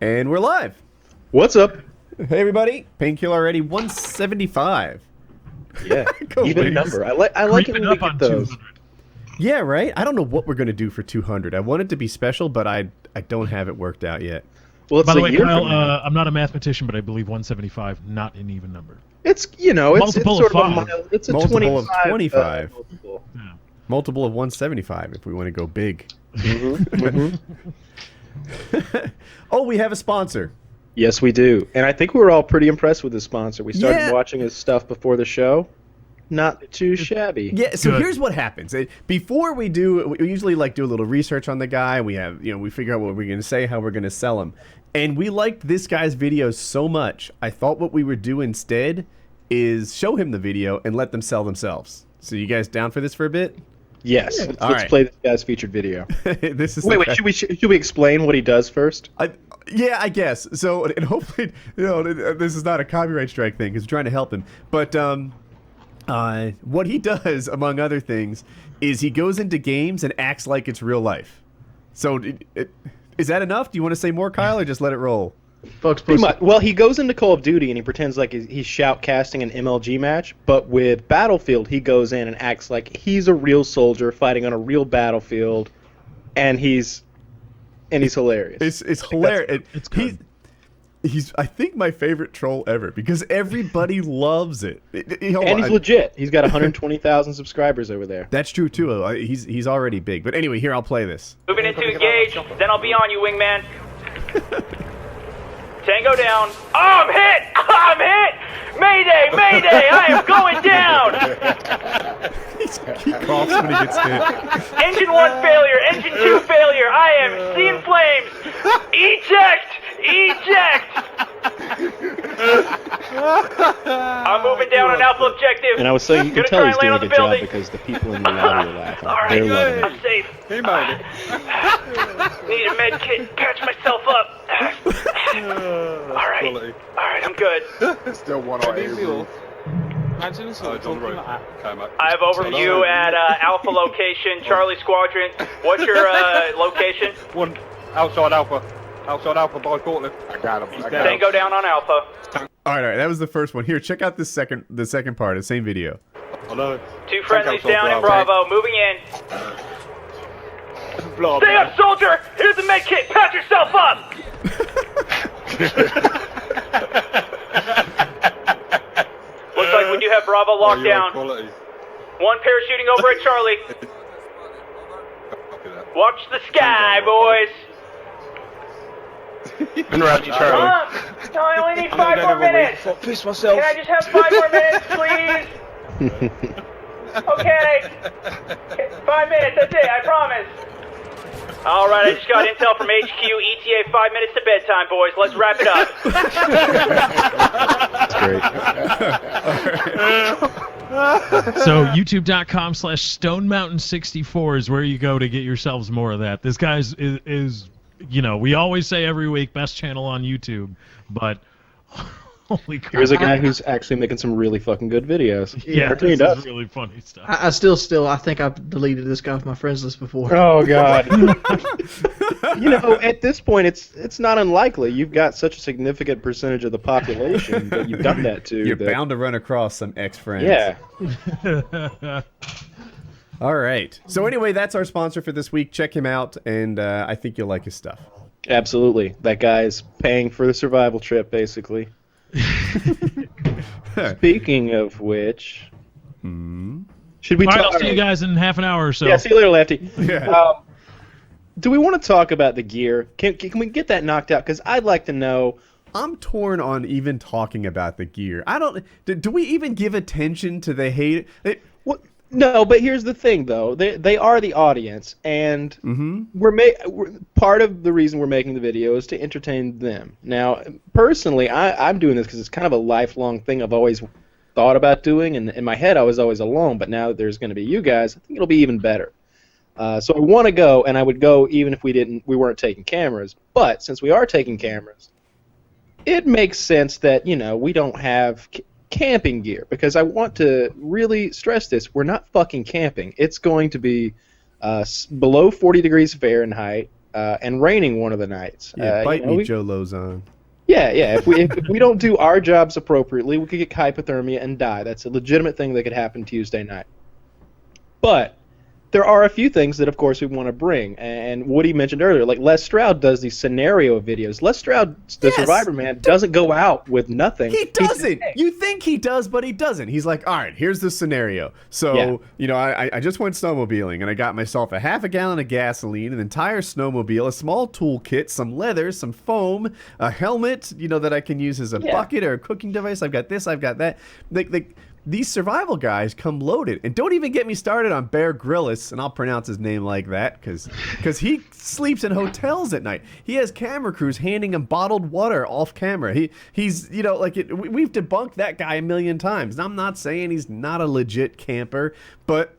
And we're live. What's up? Hey everybody, Painkiller already 175. Yeah, even number. I like it when we get those. 200. Yeah, right? I don't know what we're going to do for 200. I want it to be special, but I don't have it worked out yet. Well, it's By the way, year Kyle, from now. I'm not a mathematician, but I believe 175, not an even number. It's, you know, it's Multiple sort of of five. it's a Multiple of 25. 25. Multiple. Yeah. Multiple of 175 if we want to go big. Oh, we have a sponsor. Yes, we do. And I think we were all pretty impressed with the sponsor. We started watching his stuff before the show. Not too shabby. Yeah, so Good. here's what happens. Before we do, we usually do a little research on the guy. We have, we figure out what we're going to say, how we're going to sell him. And we liked this guy's videos so much, I thought what we would do instead is show him the video and let them sell themselves. So you guys down for this for a bit? Yes. All Let's right. play this guy's featured video. This is Wait, should we explain what he does first? Yeah, I guess. So, and hopefully, this is not a copyright strike thing because we're trying to help him. But what he does, among other things, is he goes into games and acts like it's real life. So, is that enough? Do you want to say more, Kyle, or just let it roll? Folks, Pretty much. Well, he goes into Call of Duty and he pretends like he's shoutcasting an MLG match, but with Battlefield, he goes in and acts like he's a real soldier fighting on a real battlefield, and he's hilarious. It's hilarious. It's good. He's I think my favorite troll ever because everybody loves it. And he's legit. He's got 120,000 subscribers over there. That's true too. He's already big. But anyway, here I'll play this. Moving into engage, then I'll be on you, wingman. Tango down. Oh, I'm hit! I'm hit! Mayday! Mayday! I am going down! He coughs when he gets hit. Engine 1 failure, engine 2 failure. I am seeing flames. Eject! Eject! I'm moving down on Alpha objective. And I was saying you can Gonna tell try he's and land doing a on the good job building. because the people in the lobby are laughing. All right, They're loving it. I'm safe. He made it. Need a med kit. Patch myself up. All right, I'm good. Still one eye. Imagine us all talking like that. I have overview at Alpha location, Charlie Squadron. What's your location? One outside Alpha by forklift. I got him. Tango down on Alpha. All right, that was the first one. Here, check out the second part, the same video. Hello. 2 friendlies down in Bravo. Moving in. Blah, Stay up, soldier! Here's the med kit! Patch yourself up! Looks like we do have Bravo locked down. One parachuting over at Charlie. Watch the sky, boys! And Roger Come Charlie. on! No, I only need 5 more minutes! Piss myself. Can I just have 5 more minutes, please? Okay. 5 minutes, that's it, I promise. Alright, I just got intel from HQ, ETA 5 minutes to bedtime, boys. Let's wrap it up. That's great. So youtube.com/StoneMountain64 is where you go to get yourselves more of that. This guy is we always say every week, best channel on YouTube, but holy crap. Here's a guy who's actually making some really fucking good videos. Yeah, He this does. is really funny stuff. I still, I think I've deleted this guy off my friends list before. Oh God. At this point, it's not unlikely. You've got such a significant percentage of the population that you've done that to. You're bound to run across some ex-friends. Yeah. All right. So anyway, that's our sponsor for this week. Check him out, and I think you'll like his stuff. Absolutely. That guy's paying for the survival trip, basically. Speaking of which, should we All right, talk? I'll see you guys in half an hour or so. Yeah, see you later, Lefty. Yeah. Do we want to talk about the gear? Can we get that knocked out? Because I'd like to know. I'm torn on even talking about the gear. I don't. Do we even give attention to the hate? What? No, but here's the thing, though. They are the audience, and we're part of the reason we're making the video is to entertain them. Now, personally, I'm doing this because it's kind of a lifelong thing I've always thought about doing, and in my head I was always alone, but now that there's going to be you guys, I think it'll be even better. So I want to go, and I would go even if we weren't taking cameras. But since we are taking cameras, it makes sense that we don't have camping gear, because I want to really stress this. We're not fucking camping. It's going to be below 40 degrees Fahrenheit, and raining one of the nights. Yeah, bite you know, me, Joe Lozon. Yeah. If we don't do our jobs appropriately, we could get hypothermia and die. That's a legitimate thing that could happen Tuesday night. But there are a few things that, of course, we want to bring. And Woody mentioned earlier, like Les Stroud does these scenario videos. Les Stroud, the Survivor man, doesn't go out with nothing. He doesn't. You think he does, but he doesn't. He's like, all right, here's the scenario. So, I just went snowmobiling, and I got myself a half a gallon of gasoline, an entire snowmobile, a small toolkit, some leather, some foam, a helmet, that I can use as a bucket or a cooking device. I've got this, I've got that. These survival guys come loaded, and don't even get me started on Bear Grylls, and I'll pronounce his name like that because he sleeps in hotels at night. He has camera crews handing him bottled water off camera. He's we've debunked that guy a million times. And I'm not saying he's not a legit camper, but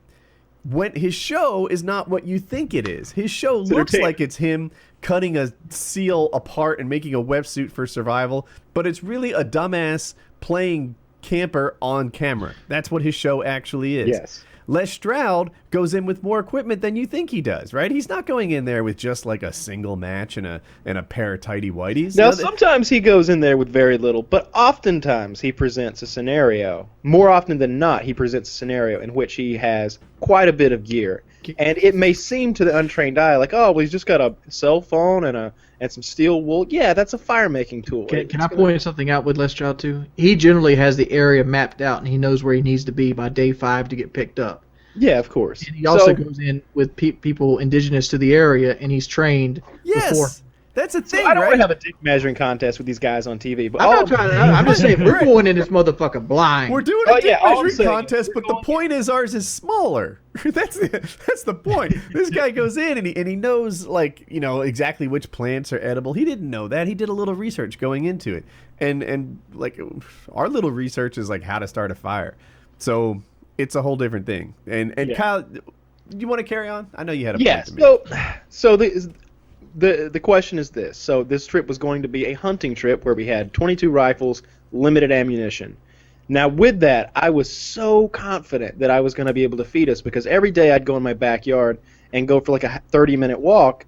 when his show is not what you think it is. His show looks like it's him cutting a seal apart and making a wetsuit for survival, but it's really a dumbass playing camper on camera. That's what his show actually is. Yes. Les Stroud goes in with more equipment than you think he does, right? He's not going in there with just like a single match and a pair of tighty whities. Now, sometimes he goes in there with very little, but oftentimes he presents a scenario. More often than not, he presents a scenario in which he has quite a bit of gear. And it may seem to the untrained eye like, oh, well, he's just got a cell phone and some steel wool. Yeah, that's a fire-making tool. Can I point something out with Les Stroud, too? He generally has the area mapped out, and he knows where he needs to be by day 5 to get picked up. Yeah, of course. And he also goes in with people indigenous to the area, and he's trained before. That's a thing, I don't right? want to have a dick measuring contest with these guys on TV. But I'm not trying to. I'm just saying we're going in this motherfucker blind. We're doing a dick all I'm measuring saying contest, but the point is ours is smaller. That's the point. This guy goes in and he knows exactly which plants are edible. He didn't know that. He did a little research going into it, and our little research is like how to start a fire. So it's a whole different thing. And Kyle, you want to carry on? I know you had a point to make. So the question is this. So this trip was going to be a hunting trip where we had 22 rifles, limited ammunition. Now with that, I was so confident that I was going to be able to feed us because every day I'd go in my backyard and go for like a 30-minute walk,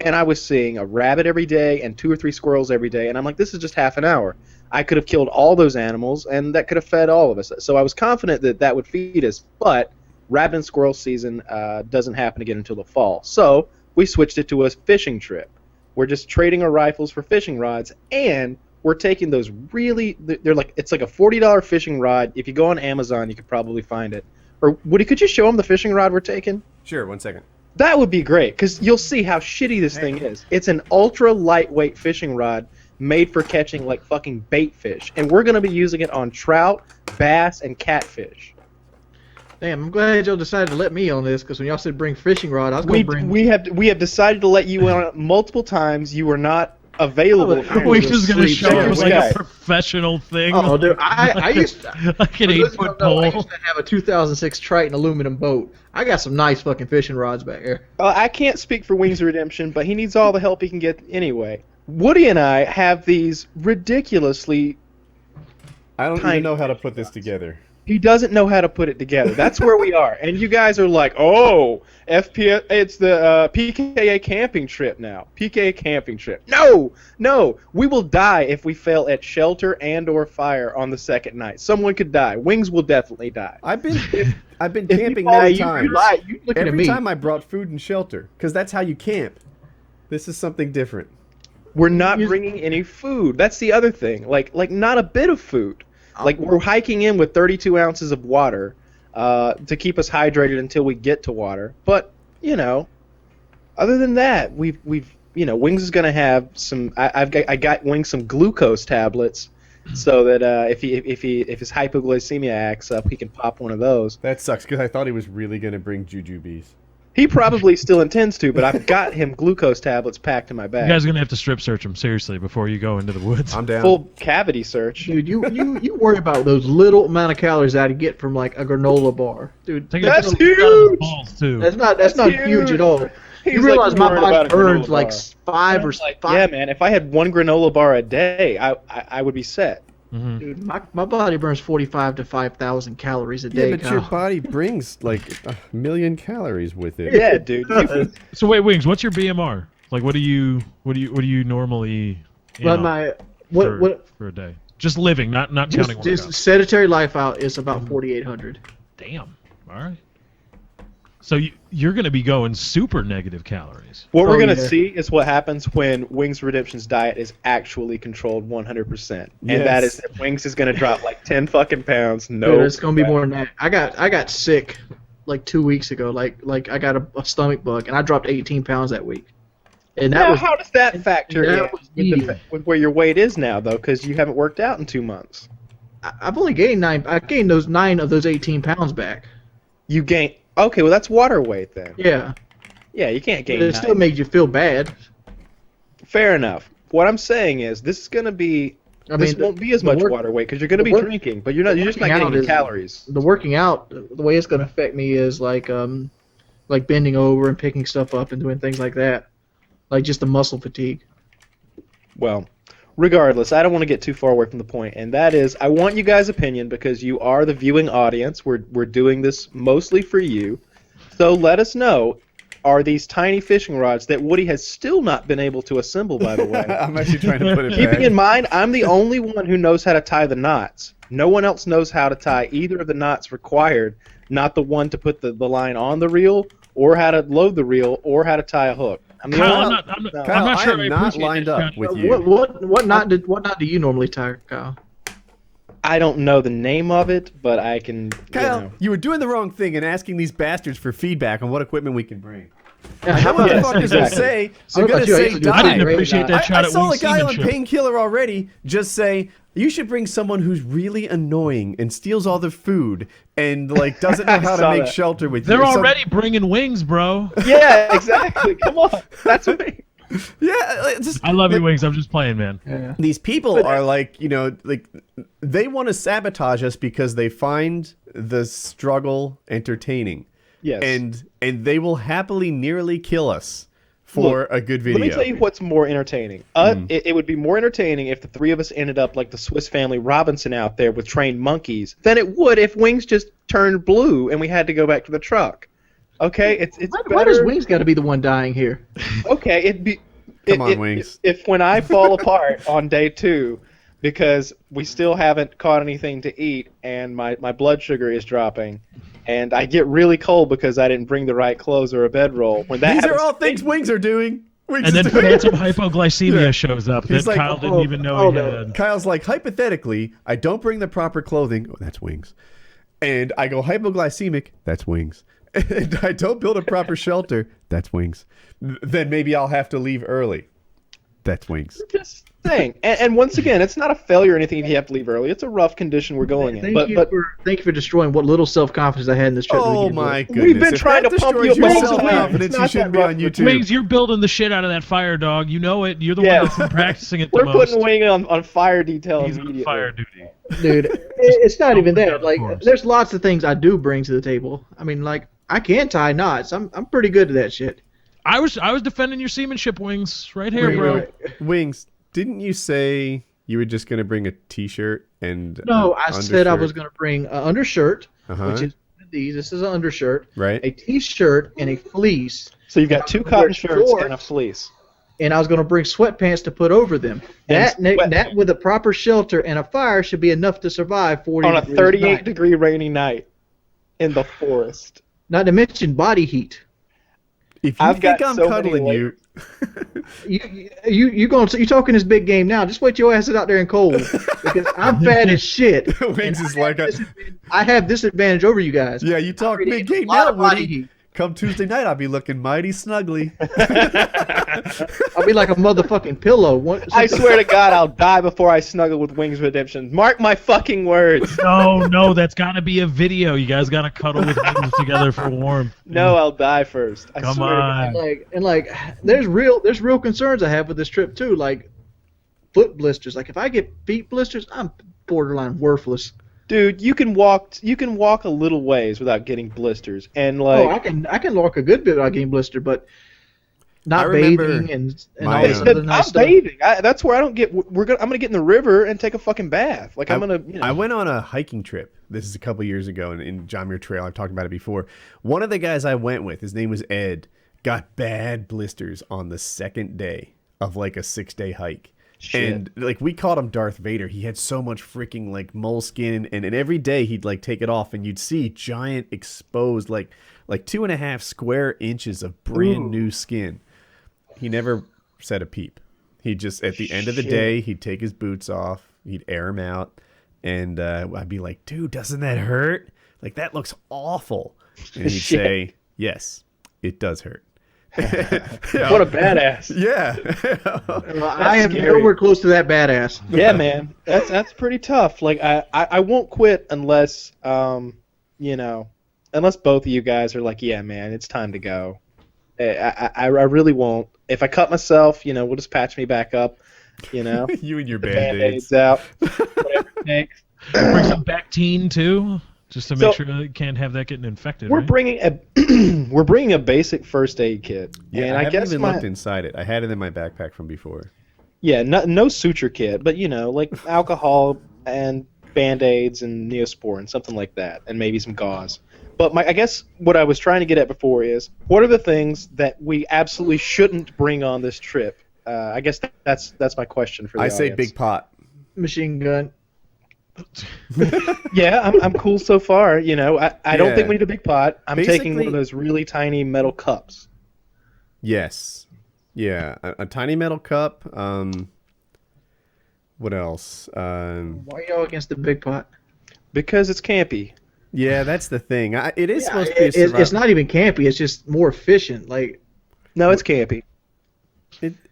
and I was seeing a rabbit every day and 2 or 3 squirrels every day, and I'm like, this is just half an hour. I could have killed all those animals, and that could have fed all of us. So I was confident that that would feed us, but rabbit and squirrel season doesn't happen again until the fall. So we switched it to a fishing trip. We're just trading our rifles for fishing rods, and we're taking those it's like a $40 fishing rod. If you go on Amazon, you could probably find it. Or Woody, could you show them the fishing rod we're taking? Sure, 1 second. That would be great, because you'll see how shitty this thing is. It's an ultra lightweight fishing rod made for catching like fucking bait fish, and we're going to be using it on trout, bass, and catfish. Damn, I'm glad y'all decided to let me on this, because when y'all said bring fishing rod, I was going to bring... We have decided to let you on multiple times. You were not available. We're just going to show us like a professional thing. Oh, dude, I used to... Like an 8-foot pole. I used to have a 2006 Triton aluminum boat. I got some nice fucking fishing rods back here. I can't speak for Wings of Redemption, but he needs all the help he can get anyway. Woody and I have these ridiculously... I don't even know how to put this together. He doesn't know how to put it together. That's where we are. And you guys are like, oh, FPS, it's the PKA camping trip now. PKA camping trip. No. We will die if we fail at shelter and or fire on the second night. Someone could die. Wings will definitely die. I've been camping many times. You looking at Every me. time I brought food and shelter, because that's how you camp. This is something different. We're not bringing any food. That's the other thing. Like not a bit of food. Like, we're hiking in with 32 ounces of water to keep us hydrated until we get to water. But, other than that, we've Wings is going to have some... I got Wings some glucose tablets so that if his hypoglycemia acts up, he can pop one of those. That sucks, because I thought he was really going to bring jujubes. He probably still intends to, but I've got him glucose tablets packed in my bag. You guys are going to have to strip search him, seriously, before you go into the woods. I'm down. Full cavity search. Dude, you worry about those little amount of calories that I get from like a granola bar. Dude, That's out huge! of the balls, too. That's not huge at all. He's You realize like, my worried body about a burns granola like bar. 5 or 5. Yeah, man, if I had one granola bar a day, I would be set. Mm-hmm. Dude, my body burns 45 to 5,000 calories a day. Yeah, but your Kyle. body brings like 1 million calories with it. Yeah, dude. So wait, Wings, what's your BMR? Like, what do you normally? But For a day? Just living, not counting workouts. just sedentary life out is about 4,800. Damn. All right. So you're going to be going super negative calories. What we're Oh, going to yeah. see is what happens when Wings Redemption's diet is actually controlled 100%. And that is that Wings is going to drop like 10 fucking pounds. No, Dude, it's gonna be more than that. I got sick like 2 weeks ago. Like I got a stomach bug, and I dropped 18 pounds that week. And that Now, was how does that factor that was in needed. with where your weight is now, though? Because you haven't worked out in 2 months. I've only gained 9. I gained those 9 of those 18 pounds back. You gain. Okay, well that's water weight then. Yeah, Yeah, you can't gain. but it 9. still made you feel bad. Fair enough. What I'm saying is this is going to be. This won't be as much water weight because you're going to be drinking, but you're just not getting any calories. The working out, the way it's gonna affect me is like bending over and picking stuff up and doing things like that, like just the muscle fatigue. Well, regardless, I don't want to get too far away from the point, and that is, I want you guys' opinion because you are the viewing audience. We're doing this mostly for you, so let us know. Are these tiny fishing rods that Woody has still not been able to assemble, by the way? I'm actually trying to put it back. Keeping in mind, I'm the only one who knows how to tie the knots. No one else knows how to tie either of the knots required, not the one to put the line on the reel, or how to load the reel, or how to tie a hook. I'm the Kyle, only I'm not Kyle, sure I am I not appreciate lined that up shout. with you. What knot do you normally tie, Kyle? I don't know the name of it, but I can. Kyle, you were doing the wrong thing and asking these bastards for feedback on what equipment we can bring. Yeah, I know what the Yes, fuckers will exactly. say. I They're thought going to you say actually did I die. didn't appreciate that shot I at saw a Wings guy on Seamanship. Painkiller already just say, you should bring someone who's really annoying and steals all the food and like doesn't know how to saw make that. shelter with They're you. So- already bringing wings, bro. Yeah, exactly. Come on, that's me. yeah, just, I love you, Wings. I'm just playing, man. Yeah. these people are like, like they want to sabotage us because they find the struggle entertaining. Yes. And they will happily nearly kill us for Look, a good video. Let me tell you what's more entertaining. It would be more entertaining if the three of us ended up like the Swiss Family Robinson out there with trained monkeys than it would if Wings just turned blue and we had to go back to the truck. Okay, it's Why does better. Wings got to be the one dying here? Okay, it'd be. Come on, Wings. If when I fall apart on day 2, because we still haven't caught anything to eat and my blood sugar is dropping, and I get really cold because I didn't bring the right clothes or a bedroll. When that These are happens, all things Wings are doing. Wings And is then doing it. phantom hypoglycemia Yeah. shows up He's that like, Kyle didn't even know he had. Kyle's like, hypothetically, I don't bring the proper clothing. Oh, that's Wings. And I go hypoglycemic. That's Wings. And I don't build a proper shelter. That's Wings. Then maybe I'll have to leave early. That's Wings. Just saying. And once again, it's not a failure or anything if you have to leave early. It's a rough condition we're going in. Thank you for destroying what little self-confidence I had in this trip. to Oh begin with. my goodness. We've been If trying that to pump destroys you up your all the time. self-confidence, It's you not shouldn't that be rough on with YouTube. Wings, you're building the shit out of that fire, dog. You know it. You're the Yeah. one that's been practicing it the We're most. putting Wing on fire detail He's immediately. on fire duty. Dude, it's not even that. Like, course. there's lots of things I do bring to the table. I mean, like, I can tie knots. I'm pretty good at that shit. I was defending your seamanship, Wings, right here, Wait, bro. wait, Wings, didn't you say you were just going to bring a t-shirt and No, an I said I undershirt? was going to bring an undershirt, Uh-huh. which is these. This is an undershirt, Right. a t-shirt, and a fleece. So you've got 2 cotton shirts and a fleece. And I was going to bring sweatpants to put over them. That with a proper shelter and a fire should be enough to survive 40 On a degrees 38-degree rainy night in the forest. Not to mention body heat. If you I've think got I'm so many cuddling you, You talking this big game now? Just wait your asses out there in cold because I'm fat as shit. Wings is like a... I have this advantage over you guys. Yeah, you talk already big ate a game lot now, of body Woody. heat. Come Tuesday night, I'll be looking mighty snuggly. I'll be like a motherfucking pillow. I swear to God, I'll die before I snuggle with Wings Redemption. Mark my fucking words. No, that's got to be a video. You guys got to cuddle with Wings together for warmth. No, I'll die first. I Come swear to God. on. There's real concerns I have with this trip too, like foot blisters. Like if I get feet blisters, I'm borderline worthless. Dude, you can walk a little ways without getting blisters, and Oh, like I can walk a good bit without getting blistered, but I not remember bathing and my, all this um, other I'm nice stuff. bathing. That's where I don't get. I'm gonna get in the river and take a fucking bath. Like I'm gonna. I went on a hiking trip. This is a couple years ago in John Muir Trail. I've talked about it before. One of the guys I went with, his name was Ed, got bad blisters on the second day of like a 6-day hike. Shit. And like we called him Darth Vader. He had so much freaking like moleskin, and every day he'd like take it off, and you'd see giant exposed like 2.5 square inches of brand new skin. He never said a peep. He just at the end of the day he'd take his boots off, he'd air them out, and I'd be like, dude, doesn't that hurt? Like that looks awful. And he'd say, yes, it does hurt. What a badass. Yeah. I am nowhere close to that badass. Yeah, man. That's pretty tough. Like I won't quit unless unless both of you guys are like, yeah, man, it's time to go. I really won't. If I cut myself, we'll just patch me back up. You and your Band-Aids out. Whatever it takes. Bring some Bactine too, just to make sure that you can't have that getting infected. We're right? bringing a basic first aid kit. Yeah, and I I haven't guess even looked inside it. I had it in my backpack from before. Yeah, no suture kit, but like alcohol and Band-Aids and Neosporin, something like that, and maybe some gauze. But I guess what I was trying to get at before is, what are the things that we absolutely shouldn't bring on this trip? I guess that's my question for the audience. I say big pot. Machine gun. Yeah, I'm cool so far. I don't think we need a big pot. I'm taking one of Basically- those really tiny metal cups. Yes. Yeah, a tiny metal cup. What else? Why y'all against the big pot? Because it's campy. Yeah, that's the thing. It is Yeah, supposed to be a survival. it's not even campy. It's just more efficient. Like, No, it's campy.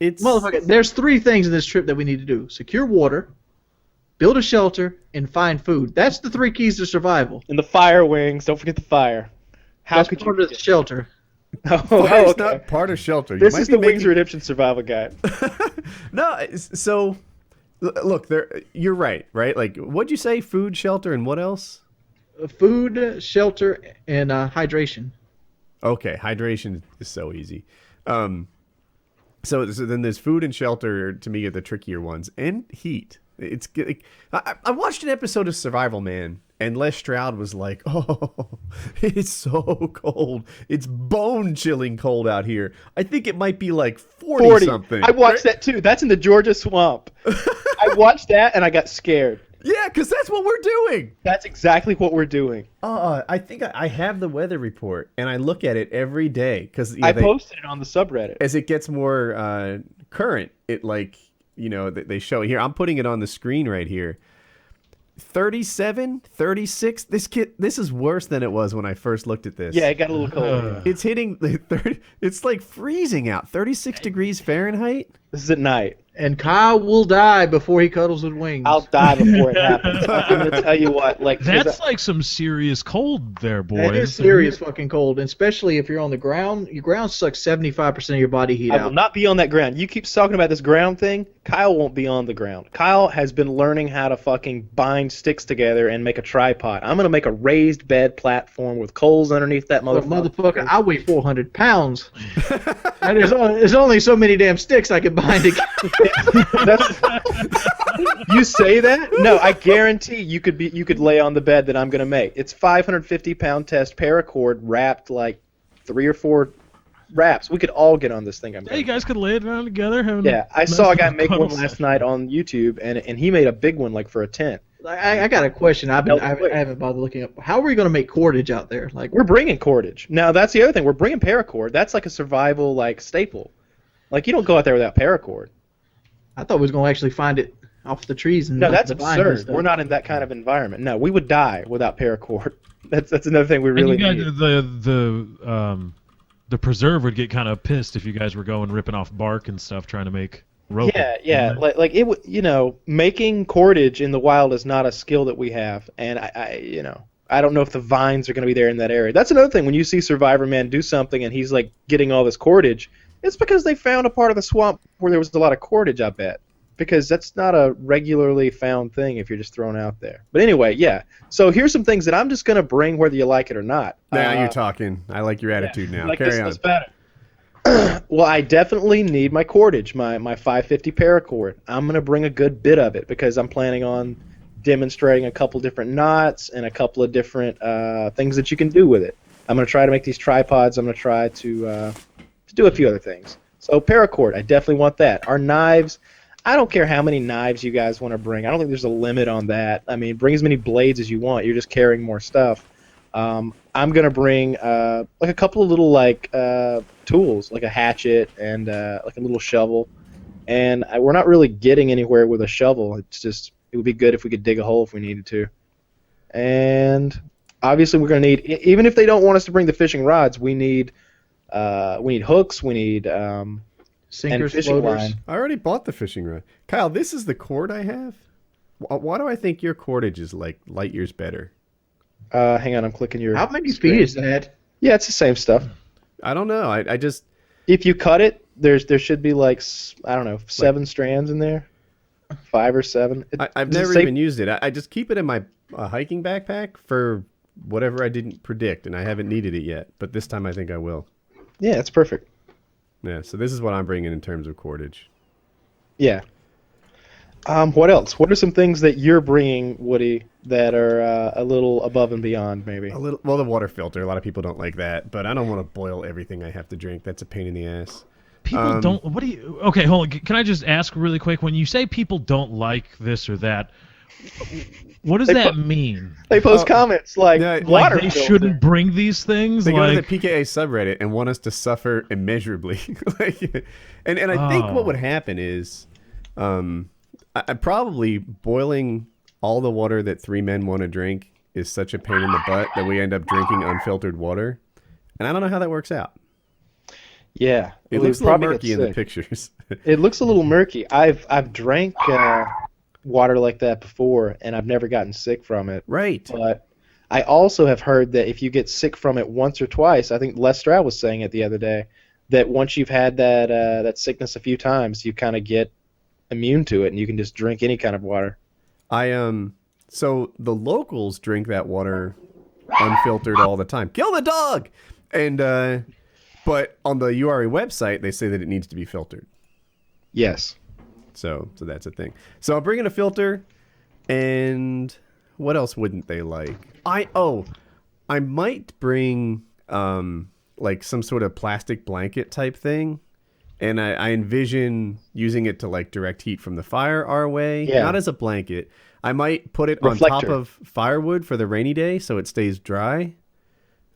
It's motherfucker, there's 3 things in this trip that we need to do: secure water, build a shelter, and find food. That's the 3 keys to survival. And the fire wings. Don't forget the fire. How That's could you part of the shelter. Fire's okay. not part of shelter. You This might is be the Wings making- Redemption survival guide. No, so look, you're right? Like, what'd you say? Food, shelter, and what else? Food, shelter, and hydration. Okay, hydration is so easy. So then there's food and shelter, to me, are the trickier ones, and heat. It's I watched an episode of Survival Man, and Les Stroud was like, "Oh, it's so cold. It's bone-chilling cold out here. I think it might be like 40 something." I watched that too. That's in the Georgia swamp. I watched that and I got scared. Yeah, because that's what we're doing. That's exactly what we're doing. I think I have the weather report, and I look at it every day because I posted it on the subreddit. as it gets more current. It they show here. I'm putting it on the screen right here. 37, 36. This is worse than it was when I first looked at this. Yeah, it got a little cold. It's hitting the 30. It's like freezing out. 36 degrees Fahrenheit. This is at night. And Kyle will die before he cuddles with wings. I'll die before it happens. I'm gonna tell you what. Like That's like some serious cold there, boys. It is serious fucking cold, and especially if you're on the ground. Your ground sucks 75% of your body heat I out. will not be on that ground. You keep talking about this ground thing. Kyle won't be on the ground. Kyle has been learning how to fucking bind sticks together and make a tripod. I'm gonna make a raised bed platform with coals underneath that Well, motherfucker. motherfucker, I weigh 400 pounds. And there's only so many damn sticks I can bind together. You say that? No, I guarantee you could lay on the bed that I'm gonna make. It's 550-pound test paracord wrapped like 3 or 4 wraps. We could all get on this thing. Yeah, you guys could lay it down together. Yeah, I saw a guy make one last night on YouTube, and he made a big one like for a tent. I got a question. I haven't bothered looking up. How are we going to make cordage out there? Like, We're bringing cordage. Now that's the other thing. We're bringing paracord. That's like a survival staple. Like you don't go out there without paracord. I thought we was going to actually find it off the trees. And No, that's the vines and absurd. stuff. We're not in that kind of environment. No, we would die without paracord. That's another thing we really and you guys, need. the preserve would get kind of pissed if you guys were going ripping off bark and stuff trying to make rope. Yeah. Like it would. Making cordage in the wild is not a skill that we have, and I don't know if the vines are going to be there in that area. That's another thing. When you see Survivor Man do something and he's like getting all this cordage, it's because they found a part of the swamp where there was a lot of cordage, I bet. Because that's not a regularly found thing if you're just thrown out there. But anyway, yeah. So here's some things that I'm just going to bring whether you like it or not. Now you're talking. I like your attitude now. Like Carry this on. is better. Well, I definitely need my cordage, my 550 paracord. I'm going to bring a good bit of it because I'm planning on demonstrating a couple different knots and a couple of different things that you can do with it. I'm going to try to make these tripods. I'm going to try to to do a few other things. So paracord, I definitely want that. Our knives, I don't care how many knives you guys want to bring. I don't think there's a limit on that. I mean, bring as many blades as you want. You're just carrying more stuff. I'm gonna bring like a couple of little tools, like a hatchet and like a little shovel. And we're not really getting anywhere with a shovel. It's just it would be good if we could dig a hole if we needed to. And obviously we're gonna need, even if they don't want us to bring the fishing rods, we need hooks. We need Sinkers, fishing floaters. line. I already bought the fishing rod. Kyle, this is the cord I have. Why do I think your cordage is like light years better? Hang on, I'm clicking your. How many screen. feet is that? Yeah, it's the same stuff. I don't know. I just If you cut it, there should be like I don't know 7 strands in there, 5 or 7. I've Does it never say- even used it. I just keep it in my hiking backpack for whatever I didn't predict, and I haven't needed it yet. But this time I think I will. Yeah, it's perfect. Yeah. So this is what I'm bringing in terms of cordage. Yeah. What else? What are some things that you're bringing, Woody, that are a little above and beyond, maybe? A little. Well, the water filter. A lot of people don't like that, but I don't want to boil everything I have to drink. That's a pain in the ass. People don't. What do you? Okay, hold on. Can I just ask really quick? When you say people don't like this or that, what does that mean? They post comments like yeah, water Like they filter. shouldn't bring these things. They go to Like the PKA subreddit and want us to suffer immeasurably. and I think what would happen is, I probably boiling all the water that 3 men want to drink is such a pain in the butt that we end up drinking unfiltered water, and I don't know how that works out. Yeah, It we looks a little probably get murky in the sick. pictures. It looks a little murky. I've drank water like that before, and I've never gotten sick from it. Right. But I also have heard that if you get sick from it once or twice, I think Les Stroud was saying it the other day, that once you've had that sickness a few times, you kind of get immune to it, and you can just drink any kind of water. So the locals drink that water unfiltered all the time. Kill the dog! And but on the URA website they say that it needs to be filtered. Yes. So that's a thing. So I'm bringing a filter, and what else wouldn't they like? I might bring like some sort of plastic blanket type thing, and I envision using it to like direct heat from the fire our way, Yeah. not as a blanket. I might put it on top Reflector. of firewood for the rainy day so it stays dry.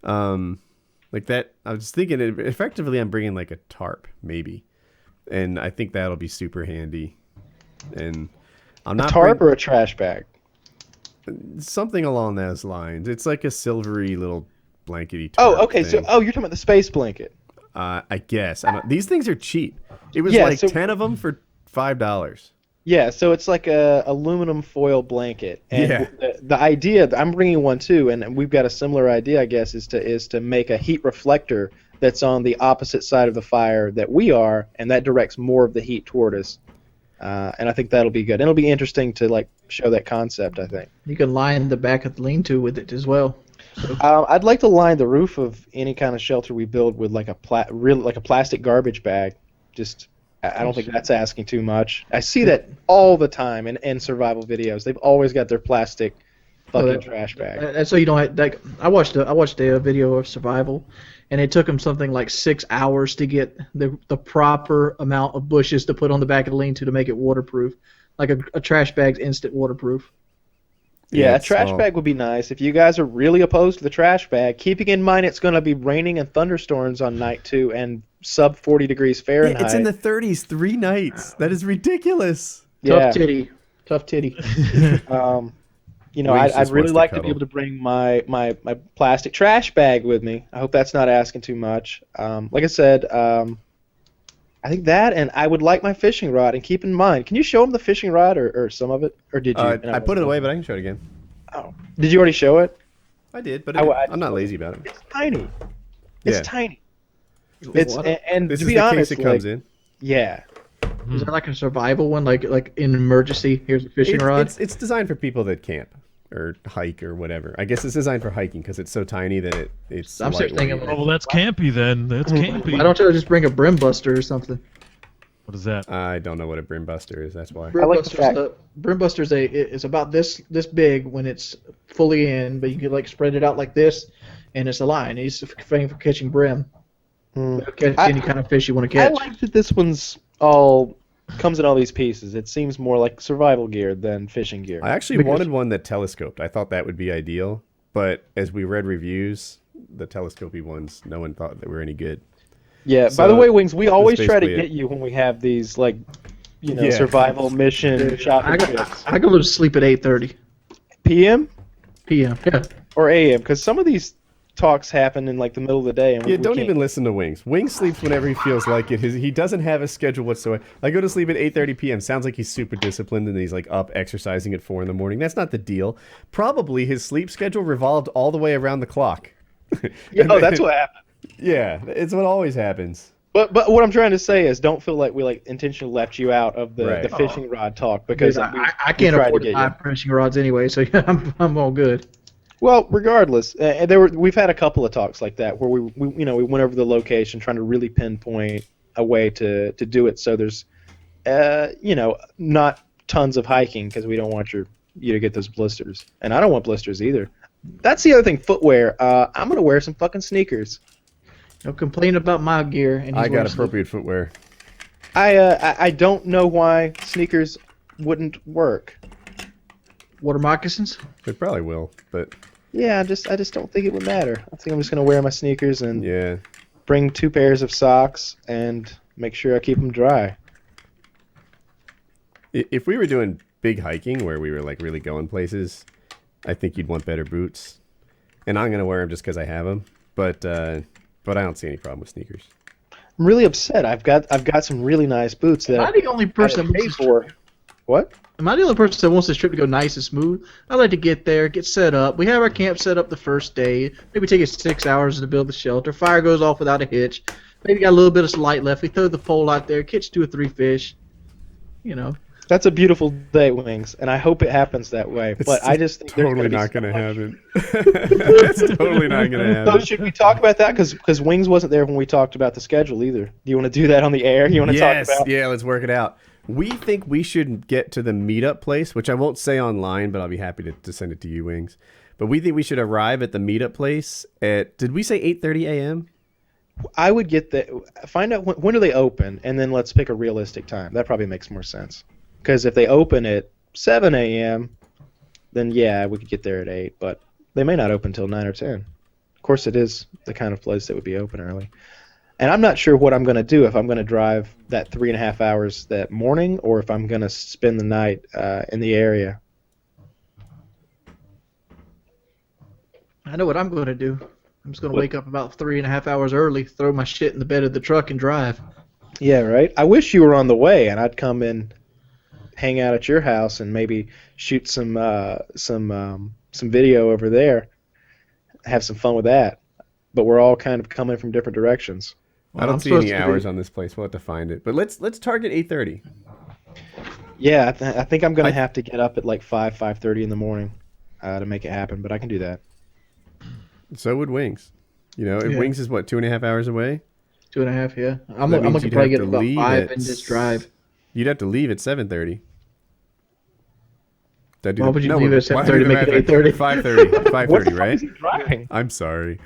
Like that. I was thinking effectively I'm bringing like a tarp maybe. And I think that'll be super handy. And I'm not A tarp or a trash bag? something along those lines. It's like a silvery little blankety tarp. Oh, okay. thing. So, you're talking about the space blanket. I guess these things are cheap. It was Yeah, like so- 10 of them for $5. Yeah, so it's like a aluminum foil blanket, and Yeah. the idea, I'm bringing one too, and we've got a similar idea, I guess, is to make a heat reflector that's on the opposite side of the fire that we are, and that directs more of the heat toward us. And I think that'll be good. And it'll be interesting to like show that concept, I think. You can line the back of the lean-to with it as well. I'd like to line the roof of any kind of shelter we build with like a plastic garbage bag. Just I don't think that's asking too much. I see that all the time in survival videos. They've always got their plastic fucking trash bag. And so you don't have, like, I watched a video of survival, and it took them something like 6 hours to get the proper amount of bushes to put on the back of the lean-to to make it waterproof. Like a trash bag's instant waterproof. Yeah, a it's trash all- bag would be nice. If you guys are really opposed to the trash bag, keeping in mind it's going to be raining and thunderstorms on night 2 and sub 40 degrees Fahrenheit. It's in the 30s 3 nights. That is ridiculous. Yeah. Tough titty. You know, Wings I'd just really wants to like to be cuddle. able to bring my plastic trash bag with me. I hope that's not asking too much. Like I said, I think that, and I would like my fishing rod. And keep in mind, can you show them the fishing rod or some of it? Or did you? I put it away, but I can show it again. Oh. Did you already show it? I did, but I- I'm not lazy about it. It's tiny. It's Yeah. tiny. It's and This to is be the honest, case it comes like, in. yeah. Is that like a survival one? Like in emergency, here's a fishing rod? It's designed for people that camp or hike or whatever. I guess it's designed for hiking because it's so tiny that it's. I'm sitting thinking, lightweight. Oh, well, that's campy then. That's campy. Why don't you just bring a brim buster or something? What is that? I don't know what a brim buster is. That's why. Brim like the fact- Brim buster's it's about this big when it's fully in, but you can like spread it out like this, and it's a line. He's for catching brim. Catch any kind of fish you want to I catch. like that this one's all comes in all these pieces. It seems more like survival gear than fishing gear. I actually wanted one that telescoped. I thought that would be ideal, but as we read reviews, the telescopy ones, no one thought they were any good. Yeah. So, by the way, Wings, we always that's try to basically get you when we have these like, Yeah. survival mission shopping trips. I go to sleep at 8:30 PM p.m. Yeah. or AM, because some of these talks happen in like the middle of the day. And Yeah, we don't can't. even listen to Wings. Wings sleeps whenever he feels like it. He doesn't have a schedule whatsoever. I go to sleep at 8:30 p.m. Sounds like he's super disciplined and he's like up exercising at 4 in the morning. That's not the deal. Probably his sleep schedule revolved all the way around the clock. Yeah, that's what happened. Yeah, it's what always happens. But what I'm trying to say is, don't feel like we like intentionally left you out of the, Right. the fishing rod talk because I can't tried to afford get to buy you. fishing rods anyway, so I'm all good. Well, regardless, we've had a couple of talks like that where we went over the location trying to really pinpoint a way to do it so there's not tons of hiking because we don't want you to get those blisters, and I don't want blisters either. That's the other thing, footwear. I'm gonna wear some fucking sneakers. Don't complain about my gear. And he's I got wearing appropriate footwear. I don't know why sneakers wouldn't work. water moccasins. It probably will, but Yeah, I just don't think it would matter. I think I'm just gonna wear my sneakers and yeah. bring 2 pairs of socks and make sure I keep them dry. If we were doing big hiking where we were like really going places, I think you'd want better boots. And I'm gonna wear them just because I have them. But I don't see any problem with sneakers. I'm really upset. I've got some really nice boots that Am I the only person I that paid wants for. What? Am I the only person that wants this trip to go nice and smooth? I like to get there, get set up. We have our camp set up the first day. Maybe take us 6 hours to build the shelter. Fire goes off without a hitch. Maybe got a little bit of light left. We throw the pole out there, catch 2 or 3 fish. You know. That's a beautiful day, Wings, and I hope it happens that way. But I just think there's totally gonna not be going to so happen. It's totally not going to So happen. should we talk about that? Because Wings wasn't there when we talked about the schedule either. Do you want to do that on the air? You want to Yes, talk about? yeah, let's work it out. We think we should get to the meetup place, which I won't say online, but I'll be happy to send it to you, Wings. But we think we should arrive at the meetup place at, did we say 8:30 a.m.? I would get the find out when do they open, and then let's pick a realistic time. That probably makes more sense. Because if they open at 7 a.m., then yeah, we could get there at 8. But they may not open until 9 or 10. Of course, it is the kind of place that would be open early. And I'm not sure what I'm going to do, if I'm going to drive that 3.5 hours that morning or if I'm going to spend the night in the area. I know what I'm going to do. I'm just going to wake up about 3.5 hours early, throw my shit in the bed of the truck, and drive. Yeah, right? I wish you were on the way, and I'd come in, hang out at your house, and maybe shoot some video over there, have some fun with that. But we're all kind of coming from different directions. I don't see any hours on this place. We'll have to find it. But let's target 8:30. Yeah, I think I'm going to have to get up at like 5:30 in the morning to make it happen, but I can do that. So would Wings. You know, if Yeah. Wings is what, 2.5 hours away? 2.5, yeah. I'm That going means to you'd probably have get to about leave 5 at and just drive. You'd have to leave at 7:30. Why would you leave at 7:30 to make it 8:30? 5:30. 5:30, What the fuck right? is he driving? I'm sorry.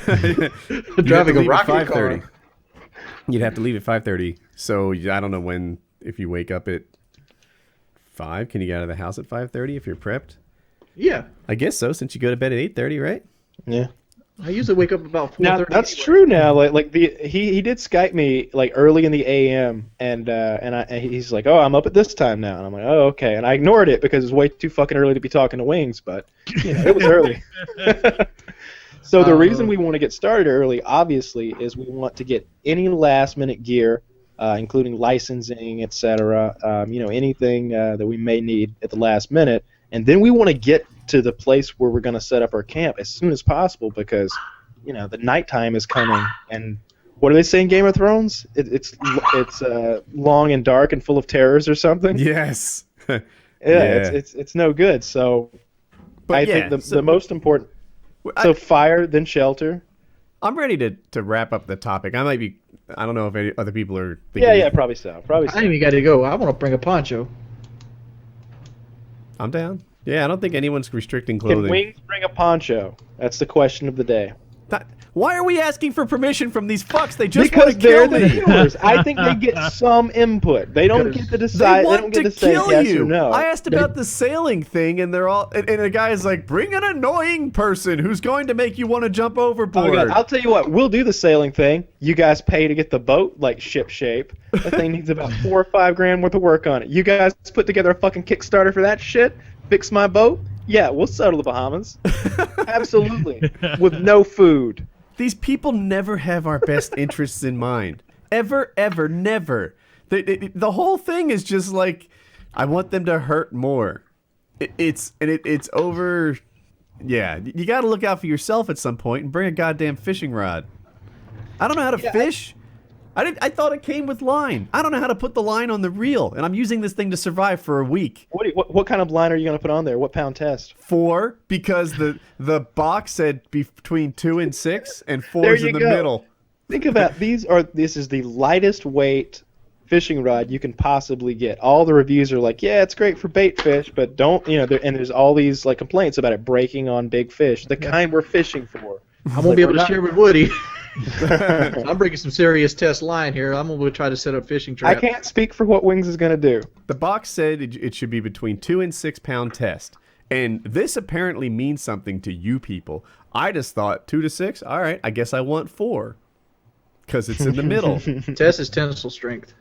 Driving a leave at rocket 5:30. car. You'd have to leave at 5:30. So I don't know when. If you wake up at 5, can you get out of the house at 5:30 if you're prepped? Yeah. I guess so, since you go to bed at 8:30, right? Yeah. I usually wake up about 4:30. Now that's anyway. true. Now, he did Skype me like early in the AM, and he's like, "Oh, I'm up at this time now," and I'm like, "Oh, okay," and I ignored it because it was way too fucking early to be talking to Wings, but it was early. So the reason we want to get started early, obviously, is we want to get any last-minute gear, including licensing, etc. Anything that we may need at the last minute, and then we want to get to the place where we're going to set up our camp as soon as possible because, the nighttime is coming. And what do they say in Game of Thrones? It's long and dark and full of terrors or something. Yes. Yeah. It's no good. So But I think the most important. So fire, then shelter. I'm ready to wrap up the topic. I don't know if any other people are thinking. Yeah, probably so. I ain't even got to go. I want to bring a poncho. I'm down. Yeah, I don't think anyone's restricting Can clothing. Wings bring a poncho? That's the question of the day. Why are we asking for permission from these fucks? They just want Because to kill they're the me. viewers. I think they get some input. They don't get to decide. They They want don't get to to say kill yes you. or no. I asked about the sailing thing, and they're all, and the guy's like, "Bring an annoying person who's going to make you want to jump Oh, overboard." God. I'll tell you what. We'll do the sailing thing. You guys pay to get the boat like ship shape. That thing needs about $4 or $5 grand worth of work on it. You guys put together a fucking Kickstarter for that shit. Fix my boat. Yeah, we'll settle the Bahamas. Absolutely. With no food. These people never have our best interests in mind. Ever, ever, never. The whole thing is just like, I want them to hurt more. It's over. Yeah, you got to look out for yourself at some point and bring a goddamn fishing rod. I don't know how to fish. I thought it came with line. I don't know how to put the line on the reel, and I'm using this thing to survive for a week. What kind of line are you going to put on there? What pound test? 4, because the box said between 2 and 6, and 4 is in the middle. Think about this is the lightest weight fishing rod you can possibly get. All the reviews are like, yeah, it's great for bait fish, but don't, and there's all these like complaints about it breaking on big fish, the kind we're fishing for. I won't be able to share with Woody. I'm bringing some serious test line here. I'm going to try to set up fishing traps. I can't speak for what Wings is going to do. The box said it should be between 2 and 6 pound test. And this apparently means something to you people. I just thought 2 to 6, all right, I guess I want 4. Because it's in the middle. Test is tensile strength.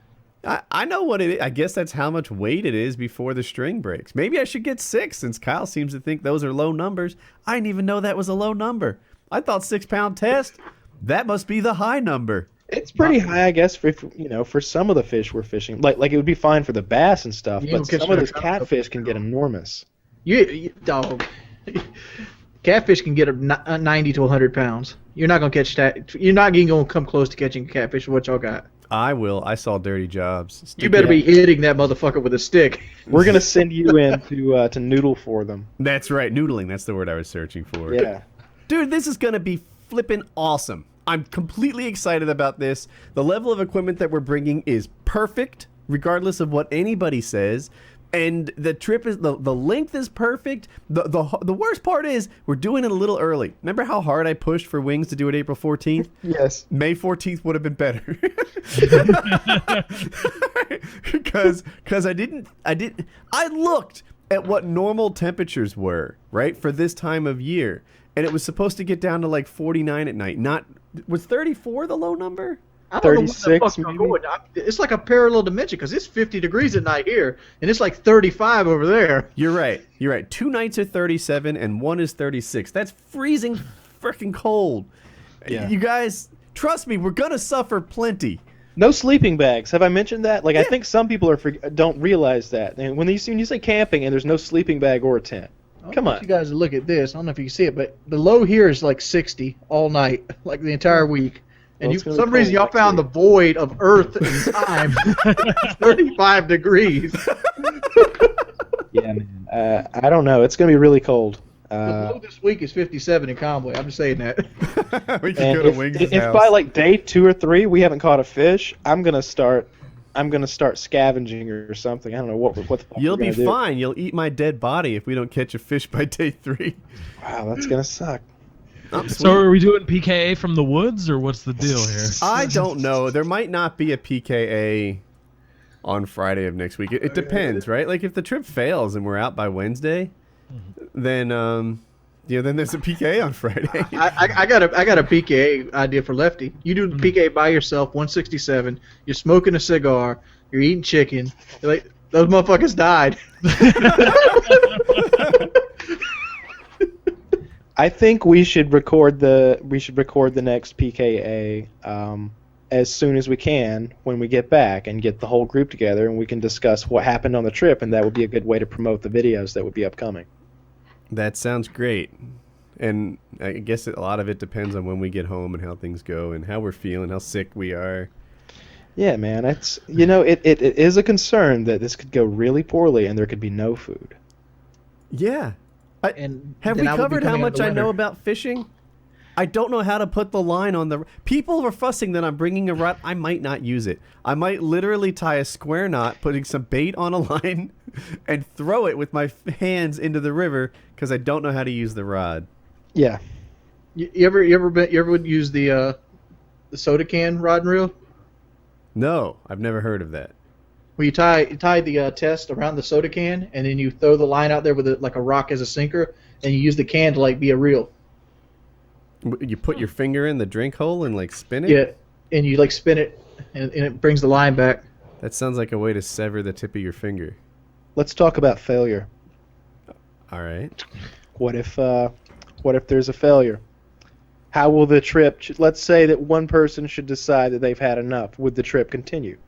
I know what it is. I guess that's how much weight it is before the string breaks. Maybe I should get 6 since Kyle seems to think those are low numbers. I didn't even know that was a low number. I thought 6 pound test, that must be the high number. It's pretty high, I guess, for some of the fish we're fishing. Like it would be fine for the bass and stuff, but some of those catfish can get enormous. Catfish can get 90 to 100 pounds. You're not gonna catch that. You're not even gonna come close to catching catfish. What y'all got? I will. I saw Dirty Jobs. You better be hitting that motherfucker with a stick. We're gonna send you in to noodle for them. That's right, noodling. That's the word I was searching for. Yeah. Dude, this is going to be flippin' awesome. I'm completely excited about this. The level of equipment that we're bringing is perfect, regardless of what anybody says. And the trip is, the length is perfect. The worst part is we're doing it a little early. Remember how hard I pushed for Wings to do it April 14th? Yes. May 14th would have been better. Because I looked at what normal temperatures were, right, for this time of year. And it was supposed to get down to like 49 at night. Was 34 the low number? I don't know what the 36 fuck I'm going. It's like a parallel dimension because it's 50 degrees at night here, and it's like 35 over there. You're right. 2 nights are 37, and 1 is 36. That's freezing freaking cold. Yeah. You guys, trust me, we're going to suffer plenty. No sleeping bags. Have I mentioned that? Like, I think some people don't realize that. And when you say camping and there's no sleeping bag or a tent, come on. You guys look at this. I don't know if you can see it, but the low here is like 60 all night, like the entire week. And Well, for some reason, y'all found the void of Earth and time. 35 degrees. Yeah, man. I don't know. It's going to be really cold. The low this week is 57 in Conway. I'm just saying that. We can go to Wings' if house. by like day 2 or 3 we haven't caught a fish, I'm gonna start scavenging or something. I don't know what the fuck You'll we're be gonna do. fine. You'll eat my dead body if we don't catch a fish by day 3. Wow, that's gonna suck. So are we doing PKA from the woods, or what's the deal here? I don't know. There might not be a PKA on Friday of next week. It depends, right? Like if the trip fails and we're out by Wednesday, then then there's a PKA on Friday. I got a PKA idea for Lefty. You do the PKA by yourself, 167. You're smoking a cigar. You're eating chicken. You're like, those motherfuckers died. I think we should record the next PKA as soon as we can when we get back and get the whole group together and we can discuss what happened on the trip, and that would be a good way to promote the videos that would be upcoming. That sounds great. And I guess a lot of it depends on when we get home and how things go and how we're feeling, how sick we are. Yeah, man, it's it is a concern that this could go really poorly and there could be no food. Yeah. And Have we covered how much I know about fishing? I don't know how to put the line on the... People are fussing that I'm bringing a rod. I might not use it. I might literally tie a square knot, putting some bait on a line, and throw it with my hands into the river because I don't know how to use the rod. Yeah. You ever would use the soda can rod and reel? No, I've never heard of that. Where you tie the test around the soda can, and then you throw the line out there with like a rock as a sinker, and you use the can to like be a reel. You put your finger in the drink hole and like spin it? Yeah, and you like spin it, and it brings the line back. That sounds like a way to sever the tip of your finger. Let's talk about failure. All right. What if there's a failure? How will the trip? Let's say that one person should decide that they've had enough. Would the trip continue?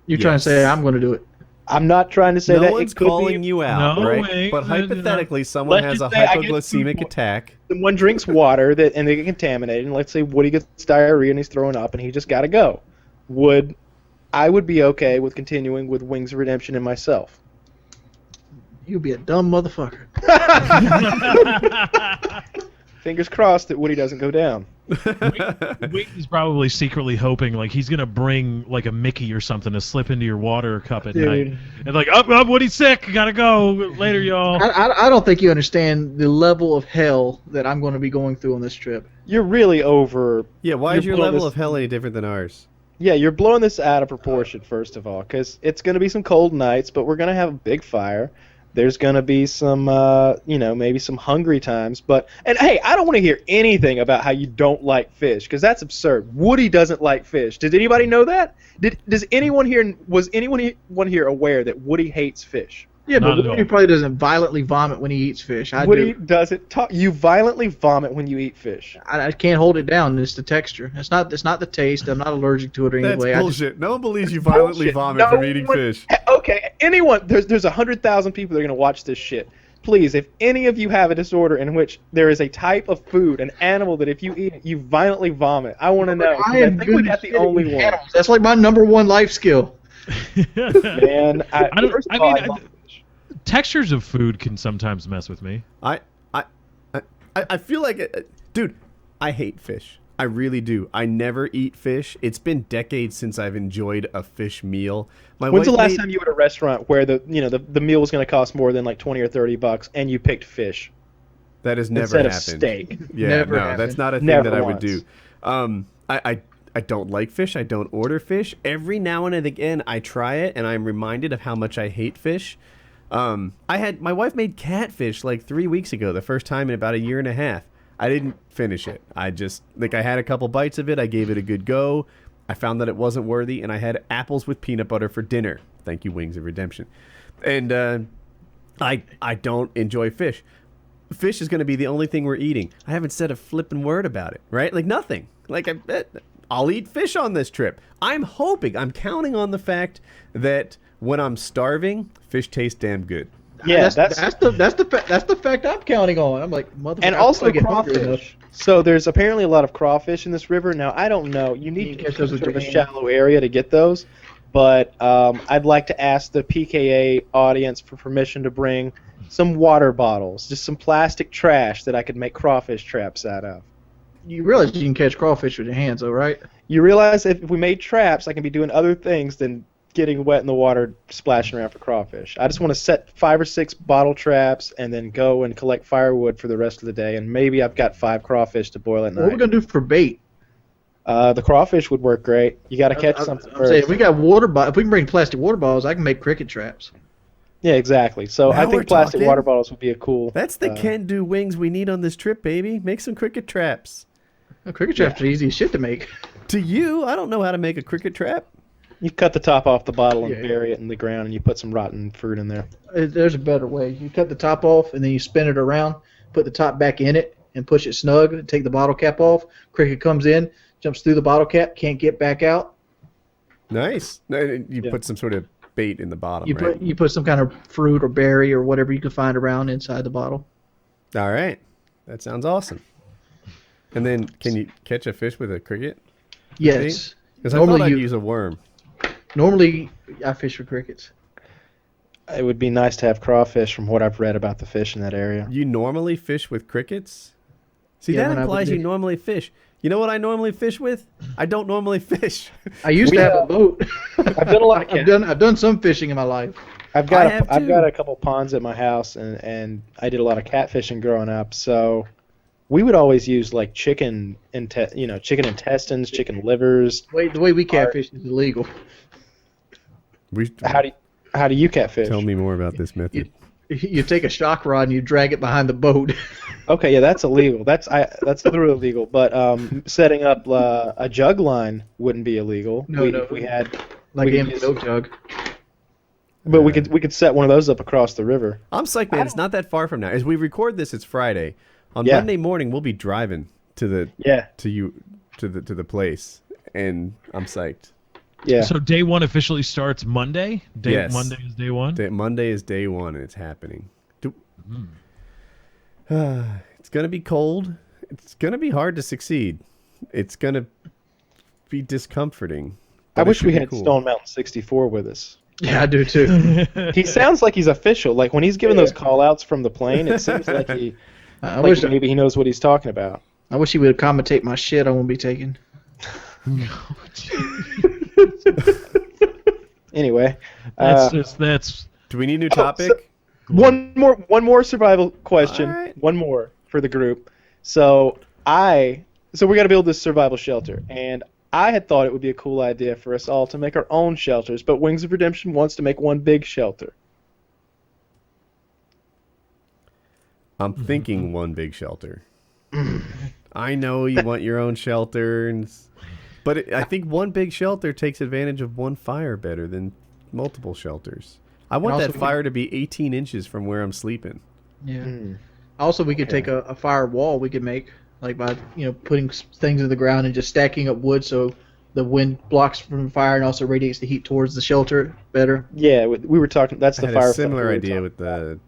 You're trying to say I'm going to do it. I'm not trying to say that. No one's calling you out, No, right? wait, But no, no. hypothetically, someone has Let's a just say I get hypoglycemic food attack. Someone drinks water and they get contaminated, and let's say Woody gets diarrhea and he's throwing up and he just got to go. I would be okay with continuing with Wings of Redemption and myself. You'd be a dumb motherfucker. Fingers crossed that Woody doesn't go down. Wade is probably secretly hoping like he's gonna bring like a Mickey or something to slip into your water cup at night, and like, up, Woody's sick, gotta go later, y'all. I don't think you understand the level of hell that I'm going to be going through on this trip. You're really over. Yeah, why is You're your blowing level this- of hell any different than ours? Yeah, you're blowing this out of proportion, first of all, because it's going to be some cold nights, but we're going to have a big fire. There's going to be some, maybe some hungry times. And hey, I don't want to hear anything about how you don't like fish, because that's absurd. Woody doesn't like fish. Did anybody know that? Was anyone here aware that Woody hates fish? Yeah, Not but at Woody all. probably doesn't violently vomit when he eats fish. Woody doesn't talk. You violently vomit when you eat fish. I can't hold it down. It's the texture. It's not the taste. I'm not allergic to it or That's anyway. bullshit. No one believes you violently Bullshit. vomit No from eating one- fish. Okay, anyone. There's 100,000 people that are going to watch this shit. Please, if any of you have a disorder in which there is a type of food, an animal that if you eat it, you violently vomit, I want to know. 'Cause I think we got the only one. That's like my #1 life skill. Man, Textures of food can sometimes mess with me. I feel like, dude, I hate fish. I really do. I never eat fish. It's been decades since I've enjoyed a fish meal. When's the last time you were at a restaurant where the meal was going to cost more than like $20 or $30 and you picked fish That has never instead happened. of steak? Yeah, Never no, happened. that's not a thing Never that I would once. do. I don't like fish. I don't order fish. Every now and again, I try it, and I'm reminded of how much I hate fish. My wife made catfish like 3 weeks ago, the first time in about a year and a half. I didn't finish it. I had a couple bites of it. I gave it a good go. I found that it wasn't worthy, and I had apples with peanut butter for dinner. Thank you, Wings of Redemption. And I don't enjoy fish. Fish is going to be the only thing we're eating. I haven't said a flippin' word about it, right? Like nothing. Like I'll eat fish on this trip. I'm counting on the fact that when I'm starving, fish tastes damn good. Yeah, that's the fact I'm counting on. I'm like, motherfucker. and I also wanna get hungry enough. crawfish. So there's apparently a lot of crawfish in this river. Now, I don't know. You need to catch get those with sort of a your hand. shallow area to get those. But I'd like to ask the PKA audience for permission to bring some water bottles, just some plastic trash that I could make crawfish traps out of. You realize you can catch crawfish with your hands, though, right? You realize if we made traps, I can be doing other things than getting wet in the water splashing around for crawfish. I just want to set 5 or 6 bottle traps and then go and collect firewood for the rest of the day, and maybe I've got 5 crawfish to boil at What are we night. gonna do for bait? The crawfish would work great. You got to catch something I'm first. saying, we got water bottles. If we can bring plastic water bottles, I can make cricket traps. Yeah, exactly. So Now I we're think plastic talking. water bottles would be a cool. That's the can-do wings we need on this trip, baby. Make some cricket traps. Cricket traps are easy as shit to make. To you, I don't know how to make a cricket trap. You cut the top off the bottle and Yeah. bury it in the ground, and you put some rotten fruit in there. There's a better way. You cut the top off, and then you spin it around, put the top back in it, and push it snug. Take the bottle cap off. Cricket comes in, jumps through the bottle cap, can't get back out. Nice. You Yeah. put some sort of bait in the bottom, You right? put some kind of fruit or berry or whatever you can find around inside the bottle. All right. That sounds awesome. And then, can you catch a fish with a cricket? Yes. Because I thought I'd Normally, use a worm. normally I fish for crickets. It would be nice to have crawfish from what I've read about the fish in that area. You normally fish with crickets? See, Yeah, that when I implies would you do- normally fish. You know what I normally fish with? I don't normally fish. I used to have a boat. I've done a lot of I've done some fishing in my life. I've got I have I've too. got a couple ponds at my house, and I did a lot of catfishing growing up. So we would always use like chicken intestines, chicken livers. The way we catfish is illegal. How do you catfish? Tell me more about this method. You take a shock rod and you drag it behind the boat. Okay, yeah, that's illegal. That's literally illegal. But setting up a jug line wouldn't be illegal. No. We had Like an empty milk jug. But we could set one of those up across the river. I'm psyched, man. It's not that far from now. As we record this, it's Friday. On Yeah. Monday morning, we'll be driving to the place, and I'm psyched. Yeah. So day one officially starts Monday? Yes. Monday is day one? Monday is day one, and it's happening. It's going to be cold. It's going to be hard to succeed. It's going to be discomforting. I wish we be had cool. Stone Mountain 64 with us. Yeah, I do too. He sounds like he's official. Like when he's giving those call outs from the plane, it seems like maybe he knows what he's talking about. I wish he would commentate my shit I won't be taking. Anyway, that's Do we need a new topic? one more survival question. All right. One more for the group. So we got to build this survival shelter, and I had thought it would be a cool idea for us all to make our own shelters, but Wings of Redemption wants to make one big shelter. I'm thinking one big shelter. I know you want your own shelter, but I think one big shelter takes advantage of one fire better than multiple shelters. I want also that fire to be 18 inches from where I'm sleeping. Yeah. Also, we could take a fire wall we could make, like by putting things in the ground and just stacking up wood so the wind blocks from the fire and also radiates the heat towards the shelter better. Yeah, we were talking. That's I the had fire. a similar idea with the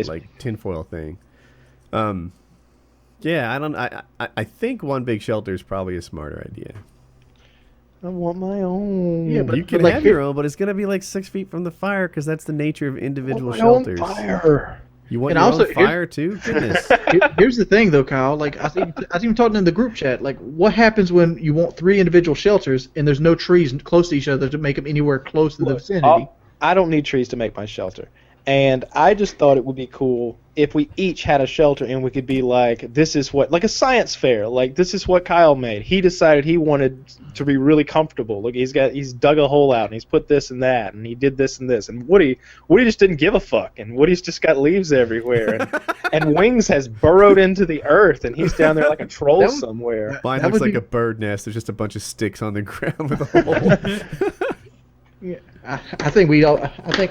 like tinfoil thing. Yeah, I think one big shelter is probably a smarter idea. I want my own. Yeah, but You can have your own, but it's gonna be like 6 feet from the fire because that's the nature of individual shelters. Fire. You want And your also, own fire too? Goodness. Here's the thing, though, Kyle. Like I was even talking in the group chat. Like, what happens when you want 3 individual shelters and there's no trees close to each other to make them anywhere close to the vicinity? I don't need trees to make my shelter. And I just thought it would be cool if we each had a shelter and we could be like, this is what, like a science fair. Like, this is what Kyle made. He decided he wanted to be really comfortable. Look, he's dug a hole out and he's put this and that and he did this and this. And Woody just didn't give a fuck. And Woody's just got leaves everywhere. And Wings has burrowed into the earth and he's down there like a troll somewhere. Mine looks like a bird nest. There's just a bunch of sticks on the ground with a hole. Yeah, I think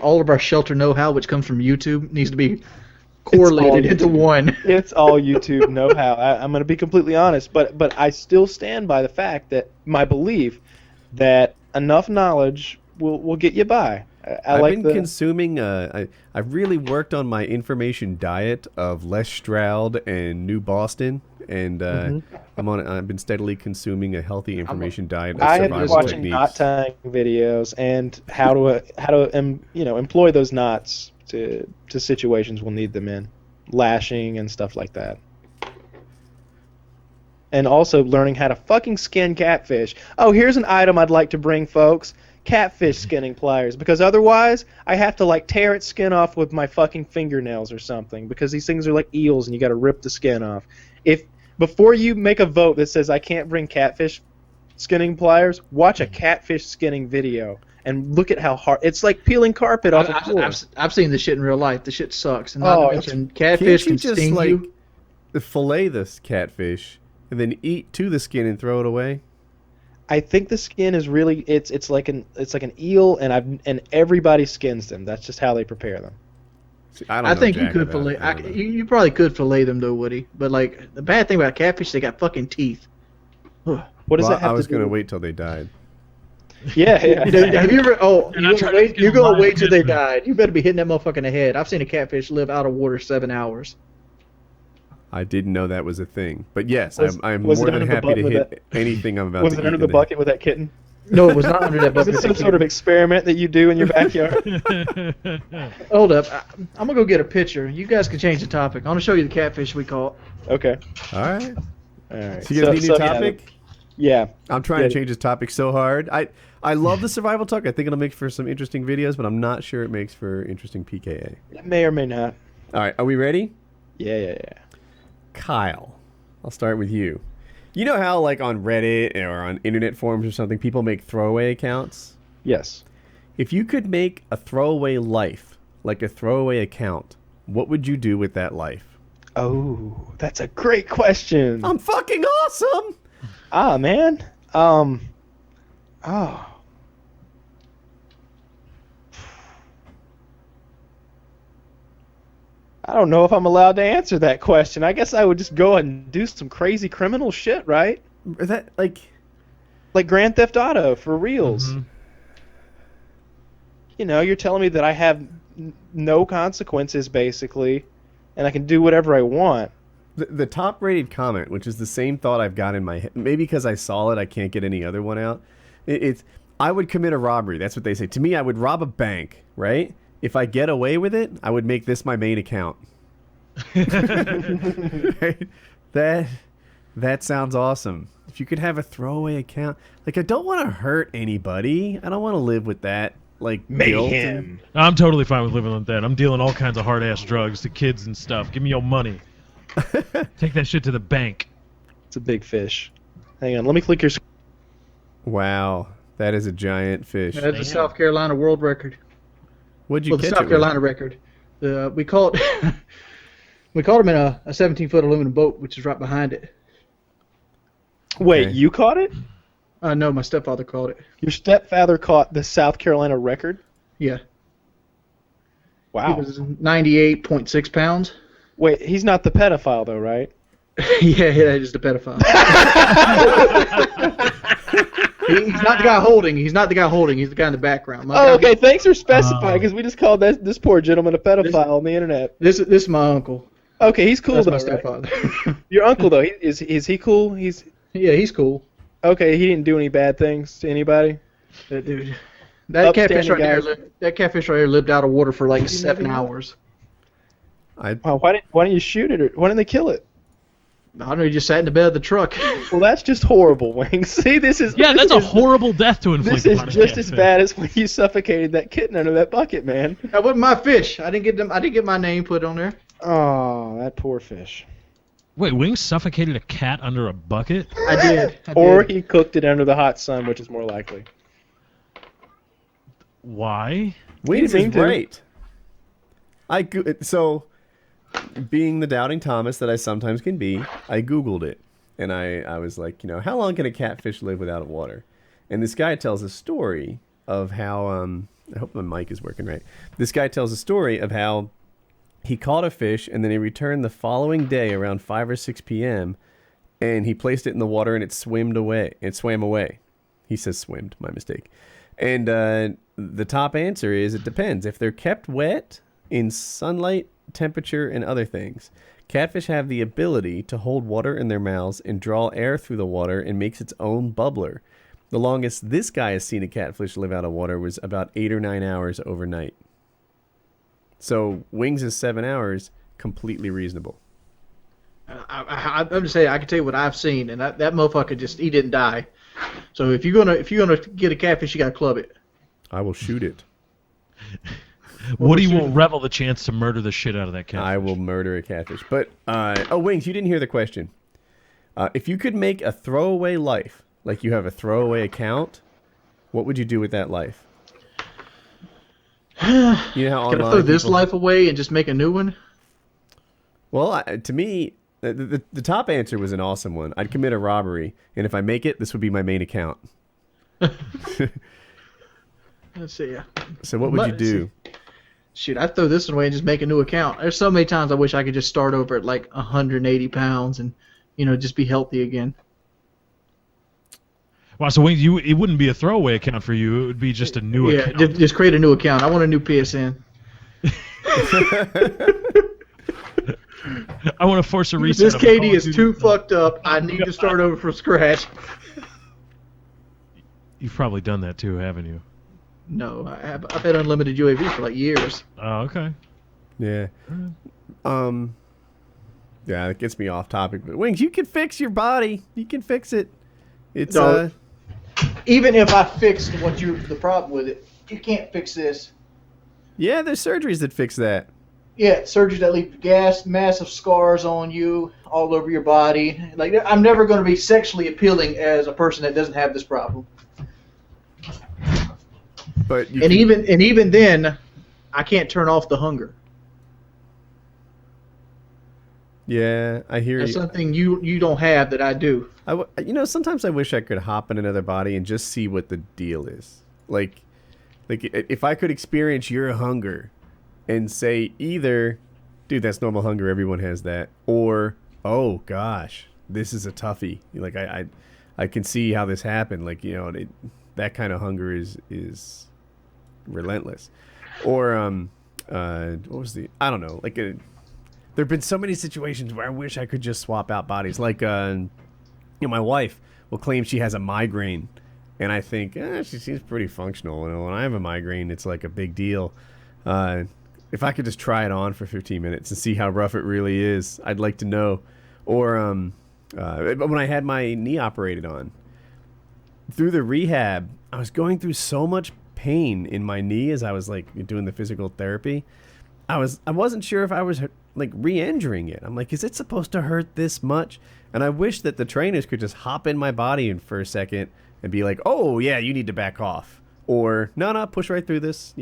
all of our shelter know-how, which comes from YouTube, needs to be correlated into one. It's all YouTube know-how. I'm going to be completely honest, but I still stand by the fact that my belief that enough knowledge will get you by. I've been consuming. I've really worked on my information diet of Les Stroud and New Boston, and I've been steadily consuming a healthy information diet of I have been survival watching techniques. knot tying videos and how to employ those knots to situations we'll need them in, lashing and stuff like that. And also learning how to fucking skin catfish. Oh, here's an item I'd like to bring, folks. Catfish skinning pliers, because otherwise I have to like tear its skin off with my fucking fingernails or something, because these things are like eels and you got to rip the skin off. Before you make a vote that says I can't bring catfish skinning pliers, watch a catfish skinning video and look at how hard it's like peeling carpet off a floor. I've seen this shit in real life. The shit sucks. And not to mention, catfish can just sting you. fillet this catfish and then eat to the skin and throw it away? I think the skin is really it's like an eel, and everybody skins them. That's just how they prepare them. See, I I think you could fillet. You probably could fillet them though, Woody. But like the bad thing about catfish, they got fucking teeth. What does that have to do? I was going to wait till they died. Yeah. Have you ever? Oh, you're gonna wait till they judgment. died. You better be hitting that motherfucker in the head. I've seen a catfish live out of water 7 hours. I didn't know that was a thing, but yes, Was I'm it more than under the happy butt to with hit that- anything I'm about Was to it eat. under the bucket with that kitten? No, it was not under that Was bucket. it some sort of experiment that you do in your backyard? Hold up. I'm gonna go get a picture. You guys can change the topic. I'm gonna show you the catfish we caught. Okay. All right. All right. So you guys need a new topic? Yeah. I'm trying to change this topic so hard. I love the survival talk. I think it'll make for some interesting videos, but I'm not sure it makes for interesting PKA. It may or may not. All right, are we ready? Yeah. Kyle, I'll start with you. You know how, like, on Reddit or on internet forums or something, people make throwaway accounts? Yes. If you could make a throwaway life, like a throwaway account, what would you do with that life? Oh, that's a great question. I'm fucking awesome! Ah, man. Oh. I don't know if I'm allowed to answer that question. I guess I would just go and do some crazy criminal shit, right? That, like Grand Theft Auto, for reals. Mm-hmm. You know, you're telling me that I have no consequences, basically, and I can do whatever I want. the top-rated comment, which is the same thought I've got in my head, maybe because I saw it, I can't get any other one out. It's I would commit a robbery. That's what they say. To me, I would rob a bank, right? If I get away with it, I would make this my main account. Right? That sounds awesome. If you could have a throwaway account, like I don't want to hurt anybody. I don't want to live with that, like guilt. Mayhem. I'm totally fine with living like that. I'm dealing all kinds of hard-ass drugs to kids and stuff. Give me your money. Take that shit to the bank. It's a big fish. Hang on, let me click your... Wow, that is a giant fish. That's a South Carolina world record. What'd you Well, the catch South it Carolina record. We caught we caught him in a 17-foot aluminum boat, which is right behind it. Wait, Okay. you caught it? No, my stepfather caught it. Your stepfather caught the South Carolina record? Yeah. Wow. It was 98.6 pounds. Wait, he's not the pedophile, though, right? yeah, just a pedophile. He's not the guy holding. He's not the guy holding. He's the guy in the background. My Oh, guy- okay. Thanks for specifying, because we just called this poor gentleman a pedophile on the internet. This is my uncle. Okay, he's cool That's though, my right? stepfather. Your uncle though, is he cool? Yeah, he's cool. Okay. He didn't do any bad things to anybody. Dude, that catfish Upstanding right guy. there. That catfish right here lived out of water for like 7 hours. Wow, why didn't you shoot it? Or why didn't they kill it? I don't know. He just sat in the bed of the truck. Well, that's just horrible, Wings. See, this is That's a horrible death to inflict This is upon a just as catfish. bad as when you suffocated that kitten under that bucket, man. That wasn't my fish. I didn't get them. I didn't get my name put on there. Oh, that poor fish. Wait, Wings suffocated a cat under a bucket? I did. Or he cooked it under the hot sun, which is more likely. Why? Wings He is didn't mean to. right. So, being the doubting Thomas that I sometimes can be, I Googled it. And I was like, how long can a catfish live without water? And this guy tells a story of how, I hope my mic is working right. This guy tells a story of how he caught a fish and then he returned the following day around 5 or 6 p.m. and he placed it in the water and it swam away. He says swimmed, my mistake. And the top answer is it depends. If they're kept wet in sunlight, temperature, and other things, catfish have the ability to hold water in their mouths and draw air through the water and makes its own bubbler. The longest this guy has seen a catfish live out of water was about 8 or 9 hours overnight. So Wings is 7 hours, completely reasonable. I'm just saying. I can tell you what I've seen, and that motherfucker he didn't die. So if you're gonna get a catfish, you gotta club it. I will shoot it. Woody will revel the chance to murder the shit out of that catfish. I will murder a catfish. But, Wings, you didn't hear the question. If you could make a throwaway life, like you have a throwaway account, what would you do with that life? You know how Can I online throw this people- life away and just make a new one? Well, to me, the top answer was an awesome one. I'd commit a robbery, and if I make it, this would be my main account. Let's see. So what would you do? Shoot, I'd throw this one away and just make a new account. There's so many times I wish I could just start over at like 180 pounds and, just be healthy again. Wow, so Wings, it wouldn't be a throwaway account for you. It would be just a new account. Just create a new account. I want a new PSN. I want to force a reset. This of KD Call of is Duty. too fucked up. I need to start over from scratch. You've probably done that too, haven't you? No, I've had unlimited UAV for like years. Oh, okay. Yeah. Yeah, that gets me off topic. But Wings, you can fix your body. You can fix it. It's No. Even if I fixed the problem with it, you can't fix this. yeah, there's surgeries that fix that. Yeah, surgeries that leave gas, massive scars on you, all over your body. Like, I'm never going to be sexually appealing as a person that doesn't have this problem. But even then, I can't turn off the hunger. yeah, I hear That's you. something you don't have that I do. Sometimes I wish I could hop in another body and just see what the deal is. Like if I could experience your hunger and say either, dude, that's normal hunger, everyone has that, or, oh gosh, this is a toughie. Like I can see how this happened. Like, that kind of hunger is relentless. Or what was I don't know. Like there've been so many situations where I wish I could just swap out bodies. Like my wife will claim she has a migraine, and I think she seems pretty functional. When I have a migraine, it's like a big deal. If I could just try it on for 15 minutes and see how rough it really is, I'd like to know. Or when I had my knee operated on, through the rehab, I was going through so much pain in my knee as I was like doing the physical therapy. I wasn't sure if I was like re-injuring it. I'm like, is it supposed to hurt this much? And I wish that the trainers could just hop in my body for a second and be like, oh yeah, you need to back off, or no, push right through this,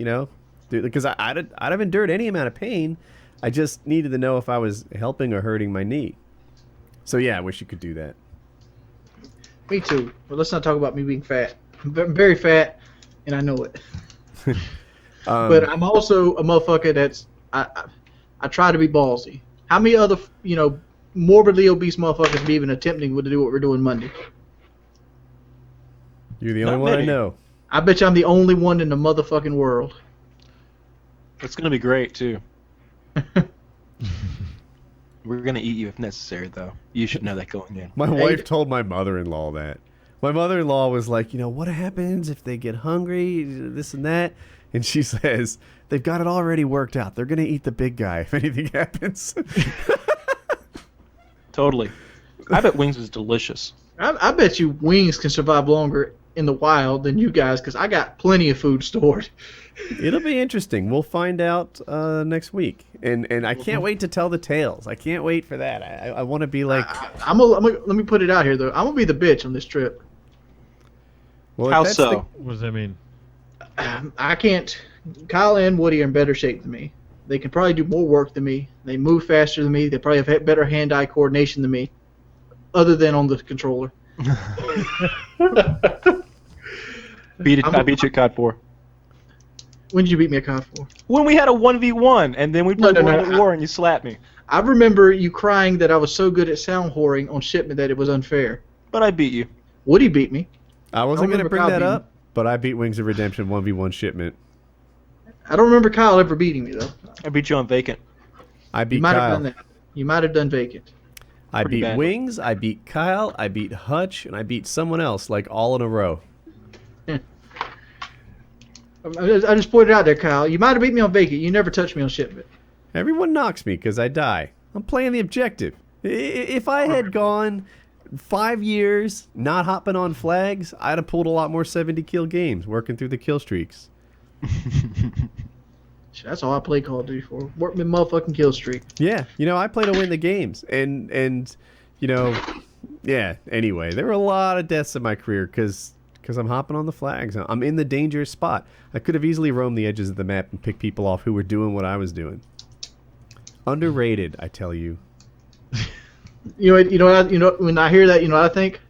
because I'd have endured any amount of pain. I just needed to know if I was helping or hurting my knee. So yeah, I wish you could do that. Me too. But let's not talk about me being fat. I'm very fat, and I know it. But I'm also a motherfucker that's I try to be ballsy. How many other morbidly obese motherfuckers be even attempting to do what we're doing Monday? You're the only one I know. I bet you I'm the only one in the motherfucking world. It's gonna be great too. We're gonna eat you if necessary, though. You should know that going in. My wife told my mother-in-law that. My mother-in-law was like, what happens if they get hungry, this and that? And she says, they've got it already worked out. They're gonna eat the big guy if anything happens. Totally. I bet wings was delicious. I bet you wings can survive longer in the wild than you guys, because I got plenty of food stored. It'll be interesting. We'll find out next week, and I can't wait to tell the tales. I can't wait for that. I want to be like. Let me put it out here though. I'm gonna be the bitch on this trip. Well, how so? What does that mean? I can't. Kyle and Woody are in better shape than me. They can probably do more work than me. They move faster than me. They probably have better hand-eye coordination than me, other than on the controller. I beat you at COD 4. When did you beat me at COD 4? When we had a 1v1, and then we played War and you slapped me. I remember you crying that I was so good at sound whoring on shipment that it was unfair. But I beat you. Woody beat me. I wasn't going to bring that up, but I beat Wings of Redemption 1v1 shipment. I don't remember Kyle ever beating me, though. I beat you on Vacant. I beat you might Kyle. have done that. You might have done Vacant. I Pretty beat bad. Wings, I beat Kyle, I beat Hutch, and I beat someone else, like all in a row. I just pointed out there, Kyle. You might have beat me on Vacant. You never touched me on shipment. Everyone knocks me because I die. I'm playing the objective. If I had gone 5 years not hopping on flags, I'd have pulled a lot more 70-kill games, working through the kill streaks. That's all I play Call of Duty for. Work my motherfucking kill streak. Yeah, I play to win the games. And yeah, anyway, there were a lot of deaths in my career because I'm hopping on the flags. I'm in the dangerous spot. I could have easily roamed the edges of the map and picked people off who were doing what I was doing. Underrated, I tell you. When I hear that, what I think?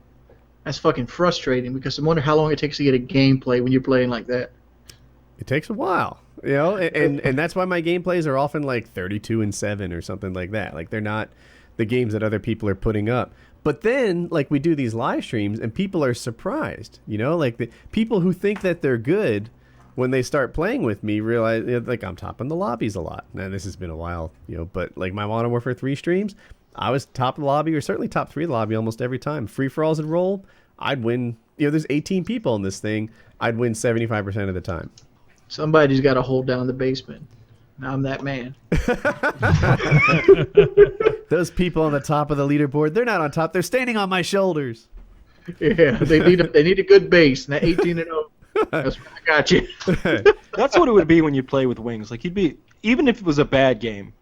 That's fucking frustrating, because I wonder how long it takes to get a gameplay when you're playing like that. It takes a while, and that's why my gameplays are often like 32-7 or something like that. Like, they're not the games that other people are putting up. But then, like, we do these live streams and people are surprised, like the people who think that they're good when they start playing with me realize, like, I'm topping the lobbies a lot. Now, this has been a while, but like my Modern Warfare 3 streams, I was top of the lobby, or certainly top 3 of the lobby almost every time. Free-for-alls and roll, I'd win. There's 18 people in this thing. I'd win 75% of the time. Somebody's got to hold down the basement. I'm that man. Those people on the top of the leaderboard, they're not on top. They're standing on my shoulders. Yeah, they need a good base. And that 18-0. That's right, I got you. That's what it would be when you play with wings. Like you'd be, even if it was a bad game,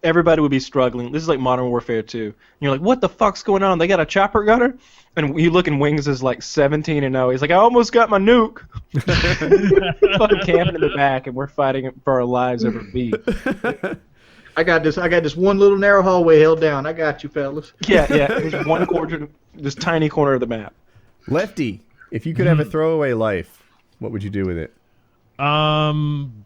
everybody would be struggling. This is like Modern Warfare 2. And you're like, what the fuck's going on? They got a chopper gunner? And you look, and Wings is like 17-0. He's like, I almost got my nuke. Fucking camping in the back, and we're fighting for our lives over B. I got this one little narrow hallway held down. I got you, fellas. Yeah. There's one corner, this tiny corner of the map. Lefty, if you could have a throwaway life, what would you do with it?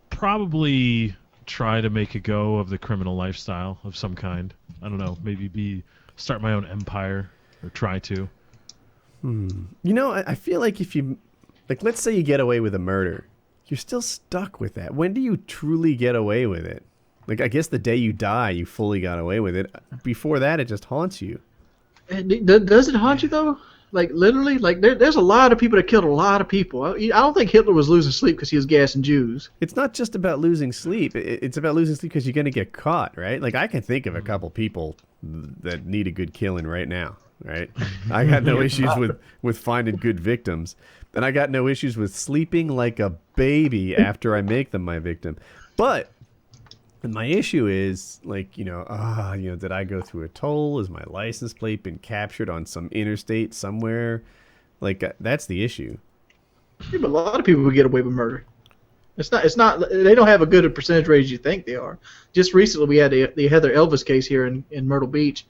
Probably try to make a go of the criminal lifestyle of some kind. I don't know, maybe start my own empire, or try to. You know, I feel like if you, like, let's say you get away with a murder, you're still stuck with that. When do you truly get away with it? Like, I guess the day you die, you fully got away with it. Before that, it just haunts you. Does it haunt you, though? Like, literally? Like, there's a lot of people that killed a lot of people. I don't think Hitler was losing sleep because he was gassing Jews. It's not just about losing sleep. It's about losing sleep because you're going to get caught, right? Like, I can think of a couple people that need a good killing right now, right? I got no issues with finding good victims. And I got no issues with sleeping like a baby after I make them my victim. But my issue is, like, did I go through a toll? Is my license plate been captured on some interstate somewhere? Like, that's the issue. Yeah, but a lot of people would get away with murder. It's not. They don't have a good percentage rate as you think they are. Just recently, we had the Heather Elvis case here in Myrtle Beach.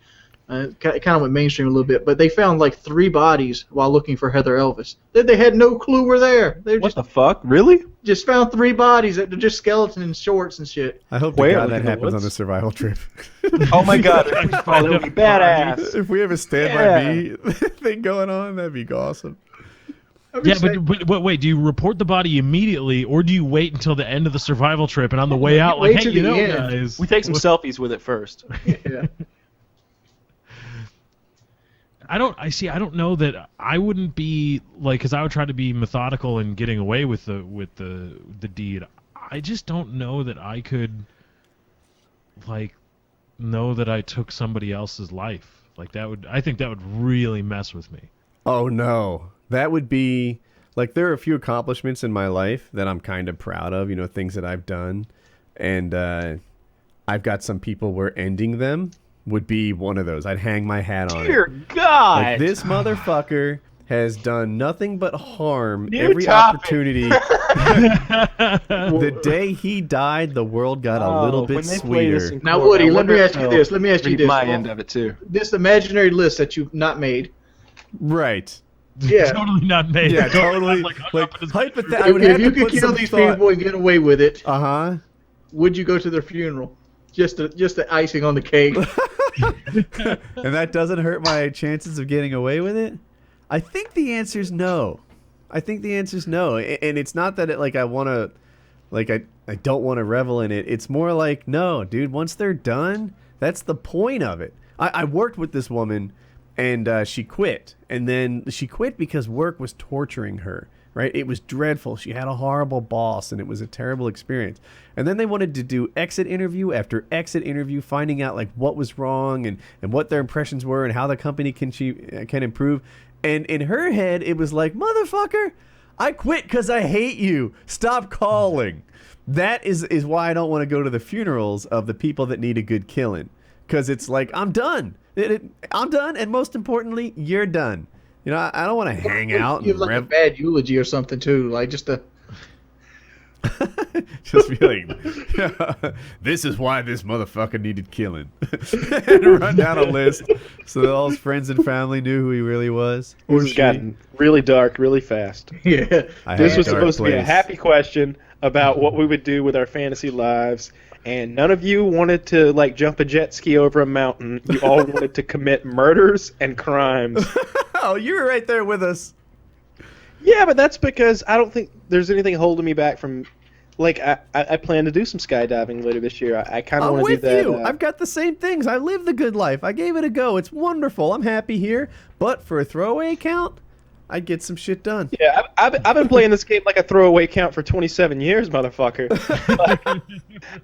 It kind of went mainstream a little bit, but they found like 3 bodies while looking for Heather Elvis. They had no clue were there. What the fuck? Really? Just found 3 bodies that are just skeletons in shorts and shit. I hope to God that happens on the survival trip. Oh my God, that would be badass. If we have a Stand By Me thing going on, that'd be awesome. Yeah, but wait, do you report the body immediately, or do you wait until the end of the survival trip, and on the way out, like, hey, guys, we take some selfies with it first. Yeah. I don't know that I wouldn't be like, because I would try to be methodical in getting away with the deed. I just don't know that I could, like, know that I took somebody else's life. Like, I think that would really mess with me. Oh no, that would be like, there are a few accomplishments in my life that I'm kind of proud of. Things that I've done, and I've got some people where ending them would be one of those. I'd hang my hat on Dear it. God! Like, this motherfucker has done nothing but harm. New every topic. Opportunity. The day he died, the world got a little bit sweeter. Now, Woody, let me ask you this. My end of it too. This imaginary list that you've not made. Right. Yeah. Totally not made. Yeah, totally. Like hypothetically, if you could kill these people and get away with it, would you go to their funeral? Just the icing on the cake. And that doesn't hurt my chances of getting away with it? I think the answer's no. And it's not that I want to, like, I don't want to revel in it. It's more like, no, dude, once they're done, that's the point of it. I worked with this woman, and she quit. And then she quit because work was torturing her. Right? It was dreadful. She had a horrible boss, and it was a terrible experience. And then they wanted to do exit interview after exit interview, finding out like what was wrong and what their impressions were and how the company can improve. And in her head, it was like, motherfucker, I quit because I hate you. Stop calling. That is why I don't want to go to the funerals of the people that need a good killing, because it's like, I'm done. I'm done, and most importantly, you're done. I don't want to hang out and give like a bad eulogy or something too, like just a. Just be like, this is why this motherfucker needed killing, and run down a list so that all his friends and family knew who he really was. This has gotten really dark, really fast. Yeah, this was supposed to be a happy question about what we would do with our fantasy lives. And none of you wanted to, like, jump a jet ski over a mountain. You all wanted to commit murders and crimes. Oh, you were right there with us. Yeah, but that's because I don't think there's anything holding me back from, like, I plan to do some skydiving later this year. I kind of want to do that. I'm with you. I've got the same things. I live the good life. I gave it a go. It's wonderful. I'm happy here. But for a throwaway account, I'd get some shit done. Yeah, I've been playing this game like a throwaway count for 27 years, motherfucker.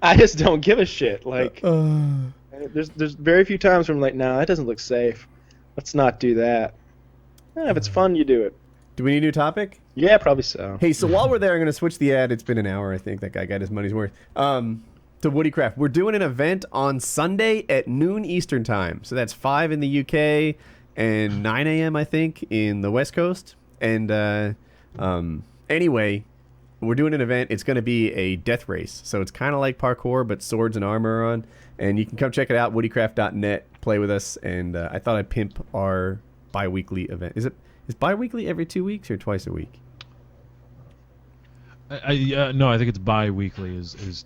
I just don't give a shit. Like, there's very few times where I'm like, nah, that doesn't look safe. Let's not do that. If it's fun, you do it. Do we need a new topic? Yeah, probably so. Hey, so while we're there, I'm going to switch the ad. It's been an hour, I think. That guy got his money's worth. To WoodyCraft. We're doing an event on Sunday at noon Eastern time. So that's 5 in the UK and 9 a.m., I think, in the West Coast. And anyway, we're doing an event. It's going to be a death race. So it's kind of like parkour, but swords and armor are on. And you can come check it out, woodycraft.net, play with us. And I thought I'd pimp our bi-weekly event. Is bi-weekly every 2 weeks or twice a week? No, I think it's bi-weekly is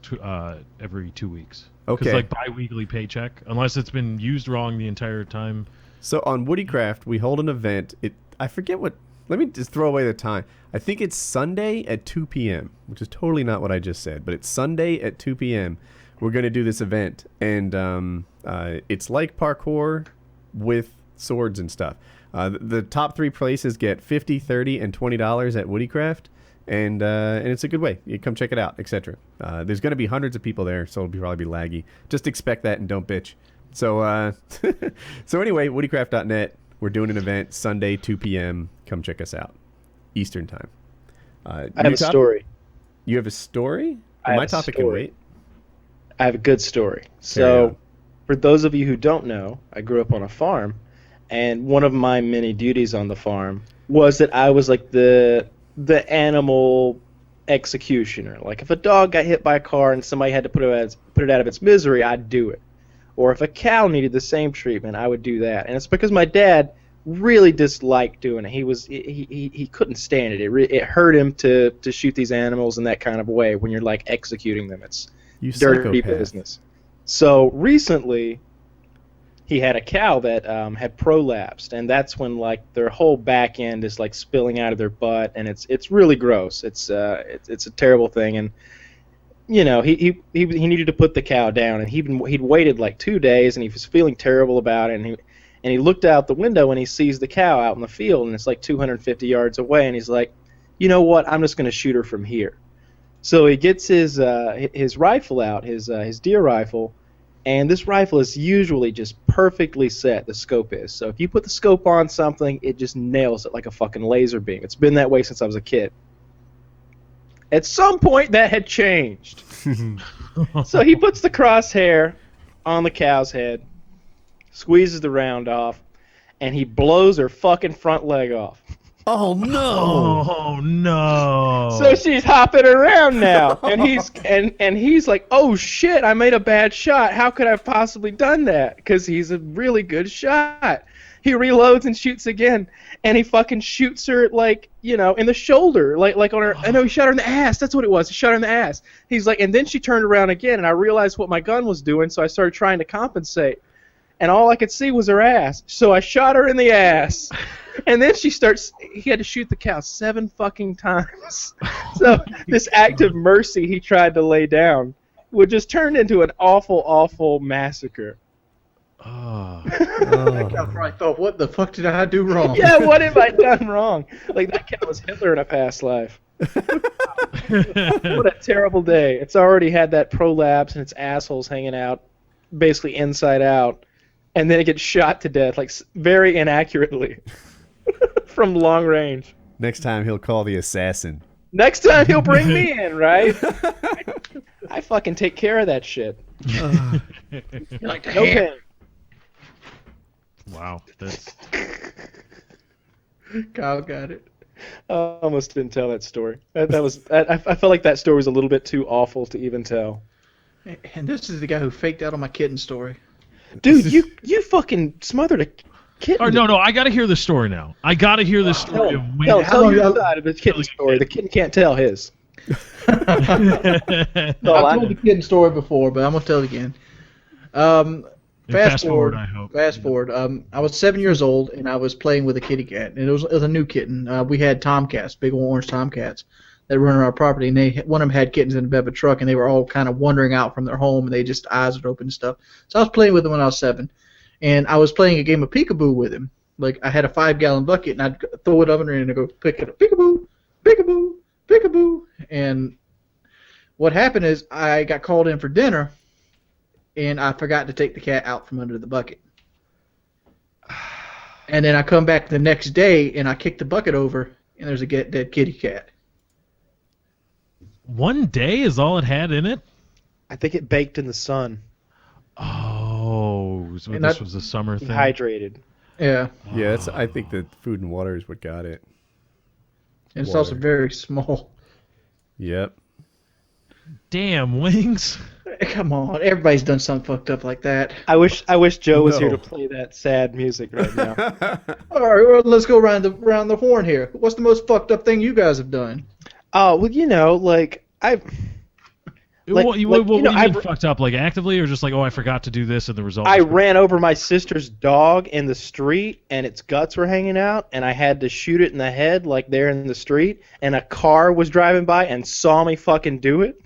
every 2 weeks. Okay. Because like bi-weekly paycheck, unless it's been used wrong the entire time. So on WoodyCraft, we hold an event. I forget what. Let me just throw away the time. I think it's Sunday at 2 p.m., which is totally not what I just said, but it's Sunday at 2 p.m. We're going to do this event, and it's like parkour with swords and stuff. The top 3 places get $50, $30, and $20 at WoodyCraft. And it's a good way. You come check it out, etc. There's going to be hundreds of people there, so it'll probably be laggy. Just expect that and don't bitch. So so anyway, woodycraft.net. We're doing an event Sunday, 2 p.m. Come check us out, Eastern time. I have a story. You have a story? My topic can wait. I have a good story. So, for those of you who don't know, I grew up on a farm, and one of my many duties on the farm was that I was like the animal executioner. Like if a dog got hit by a car and somebody had to put it out of its misery, I'd do it. Or if a cow needed the same treatment, I would do that. And it's because my dad really disliked doing it. He couldn't stand it. It hurt him to shoot these animals in that kind of way when you're like executing them. It's dirty business. So recently, he had a cow that had prolapsed, and that's when like their whole back end is like spilling out of their butt, and it's really gross. It's a terrible thing, and you know he needed to put the cow down, and he'd waited like 2 days, and he was feeling terrible about it, and he looked out the window and he sees the cow out in the field, and it's like 250 yards away, and he's like, you know what? I'm just gonna shoot her from here. So he gets his rifle out, his deer rifle. And this rifle is usually just perfectly set, the scope is. So if you put the scope on something, it just nails it like a fucking laser beam. It's been that way since I was a kid. At some point, that had changed. So he puts the crosshair on the cow's head, squeezes the round off, and he blows her fucking front leg off. Oh no! Oh no! So she's hopping around now, and he's like, "Oh shit! I made a bad shot. How could I have possibly done that?" Because he's a really good shot. He reloads and shoots again, and he fucking shoots her like in the shoulder, like on her. I know he shot her in the ass. That's what it was. He shot her in the ass. He's like, and then she turned around again, and I realized what my gun was doing, so I started trying to compensate, and all I could see was her ass. So I shot her in the ass. And then he had to shoot the cow 7 fucking times. So this act of mercy he tried to lay down would just turn into an awful, awful massacre. Oh. That cow probably thought, what the fuck did I do wrong? Yeah, what have I done wrong? Like, that cow was Hitler in a past life. What a terrible day. It's already had that prolapse and its asshole's hanging out, basically inside out. And then it gets shot to death, like, very inaccurately. From long range. Next time he'll call the assassin. Next time he'll bring me in, right? I fucking take care of that shit. Like the No hand. pain. Wow, that's Kyle got it. I almost didn't tell that story. I felt like that story was a little bit too awful to even tell. And this is the guy who faked out on my kitten story. Dude, you fucking smothered a kitten. no, I gotta hear the story now. I gotta hear the story of when. Tell your side of the kitten story. The kitten can't tell his. I've told the kitten story before, but I'm gonna tell it again. Fast forward. I hope. Fast forward. I was 7 years old, and I was playing with a kitty cat, and it was a new kitten. We had tomcats, big orange tomcats, that run on our property, and one of them had kittens in the bed of a truck, and they were all kind of wandering out from their home, and they just eyes would open and stuff. So I was playing with them when I was 7, and I was playing a game of peekaboo with him. Like, I had a 5-gallon bucket, and I'd throw it up in there, and I'd go pick it up, peekaboo, peekaboo, peekaboo, and what happened is I got called in for dinner, and I forgot to take the cat out from under the bucket. And then I come back the next day, and I kick the bucket over, and there's a dead kitty cat. One day is all it had in it? I think it baked in the sun. Oh, so And this that- was a summer thing? Dehydrated. Yeah, Yeah, I think that food and water is what got it. and it's Water. also very small. Yep. Damn, wings. Come on, everybody's done something fucked up like that. I wish Joe was here No. to play that sad music right now. All right, well, let's go around the horn here. What's the most fucked up thing you guys have done? Oh, well, you know, like I've What do you mean I've- fucked up? Like actively, or just like, oh, I forgot to do this, and the result? I was- ran over my sister's dog in the street, and its guts were hanging out, and I had to shoot it in the head, like there in the street, and a car was driving by and saw me fucking do it.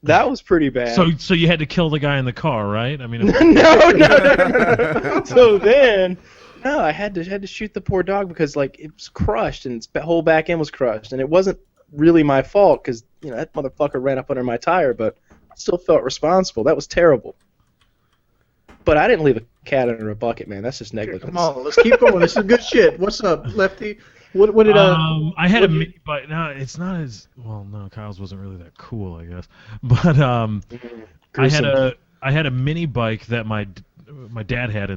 That was pretty bad. So you had to kill the guy in the car, right? I mean, no. So then, no, I had to shoot the poor dog because like it was crushed and its whole back end was crushed, and it wasn't really my fault because that motherfucker ran up under my tire, but I still felt responsible. That was terrible. But I didn't leave a cat under a bucket, man. That's just negligence. Come on, let's keep going. This is good shit. What's up, Lefty? What did I had a what do you- mini bike. No, it's not as well. No, Kyle's wasn't really that cool, I guess. But I had a mini bike that my dad had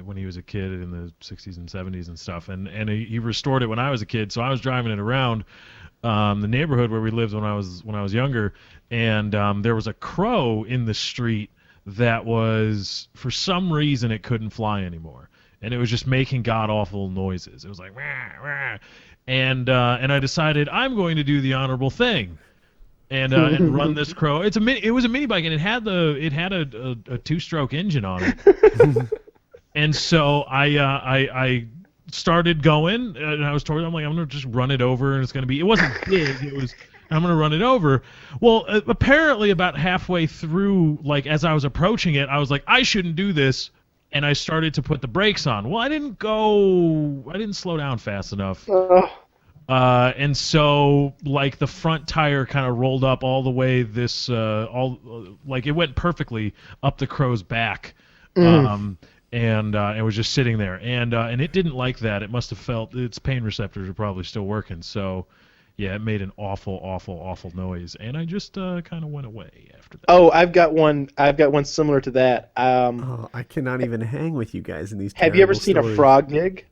when he was a kid in the 60s and 70s and stuff, and he restored it when I was a kid. So I was driving it around the neighborhood where we lived when I was younger, and there was a crow in the street that was, for some reason, it couldn't fly anymore. And it was just making god-awful noises. It was like, wah, wah. And I decided I'm going to do the honorable thing, and run this crow. It was a mini bike, and it had a two-stroke engine on it. And so I started going, and I was told, I'm gonna just run it over, and it wasn't big. I'm gonna run it over. Well, apparently about halfway through, like as I was approaching it, I was like, I shouldn't do this. And I started to put the brakes on. Well, I didn't slow down fast enough. And so, like, the front tire kind of rolled up all the way it went perfectly up the crow's back. And it was just sitting there. And it didn't like that. It must have felt its pain receptors are probably still working. So, yeah, it made an awful, awful, awful noise. And I just kind of went away after that. Oh, I've got one similar to that. I cannot even hang with you guys in these. Have you ever seen stories. a frog gig?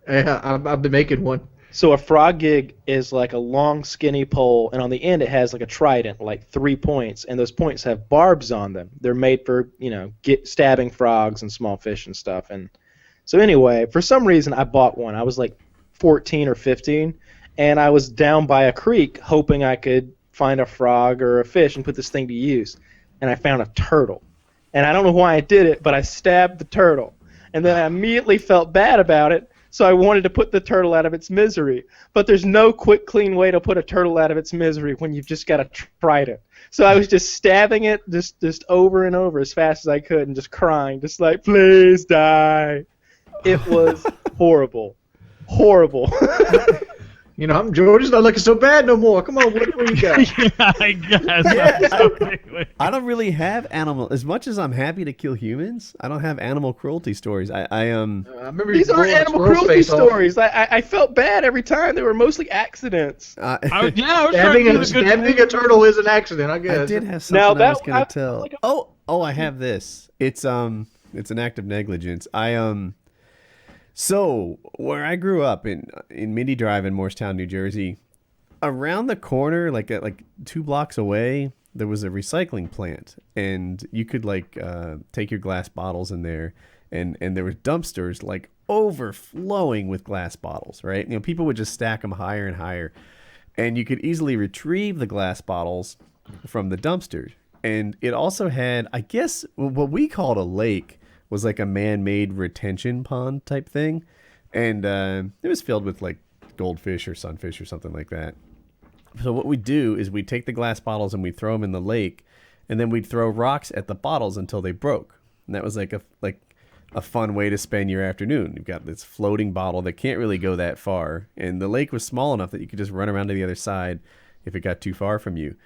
Yeah, I've been making one. So a frog gig is like a long, skinny pole, and on the end it has like a trident, like 3 points, and those points have barbs on them. They're made for stabbing frogs and small fish and stuff. And so anyway, for some reason I bought one. I was like 14 or 15, and I was down by a creek hoping I could find a frog or a fish and put this thing to use. And I found a turtle. And I don't know why I did it, but I stabbed the turtle. And then I immediately felt bad about it, so I wanted to put the turtle out of its misery. But there's no quick, clean way to put a turtle out of its misery when you've just got a trident. So I was just stabbing it just over and over as fast as I could and just crying, just like, please die. It was horrible. Horrible. I'm George's not looking so bad no more. Come on, what do you got? Yeah, I guess. I don't really have animal. As much as I'm happy to kill humans, I don't have animal cruelty stories. I remember These you aren't blowing a animal squirrel's cruelty face off. stories. I felt bad every time. They were mostly accidents. I was trying to do the good Stabbing a turtle is an accident, I guess. I did have something Now I was gonna that- tell. like Oh, I have this. It's an act of negligence. So where I grew up in Mindy Drive in Morristown, New Jersey, around the corner, like 2 blocks away, there was a recycling plant, and you could take your glass bottles in there, and there were dumpsters like overflowing with glass bottles, right? People would just stack them higher and higher, and you could easily retrieve the glass bottles from the dumpsters. And it also had, I guess, what we called a lake was like a man-made retention pond type thing, and it was filled with like goldfish or sunfish or something like that. So what we'd do is we'd take the glass bottles and we'd throw them in the lake, and then we'd throw rocks at the bottles until they broke. And that was like a fun way to spend your afternoon. You've got this floating bottle that can't really go that far, and the lake was small enough that you could just run around to the other side if it got too far from you.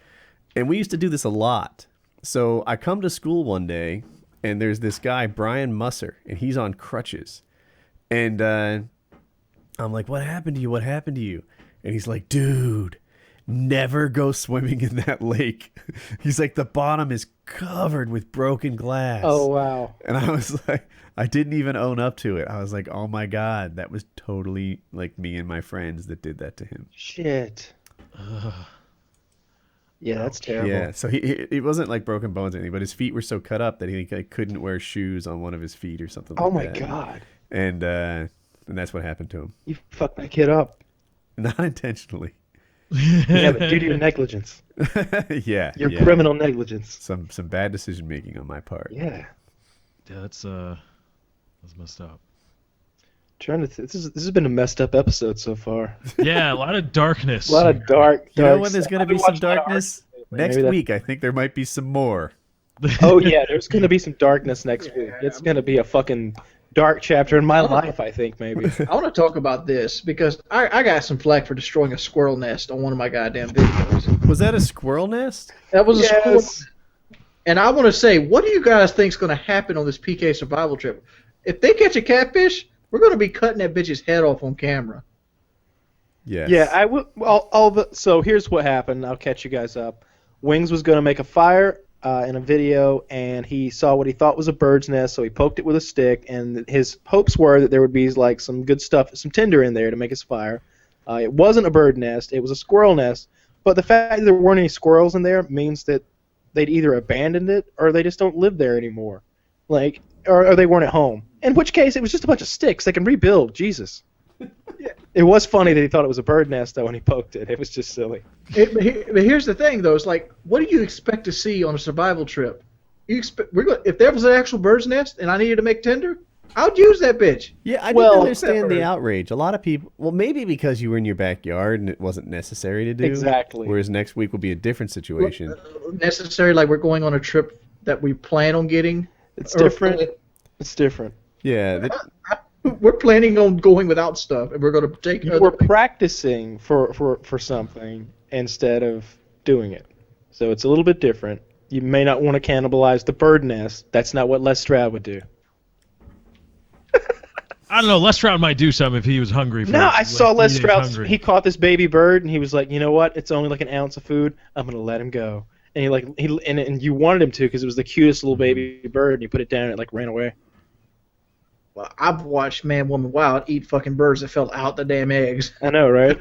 And we used to do this a lot. So I come to school one day, and there's this guy, Brian Musser, and he's on crutches. And I'm like, what happened to you? What happened to you? And he's like, dude, never go swimming in that lake. He's like, the bottom is covered with broken glass. Oh, wow. And I was like, I didn't even own up to it. I was like, oh my God, that was totally like me and my friends that did that to him. Shit. Yeah, that's terrible. Yeah, so he wasn't like broken bones or anything, but his feet were so cut up that he like, couldn't wear shoes on one of his feet or something like that. Oh my God. And that's what happened to him. You fucked that kid up. Not intentionally. Yeah, but due to your negligence. Yeah. Your criminal negligence. Some bad decision making on my part. Yeah. Yeah, that's messed up. This has been a messed up episode so far. Yeah, a lot of darkness. A lot of dark. You know when there's going to be some watching a lot of darkness? art. Next Maybe week, I think there might be some more. Oh yeah, there's going to be some darkness next week. It's going to be a fucking dark chapter in my life, I think, maybe. I want to talk about this because I got some flack for destroying a squirrel nest on one of my goddamn videos. Was that a squirrel nest? That was a squirrel Yes. nest. And I want to say, what do you guys think is going to happen on this PK survival trip? If they catch a catfish, we're going to be cutting that bitch's head off on camera. Yes. Yeah, I will. Well, so here's what happened. I'll catch you guys up. Wings was going to make a fire in a video, and he saw what he thought was a bird's nest, so he poked it with a stick, and his hopes were that there would be like some good stuff, some tinder in there to make his fire. It wasn't a bird nest; it was a squirrel nest. But the fact that there weren't any squirrels in there means that they'd either abandoned it or they just don't live there anymore, like, or they weren't at home. In which case, it was just a bunch of sticks. They can rebuild. Jesus. It was funny that he thought it was a bird nest, though, when he poked it. It was just silly. But here's the thing, though. It's like, what do you expect to see on a survival trip? If there was an actual bird's nest and I needed to make tinder, I would use that bitch. Yeah, I Well- didn't understand the outrage. A lot of people, well, maybe because you were in your backyard and it wasn't necessary to do. Exactly. Whereas next week will be a different situation. Necessary, like we're going on a trip that we plan on getting. It's different. It's different. Yeah. We're planning on going without stuff, and we're going to take. We're practicing for something instead of doing it. So it's a little bit different. You may not want to cannibalize the bird nest. That's not what Les Stroud would do. I don't know. Les Stroud might do something if he was hungry. No, I saw Les Stroud. Hungry. He caught this baby bird, and he was like, you know what? It's only like an ounce of food. I'm gonna let him go. And and you wanted him to because it was the cutest little baby bird, and you put it down, and it like ran away. Well, I've watched Man, Woman, Wild eat fucking birds that fell out the damn eggs. I know, right?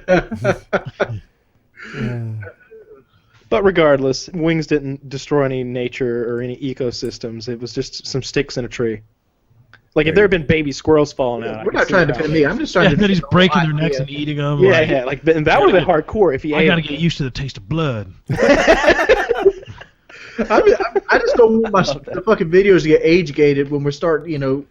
But regardless, Wings didn't destroy any nature or any ecosystems. It was just some sticks in a tree. Like if there had been baby squirrels falling out. We're not trying to defend me. I'm just trying Yeah, to. and then he's defend the breaking whole their necks idea. and eating them. Yeah, like, yeah, like and that would have been hardcore if he I ate. gotta them. get used to the taste of blood. I just don't want the fucking videos to get age gated when we start, Who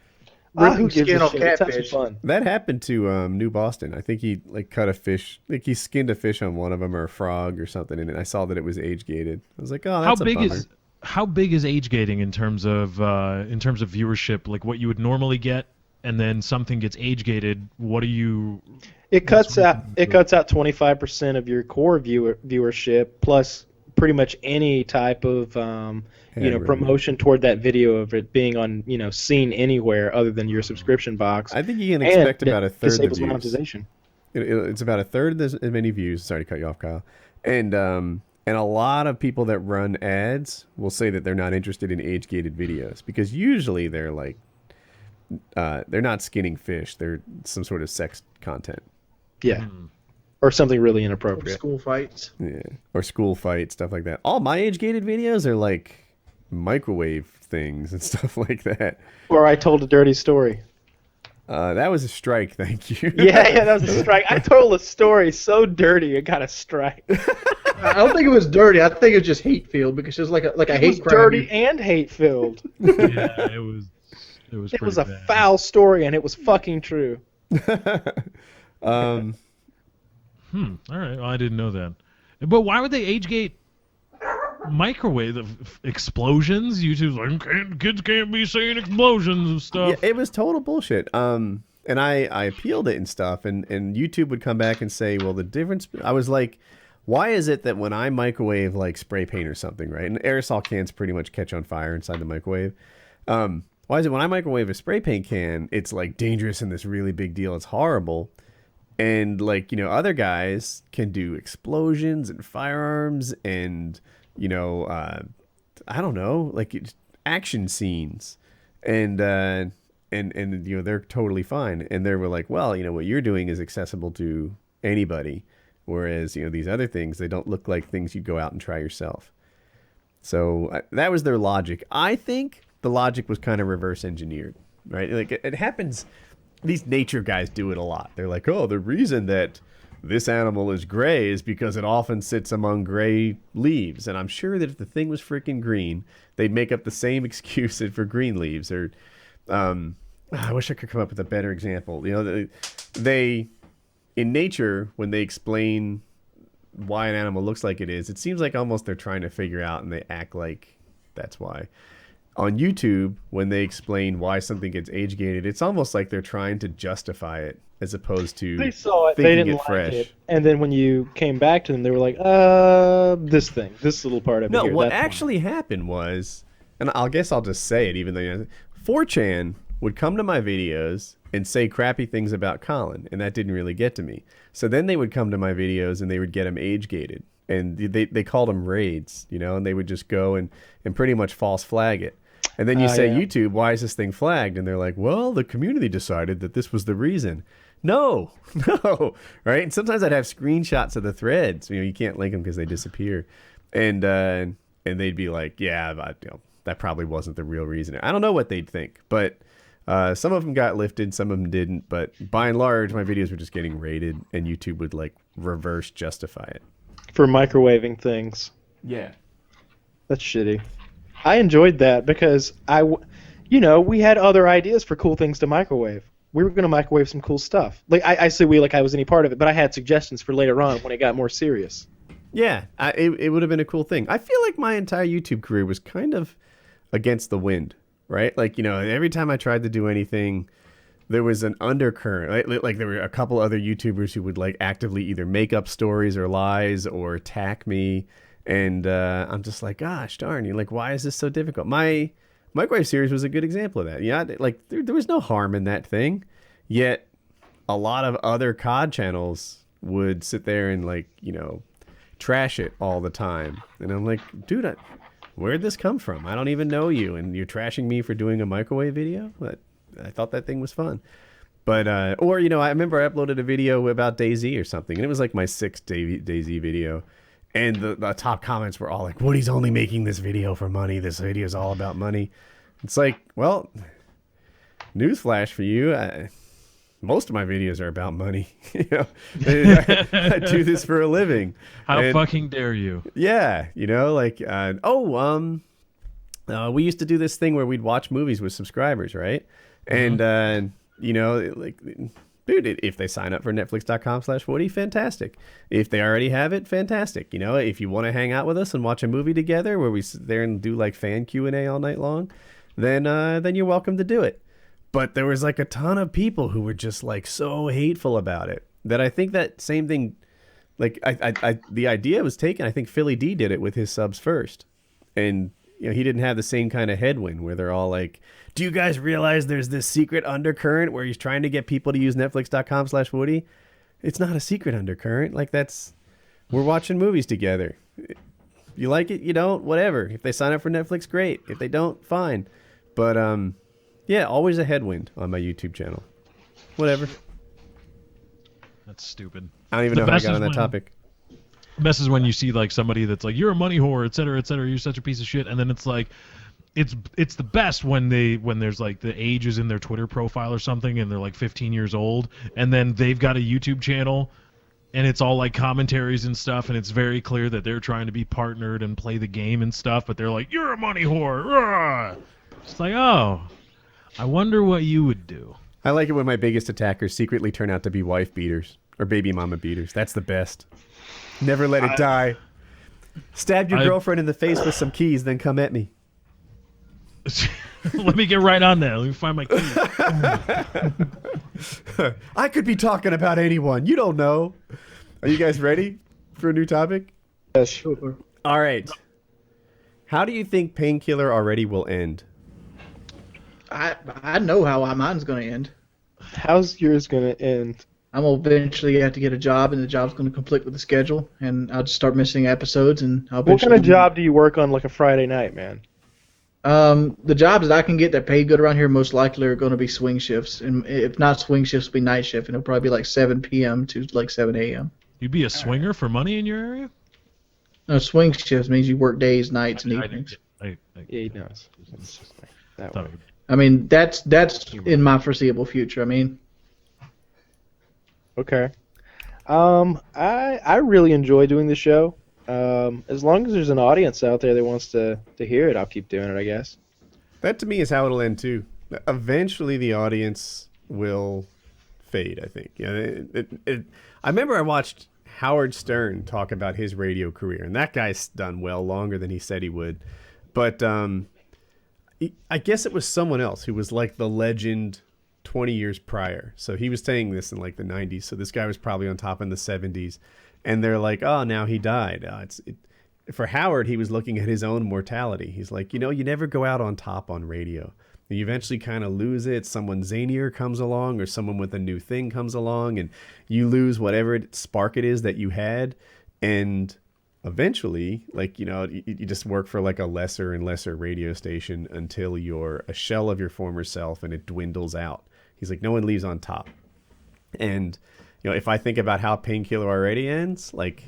ripping gives skin a off shit? Let's have some catfish. fun. That happened to New Boston. I think he like cut a fish, like he skinned a fish on one of them or a frog or something, and I saw that it was age gated. I was like, oh, that's how big is age gating in terms of viewership? Like what you would normally get, and then something gets age gated. What do you? It cuts out 25% of your core viewership plus pretty much any type of promotion toward that video of it being on seen anywhere other than your subscription box. I think you can expect about a third of the disables views. monetization. It's about a third as many views. Sorry to cut you off, Kyle. And a lot of people that run ads will say that they're not interested in age gated videos because usually they're like they're not skinning fish. They're some sort of sex content. Yeah. Or something really inappropriate. School fights. Yeah, or school fights, stuff like that. All my age-gated videos are like microwave things and stuff like that. Or I told a dirty story. That was a strike, thank you. Yeah, that was a strike. I told a story so dirty it got a strike. I don't think it was dirty. I think it was just hate filled because it was like a It hate was crime. dirty and hate filled. Yeah, it was. It was a foul story and it was fucking true. All right, well, I didn't know that. But why would they age gate microwave explosions? YouTube's like, kids can't be saying explosions and stuff. Yeah, it was total bullshit. And I appealed it and stuff, and YouTube would come back and say, well, the difference. I was like, why is it that when I microwave like spray paint or something, right? And aerosol cans pretty much catch on fire inside the microwave. Why is it when I microwave a spray paint can, it's like dangerous and this really big deal, it's horrible, And like, other guys can do explosions and firearms and, I don't know, like action scenes. And they're totally fine. And they were like, well, what you're doing is accessible to anybody. Whereas, these other things, they don't look like things you'd go out and try yourself. So that was their logic. I think the logic was kind of reverse engineered, right? Like it happens. These nature guys do it a lot. They're like, oh, the reason that this animal is gray is because it often sits among gray leaves. And I'm sure that if the thing was freaking green, they'd make up the same excuse for green leaves. Or I wish I could come up with a better example. They in nature, when they explain why an animal looks like it is, it seems like almost they're trying to figure out, and they act like that's why. On YouTube, when they explain why something gets age gated, it's almost like they're trying to justify it as opposed to They saw it, they thinking didn't it like fresh. it, and then when you came back to them, they were like, this thing, this little part of it No, here, what that's actually happened was, and I guess I'll just say it, even though 4chan would come to my videos and say crappy things about Colin, and that didn't really get to me. So then they would come to my videos and they would get them age gated, and they called them raids, and they would just go and pretty much false flag it. And then you say, yeah. YouTube, why is this thing flagged? And they're like, well, the community decided that this was the reason. No, right? And sometimes I'd have screenshots of the threads. You can't link them because they disappear. And they'd be like, yeah, that probably wasn't the real reason. I don't know what they'd think, but some of them got lifted, some of them didn't. But by and large, my videos were just getting rated, and YouTube would like reverse justify it. for microwaving things. Yeah. That's shitty. I enjoyed that because we had other ideas for cool things to microwave. We were going to microwave some cool stuff. Like I say we like I was any part of it, but I had suggestions for later on when it got more serious. Yeah, it would have been a cool thing. I feel like my entire YouTube career was kind of against the wind, right? Like, every time I tried to do anything, there was an undercurrent. Like there were a couple other YouTubers who would like actively either make up stories or lies or attack me. And I'm just like, gosh darn, like, why is this so difficult? My microwave series was a good example of that. Yeah, like there was no harm in that thing, yet a lot of other COD channels would sit there and like, trash it all the time. And I'm like, dude, where'd this come from? I don't even know you, and you're trashing me for doing a microwave video? I thought that thing was fun. But, I remember I uploaded a video about DayZ or something, and it was like my 6th DayZ video. And the top comments were all like, Woody's only making this video for money. This video is all about money. It's like, well, newsflash for you. Most of my videos are about money. I do this for a living. How fucking dare you? Yeah. We used to do this thing where we'd watch movies with subscribers, right? And, dude, if they sign up for netflix.com/Woody, fantastic. If they already have it, fantastic. If you want to hang out with us and watch a movie together where we sit there and do like fan Q&A all night long, then you're welcome to do it. But there was like a ton of people who were just like so hateful about it that I think that same thing, like the idea was taken. I think Philly D did it with his subs first. And he didn't have the same kind of headwind where they're all like, do you guys realize there's this secret undercurrent where he's trying to get people to use netflix.com/Woody? It's not a secret undercurrent. Like we're watching movies together. You like it, you don't, whatever. If they sign up for Netflix, great. If they don't, fine. But, yeah, always a headwind on my YouTube channel. Whatever. That's stupid. I don't even know how I got on that topic. The best is when you see like somebody that's like, you're a money whore, et cetera, you're such a piece of shit, and then it's like, it's the best when there's like the age is in their Twitter profile or something, and they're like 15 years old, and then they've got a YouTube channel, and it's all like commentaries and stuff, and it's very clear that they're trying to be partnered and play the game and stuff, but they're like, you're a money whore. Rah! It's like, oh, I wonder what you would do. I like it when my biggest attackers secretly turn out to be wife beaters or baby mama beaters. That's the best. Never let it die. Stab your girlfriend in the face with some keys, then come at me. Let me get right on that. Let me find my keys. I could be talking about anyone. You don't know. Are you guys ready for a new topic? Yeah, sure. All right. How do you think Painkiller already will end? I know how mine's going to end. How's yours gonna end? I'm gonna eventually have to get a job, and the job's gonna conflict with the schedule, and I'll just start missing episodes, and I'll. What kind of job do you work on like a Friday night, man? The jobs that I can get that pay good around here most likely are going to be swing shifts, and if not swing shifts, it'll be night shift, and it'll probably be like 7 p.m. to like 7 a.m. You'd be a swinger for money in your area? No, swing shifts means you work days, nights, and evenings. Yeah, he knows. It's just like that way. I mean, that's in my foreseeable future. I mean, Okay. I really enjoy doing the show. As long as there's an audience out there that wants to hear it, I'll keep doing it, I guess. That to me is how it'll end too. Eventually, the audience will fade. I think. I remember I watched Howard Stern talk about his radio career, and that guy's done well, longer than he said he would. But I guess it was someone else who was like the legend 20 years prior. So he was saying this in like the 90s. So this guy was probably on top in the 70s. And they're like, oh, now he died. For Howard, he was looking at his own mortality. He's like, you never go out on top on radio. You eventually kind of lose it. Someone zanier comes along, or someone with a new thing comes along, and you lose whatever spark it is that you had. And eventually, you just work for like a lesser and lesser radio station until you're a shell of your former self and it dwindles out. He's like, no one leaves on top. And if I think about how Painkiller already ends, like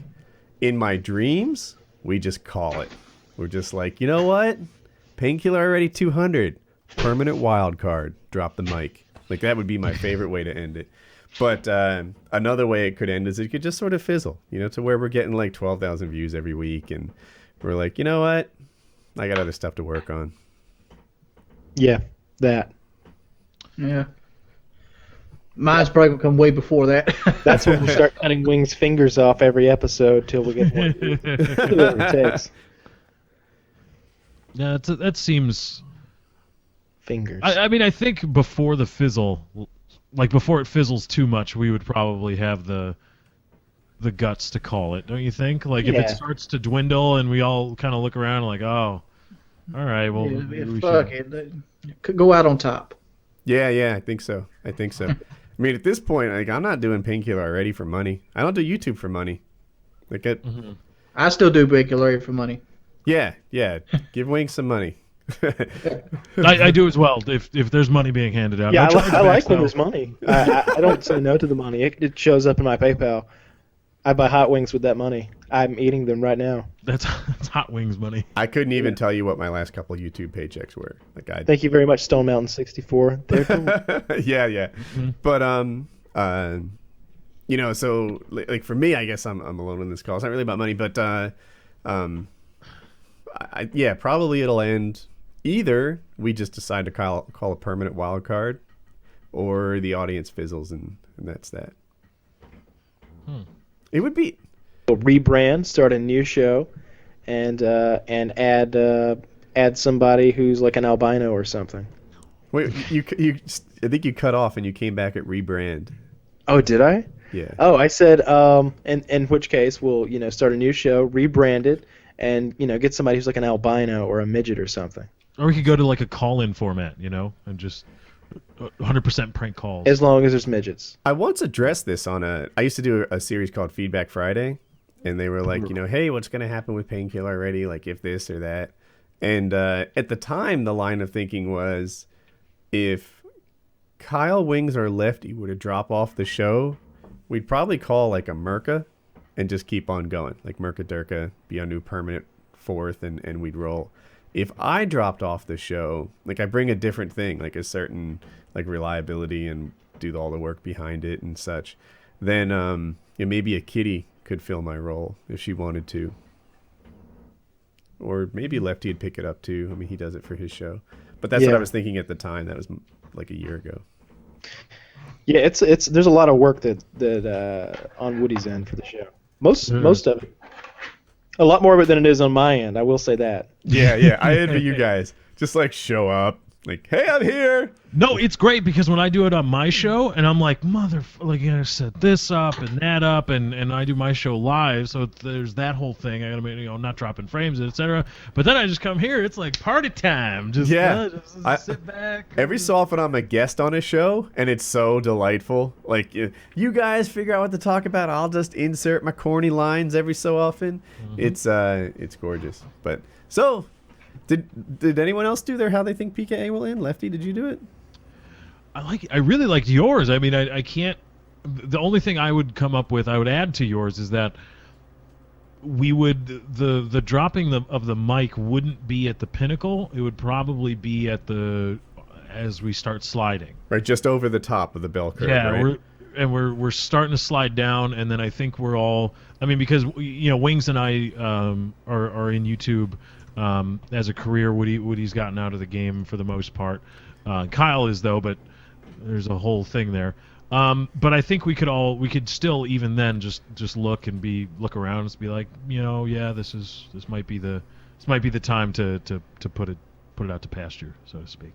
in my dreams, we just call it. We're just like, you know what? Painkiller already 200. Permanent wild card. Drop the mic. Like that would be my favorite way to end it. But another way it could end is it could just sort of fizzle, to where we're getting like 12,000 views every week. And we're like, you know what? I got other stuff to work on. Yeah, that. yeah. Mine's probably going to come way before that. That's when we start cutting Wing's fingers off every episode till we get one. Whatever it takes. Yeah, that seems... Fingers. I mean, I think before the fizzle, like before it fizzles too much, we would probably have the guts to call it, don't you think? Like if it starts to dwindle and we all kind of look around and like, oh, all right, well, we fuck should... it. Could go out on top. Yeah, I think so. I mean, at this point, like I'm not doing Painkiller already for money. I don't do YouTube for money. Like I still do Painkiller for money. Yeah. Give Wing some money. I do as well. If there's money being handed out, yeah, I like when there's money. I don't say no to the money. It shows up in my PayPal. I buy hot wings with that money. I'm eating them right now. That's Hot Wings money. I couldn't even tell you what my last couple YouTube paychecks were. Like Thank you very much, Stone Mountain 64. Yeah. Mm-hmm. But so like for me, I guess I'm alone in this call. It's not really about money, but probably it'll end. Either we just decide to call a permanent wild card, or the audience fizzles and that's that. It would be We'll rebrand, start a new show, and add somebody who's like an albino or something. Wait, you I think you cut off and you came back at rebrand. Oh, did I? Yeah. Oh, I said in which case we'll start a new show, rebrand it, and get somebody who's like an albino or a midget or something. Or we could go to like a call-in format, and just 100% prank calls. As long as there's midgets. I once addressed this I used to do a series called Feedback Friday, and they were like, hey, what's going to happen with Painkiller already? Like if this or that. And at the time, the line of thinking was, if Kyle Wings or Lefty were to drop off the show, we'd probably call like a Merca and just keep on going. Like Merca Durka, be a new permanent fourth, and we'd roll. If I dropped off the show, like I bring a different thing, like a certain like reliability and do all the work behind it and such, then maybe a kitty could fill my role if she wanted to. Or maybe Lefty would pick it up too. I mean, he does it for his show. But that's what I was thinking at the time. That was like a year ago. Yeah, it's there's a lot of work that on Woody's end for the show. Most of it. A lot more of it than it is on my end. I will say that. Yeah. I envy you guys. Just like show up, Like, hey, I'm here. No, it's great because when I do it on my show, and I'm like, like I set this up and that up, and I do my show live, so there's that whole thing. I gotta make, not dropping frames, etc. But then I just come here, it's like party time. Just sit back. Every so often I'm a guest on a show, and it's so delightful. Like, you guys figure out what to talk about. I'll just insert my corny lines every so often. It's gorgeous. But so. Did anyone else do their how they think PKA will end? Lefty, did you do it? I really liked yours. I mean, I can't. The only thing I would come up with, I would add to yours, is that we would the dropping of the mic wouldn't be at the pinnacle. It would probably be at as we start sliding. Right, just over the top of the bell curve. Yeah, right? we're starting to slide down, and then I think we're all. I mean, because Wings and I are in YouTube. As a career, Woody's gotten out of the game for the most part. Kyle is though, but there's a whole thing there. But I think we could still even then just look around and be like, this might be the time to put it out to pasture, so to speak.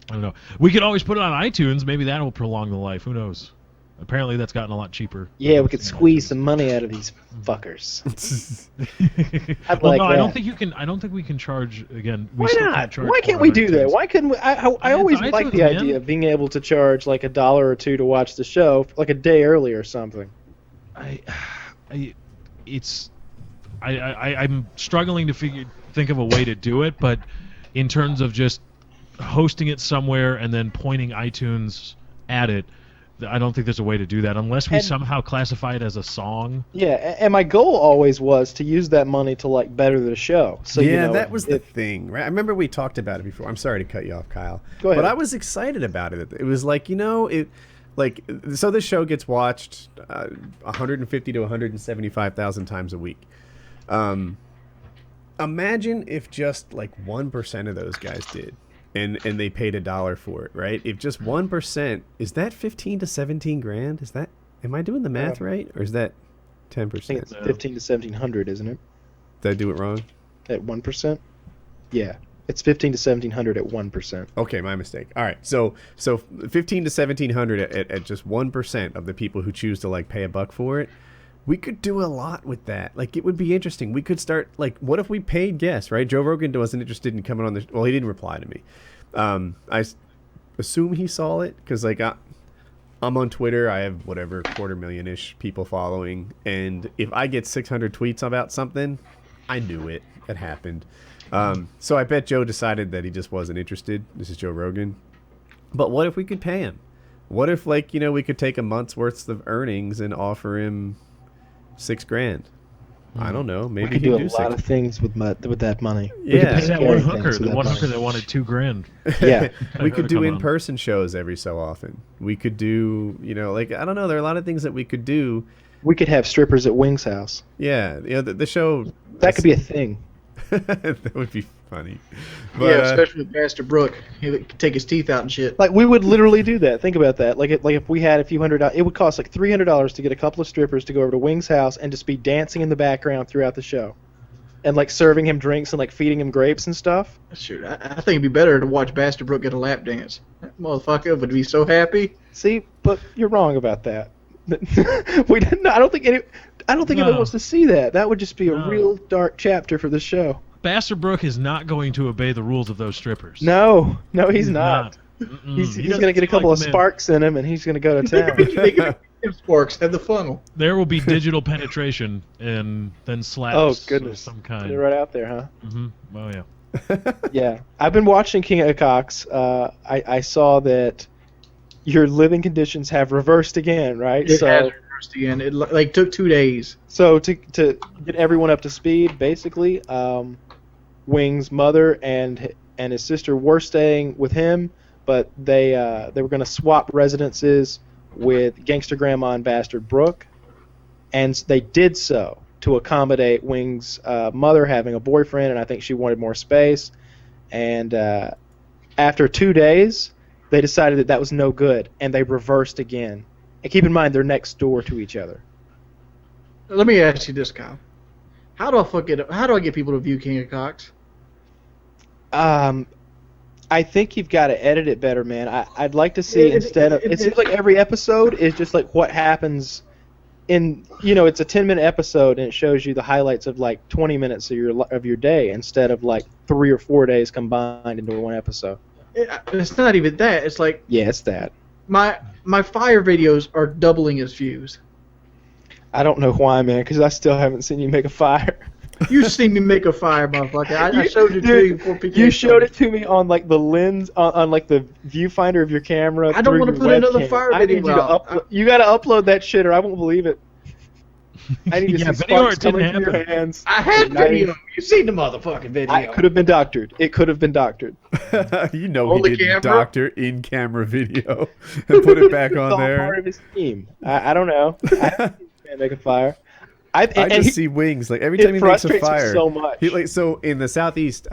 I don't know. We could always put it on iTunes. Maybe that will prolong the life. Who knows? Apparently, that's gotten a lot cheaper. Yeah, we could squeeze some money out of these fuckers. I don't think you can. I don't think we can charge again. Why not? Why can't we do that? Why couldn't we? I always like the idea of being able to charge like $1 or $2 to watch the show, like a day early or something. I'm struggling to think of a way to do it, but in terms of just hosting it somewhere and then pointing iTunes at it. I don't think there's a way to do that unless we somehow classify it as a song. Yeah, and my goal always was to use that money to like better the show. So that was the thing, right? I remember we talked about it before. I'm sorry to cut you off, Kyle. Go ahead. But I was excited about it. It was like, so this show gets watched 150 to 175,000 times a week. Imagine if just like 1% of those guys did. And they paid $1 for it, right? If just 1%, is that 15 to 17 grand? Is that? Am I doing the math right, or is that 10%? I think it's 15 to 1700, isn't it? Did I do it wrong? At 1%? Yeah, it's 15 to 1700 at 1%. Okay, my mistake. All right, so 15 to 1700 at just 1% of the people who choose to like pay $1 for it. We could do a lot with that. Like, it would be interesting. We could start, like, what if we paid guests, right? Joe Rogan wasn't interested in coming on the... Well, he didn't reply to me. I assume he saw it, because, like, I'm on Twitter. I have, whatever, 250,000-ish people following. And if I get 600 tweets about something, I knew it. It happened. So I bet Joe decided that he just wasn't interested. This is Joe Rogan. But what if we could pay him? What if, like, we could take a month's worth of earnings and offer him... $6,000. I don't know. Maybe we could do a lot of things with that money. Yeah, that one hooker, the one hooker that wanted $2,000. Yeah, we could do in-person shows every so often. We could do, like, I don't know. There are a lot of things that we could do. We could have strippers at Wings' house. Yeah, the show. That could be a thing. That would be funny. But, yeah, especially with Master Brook. He would take his teeth out and shit. Like, we would literally do that. Think about that. Like if we had a few $100, it would cost like $300 to get a couple of strippers to go over to Wings' house and just be dancing in the background throughout the show. And, like, serving him drinks and, like, feeding him grapes and stuff. Shoot, I think it'd be better to watch Master Brook get a lap dance. That motherfucker would be so happy. See, but you're wrong about that. We didn't. I don't think anyone wants to see that. That would just be a real dark chapter for the show. Master Brook is not going to obey the rules of those strippers. No, he's not. He's going to get a couple of sparks in him, and he's going to go to town. They can sparks have the funnel. There will be digital penetration and then slaps of some kind. They're right out there, huh? Mm-hmm. Oh, yeah. Yeah. I've been watching King of Cox. I saw that your living conditions have reversed again, right? It has reversed again. It took 2 days. So to get everyone up to speed, basically, Wing's mother and his sister were staying with him, but they were going to swap residences with Gangster Grandma and Bastard Brooke, and they did so to accommodate Wing's mother having a boyfriend, and I think she wanted more space. And after 2 days, they decided that was no good, and they reversed again. And keep in mind, they're next door to each other. Let me ask you this, Kyle. How do I get people to view King of Cox? I I think you've got to edit it better, man. I'd like to see instead of. It seems like every episode is just like what happens in. It's a 10-minute episode and it shows you the highlights of like 20 minutes of your day instead of like 3 or 4 days combined into one episode. It's not even that. It's like Yeah, it's that. my fire videos are doubling as views. I don't know why, man, because I still haven't seen you make a fire. You've seen me make a fire, motherfucker. I showed it to you before PK. You showed it to me on like the lens, on like the viewfinder of your camera. I don't want to put another fire I video need you to out. you got to upload that shit, or I won't believe it. I need to Yeah, see video sparks art didn't coming from your happen. hands. I had video. You seen the motherfucking video? It could have been doctored. It could have been doctored. You know On he the didn't camera? doctor in-camera video and put it back It's on all there. part of his team. I don't know. I haven't seen this man make a fire. I just see wings like every time he makes a frustrates me fire. so much. So in the southeast,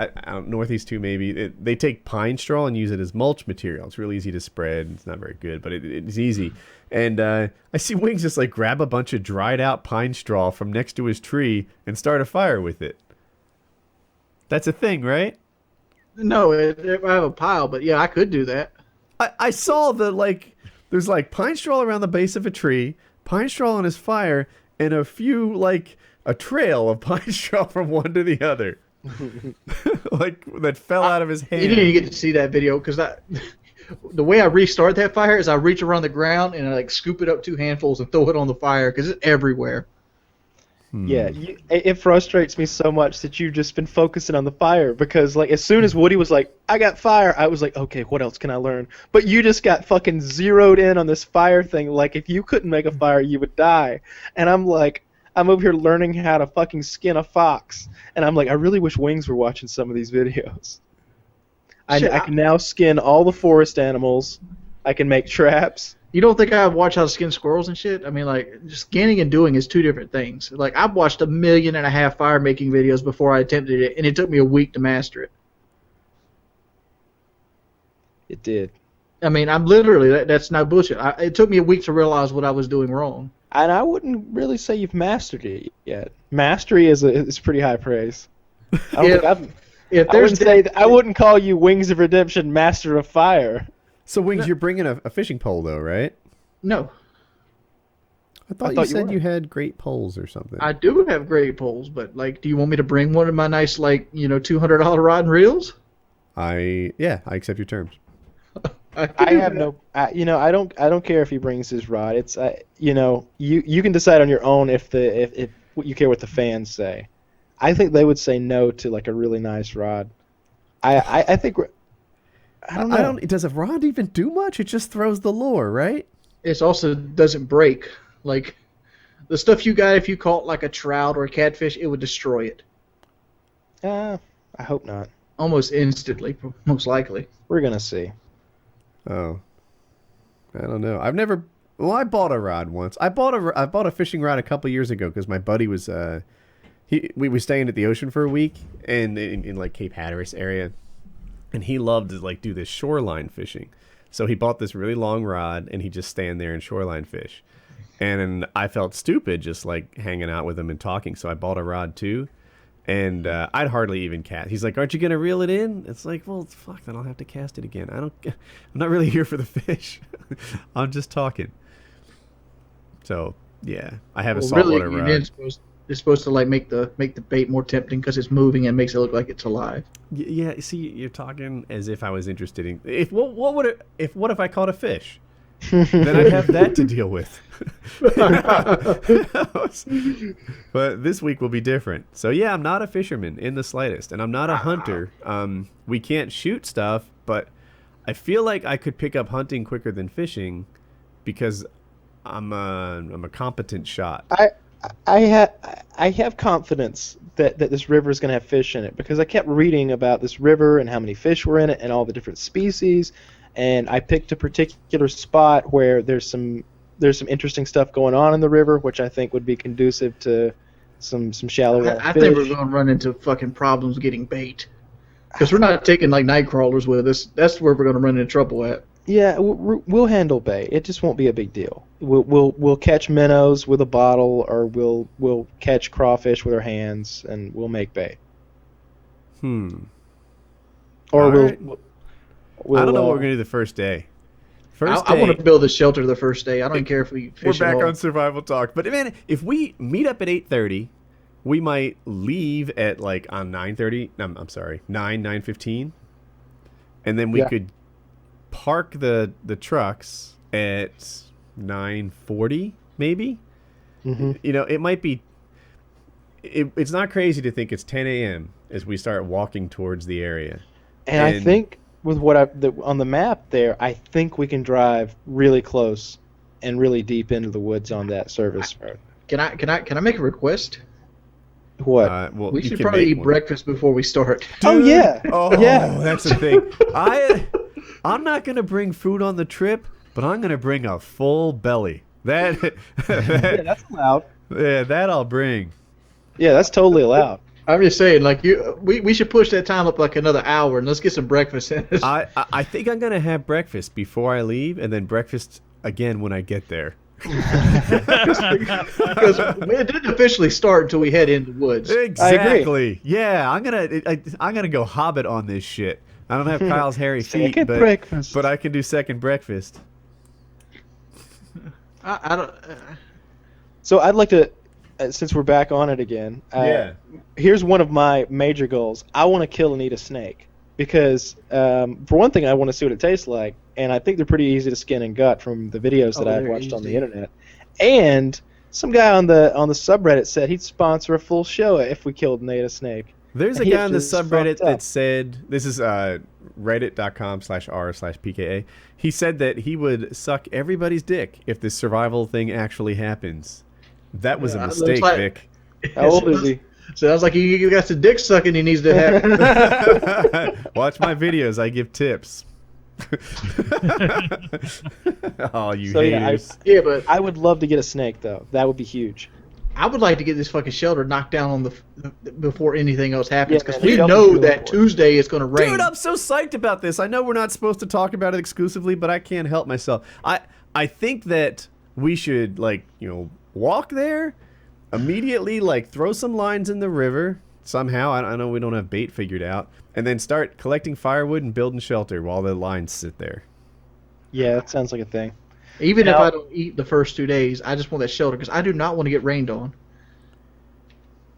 northeast too maybe, they take pine straw and use it as mulch material. It's really easy to spread. It's not very good, but it's easy. And I see Wings just like grab a bunch of dried out pine straw from next to his tree and start a fire with it. That's a thing, right? No, I have a pile, but yeah, I could do that. I saw there's like pine straw around the base of a tree, pine straw on his fire, and a few a trail of pine straw from one to the other, like that fell out of his hand. You didn't even get to see that video because the way I restart that fire is I reach around the ground and I scoop it up 2 handfuls and throw it on the fire because it's everywhere. Yeah, it frustrates me so much that you've just been focusing on the fire because, as soon as Woody was like, I got fire, I was like, okay, what else can I learn? But you just got fucking zeroed in on this fire thing. Like, if you couldn't make a fire, you would die. And I'm like, I'm over here learning how to fucking skin a fox. And I'm like, I really wish Wings were watching some of these videos. I can now skin all the forest animals. I can make traps. You don't think I've watched how to skin squirrels and shit? I mean, skinning and doing is 2 different things. I've watched 1.5 million fire making videos before I attempted it, and it took me a week to master it. It did. I mean, I'm literally, that's no bullshit. It took me a week to realize what I was doing wrong. And I wouldn't really say you've mastered it yet. Mastery is pretty high praise. I wouldn't call you Wings of Redemption Master of Fire. So Wings, you're bringing a fishing pole though, right? No. I thought you said you had great poles or something. I do have great poles, but do you want me to bring one of my nice $200 rod and reels? I accept your terms. I have no. I don't care if he brings his rod. It's you can decide on your own if you care what the fans say. I think they would say no to a really nice rod. I think. I don't know. Does a rod even do much? It just throws the lure, right? It also doesn't break. The stuff you got, if you caught a trout or a catfish, it would destroy it. I hope not. Almost instantly, most likely. We're gonna see. Oh, I don't know. I've never. Well, I bought a rod once. I bought a fishing rod a couple years ago because my buddy was we were staying at the ocean for a week and in Cape Hatteras area. And he loved to do this shoreline fishing. So he bought this really long rod and he just stand there and shoreline fish. And I felt stupid just hanging out with him and talking. So I bought a rod too. And I'd hardly even cast. He's like, aren't you going to reel it in? It's like, well, fuck, then I'll have to cast it again. I'm not really here for the fish. I'm just talking. So, yeah, I have a saltwater rod. It's supposed to make the bait more tempting because it's moving and makes it look like it's alive. Yeah, see, you're talking as if I was interested in. What if I caught a fish? Then I'd have that to deal with. But this week will be different. So yeah, I'm not a fisherman in the slightest, and I'm not a hunter. We can't shoot stuff, but I feel like I could pick up hunting quicker than fishing because I'm a competent shot. I have confidence that this river is going to have fish in it because I kept reading about this river and how many fish were in it and all the different species, and I picked a particular spot where there's some interesting stuff going on in the river, which I think would be conducive to some shallow water I fish. think we're going to run into fucking problems getting bait because we're not taking night crawlers with us. That's where we're going to run into trouble at. Yeah, we'll handle bait. It just won't be a big deal. We'll catch minnows with a bottle, or we'll catch crawfish with our hands, and we'll make bait. Or Or we'll. I don't know what we're gonna do the first day. I want to build a shelter the first day. I don't care if we We're fish back at all. on survival talk, but man, if we meet up at 8:30, we might leave at like on 9:30. I'm sorry, 9:15, and then we could park the trucks at 9:40, maybe. Mm-hmm. You know, it might be. It's not crazy to think it's 10 a.m. as we start walking towards the area. And I think with what on the map there, I think we can drive really close and really deep into the woods on that service road. Can I make a request? What? Well, We you should can probably make eat one. breakfast before we start. Oh yeah. Oh, Yeah. that's the thing. I'm not gonna bring food on the trip, but I'm gonna bring a full belly. Yeah, that's allowed. Yeah, that I'll bring. Yeah, that's totally allowed. I'm just saying, like we should push that time up like another hour and let's get some breakfast in. I think I'm gonna have breakfast before I leave, and then breakfast again when I get there. Because it didn't officially start until we head into the woods. Exactly. Yeah, I'm gonna go Hobbit on this shit. I don't have Kyle's hairy feet, Second breakfast. but I can do second breakfast. I don't. So I'd like to, since we're back on it again. Here's one of my major goals. I want to kill and eat a snake because, for one thing, I want to see what it tastes like, and I think they're pretty easy to skin and gut from the videos that I've they're watched on the easy. internet. And some guy on the subreddit said he'd sponsor a full show if we killed and ate a snake. There's a He guy on the just subreddit fucked up. that said, this is reddit.com/r/pka. He said that he would suck everybody's dick if this survival thing actually happens. That was a Yeah, it looks mistake, like- Vic. How old is he? Sounds like you got some dick sucking he needs to have. Watch my videos. I give tips. Oh, you So, yeah, haters. Yeah, but I would love to get a snake though. That would be huge. I would like to get this fucking shelter knocked down on the before anything else happens Yeah, because man, we the know shelter's that really Tuesday is going to rain. Dude, I'm so psyched about this. I know we're not supposed to talk about it exclusively, but I can't help myself. I think that we should, like, you know, walk there immediately, like, throw some lines in the river somehow. I know we don't have bait figured out. And then start collecting firewood and building shelter while the lines sit there. Yeah, that sounds like a thing. Even if Now- I don't eat the first 2 days, I just want that shelter because I do not want to get rained on.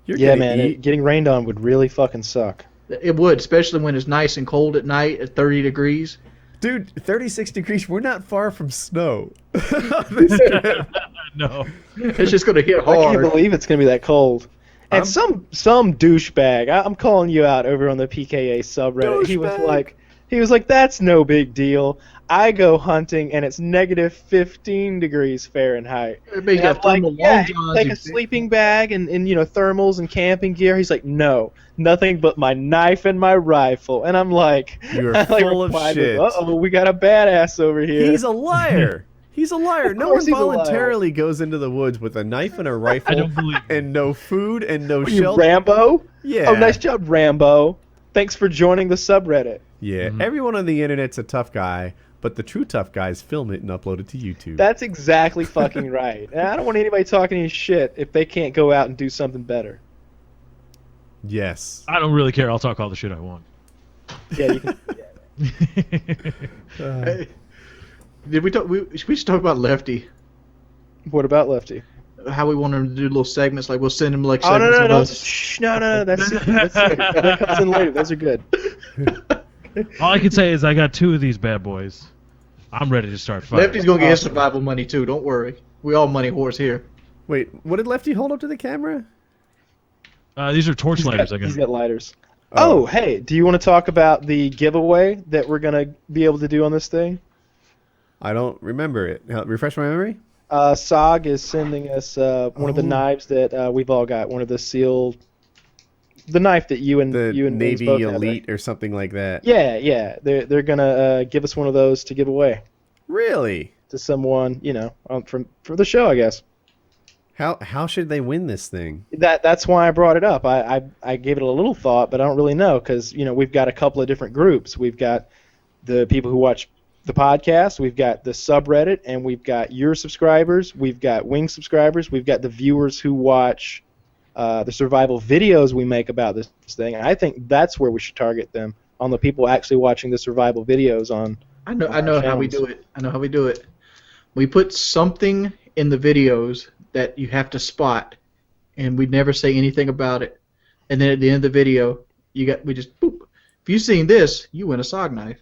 You're Yeah, gonna man, eat. getting rained on would really fucking suck. It would, especially when it's nice and cold at night at 30 degrees. Dude, 36 degrees. We're not far from snow. No. It's just going to hit I can't hard. believe it's gonna be that cold. And I'm- some douchebag, I'm calling you out over on the PKA subreddit. Douchebag. He was like, that's no big deal. I go hunting and it's negative 15 degrees Fahrenheit. Everybody's And got I'm like, thermal yeah, long you johns. take a and- sleeping bag and you know thermals and camping gear. He's like, no, nothing but my knife and my rifle. And I'm like, You're I like full of replied shit. with, uh-oh, we got a badass over here. He's a liar. He's a liar. Of No one course he's a liar. voluntarily goes into the woods with a knife and a I rifle don't believe it. and no food and no What are you, shelter. Rambo? Yeah. Oh, nice job, Rambo. Thanks for joining the subreddit. Yeah. Everyone on the internet's a tough guy, but the true tough guys film it and upload it to YouTube. That's exactly fucking right. And I don't want anybody talking any shit if they can't go out and do something better. Yes. I don't really care. I'll talk all the shit I want. Yeah, you can. Hey, did we talk? We should talk about Lefty. What about Lefty? How we want him to do little segments, like we'll send him like Oh segments no, of no, no! us. Shh, no! That comes in later. Those are good. All I can say is I got 2 of these bad boys. I'm ready to start fighting. Lefty's gonna get his survival money too. Don't worry. We all money whores here. Wait, what did Lefty hold up to the camera? These are torch lighters, I He's guess. got lighters. Oh, hey, do you want to talk about the giveaway that we're gonna be able to do on this thing? I don't remember it. Refresh my memory? Sog is sending us one of the Oh. knives that we've all got. One of the sealed, the knife that you and The Vince Navy both have, Elite right? or something like that. Yeah. They're gonna give us one of those to give away Really? to someone, you know, for the show, I guess. How should they win this thing? That's why I brought it up. I gave it a little thought, but I don't really know because you know we've got a couple of different groups. We've got the people who watch the podcast, we've got the subreddit, and we've got your subscribers. We've got Wing subscribers. We've got the viewers who watch the survival videos we make about this thing. And I think that's where we should target them on the people actually watching the survival videos on. I know how we do it. I know how we do it. We put something in the videos that you have to spot, and we never say anything about it. And then at the end of the video, we just boop. If you've seen this, you win a SOG knife.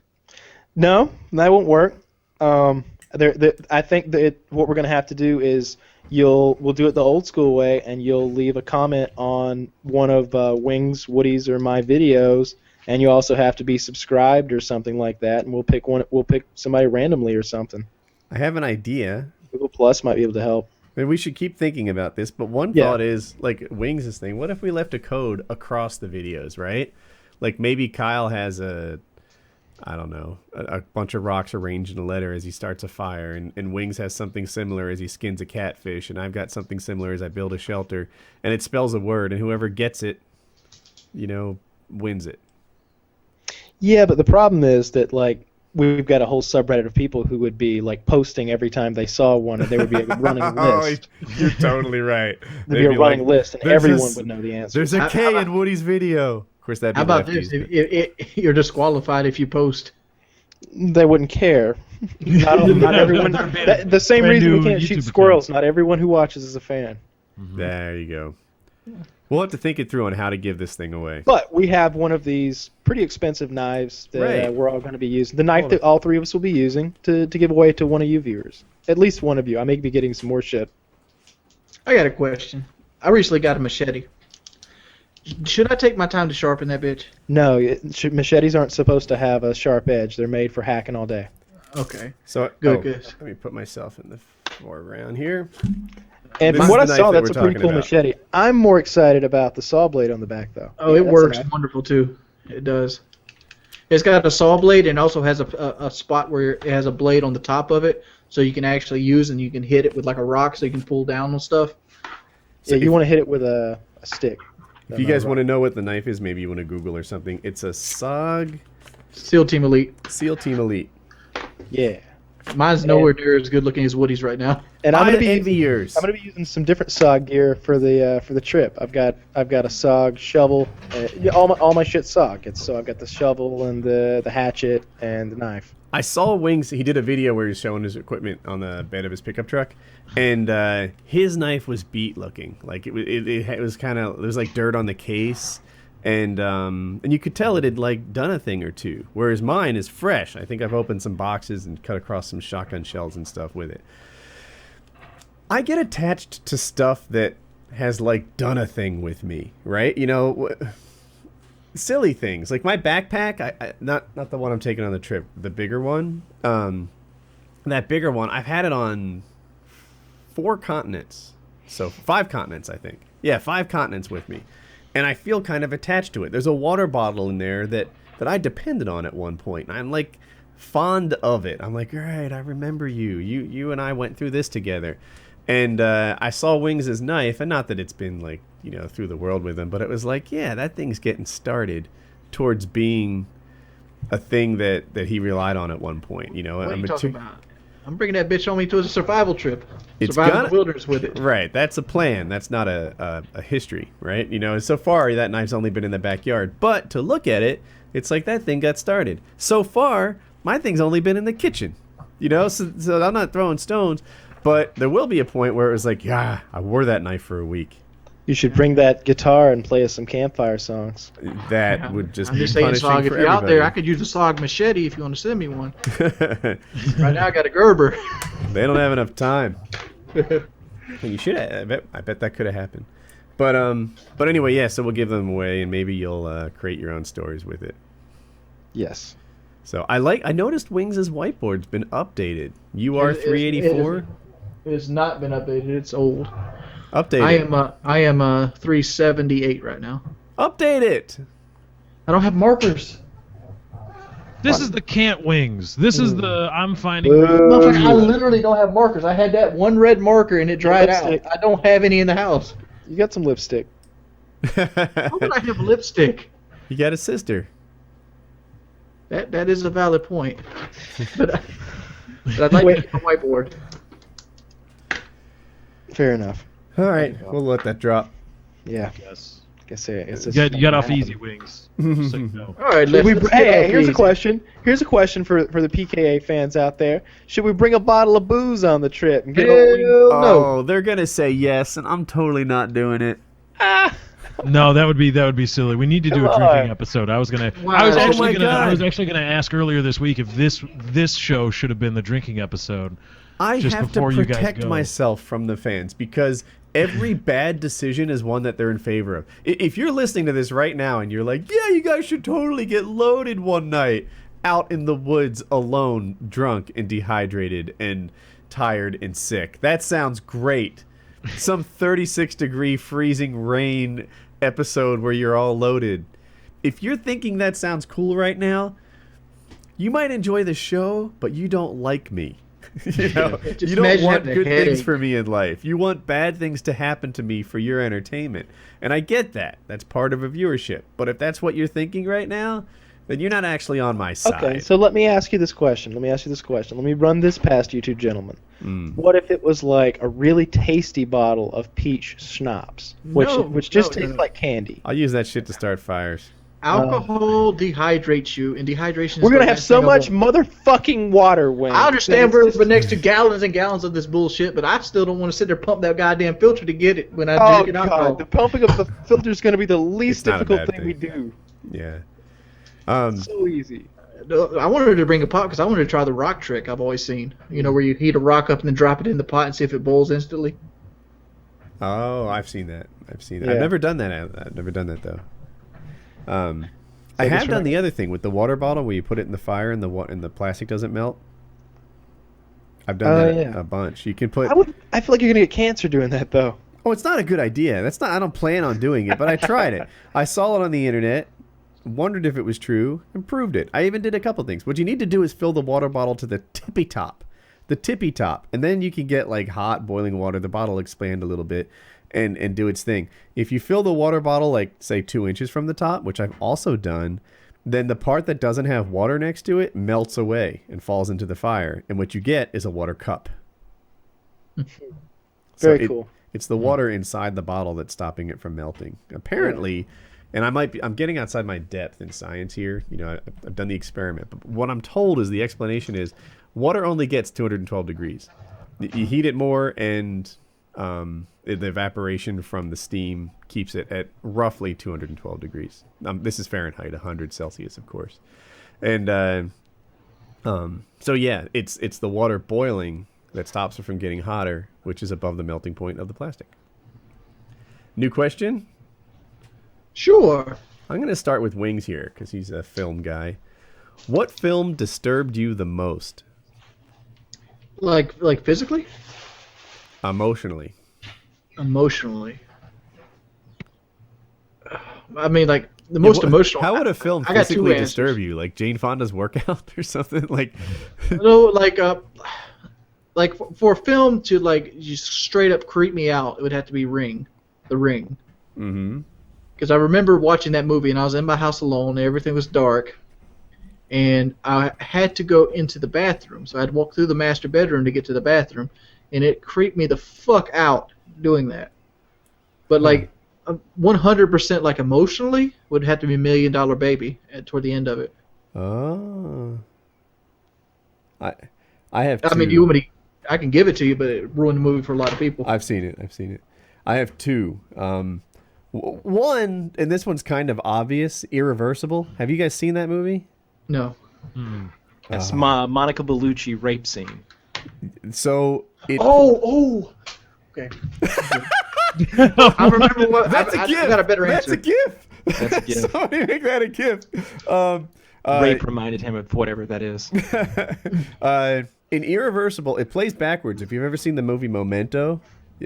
No, that won't work. I think that what we're going to have to do is we'll do it the old school way, and you'll leave a comment on one of Wings, Woody's, or my videos, and you also have to be subscribed or something like that, and we'll pick somebody randomly or something. I have an idea. Google Plus might be able to help. And we should keep thinking about this, but one thought is, like Wings' thing, what if we left a code across the videos, right? Like maybe Kyle has a bunch of rocks arranged in a letter as he starts a fire, and Wings has something similar as he skins a catfish, and I've got something similar as I build a shelter, and it spells a word, and whoever gets it, wins it. Yeah, but the problem is that, like, we've got a whole subreddit of people who would be, like, posting every time they saw one, and there would be a running list. You're totally right. There'd be a running list, and everyone would know the answer. There's a K in Woody's video. Of course, that'd be How about lefties, this? You're disqualified if you post. They wouldn't care. Not everyone. The same reason we can't shoot squirrels. Not everyone who watches is a fan. There you go. We'll have to think it through on how to give this thing away. But we have one of these pretty expensive knives that we're all going to be using. The knife that all three of us will be using to give away to one of you viewers. At least one of you. I may be getting some more shit. I got a question. I recently got a machete. Should I take my time to sharpen that bitch? No, machetes aren't supposed to have a sharp edge. They're made for hacking all day. Okay. So good. Let me put myself in the foreground here. And from what I saw, that's a pretty cool machete. I'm more excited about the saw blade on the back, though. Oh, it works wonderful, too. It does. It's got a saw blade and also has a spot where it has a blade on the top of it, so you can actually use and you can hit it with like a rock so you can pull down on stuff. So you want to hit it with a stick. If you guys want to know what the knife is, maybe you want to Google or something. It's a SOG SEAL Team Elite. SEAL Team Elite. Yeah. Mine's nowhere near as good looking as Woody's right now. And I'm gonna be using some different SOG gear for the trip. I've got a SOG shovel. All my shit's SOG. So I've got the shovel and the hatchet and the knife. I saw Wings. He did a video where he was showing his equipment on the bed of his pickup truck, and his knife was beat looking. Like it was kind of, there was like dirt on the case, and you could tell it had like done a thing or two. Whereas mine is fresh. I think I've opened some boxes and cut across some shotgun shells and stuff with it. I get attached to stuff that has like done a thing with me, right? Silly things like my backpack. I not the one I'm taking on the trip, the bigger one. That bigger one, I've had it on 4 continents, so 5 continents, I think. Yeah, 5 continents with me, and I feel kind of attached to it. There's a water bottle in there that I depended on at one point, and I'm like fond of it. I'm like, all right, I remember you and I went through this together. And I saw Wings' knife, and not that it's been like, through the world with him, but it was like, yeah, that thing's getting started towards being a thing that he relied on at one point. What are you talking about? I'm bringing that bitch on me to a survival trip. Survival the wilderness with it. Right, that's a plan. That's not a history, right? So far, that knife's only been in the backyard. But to look at it, it's like that thing got started. So far, my thing's only been in the kitchen. So I'm not throwing stones. But there will be a point where it was like, yeah, I wore that knife for a week. You should bring that guitar and play us some campfire songs. That would just be saying, punishing SOG, for if you're out everybody. there, I could use a SOG machete if you want to send me one. Right now I got a Gerber. They don't have enough time. You should have. I bet that could have happened. But anyway, yeah, so we'll give them away, and maybe you'll create your own stories with it. Yes. So I noticed Wings' whiteboard's been updated. UR384? It has not been updated. It's old. Update I am 378 right now. Update it. I don't have markers. This is the can't wings. This is the I'm finding. Motherfucker, I literally don't have markers. I had that one red marker and it dried out. I don't have any in the house. You got some lipstick. How would I have lipstick? You got a sister. That is a valid point. But I'd like to keep a whiteboard. Fair enough. All right, we'll let that drop. Yeah. Yes. Guess it's a You got off habit. easy wings. So you know. All right, Should we, let's hey, get hey, off here's a easy. question. Here's a question for the PKA fans out there. Should we bring a bottle of booze on the trip and get Hell a no. Oh, they're gonna say yes, and I'm totally not doing it. No, that would be silly. We need to do a Come drinking on. episode. I was Wow. actually Oh my gonna ask earlier this week if this show should have been the drinking episode. I Just have to before you guys protect go. myself from the fans because every bad decision is one that they're in favor of. If you're listening to this right now and you're like, yeah, you guys should totally get loaded one night out in the woods alone, drunk and dehydrated and tired and sick. That sounds great. Some 36-degree freezing rain episode where you're all loaded. If you're thinking that sounds cool right now, you might enjoy the show, but you don't like me. You know, Just you don't imagine want having a good things headache. for me in life. You want bad things to happen to me for your entertainment. And I get that. That's part of a viewership. But if that's what you're thinking right now, then you're not actually on my side. Okay, so let me ask you this question. Let me run this past you two gentlemen. What if it was like a really tasty bottle of peach schnapps, which just tastes like candy? I'll use that shit to start fires. Alcohol dehydrates you, and dehydration is We're the gonna have last so thing I much want. motherfucking water, Wayne. I understand that it's we're next to gallons and gallons of this bullshit, but I still don't want to sit there and pump that goddamn filter to get it when I Oh drink it alcohol. god, the pumping of the filter is gonna be the least It's not a difficult bad thing we thing. do. Yeah. So easy. I wanted to bring a pot because I wanted to try the rock trick I've always seen. You know, where you heat a rock up and then drop it in the pot and see if it boils instantly. Oh, I've seen that. I've Yeah. never done that. I've never done that though. I Take a have done try. the other thing with the water bottle where you put it in the fire and the plastic doesn't melt. I've done that yeah. a bunch. You can put. I feel like you're gonna get cancer doing that though. Oh, it's not a good idea. That's not. I don't plan on doing it, but I tried it. I saw it on the internet, wondered if it was true, and proved it. I even did a couple things. What you need to do is fill the water bottle to the tippy top, and then you can get like hot boiling water. The bottle will expand a little bit, and do its thing. If you fill the water bottle like say 2 inches from the top, which I've also done, then the part that doesn't have water next to it melts away and falls into the fire, and what you get is a water cup. Very cool. It's the water inside the bottle that's stopping it from melting. Apparently, and I'm getting outside my depth in science here. You know, I've done the experiment, but what I'm told is the explanation is water only gets 212 degrees. You heat it more, and the evaporation from the steam keeps it at roughly 212 degrees. This is Fahrenheit, 100 Celsius, of course. And so yeah, it's the water boiling that stops it from getting hotter, which is above the melting point of the plastic. New question? Sure. I'm going to start with Wings here because he's a film guy. What film disturbed you the most? Like physically? Emotionally. Emotionally. I mean, like the most emotional. How would a film I got two physically answers. disturb you? Like Jane Fonda's workout or something? Like, No, like for a film to like just straight up creep me out, it would have to be The Ring. mm-hmm. Because I remember watching that movie and I was in my house alone and everything was dark, and I had to go into the bathroom, so I had to walk through the master bedroom to get to the bathroom, and it creeped me the fuck out doing that. But like 100% like emotionally would have to be $1 Million Baby toward the end of it. Oh. I have two. I mean, do you want me to? I can give it to you, but it ruined the movie for a lot of people. I've seen it. I have two. One, and this one's kind of obvious, Irreversible. Have you guys seen that movie? No. That's Monica Bellucci rape scene. So it. Oh. Okay. I remember what. That's a gift. I got a better answer. That's a gift. That's a gift. Somebody make that a gift. Rape reminded him of whatever that is. In Irreversible, it plays backwards. If you've ever seen the movie Memento,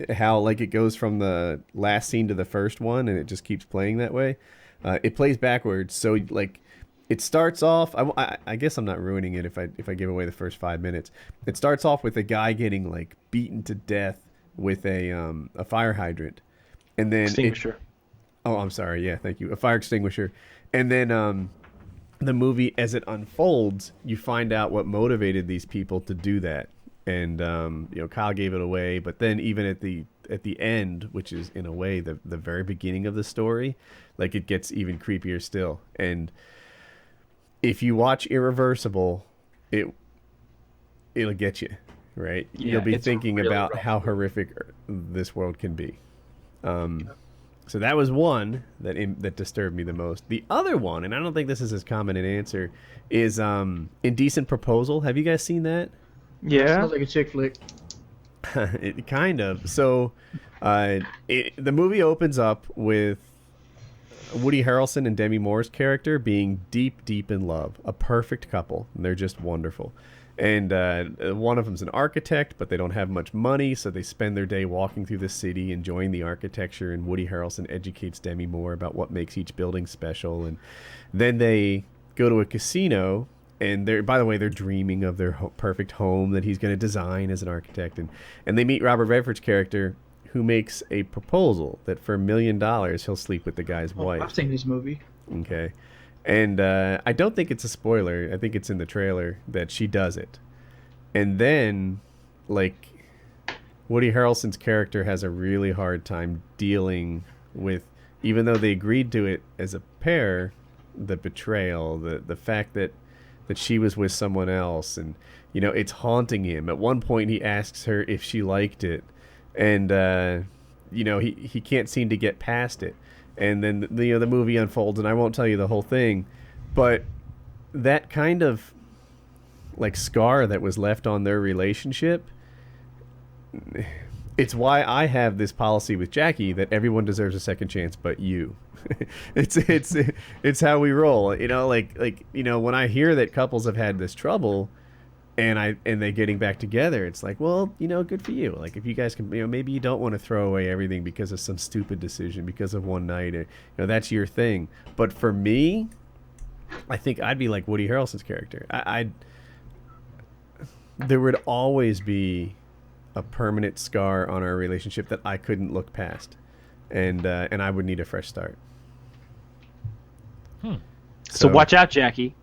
how like it goes from the last scene to the first one, and it just keeps playing that way. It plays backwards, so like it starts off. I guess I'm not ruining it if I give away the first 5 minutes. It starts off with a guy getting like beaten to death with a fire hydrant, and then Extinguisher. Oh, I'm sorry. Yeah, thank you. A fire extinguisher, and then the movie, as it unfolds, you find out what motivated these people to do that. And Kyle gave it away, but then even at the at the end, which is in a way the very beginning of the story, like it gets even creepier still. And if you watch Irreversible, it'll get you, right? Yeah, You'll be it's thinking really about rough. how horrific this world can be. So that was one that disturbed me the most. The other one, and I don't think this is as common an answer, is Indecent Proposal. Have you guys seen that? Yeah. Sounds like a chick flick. It kind of. So the movie opens up with Woody Harrelson and Demi Moore's character being deep, deep in love. A perfect couple. And they're just wonderful. And one of them's an architect, but they don't have much money, so they spend their day walking through the city, enjoying the architecture, and Woody Harrelson educates Demi Moore about what makes each building special. And then they go to a casino, and by the way, they're dreaming of their perfect home that he's going to design as an architect. And they meet Robert Redford's character, who makes a proposal that for $1 million he'll sleep with the guy's wife. I've seen this movie. Okay. And I don't think it's a spoiler. I think it's in the trailer that she does it. And then, like, Woody Harrelson's character has a really hard time dealing with, even though they agreed to it as a pair, the betrayal, the fact that she was with someone else. And, you know, it's haunting him. At one point, he asks her if she liked it. And, you know, he can't seem to get past it. And then the movie unfolds, and I won't tell you the whole thing, but that kind of like scar that was left on their relationship, it's why I have this policy with Jackie that everyone deserves a second chance but you. it's how we roll. You know, like you know, when I hear that couples have had this trouble and they're getting back together, it's like, well, you know, good for you. Like, if you guys can, you know, maybe you don't want to throw away everything because of some stupid decision, because of one night, or, you know, that's your thing. But for me, I think I'd be like Woody Harrelson's character. There would always be a permanent scar on our relationship that I couldn't look past, and I would need a fresh start. So watch out, Jackie.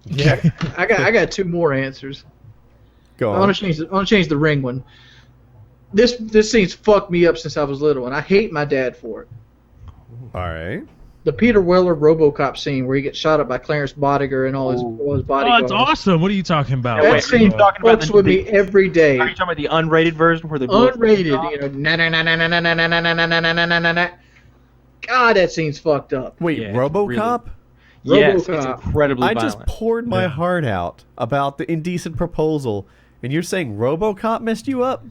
Yeah, I got two more answers. Go on. I want to change the ring one. This scene's fucked me up since I was little, and I hate my dad for it. All right. The Peter Weller RoboCop scene where he gets shot up by Clarence Bodiger and all his Oh, bodyguards. that's awesome. What are you talking about? That scene fucks with me every day. Are you talking about the unrated version where they Unrated, you know, na na na na na na na na na na na na na na. God, that scene's fucked up. Wait, Yeah, RoboCop? Yes, it's RoboCop. incredibly I violent. just poured my heart out about the Indecent Proposal, and you're saying RoboCop messed you up?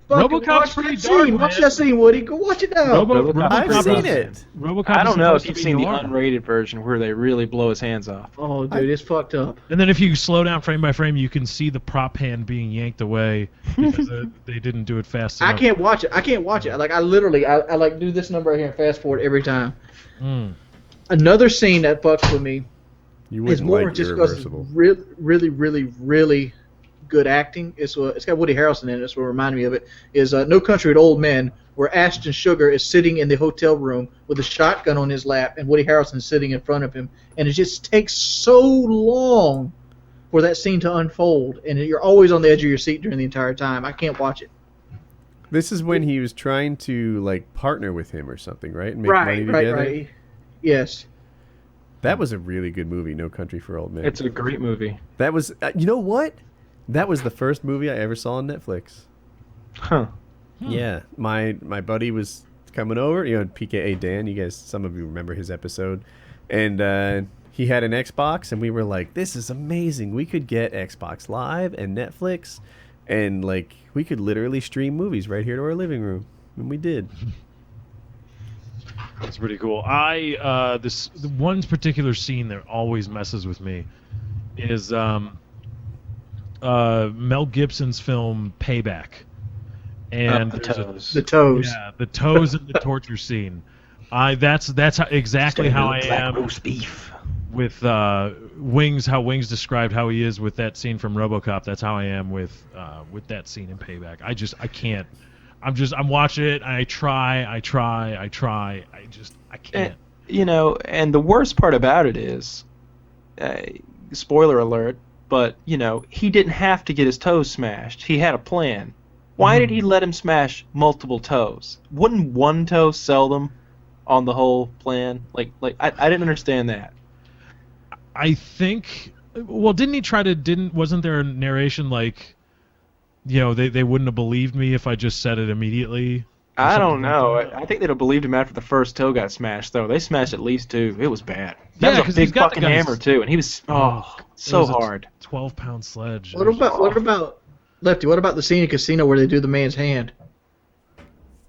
Fucking RoboCop's watch pretty that dark, scene. Watch man. that scene, Woody. Go watch it now. RoboCop. I've seen is- it. RoboCop I is don't know if supposed you've to seen be the noir. unrated version where they really blow his hands off. Oh, dude, it's fucked up. And then if you slow down frame by frame, you can see the prop hand being yanked away because they didn't do it fast enough. I can't watch it. Like, I literally, I like do this number right here and fast forward every time. Mm. Another scene that fucks with me You is wouldn't more like just because it's Irreversible. really good acting. It's got Woody Harrelson in it. That's what reminded me of it. Is No Country for Old Men, where Ashton Sugar is sitting in the hotel room with a shotgun on his lap, and Woody Harrelson is sitting in front of him, and it just takes so long for that scene to unfold, and you're always on the edge of your seat during the entire time. I can't watch it. This is when he was trying to like partner with him or something, right? And make money together. Right. Yes. That was a really good movie, No Country for Old Men. It's a great movie. That was, you know what? That was the first movie I ever saw on Netflix. Huh. Yeah, my buddy was coming over, you know, PKA Dan. You guys, some of you remember his episode, and he had an Xbox, and we were like, "This is amazing! We could get Xbox Live and Netflix, and like we could literally stream movies right here to our living room," and we did. That's pretty cool. The one particular scene that always messes with me is Mel Gibson's film Payback, and The there's Toes. The toes. yeah, the toes and the torture scene. That's exactly how I am roast beef. with Wings. How Wings described how he is with that scene from RoboCop. That's how I am with that scene in Payback. I can't. I'm watching it. I try. I can't. You know, and the worst part about it is, spoiler alert, but, you know, he didn't have to get his toes smashed. He had a plan. Why did he let him smash multiple toes? Wouldn't one toe sell them on the whole plan? I didn't understand that. I think. Well, wasn't there a narration like, they wouldn't have believed me if I just said it immediately? I don't know. I think they'd have believed him after the first toe got smashed, though. They smashed at least 2. It was bad. That was a big fucking hammer, too, and he was so hard. 12-pound sledge. What about Lefty? What about the scene in Casino where they do the man's hand?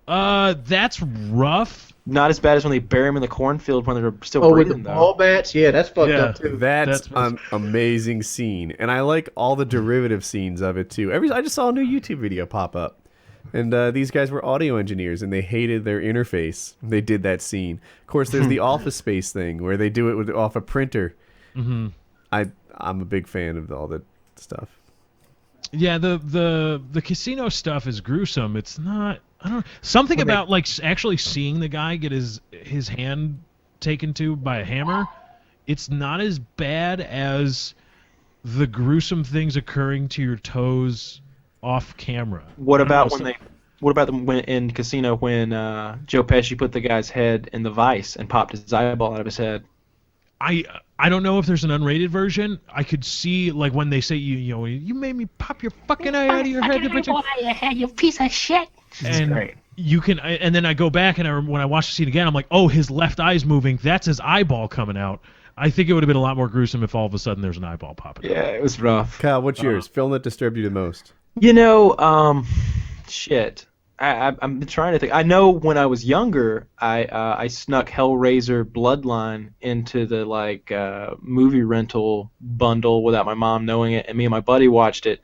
That's rough. Not as bad as when they bury him in the cornfield when they're still with breathing, the ball bats? Yeah, that's fucked up, too. That's an amazing scene, and I like all the derivative scenes of it, too. I just saw a new YouTube video pop up. And these guys were audio engineers, and they hated their interface. They did that scene. Of course, there's the Office Space thing where they do it off a printer. Mm-hmm. I'm a big fan of all that stuff. Yeah, the casino stuff is gruesome. It's not. I don't. Something about actually seeing the guy get his hand taken to by a hammer. It's not as bad as the gruesome things occurring to your toes off camera. What about when in Casino when Joe Pesci put the guy's head in the vice and popped his eyeball out of his head? I don't know if there's an unrated version. I could see when they say you made me pop your fucking eye out of your head, you piece of shit. And great. You can, and then I go back and when I watch the scene again, I'm like, oh, his left eye's moving. That's his eyeball coming out. I think it would have been a lot more gruesome if all of a sudden there's an eyeball popping out. Yeah, it was rough. Kyle, what's yours? Film that disturbed you the most? Shit. I'm trying to think. I know when I was younger, I snuck Hellraiser Bloodline into the movie rental bundle without my mom knowing it, and me and my buddy watched it,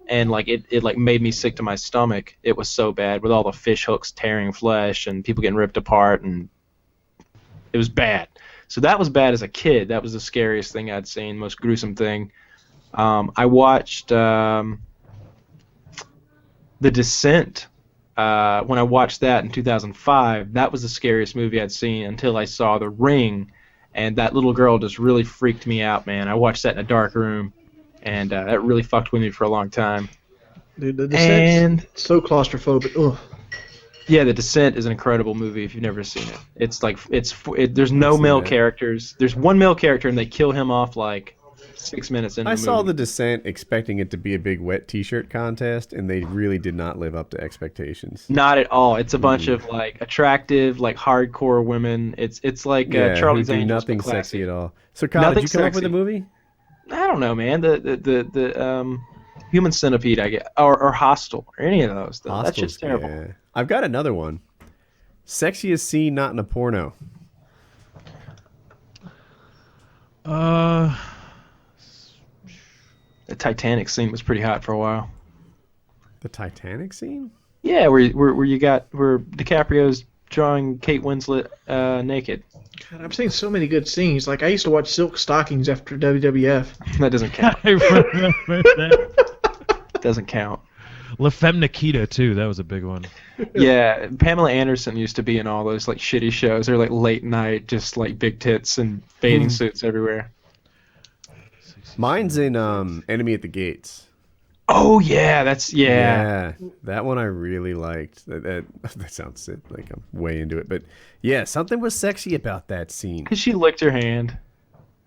and it made me sick to my stomach. It was so bad with all the fish hooks tearing flesh and people getting ripped apart, and it was bad. So that was bad as a kid. That was the scariest thing I'd seen, most gruesome thing. I watched The Descent. When I watched that in 2005, that was the scariest movie I'd seen until I saw The Ring, and that little girl just really freaked me out, man. I watched that in a dark room, and that really fucked with me for a long time. Dude, The Descent's so claustrophobic. Ugh. Yeah, The Descent is an incredible movie if you've never seen it. It's there's no male characters. There's one male character, and they kill him off 6 minutes into the movie. I saw The Descent expecting it to be a big wet t-shirt contest, and they really did not live up to expectations. Not at all. It's a bunch of attractive, hardcore women. It's like Charlie's Angels. Nothing sexy at all. So, Kyle, did you come up with a movie? I don't know, man. The Human Centipede, I get, or Hostel, or any of those. Though. That's just terrible. Yeah. I've got another one. Sexiest scene not in a porno. The Titanic scene was pretty hot for a while. The Titanic scene? Yeah, where DiCaprio's drawing Kate Winslet naked. God, I've seen so many good scenes. I used to watch Silk Stockings after WWF. That doesn't count. I remember that. Doesn't count. La Femme Nikita too. That was a big one. Yeah, Pamela Anderson used to be in all those shitty shows. They're late night, just big tits and bathing suits everywhere. Mine's in Enemy at the Gates. Oh yeah, Yeah, that one I really liked. That sounds like I'm way into it, but yeah, something was sexy about that scene. Because she licked her hand.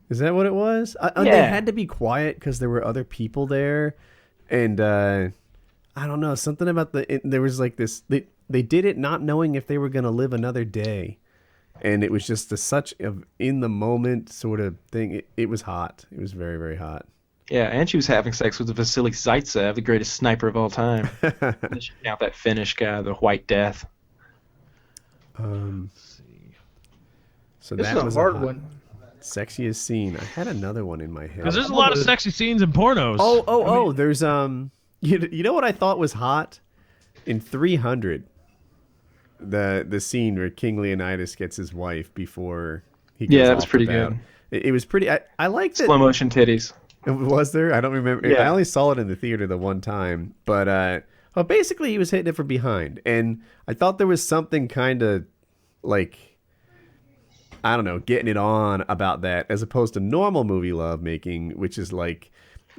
Is that what it was? They had to be quiet because there were other people there, and I don't know, something about there was this. They did it not knowing if they were gonna live another day, and it was just such a in the moment sort of thing. It was hot. It was very, very hot. Yeah, and she was having sex with Vasily Zaitsev, the greatest sniper of all time. She count that Finnish guy, the White Death. Let's see. So This that is was a hard one. Sexiest scene. I had another one in my head. Because there's a lot of sexy scenes in pornos. Oh, there's you know what I thought was hot? In 300, the scene where King Leonidas gets his wife before he goes that was off pretty the bat. good. It was pretty. I liked it. Slow motion titties. Was there? I don't remember. Yeah. I only saw it in the theater the one time, but basically he was hitting it from behind, and I thought there was something kind of I don't know, getting it on about that, as opposed to normal movie lovemaking, which is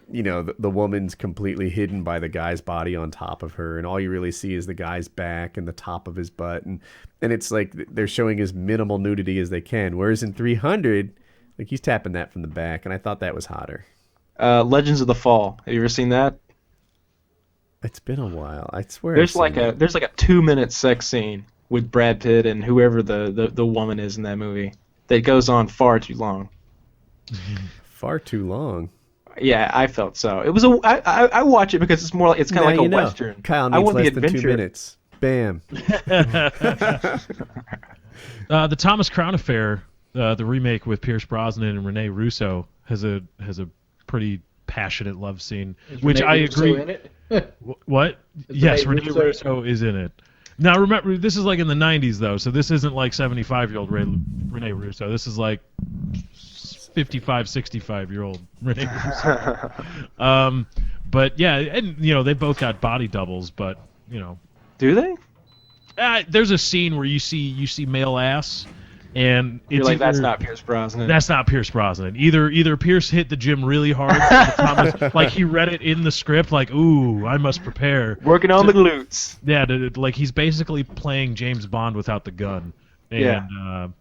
the woman's completely hidden by the guy's body on top of her, and all you really see is the guy's back and the top of his butt, and it's like they're showing as minimal nudity as they can. Whereas in 300, like he's tapping that from the back, and I thought that was hotter. Legends of the Fall. Have you ever seen that? It's been a while. I swear. There's like a 2-minute sex scene with Brad Pitt and whoever the woman is in that movie that goes on far too long. Far too long. Yeah, I felt so. It was I watch it because it's more like it's kind of like a western. Kyle needs less than 2 minutes. Bam. The Thomas Crown Affair, the remake with Pierce Brosnan and Rene Russo, has a pretty passionate love scene, which I agree. In it? What? Yes, Rene Russo is in it. Now remember, this is like in the 90s though, so this isn't like 75-year-old Rene Russo. This is like 55, 65-year-old Rene Russo. But yeah, and they both got body doubles, but Do they? There's a scene where you see male ass, and it's You're like, that's not Pierce Brosnan. That's not Pierce Brosnan. Either Pierce hit the gym really hard, or Thomas, like he read it in the script, like, ooh, I must prepare. Working on the glutes. Yeah, like he's basically playing James Bond without the gun. And,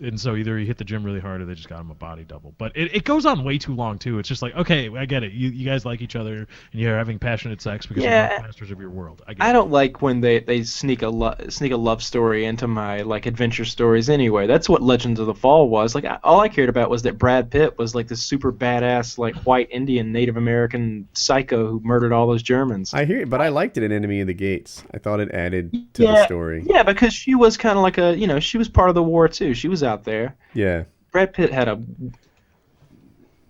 and so either he hit the gym really hard or they just got him a body double. But it goes on way too long, too. It's just like, okay, I get it. You guys like each other and you're having passionate sex because you're not masters of your world. I don't like when they sneak a love story into my like adventure stories anyway. That's what Legends of the Fall was. Like all I cared about was that Brad Pitt was like this super badass like white Indian Native American psycho who murdered all those Germans. I hear it, but I liked it in Enemy of the Gates. I thought it added to the story. Yeah, because she was kind of like she was part of the war too. She was out there. Yeah. Brad Pitt had a.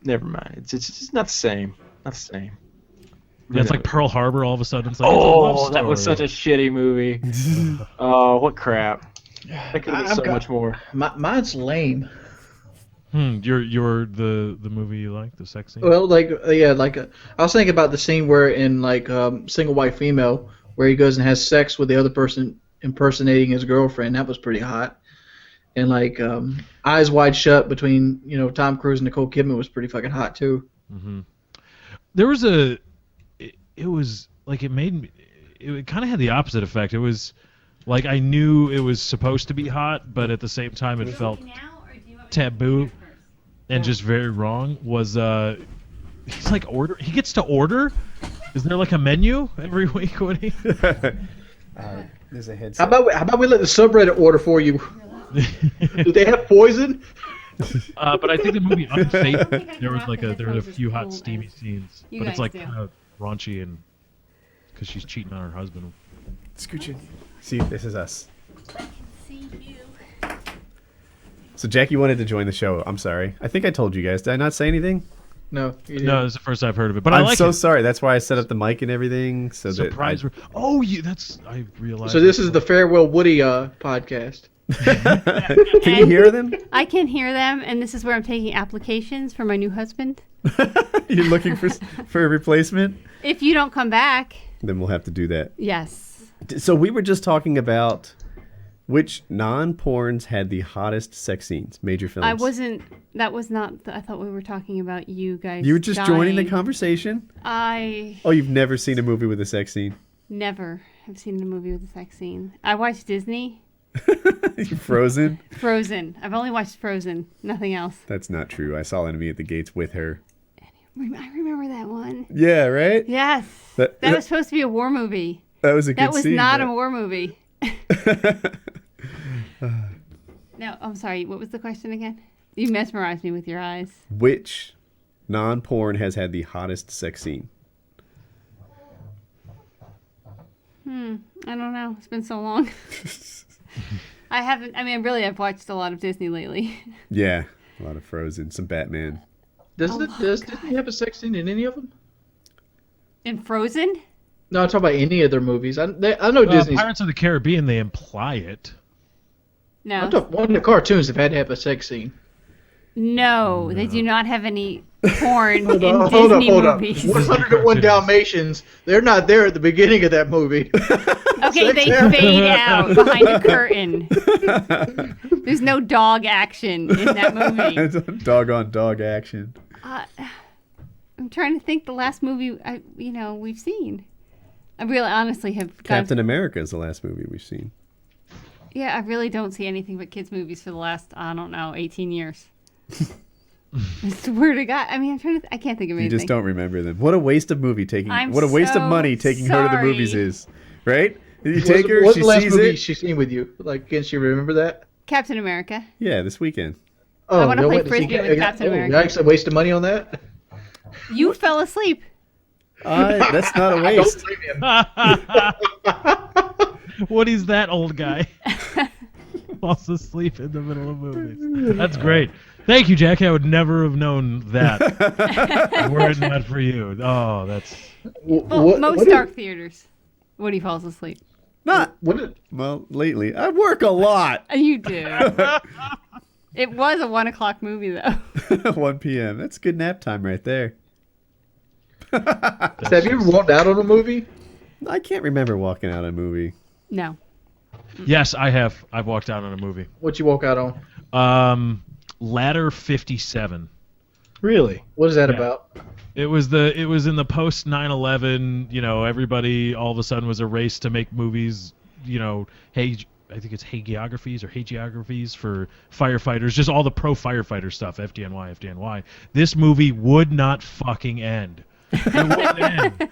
Never mind. It's just not the same. Not the same. Yeah, it's like Pearl Harbor. All of a sudden, it's like that was such a shitty movie. Oh, what crap! That could have been so much more. Mine's lame. You're the movie you like, the sex scene? Well, I was thinking about the scene where in Single White Female, where he goes and has sex with the other person impersonating his girlfriend. That was pretty hot. And Eyes Wide Shut between Tom Cruise and Nicole Kidman was pretty fucking hot too. Mm-hmm. There was it kind of had the opposite effect. It was like I knew it was supposed to be hot, but at the same time it felt taboo and just very wrong. Was he's like he gets to order? Is there like a menu every week, Woody? There's a headset. How about we let the subreddit order for you? Do they have poison? But I think the movie Unfaithful, there were a few hot steamy scenes, but it's like kind of raunchy and because she's cheating on her husband. Scooch in. See, this is us. See you. So Jackie wanted to join the show. I'm sorry. I think I told you guys. Did I not say anything? No. No, this is the first I've heard of it. But I'm like so sorry. That's why I set up the mic and everything. So surprise! I realized. So this is the Farewell Woody podcast. Can you hear them? I can hear them, and this is where I'm taking applications for my new husband. You're looking for a replacement? If you don't come back, then we'll have to do that. Yes. So we were just talking about which non-porns had the hottest sex scenes, major films. That was not. I thought we were talking about you guys. You were just joining the conversation? Oh, you've never seen a movie with a sex scene? Never have seen a movie with a sex scene. I watched Disney. Frozen? Frozen. I've only watched Frozen. Nothing else. That's not true. I saw Enemy at the Gates with her. I remember that one. Yeah, right? Yes. That was supposed to be a war movie. That was a good scene. That was not a war movie. No, I'm sorry. What was the question again? You mesmerized me with your eyes. Which non-porn has had the hottest sex scene? I don't know. It's been so long. I haven't. I mean, really, I've watched a lot of Disney lately. Yeah, a lot of Frozen, some Batman. Does Disney have a sex scene in any of them? In Frozen? No, I'm talking about any of their movies. I know Disney. Pirates of the Caribbean, they imply it. No. I'm talking one of the cartoons have had to have a sex scene. No, they do not have any porn in hold Disney up. movies. 101 Dalmatians. They're not there at the beginning of that movie. Okay, they fade out behind a curtain. There's no dog action in that movie. It's dog on dog action. I'm trying to think the last movie we've seen. I really honestly have. Captain America is the last movie we've seen. Yeah, I really don't see anything but kids movies for the last 18 years. I swear to God. I mean, I'm trying to. I can't think of anything. You just don't remember them. What a waste of movie taking. I'm what a waste of so money taking her to the sorry. movies is, right? You take her. What's She the last sees movie it. she's seen with you? Like, can she remember that? Captain America. Yeah, this weekend. Oh, I wanna y'all play went to see Frisbee with Captain America. You actually wasted money on that? You fell asleep. That's not a waste. Woody's that old guy. Falls asleep in the middle of movies. That's great. Thank you, Jackie. I would never have known that. Were it not for you. Oh, that's... Well, most dark theaters. Woody falls asleep. Well, lately. I work a lot. You do. It was a 1 o'clock movie, though. 1 p.m. That's good nap time right there. So have you ever walked out on a movie? I can't remember walking out on a movie. No. Yes, I have. I've walked out on a movie. What'd you walk out on? Ladder 57. Really? What is that about? It was in the post 9/11. Everybody all of a sudden was a race to make movies. I think it's hagiographies or hagiographies for firefighters. Just all the pro firefighter stuff. FDNY. This movie would not fucking end. It wouldn't end.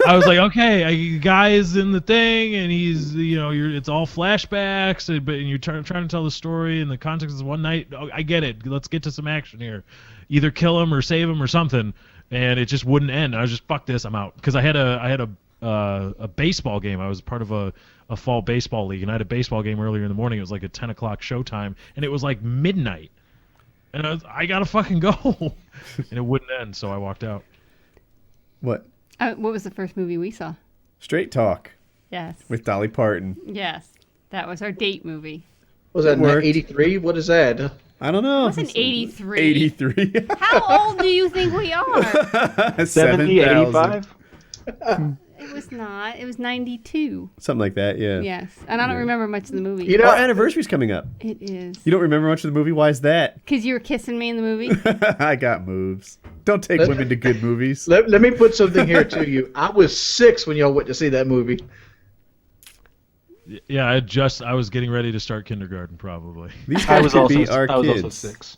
I was like, okay, a guy is in the thing, and he's, it's all flashbacks, but you're trying to tell the story, and the context is one night. Oh, I get it. Let's get to some action here. Either kill him or save him or something. And it just wouldn't end. I was just, fuck this, I'm out. Because I had a baseball game. I was part of a fall baseball league, and I had a baseball game earlier in the morning. It was like a 10 o'clock showtime, and it was like midnight. And I gotta fucking go. And it wouldn't end, so I walked out. What? What was the first movie we saw? Straight Talk. Yes. With Dolly Parton. Yes. That was our date movie. Was that 83? What is that? I don't know. It wasn't 83. 83. How old do you think we are? 70, 85? It was not. It was 92. Something like that, yeah. Yes. And I don't remember much of the movie. Our anniversary's coming up. It is. You don't remember much of the movie? Why is that? Because you were kissing me in the movie? I got moves. Don't take women to good movies. Let me put something here to you. I was 6 when y'all went to see that movie. Yeah, I was getting ready to start kindergarten, probably. These guys could be our I was kids. also 6.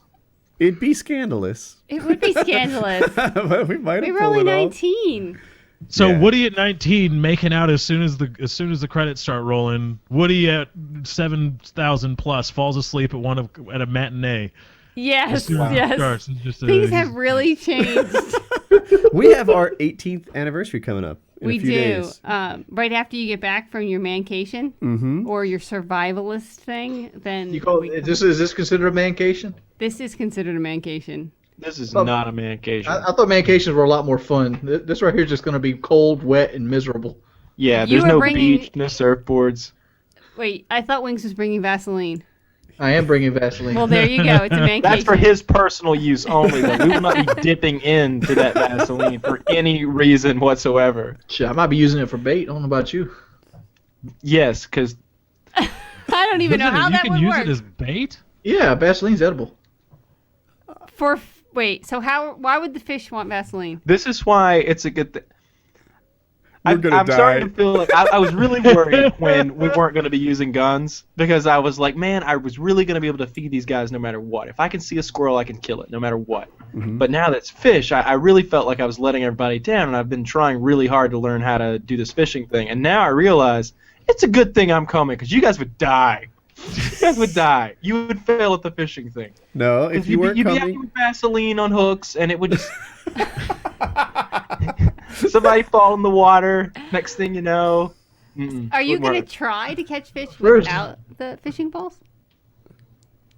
It'd be scandalous. It would be scandalous. But we might have We were pulled only it off. 19. So Yeah. Woody at 19 making out as soon as the credits start rolling. Woody at 7,000 plus falls asleep at a matinee. Yes, As yes. it starts, it's just Things have really changed. We have our 18th anniversary coming up in We a few do. days. Right after you get back from your mancation or your survivalist thing, then Is this considered a mancation? this is considered a mancation. This is not a mancation. I thought mancations were a lot more fun. This right here is just going to be cold, wet, and miserable. Yeah, You there's were no bringing- beach, no surfboards. Wait, I thought Wings was bringing Vaseline. I am bringing Vaseline. Well, there you go. It's a mancation. That's for his personal use only. Though. We will not be dipping into that Vaseline for any reason whatsoever. Shit, I might be using it for bait. I don't know about you. Yes, because I don't even know how you that can would use work. it as bait? Yeah, Vaseline's edible. Wait, so why would the fish want Vaseline? this is why it's a good thing. We're gonna I'm die. starting to feel like I was really worried when we weren't going to be using guns because I was like, man, I was really going to be able to feed these guys no matter what. If I can see a squirrel, I can kill it no matter what. But now that's fish, I really felt like I was letting everybody down, and I've been trying really hard to learn how to do this fishing thing. And now I realize it's a good thing I'm coming because you guys would die. You guys would die. You would fail at the fishing thing. No, if you weren't you'd be coming... out with Vaseline on hooks, and it would just... Somebody fall in the water. Next thing you know... Are you wouldn't going to work. try to catch fish First- without the fishing poles?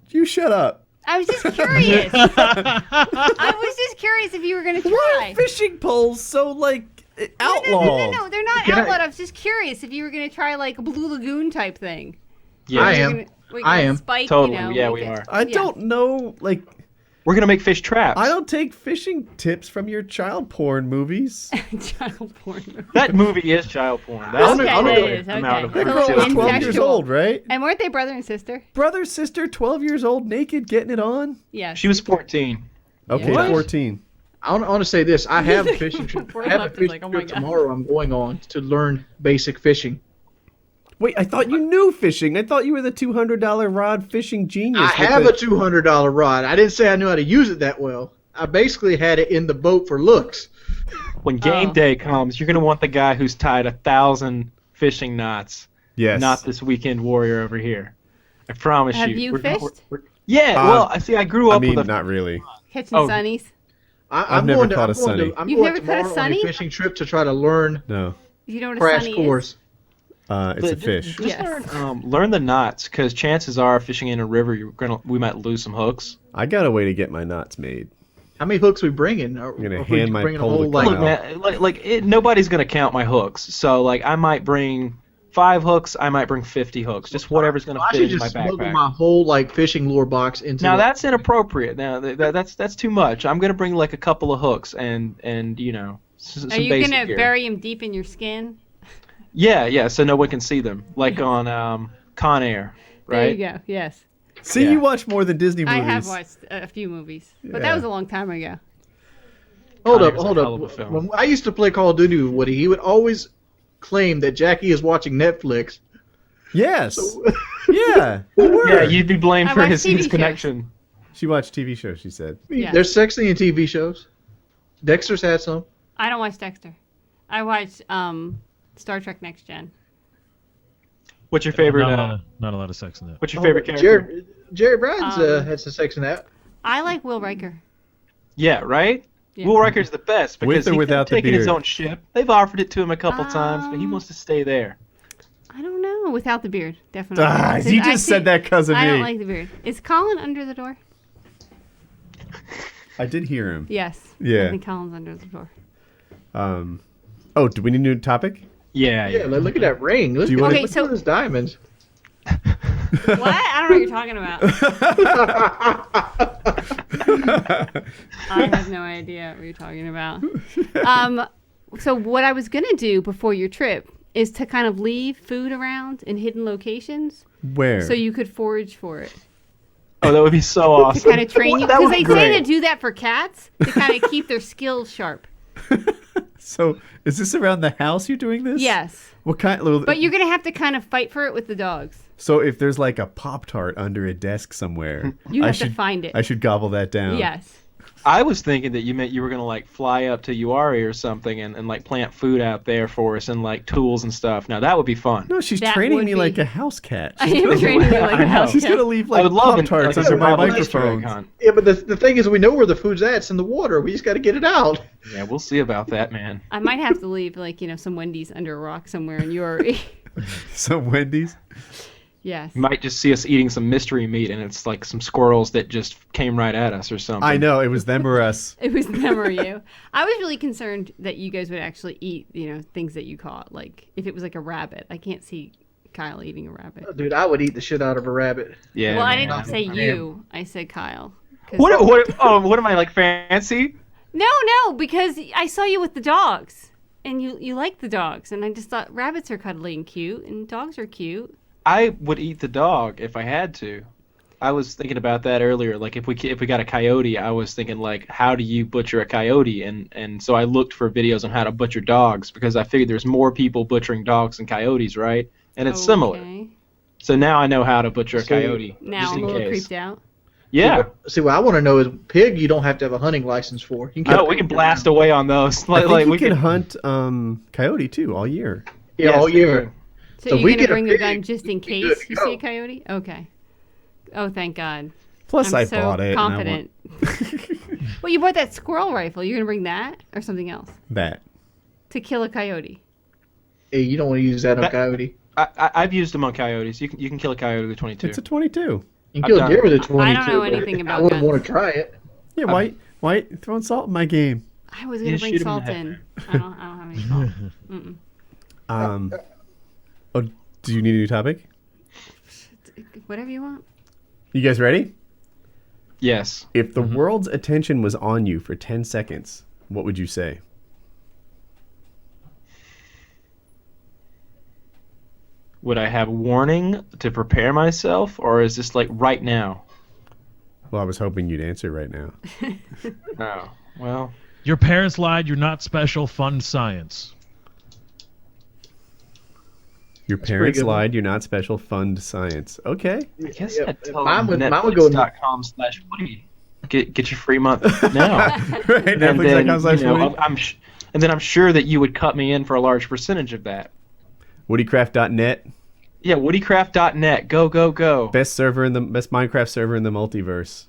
You shut up. I was just curious. I was just curious if you were going to try. Fishing poles so, outlawed. No, they're not outlawed. I was just curious if you were going to try, like, a Blue Lagoon type thing. Yeah. I am. I am. Spike, Totally, yeah, we are. I don't know, We're going to make fish traps. I don't take fishing tips from your child porn movies. Child porn. That movie is child porn. That's Okay, the that correct is, amount of okay. That It's a girl little was 12 years incestual. old, right? And weren't they brother and sister? Brother, sister, 12 years old, naked, getting it on? Yeah. She was 14. Okay, What? 14. I want to say this. I have a fishing trip. Before I he have a left, it's fishing like, oh my trip God. tomorrow. I'm going on to learn basic fishing. Wait, I thought you knew fishing. I thought you were the $200 rod fishing genius. I have a $200 rod. I didn't say I knew how to use it that well. I basically had it in the boat for looks. When game day comes, you're gonna want the guy who's tied 1,000 fishing knots. Yes. Not this weekend warrior over here. I promise you. Have you fished? Yeah. Well, I see. I grew up I mean, with a. not really. Catching Oh. sunnies. I've never caught a sunny. I'm You've going never caught a tomorrow on sunny? a fishing trip to try to learn No. You know what a crash sunny course. It's a fish. Just Yes. learn the knots, because chances are, fishing in a river, we might lose some hooks. I got a way to get my knots made. How many hooks we bringing? I'm gonna hand my pole to Look, Kyle. man, nobody's gonna count my hooks, so like I might bring 5 hooks, I might bring 50 hooks, just whatever's gonna I fit should in my just smuggle backpack. my whole fishing lure box into. Now that's inappropriate. Now that's too much. I'm gonna bring like a couple of hooks and you know some Are you basic gonna gear. bury him deep in your skin? Yeah, so no one can see them, like on Con Air, right? There you go. Yes. See, Yeah. you watch more than Disney movies. I have watched a few movies, but that Yeah. was a long time ago. Hold Con up, Air's a hold hell of a up. film. When I used to play Call of Duty with Woody, he would always claim that Jackie is watching Netflix. Yes. Yeah. You were. Yeah, you'd be blamed I for watch his TV shows. connection. She watched TV shows, she said. Yeah. There's sexy in TV shows. Dexter's had some. I don't watch Dexter. I watch Star Trek Next Gen. What's your favorite? Not a lot of sex in that. What's your favorite character? Jerry Brad's had some sex in that. I like Will Riker. Yeah, right. Yeah. Will Riker's the best because With or he's without the taken his beard? own ship. They've offered it to him a couple times, but he wants to stay there. I don't know. Without the beard, definitely. Ah, you just said that because of I me. don't like the beard. Is Colin under the door? I did hear him. Yes. Yeah. I think Colin's under the door. Oh, do we need a new topic? Yeah. Yeah, look at that ring. Look, Do you at, wanna- Okay, look so- at those diamonds. What? I don't know what you're talking about. I have no idea what you're talking about. So what I was gonna do before your trip is to kind of leave food around in hidden locations Where? so you could forage for it. Oh, that would be so To awesome. kind of train you. That Because would they be say great. to do that for cats to kind of keep their skills sharp. So, is this around the house you're doing this? Yes. What kind? But you're going to have to kind of fight for it with the dogs. So, if there's like a Pop-Tart under a desk somewhere, You I have should to find it. I should gobble that down. Yes. I was thinking that you meant you were gonna like fly up to Uari or something and like plant food out there for us and like tools and stuff. Now that would be fun. No, she's That training would me be- like a house cat. I am training you like I a know. house She's cat. gonna leave I like would love Pop-Tarts like, under my survival Easter egg microphone. hunt. Yeah, but the thing is, we know where the food's at. It's in the water. We just got to get it out. Yeah, we'll see about that, man. I might have to leave, like, some Wendy's under a rock somewhere in Uari. Some Wendy's. Yes. You might just see us eating some mystery meat and it's like some squirrels that just came right at us or something. I know it was them or us. It was them or you. I was really concerned that you guys would actually eat, things that you caught. Like, if it was like a rabbit. I can't see Kyle eating a rabbit. Dude, I would eat the shit out of a rabbit. Yeah. Well, I man. didn't say you. I said Kyle. 'Cause- What am I like fancy? No, because I saw you with the dogs. And you like the dogs. And I just thought rabbits are cuddly and cute. And dogs are cute. I would eat the dog if I had to. I was thinking about that earlier. Like if we got a coyote, I was thinking like, how do you butcher a coyote? And so I looked for videos on how to butcher dogs because I figured there's more people butchering dogs than coyotes, right? And it's similar. Okay. So now I know how to butcher a coyote. Now just I'm a in little case. creeped out. Yeah. See, what I want to know is pig. You don't have to have a hunting license for. You No, we can blast away on those. I think you we can hunt coyote too all year. Yeah, all year. So, So you're we going to get a bring a pig, gun just in we good case to you go. see a coyote? Okay. Oh, thank God. Plus, I'm I so bought it. and I confident. Well, you bought that squirrel rifle. You're going to bring that or something else that. to kill a coyote? Hey, you don't want to use that on That- coyote. I've used them on coyotes. You can kill a coyote with a 22. It's a 22. You can I've kill done a deer with a it. 22. I don't know but anything about I wouldn't guns. want to try it. Yeah, why throwing salt in my game? I was You going to just bring shoot 'em in salt the in. I don't have any salt. Mm-mm. Oh, do you need a new topic? Whatever you want. You guys ready? Yes. If the world's attention was on you for 10 seconds, what would you say? Would I have warning to prepare myself, or is this like right now? Well, I was hoping you'd answer right now. Oh, well, Your parents lied. You're not special. Fund science. Your That's a pretty parents good one. lied. You're not special. Fund science. Okay. I guess Yeah, I'd tell mine them would go- Netflix.com/Woody. Get your free month now. Right. And then, Netflix.com/Woody. I'm sure that you would cut me in for a large percentage of that. WoodyCraft.net. Yeah, WoodyCraft.net. Go, go, go. Best Minecraft server in the multiverse.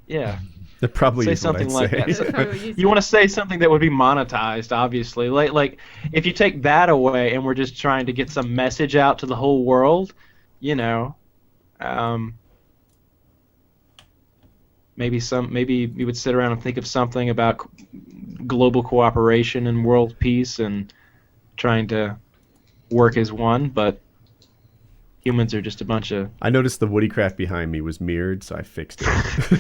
Yeah. That probably Say is what something I'd like say. that. That's probably what you You want to say something that would be monetized, obviously. Like if you take that away and we're just trying to get some message out to the whole world, you know, maybe we would sit around and think of something about global cooperation and world peace and trying to work as one, but humans are just a bunch of... I noticed the WoodyCraft behind me was mirrored, so I fixed it.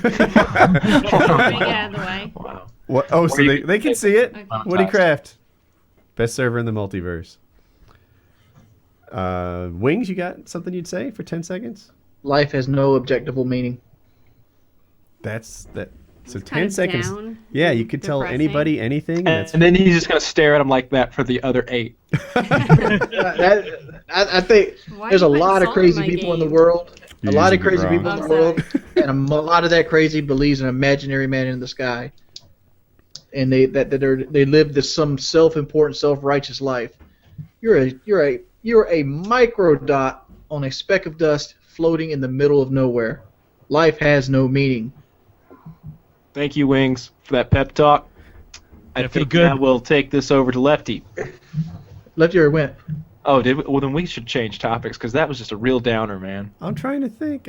Get out of the way. Wow. What? Oh, so they can see it? Okay. WoodyCraft. Best server in the multiverse. Wings, you got something you'd say for 10 seconds? Life has no objectable meaning. That's that. So It's 10 kinda seconds. down, Yeah, you could tell depressing. anybody anything. And And then he's just going to stare at him like that for the other 8. I think Why there's are a you putting lot of salt in crazy my people in the game? world. You're A lot of using it crazy wrong. people in Oh, the world, and a lot of that crazy believes in an imaginary man in the sky, and they live this some self-important, self-righteous life. You're a micro dot on a speck of dust floating in the middle of nowhere. Life has no meaning. Thank you, Wings, for that pep talk. I Yeah, feel think good. now we'll take this over to Lefty. Lefty or went. Oh, did we? Well, then we should change topics because that was just a real downer, man. I'm trying to think.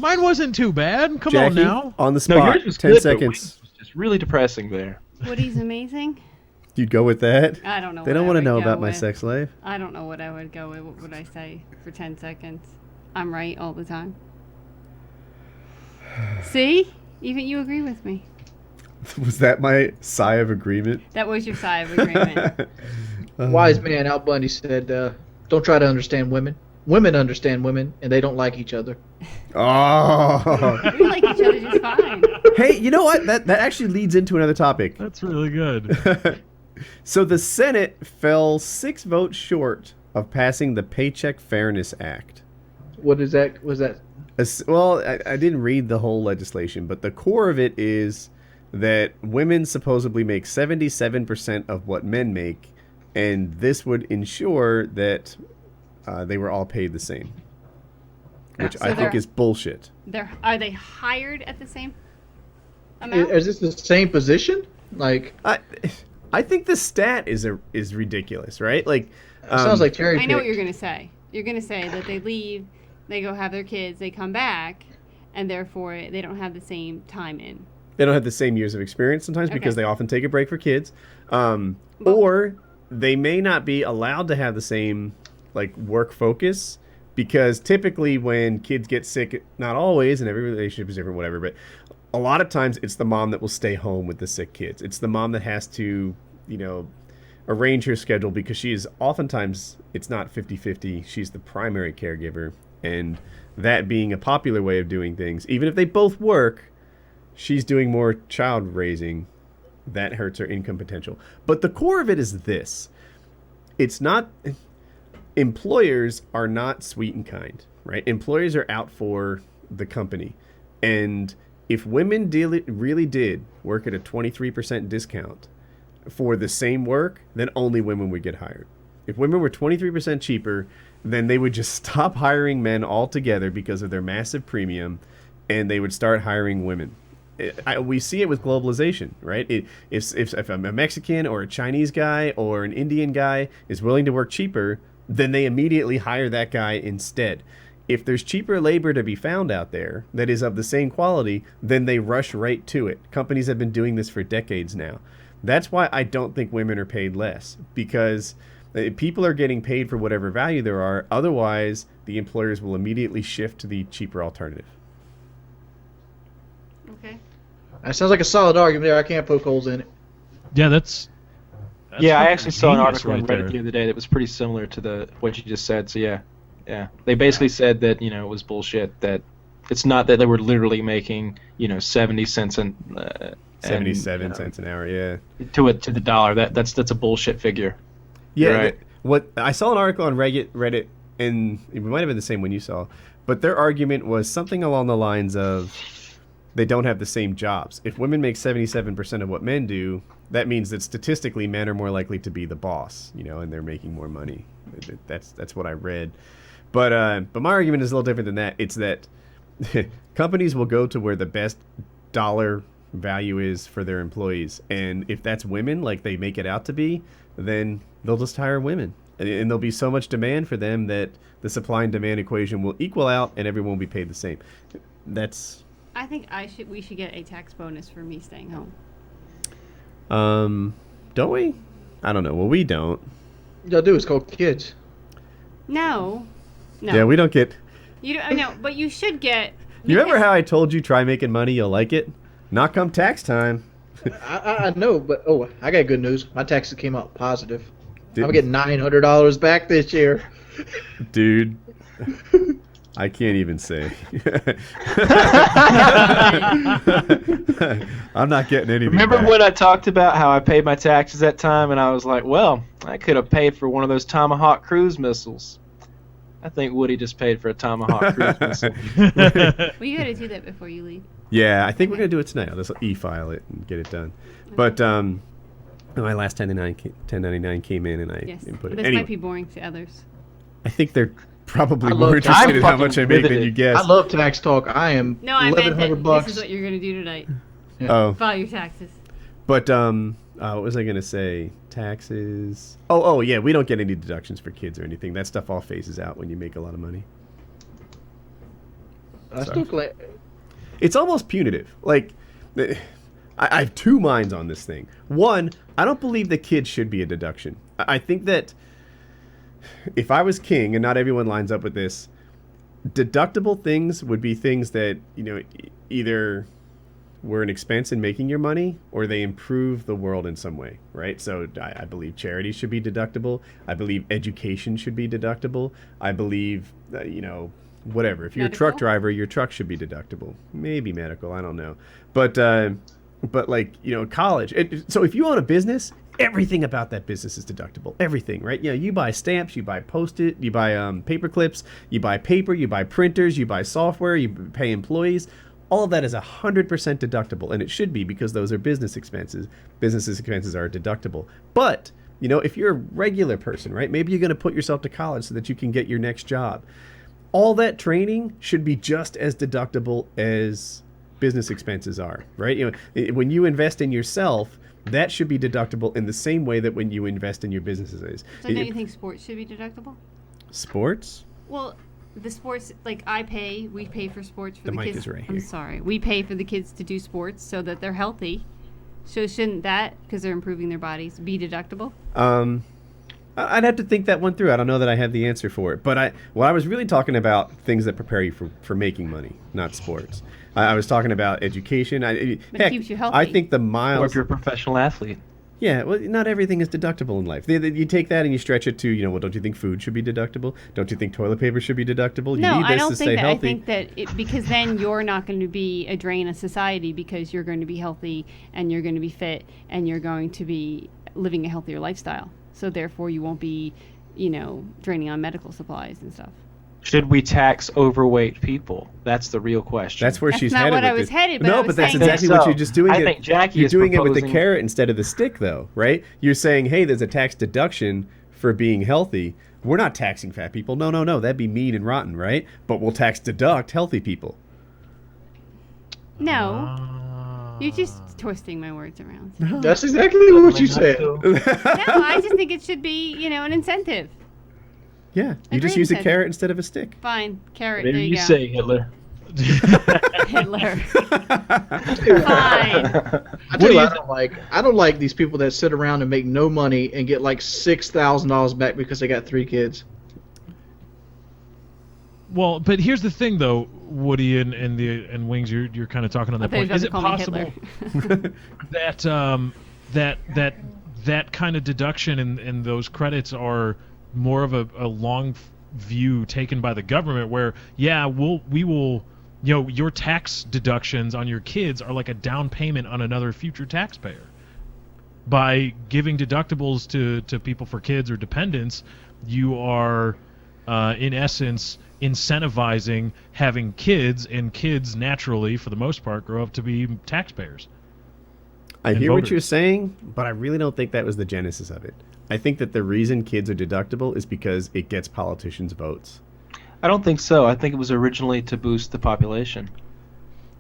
Mine wasn't too bad. Come on Jackie, now. on the No, spot. yours was 10 good, but seconds. Wings was just really depressing there. Woody's amazing. You'd go with that? I don't know. They what don't I want to would know go about my with. sex life. I don't know what I would go with. What would I say for 10 seconds? I'm right all the time. See? Even you agree with me. Was that my sigh of agreement? That was your side of agreement. Wise man Al Bundy said, "Don't try to understand women. Women understand women, and they don't like each other." Oh. We like each other just fine. Hey, you know what? That actually leads into another topic. That's really good. So the Senate fell 6 votes short of passing the Paycheck Fairness Act. What is that? Was that? Well, I didn't read the whole legislation, but the core of it is that women supposedly make 77% of what men make, and this would ensure that they were all paid the same, which So I think they're- is bullshit. Are they hired at the same amount? Is this the same position? Like, I think the stat is ridiculous, right? Like, sounds like Terry. I know what you're going to say. You're going to say that they leave, they go have their kids, they come back, and therefore they don't have the same time in. They don't have the same years of experience sometimes because Okay. they often take a break for kids, or they may not be allowed to have the same like work focus because typically when kids get sick, not always, and every relationship is different, whatever, but a lot of times it's the mom that will stay home with the sick kids. It's the mom that has to, arrange her schedule because she is oftentimes, it's not 50-50, she's the primary caregiver, and that being a popular way of doing things, even if they both work, she's doing more child raising. That hurts her income potential. But the core of it is this. It's not... Employers are not sweet and kind, right? Employers are out for the company. And if women really did work at a 23% discount for the same work, then only women would get hired. If women were 23% cheaper, then they would just stop hiring men altogether because of their massive premium, and they would start hiring women. We see it with globalization, right? If a Mexican or a Chinese guy or an Indian guy is willing to work cheaper, then they immediately hire that guy instead. If there's cheaper labor to be found out there that is of the same quality, then they rush right to it. Companies have been doing this for decades now. That's why I don't think women are paid less, because people are getting paid for whatever value there are. Otherwise, the employers will immediately shift to the cheaper alternative. Okay. That sounds like a solid argument there. I can't poke holes in it. Yeah, that's Yeah, I fucking actually saw an genius article on right Reddit there. the other day that was pretty similar to what you just said. So yeah. They basically said that it was bullshit. That it's not that they were literally making 70 cents 77 cents an hour, yeah. To the dollar. That's a bullshit figure. Yeah, Right. what I saw an article on Reddit, and it might have been the same one you saw, but their argument was something along the lines of they don't have the same jobs. If women make 77% of what men do, that means that statistically men are more likely to be the boss, and they're making more money. That's what I read. But my argument is a little different than that. It's that companies will go to where the best dollar value is for their employees, and if that's women, like they make it out to be, then they'll just hire women, and there'll be so much demand for them that the supply and demand equation will equal out, and everyone will be paid the same. I think we should get a tax bonus for me staying home. Don't we? I don't know. Well, we don't. Y'all do. It's called kids. No. Yeah, we don't get. You don't. No, but you should get. You remember how I told you try making money, you'll like it? Not come tax time. I know, but I got good news. My taxes came out positive. I'm getting $900 back this year. Dude, I can't even say. I'm not getting anything. Remember back. when I talked about how I paid my taxes that time, and I was like, well, I could have paid for one of those Tomahawk cruise missiles. I think Woody just paid for a Tomahawk cruise missile. Well, you gotta do that before you leave. Yeah, I think we're gonna do it tonight. I'll just e-file it and get it done. But my last 1099 came in, and I input it. This Anyway, might be boring to others. I think they're probably I more love interested in how fucking much I make than riveted. you guess. I love tax talk. I am No, I meant that $1,100. this is what you're gonna do tonight. Oh, File your taxes. but what was I gonna say? Taxes. Oh yeah, we don't get any deductions for kids or anything. That stuff all phases out when you make a lot of money. I still collect. It's almost punitive. Like, I have two minds on this thing. One, I don't believe that kids should be a deduction. I think that if I was king, and not everyone lines up with this, deductible things would be things that, either were an expense in making your money or they improve the world in some way, right? So I believe charity should be deductible. I believe education should be deductible. I believe, whatever. If you're a truck driver, your truck should be deductible. Maybe medical, I don't know. But like, college. So if you own a business, everything about that business is deductible. Everything, right? You buy stamps, you buy Post-it, you buy paper clips, you buy paper, you buy printers, you buy software, you pay employees. All of that is 100% deductible, and it should be because those are business expenses. Business expenses are deductible. But, if you're a regular person, right? Maybe you're going to put yourself to college so that you can get your next job. All that training should be just as deductible as business expenses are, right? When you invest in yourself, that should be deductible in the same way that when you invest in your businesses is. So don't you think sports should be deductible? Sports? Well, the sports, like we pay for sports for The the mic kids. is right I'm here. sorry. We pay for the kids to do sports so that they're healthy. So shouldn't that, because they're improving their bodies, be deductible? I'd have to think that one through. I don't know that I have the answer for it. But I was really talking about things that prepare you for making money, not sports. I was talking about education. But it keeps you healthy. I think the Or miles. if you're a professional athlete. Yeah, well, not everything is deductible in life. You take that and you stretch it to, well, don't you think food should be deductible? Don't you think toilet paper should be deductible? You No, need this I don't to think stay that. healthy. I think that because then you're not going to be a drain on society because you're going to be healthy and you're going to be fit and you're going to be living a healthier lifestyle. So therefore you won't be, draining on medical supplies and stuff. Should we tax overweight people? That's the real question. That's where That's she's not headed what I with was it. headed, but No, I was but that's saying- exactly I what think you're so. just doing. I think Jackie you're is doing it with the proposing- carrot instead of the stick, though, right? You're saying, hey, there's a tax deduction for being healthy. We're not taxing fat people. No. That'd be mean and rotten, right? But we'll tax deduct healthy people. No. You're just twisting my words around. That's exactly what you said. No, I just think it should be, an incentive. Yeah, you just Agreed use a with carrot instead of a stick. Fine. Carrot. Whatever there you you go. say, Hitler. Hitler. Fine. I don't like these people that sit around and make no money and get like $6,000 back because they got 3 kids. Well, but here's the thing, though, Woody and Wings, you're kind of talking on that I thought you point. Is were it about to call me possible that kind of deduction and those credits are more of a long view taken by the government, where we will your tax deductions on your kids are like a down payment on another future taxpayer. By giving deductibles to people for kids or dependents, you are, in essence, incentivizing having kids, and kids naturally, for the most part, grow up to be taxpayers. I hear voters. what you're saying, but I really don't think that was the genesis of it. I think that the reason kids are deductible is because it gets politicians' votes. I don't think so. I think it was originally to boost the population.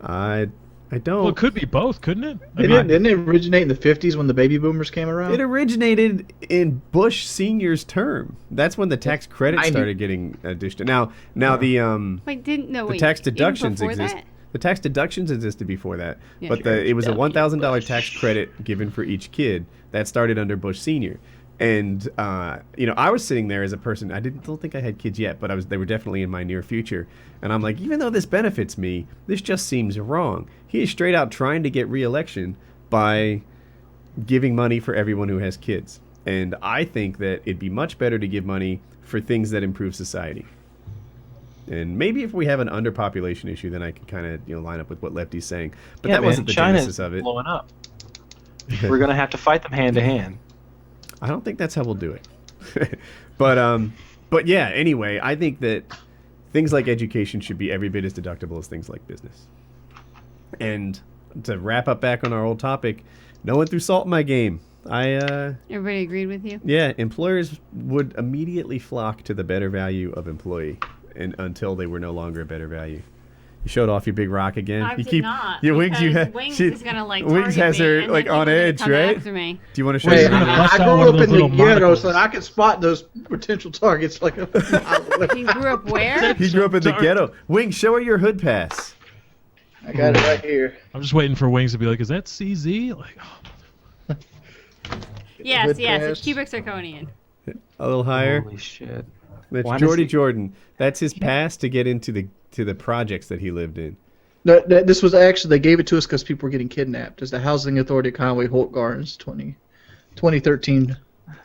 I don't. Well, it could be both, couldn't it? Didn't it originate in the 50s when the baby boomers came around? It originated in Bush Senior's term. That's when the tax credit started getting dished. Now the tax deductions exist. That? The tax deductions existed before that, Yeah, but it was a $1,000 tax credit given for each kid that started under Bush Senior. And I was sitting there as a person. I don't think I had kids yet, but they were definitely in my near future. And I'm like, even though this benefits me, this just seems wrong. He is straight out trying to get re-election by giving money for everyone who has kids. And I think that it'd be much better to give money for things that improve society. And maybe if we have an underpopulation issue, then I can kind of line up with what Lefty's saying. But that wasn't the genesis of it. Blowing up. We're gonna have to fight them hand to hand. I don't think that's how we'll do it. But yeah, anyway, I think that things like education should be every bit as deductible as things like business. And to wrap up back on our old topic, no one threw salt in my game. Everybody agreed with you? Yeah, employers would immediately flock to the better value of employee until they were no longer a better value. You showed off your big rock again. I you did keep not. your Wings. Wings is gonna Wings has her like on edge, right? After me. Do you want to show? Hey, Us I grew up in the ghetto, so I could spot those potential targets like a mile away. He grew up where? He grew up in the ghetto. Wings, show her your hood pass. I got it right here. I'm just waiting for Wings to be like, is that CZ? Like, oh. Yes, Hood it's pass. cubic zirconian. A little higher. Holy shit. That's Why does Jordy he- Jordan. That's his pass to get into the projects that he lived in. No, this was actually, they gave it to us because people were getting kidnapped. As the Housing Authority of Conway Holt Gardens 2013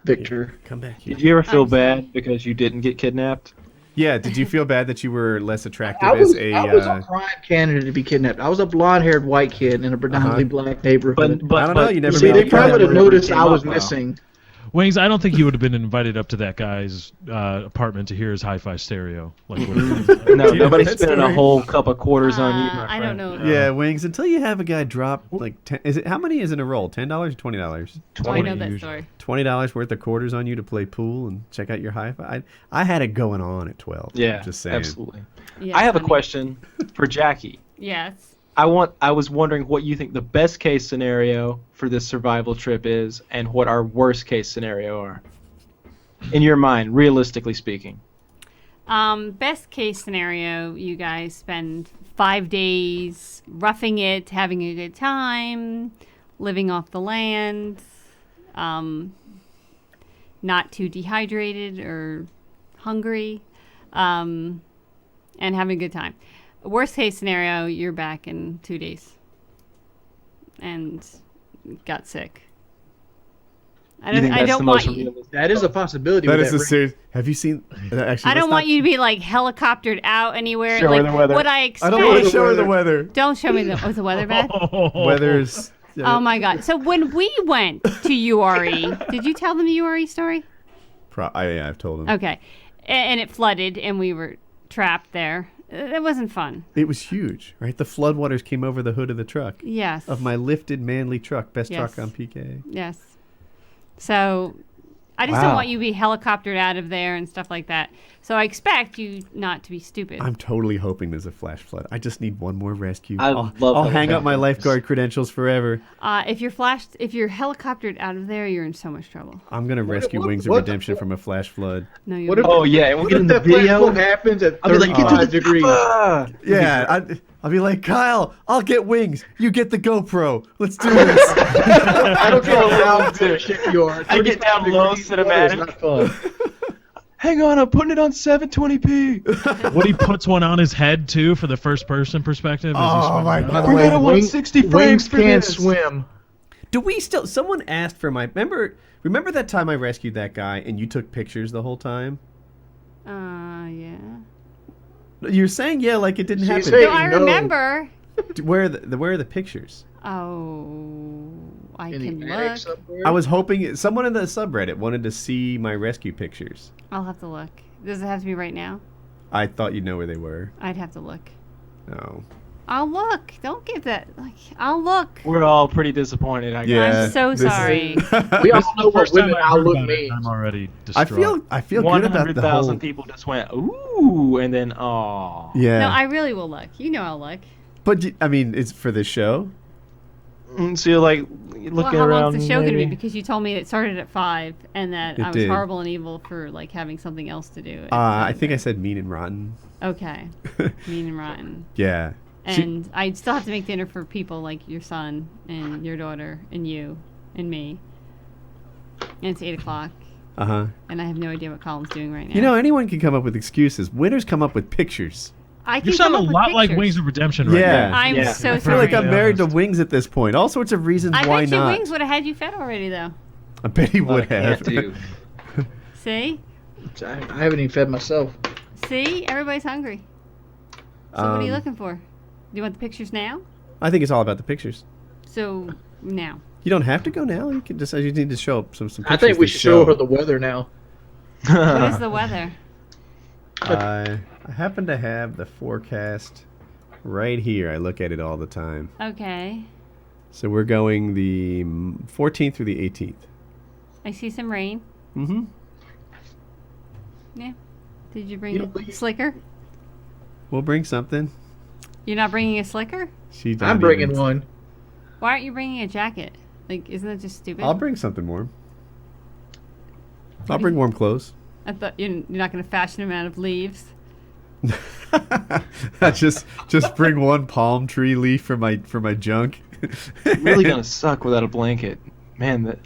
Victor. Come back here. Did you ever feel bad because you didn't get kidnapped? Yeah. Did you feel bad that you were less attractive I was as a? a prime candidate to be kidnapped. I was a blonde-haired white kid in a predominantly black neighborhood. I don't know. You never See, made they the probably would have cut. noticed I was Came up, missing. Wings, I don't think you would have been invited up to that guy's apartment to hear his hi-fi stereo. Like, what No, nobody's that spending a story? whole cup of quarters on you, my I don't friend. know. Yeah, Wings. Until you have a guy drop like 10, is it how many is in a roll? $10 or $20? Oh, I know that story. $20 worth of quarters on you to play pool and check out your hi-fi. I had it going on at 12. Yeah, just saying. absolutely. Yeah, I have a funny. question for Jackie. Yes. I was wondering what you think the best case scenario for this survival trip is, and what our worst case scenario are. In your mind, realistically speaking. Best case scenario, you guys spend 5 days roughing it, having a good time, living off the land, not too dehydrated or hungry, and having a good time. Worst case scenario, you're back in 2 days and got sick. I You think that's the don't most want you. realistic? That is a possibility. That with is that a ring. serious. Have you seen? Actually, I don't want you to be like helicoptered out anywhere. Show her like the weather. what I I expect. don't want to show her the weather. Don't show me was the weather bad? Weather's. Oh my god! So when we went to URE, did you tell them the URE story? I've told him. Okay, and it flooded, and we were trapped there. It wasn't fun. It was huge, right? The floodwaters came over the hood of the truck. Yes. Of my lifted manly truck, best Yes. truck on PK. Yes. So I just Wow. don't want you to be helicoptered out of there and stuff like that. So I expect you not to be stupid. I'm totally hoping there's a flash flood. I just need one more rescue. I I'll love hang up my helicopters. lifeguard credentials forever. If you're helicoptered out of there, you're in so much trouble. I'm gonna rescue what- Wings of what- Redemption from a flash flood. No, you What if- won't. Oh yeah, and we'll What get in if the that flash video. flood happens at I'll be like, get to 35 the degrees? Yeah, I'll be like, Kyle, I'll get Wings. You get the GoPro. Let's do this. I don't care how loud the shipyard. I get down 35 low degrees cinematic. weather is not fun. Hang on, I'm putting it on 720p. Woody puts one on his head too for the first person perspective. As he's Oh, swimming my out. By the We're way, gonna want Wing- 60 frames Wings for can't this. swim. Do we still? Someone asked for my. Remember that time I rescued that guy and you took pictures the whole time? Yeah. You're saying yeah, like it didn't happen. saying- No, I no. remember. Where are the pictures? Oh, I In can the look. attic somewhere. I was hoping someone in the subreddit wanted to see my rescue pictures. I'll have to look. Does it have to be right now? I thought you'd know where they were. I'd have to look. No. I'll look. Don't give that. Like, I'll look. We're all pretty disappointed. I guess. Yeah. I'm so this- sorry. We all know what First time women I heard outlook about it, means. I'm already I distraught. feel good about the 100,000 whole. people just went ooh, and then oh. Yeah. No, I really will look. You know I'll look. But I mean, it's for this show. So you're like Well, looking how around. long's the show going to be? maybe. Because you told me it started at 5 and that It I was did. horrible and evil for like having something else to do. I think I said mean and rotten. Okay. Mean and rotten. Yeah. And I'd still have to make dinner for people like your son and your daughter and you and me. And it's 8 o'clock. Uh huh. And I have no idea what Colin's doing right now. You know, anyone can come up with excuses. Winners come up with pictures. I can You come sound a up with lot like pictures. Wings of Redemption right Yeah. now. I'm Yeah. so I sorry. feel like I'm Yeah. married to Wings at this point. All sorts of reasons I why bet you not. Wings would have had you fed already, though. I bet he would I have. can't do. See? I haven't even fed myself. See? Everybody's hungry. So what are you looking for? Do you want the pictures now? I think it's all about the pictures. So, now. You don't have to go now. You can just. You need to show up some pictures. I think we to should show her the weather now. What is the weather? I happen to have the forecast right here. I look at it all the time. Okay. So we're going the 14th through the 18th. I see some rain. Mm-hmm. Yeah. Did you bring You a slicker? We'll bring something. You're not bringing a slicker? She's I'm bringing one. Why aren't you bringing a jacket? Like, isn't that just stupid? I'll bring something warm. I'll bring warm clothes. I thought you're not going to fashion them out of leaves. just bring one palm tree leaf for my junk. Really gonna suck without a blanket, man. That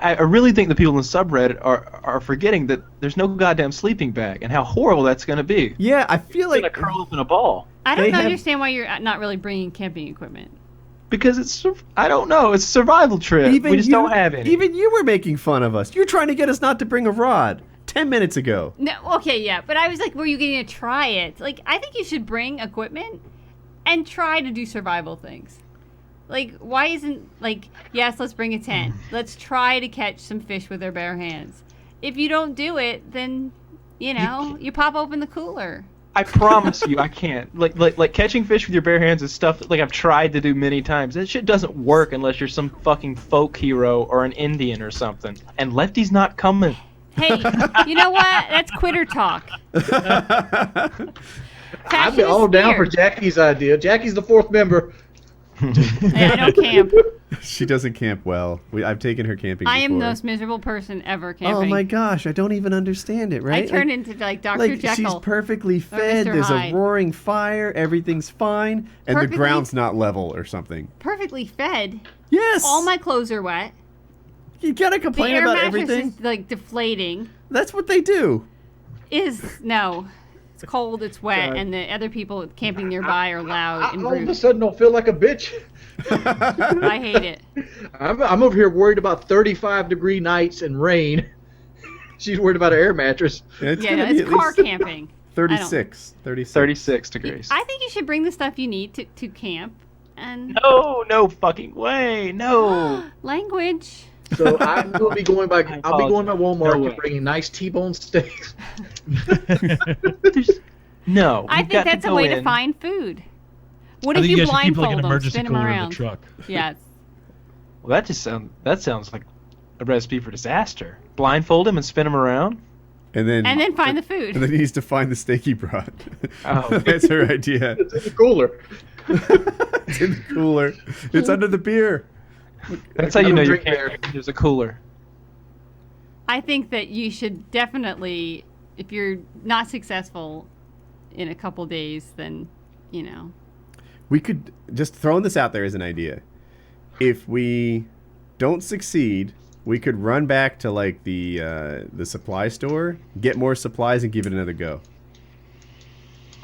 I really think the people in the subreddit are forgetting that there's no goddamn sleeping bag and how horrible that's gonna be. Yeah, I feel It's like gonna curl up in a ball. I They don't have- understand why you're not really bringing camping equipment. Because I don't know, it's a survival trip. We just don't have any. Even you were making fun of us. You're trying to get us not to bring a rod 10 minutes ago. No, okay, yeah, but I was like, were you going to try it? Like, I think you should bring equipment and try to do survival things. Like, why isn't, like, yes, let's bring a tent. Let's try to catch some fish with our bare hands. If you don't do it, then, you pop open the cooler. I promise you, I can't. Like catching fish with your bare hands is stuff that I've tried to do many times. That shit doesn't work unless you're some fucking folk hero or an Indian or something. And Lefty's not coming. Hey, you know what? That's quitter talk. I'd Fashion be is all down for fear. Jackie's idea. Jackie's the fourth member. I don't camp. She doesn't camp well. I've taken her camping I am the before. most miserable person ever Oh camping. my gosh, I don't even understand it, right? I turn into like Dr. like Jekyll. she's perfectly fed, Mr. there's Hyde. a roaring fire, everything's fine, and Perfectly- the ground's not level or something. Perfectly fed. Yes! All my clothes are wet. You gotta The complain air about mattress everything? is like deflating. That's what they do. No. It's cold, it's wet, God. and the other people camping nearby are loud and All of a rude. sudden, don't feel like a bitch. I hate it. I'm over here worried about 35-degree nights and rain. She's worried about her air mattress. It's Yeah, gonna no, be it's at car least camping. 36. 36. 36 degrees. I think you should bring the stuff you need to camp. And No fucking way, no. language. So I will be going by. I I'll be going by Walmart No way. and bringing nice T-bone steaks. No. I you've think got that's to a go way to in. find food. What I if think you guys should keep like blindfold an them, emergency spin them cooler in around? the truck. Yes. Well, that sounds like a recipe for disaster. Blindfold him and spin him around. And then find the food. And then he needs to find the steak he brought. Oh. That's her idea. It's in the cooler. It's in the cooler. It's under the beer. That's how I you don't know you're drink beer. camping. There's a cooler. I think that you should definitely, if you're not successful in a couple days, then, We could just throwing this out there as an idea. If we don't succeed, we could run back to like the supply store, get more supplies, and give it another go.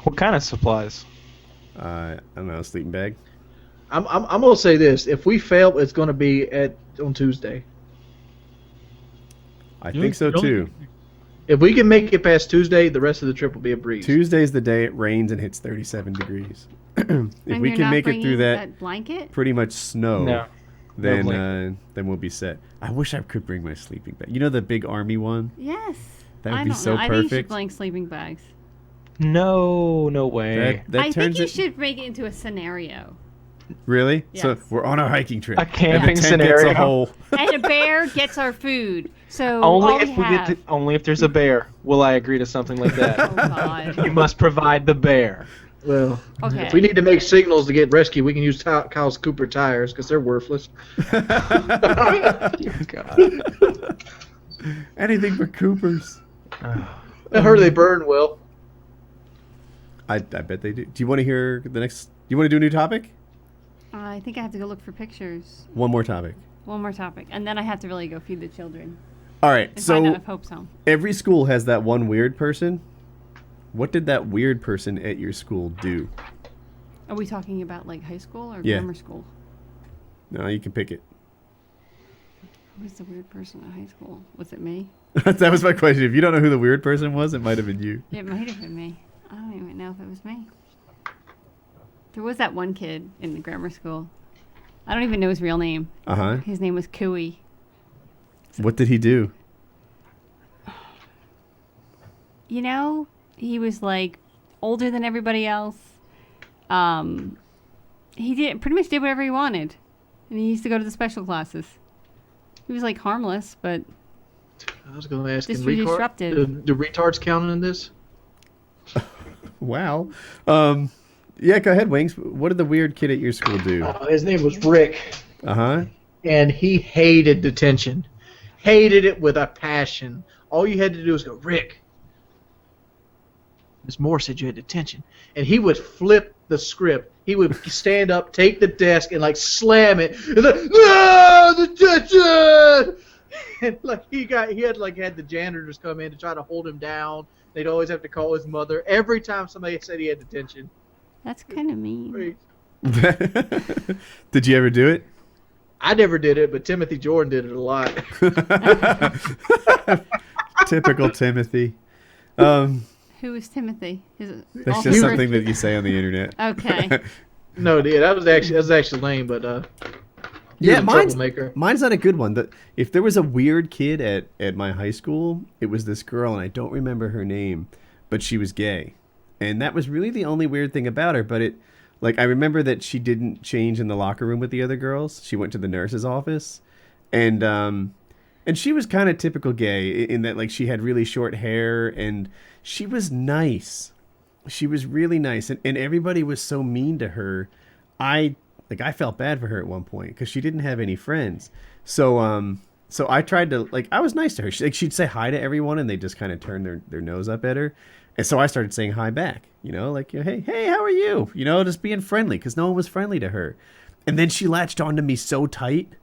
What kind of supplies? I don't know, sleeping bag. I'm gonna say this: if we fail, it's gonna be on Tuesday. I think so You're only- too. If we can make it past Tuesday, the rest of the trip will be a breeze. Tuesday's the day it rains and hits 37 degrees. If And we you're can not make it through bringing that blanket. pretty much snow, No. then we'll be set. I wish I could bring my sleeping bag. You know the big army one? Yes. That would I be don't so know. I think you should perfect. bring sleeping bags. No way. That I turns think you it. should make it into a scenario. Really? So Yes. we're on our hiking trip. A camping and the tent Gets scenario. a hole. And a bear gets our food. So all Only we if we have. get to, only if there's a bear will I agree to something like Oh that. God. You must provide the bear. Well, Okay. if we need to make signals to get rescued, we can use Kyle's Cooper tires because they're worthless. God. Anything but Coopers. I heard they burn well. I bet they do. Do you want to hear the next? Do you want to do a new topic? I think I have to go look for pictures. One more topic. One more topic, and then I have to really go feed the children All right. and find out So if Hope's home. every school has that one weird person. What did that weird person at your school do? Are we talking about like high school or Yeah. grammar school? No, you can pick it. Who was the weird person at high school? Was it me? That was my question. If you don't know who the weird person was, it might have been you. It might have been me. I don't even know if it was me. There was that one kid in the grammar school. I don't even know his real name. Uh huh. His name was Cooey. What did he do? You know, he was like older than everybody else. He pretty much did whatever he wanted, and he used to go to the special classes. He was like harmless, but I was going to ask, Just can disruptive. do retards count in this? Wow. Yeah, go ahead, Wings. What did the weird kid at your school do? His name was Rick, Uh huh. and he hated detention. Hated it with a passion. All you had to do was go, Rick. Ms. Moore said you had detention. And he would flip the script. He would stand up, take the desk, and like slam it. And like, no, detention! And like he had the janitors come in to try to hold him down. They'd always have to call his mother every time somebody said he had detention. that's kind of mean. Did you ever do it? I never did it, but Timothy Jordan did it a lot. Typical Timothy. Who is Timothy? That's just something that you say on the internet. Okay. No, dude, that was actually lame, but he Yeah, was a mine's troublemaker. not a good one. If there was a weird kid at my high school, it was this girl, and I don't remember her name, but she was gay. And that was really the only weird thing about her, but I remember that she didn't change in the locker room with the other girls. She went to the nurse's office, and she was kind of typical gay in that, like, she had really short hair, and she was nice. She was really nice, and everybody was so mean to her. I felt bad for her at one point because she didn't have any friends. So I tried to, I was nice to her. She'd say hi to everyone, and they just kind of turn their nose up at her. And so I started saying hi back, hey, how are you? Just being friendly because no one was friendly to her. And then she latched onto me so tight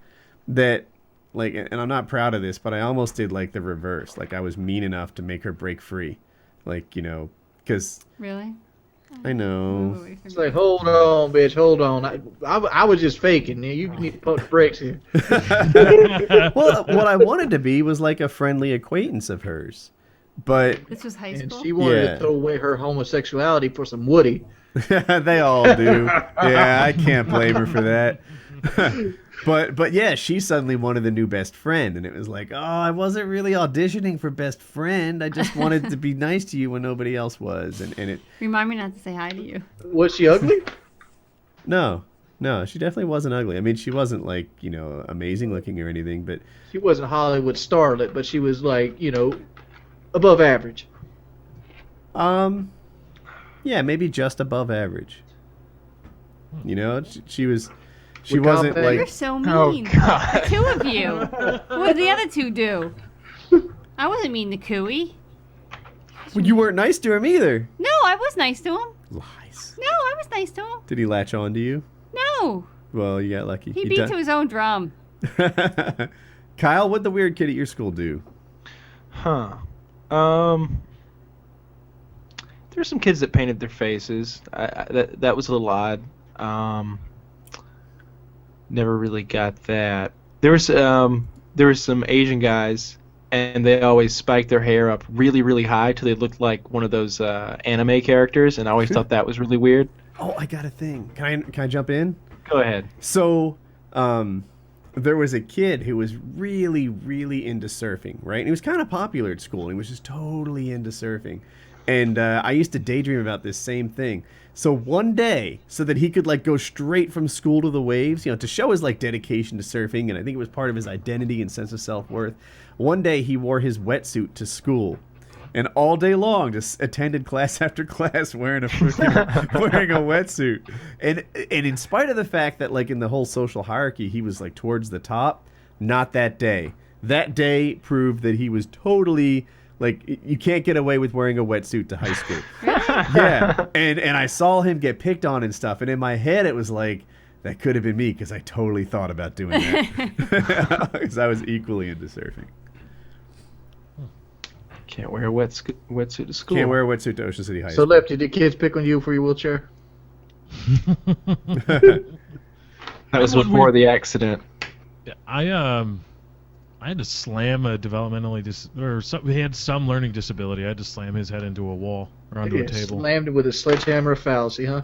that, and I'm not proud of this, but I almost did the reverse. I was mean enough to make her break free. Because Really? I know. Move away from It's me. like, hold on, bitch, hold on. I was just faking. You need to put the brakes here. Well, what I wanted to be was a friendly acquaintance of hers. But This was high And school? she wanted Yeah. to throw away her homosexuality for some Woody. they all do. Yeah, I can't blame her for that. But yeah, she suddenly wanted the new best friend, and it was like, oh, I wasn't really auditioning for best friend. I just wanted to be nice to you when nobody else was, and it. Remind me not to say hi to you. Was she ugly? No, she definitely wasn't ugly. I mean, she wasn't amazing looking or anything, but She wasn't Hollywood starlet, but she was above average. yeah, maybe just above average. She was. She Would wasn't Kyle Petty- You're so Oh, mean. God. The two of you. What did the other two do? I wasn't mean to Cooey. Well, you weren't nice to him either. No, I was nice to him. Lies. No, I was nice to him. Did he latch on to you? No. Well, you got lucky. He beat to his own drum. Kyle, what'd the weird kid at your school do? Huh. There's some kids that painted their faces. That was a little odd. Never really got that. There was some Asian guys and they always spiked their hair up really, really high till they looked like one of those anime characters, and I always thought that was really weird. Oh, I got a thing. Can I jump in? Go ahead. So, there was a kid who was really, really into surfing, right? And he was kind of popular at school. And he was just totally into surfing. And I used to daydream about this same thing. So one day, so that he could like go straight from school to the waves, to show his like dedication to surfing, and I think it was part of his identity and sense of self-worth. One day he wore his wetsuit to school. And all day long, just attended class after class wearing a wetsuit, and in spite of the fact that like in the whole social hierarchy he was like towards the top, not that day. That day proved that he was totally like you can't get away with wearing a wetsuit to high school. Yeah, and I saw him get picked on and stuff, and in my head it was like that could have been me because I totally thought about doing that because I was equally into surfing. Can't wear a wetsuit to school. Can't wear a wetsuit to Ocean City High So, School. Lefty, did kids pick on you for your wheelchair? That was before the accident. I had to slam a developmentally he had some learning disability. I had to slam his head into a wall or onto a table. Slammed him with a sledgehammer of fallacy, huh?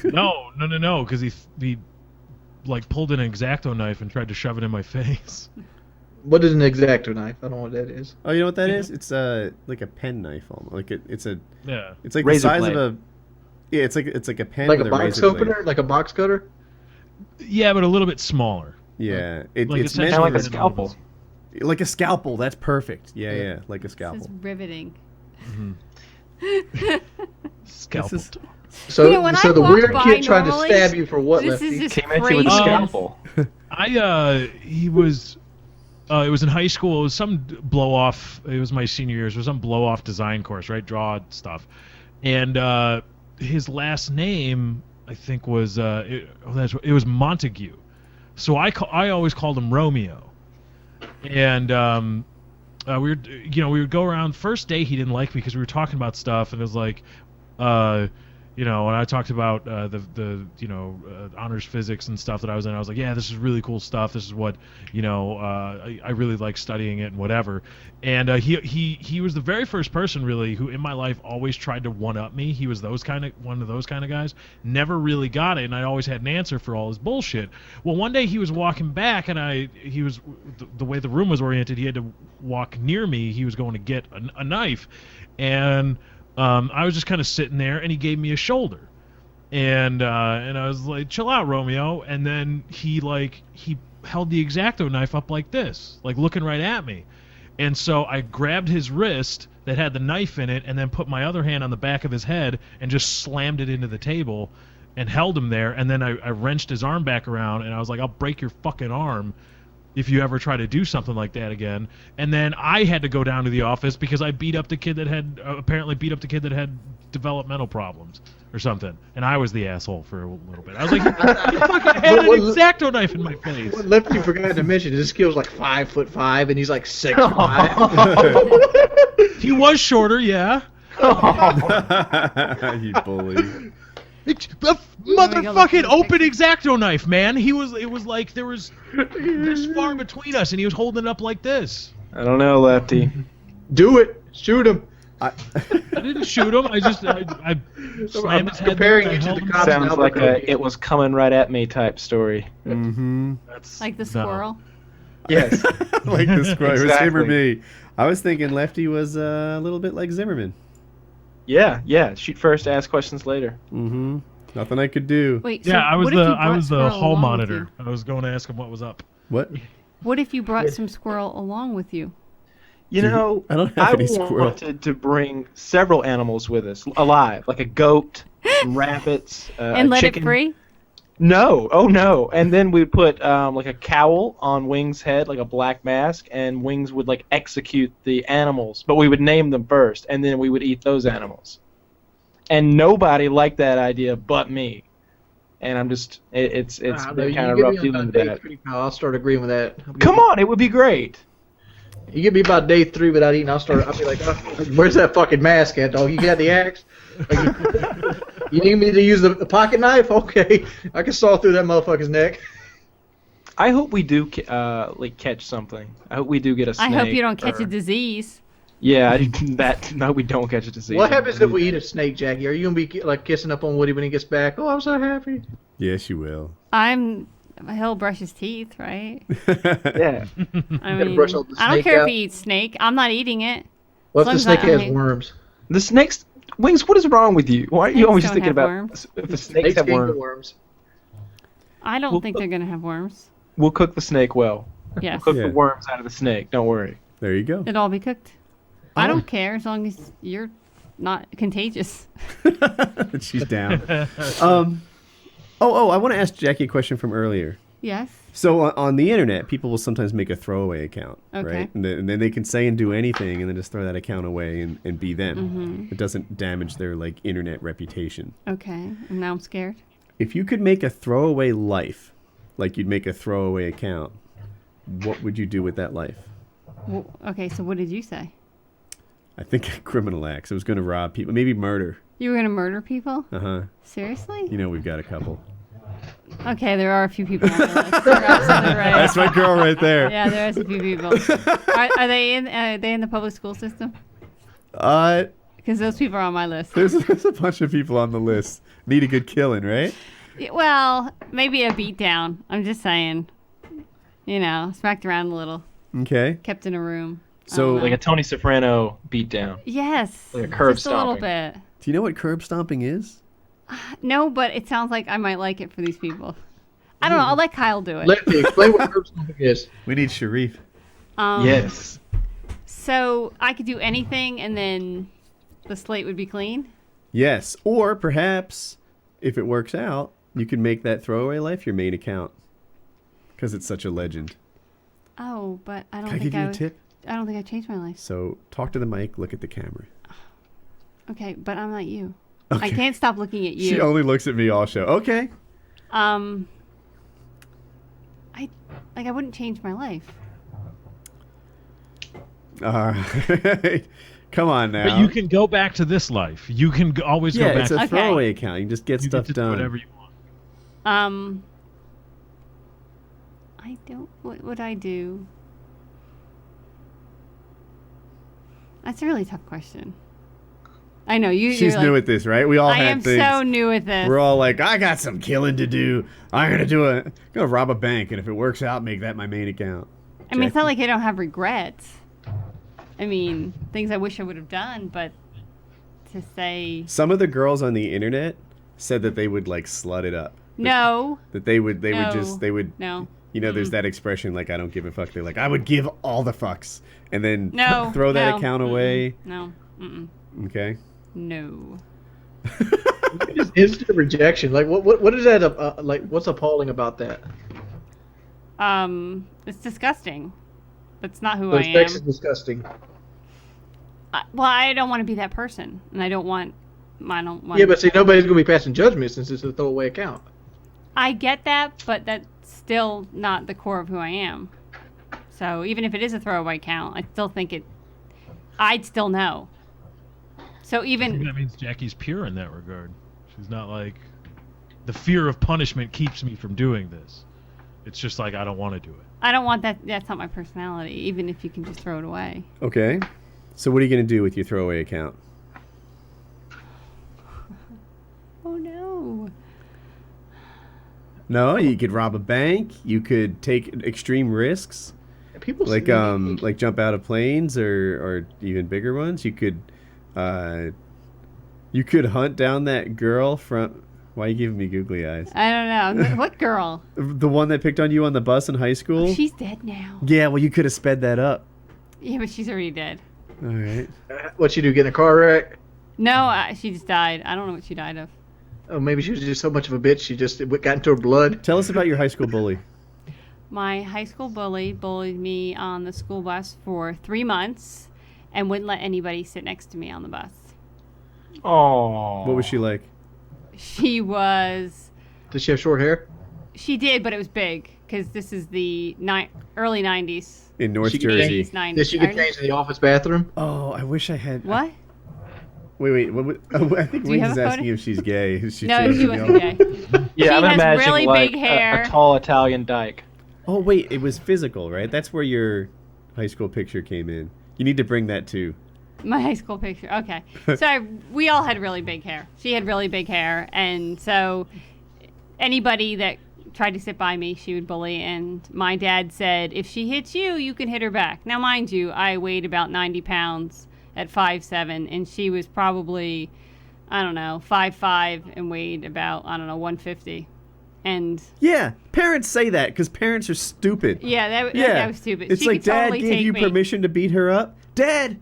No, because he like pulled an X-Acto knife and tried to shove it in my face. What is an X-Acto knife? I don't know what that is. Oh, you know what that is? It's like a pen knife, almost. Like it's like Razor the size blade. of a. Yeah, it's like a pen. Like with a box razor opener? blade. Like a box cutter? Yeah, but a little bit smaller. Yeah, Like it's essentially meant Kind of like a for- scalpel. Like a scalpel. That's perfect. Yeah, like a This is scalpel. riveting. Scalpel. This is- talk. So, when so I the walk weird by kid tried to normally, stab you for what, This Lefty? is just Came at you crazy. with a scalpel. He was. It was in high school. It was some blow off. It was my senior year. It was some blow off design course, right? Draw stuff, and his last name I think was it was Montague. So I always called him Romeo, and we would go around. First day he didn't like me because we were talking about stuff, and it was like, when I talked about the honors physics and stuff that I was in, I was like, yeah, this is really cool stuff. This is what I really like studying it and whatever. And he was the very first person really who in my life always tried to one up me. He was one of those kind of guys. Never really got it, and I always had an answer for all his bullshit. Well, one day he was walking back, and he was the way the room was oriented. He had to walk near me. He was going to get a knife, and I was just kind of sitting there, and he gave me a shoulder, and I was like, "Chill out, Romeo." And then he held the X-Acto knife up like this, like looking right at me, and so I grabbed his wrist that had the knife in it, and then put my other hand on the back of his head and just slammed it into the table, and held him there. And then I wrenched his arm back around, and I was like, "I'll break your fucking arm if you ever try to do something like that again." And then I had to go down to the office because I beat up the kid that had developmental problems or something, and I was the asshole for a little bit. I was like, "You fucking had an X-Acto knife in my face." What Lefty forgot to mention is this kid was like 5'5", and he's like 6'5". He was shorter, yeah. You bully. Motherfucking open X-Acto knife, man. It was like there was this far between us, and he was holding it up like this. I don't know, Lefty. Do it. Shoot him. I didn't shoot him. I slammed his head. Comparing there, you to held the him. cops. Sounds like a "it was coming right at me" type story. Mm-hmm. That's Like the no. squirrel. Yes. Like the squirrel. It was him or Exactly. me. I was thinking Lefty was a little bit like Zimmerman. Yeah. Shoot first, ask questions later. Mm-hmm. Nothing I could do. Wait, so Yeah, I was what if you the brought squirrel hall along with monitor. you? I was going to ask him what was up. What? What if you brought some squirrel along with you? You know, I don't have any squirrel. wanted to bring several animals with us, alive, like a goat, some rabbits, And a let chicken. it free? No, oh no. And then we'd put like a cowl on Wing's head, like a black mask, and Wings would like execute the animals, but we would name them first, and then we would eat those animals. And nobody liked that idea but me. And I'm just, it's been kind of rough dealing with that. I'll start agreeing with that. Come on, it would be great. You give me about day 3 without eating, I'll be like, oh, where's that fucking mask at, dog? You got the axe? You need me to use the pocket knife? Okay. I can saw through that motherfucker's neck. I hope we do catch something. I hope we do get a snake. I hope you don't catch or- a disease. Yeah, no, we don't catch a disease. What happens if we eat a snake, Jackie? Are you gonna be like kissing up on Woody when he gets back? Oh, I'm so happy. Yes, you will. He'll brush his teeth, right? Yeah. I Gotta mean, brush all the I don't snake care out. if he eats snake. I'm not eating it. What if As the long as snake I has don't hate- worms? The snakes, Wings. What is wrong with you? Why are you Snakes always don't thinking have about worms. if the snakes have can get worms? worms. I don't Well, think they're gonna have worms. We'll cook the snake well. Yes, Cook Yeah. the worms out of the snake. Don't worry. There you go. it'll all be cooked. I don't care as long as you're not contagious. She's down. I want to ask Jackie a question from earlier. Yes. So on the internet, people will sometimes make a throwaway account, Okay. right? And then they can say and do anything, and then just throw that account away and be them. Mm-hmm. It doesn't damage their internet reputation. Okay. And now I'm scared. If you could make a throwaway life, like you'd make a throwaway account, what would you do with that life? Well, okay. So what did you say? I think criminal acts. I was going to rob people, maybe murder. You were gonna murder people? Seriously? You know, we've got a couple. Okay, there are a few people on the list. You're absolutely right. That's my girl right there. Yeah, there are a few people. Are they in the public school system? Because those people are on my list. There's a bunch of people on the list. Need a good killing, right? Yeah, well, maybe a beat down. I'm just saying. You know, smacked around a little, Okay. kept in a room. So, Like a Tony Soprano beatdown. Yes. Like a curb just a little stomping. bit. do you know what curb stomping is? No, but it sounds like I might like it for these people. I don't know. I'll let Kyle do it. Let me explain what curb stomping is. We need Sharif. Yes. So I could do anything, and then the slate would be clean. Yes. Or perhaps, if it works out, you can make that throwaway life your main account. Because it's such a legend. Oh, but I don't Can I think give you a would- tip? I don't think I changed my life. So talk to the mic, look at the camera. Okay, but I'm not you. Okay. I can't stop looking at you. She only looks at me all show. Okay. I wouldn't change my life. All right. Come on now. But you can go back to this life. You can always go yeah, back. it's a Okay. throwaway account. You can just get you stuff get to do done. whatever you want. I don't. What would I do? That's a really tough question. I know you. She's you're new like, at this, right? We all I had am things. so new at this. We're all like, I got some killing to do. I'm gonna rob a bank, and if it works out, make that my main account. I mean, it's not like I don't have regrets. I mean, things I wish I would have done, but to say Some of the girls on the internet said that they would like slut it up. no, That they would No. no. You know, there's that expression like I don't give a fuck. They're like I would give all the fucks, and then no, throw that no, account away. No, Okay. no. It's instant rejection. Like what is that? Like what's appalling about that? It's disgusting. That's not who So I sex is am. disgusting. Well, I don't want to be that person, and I don't want. Yeah, but see, nobody's gonna be passing judgment since it's a throwaway account. I get that, but that's still not the core of who I am. So even if it is a throwaway account, I still think it. I'd still know. So I think even that means Jackie's pure in that regard. She's not like the fear of punishment keeps me from doing this. It's just like I don't want to do it. I don't want that. That's not my personality. Even if you can just throw it away. Okay. So what are you gonna do with your throwaway account? Oh no. No, you could rob a bank. You could take extreme risks, People like jump out of planes or even bigger ones. You could hunt down that girl from. Why are you giving me googly eyes? I don't know. What girl? The one that picked on you on the bus in high school. She's dead now. Yeah, well, you could have sped that up. Yeah, but she's already dead. All right. What you do? Get in a car wreck? No, she just died. I don't know what she died of. Oh, maybe she was just so much of a bitch. She just it got into her blood. Tell us about your high school bully. My high school bully bullied me on the school bus for 3 months and wouldn't let anybody sit next to me on the bus. Oh. What was she like? She was... Does she have short hair? She did, but it was big because this is the early 90s. In North She could Jersey. 80s, 90s. Did she get changed in the office bathroom? Oh, I wish I had. What? Wait. I think Do you Wings have is a photo? asking if she's gay. Is she No, changing she the wasn't office? gay. Yeah, She I'm has imagining really like big hair. a tall Italian dyke. Oh wait, it was physical, right? That's where your high school picture came in. You need to bring that too. My high school picture. Okay. So we all had really big hair. She had really big hair, and so anybody that tried to sit by me, she would bully. And my dad said, if she hits you, you can hit her back. Now, mind you, I weighed about 90 pounds at 5'7", and she was probably, I don't know, 5'5", and weighed about, I don't know, 150. And yeah, parents say that because parents are stupid. yeah, that was stupid. It's she like, could Dad totally gave take you me. permission to beat her up? Dad,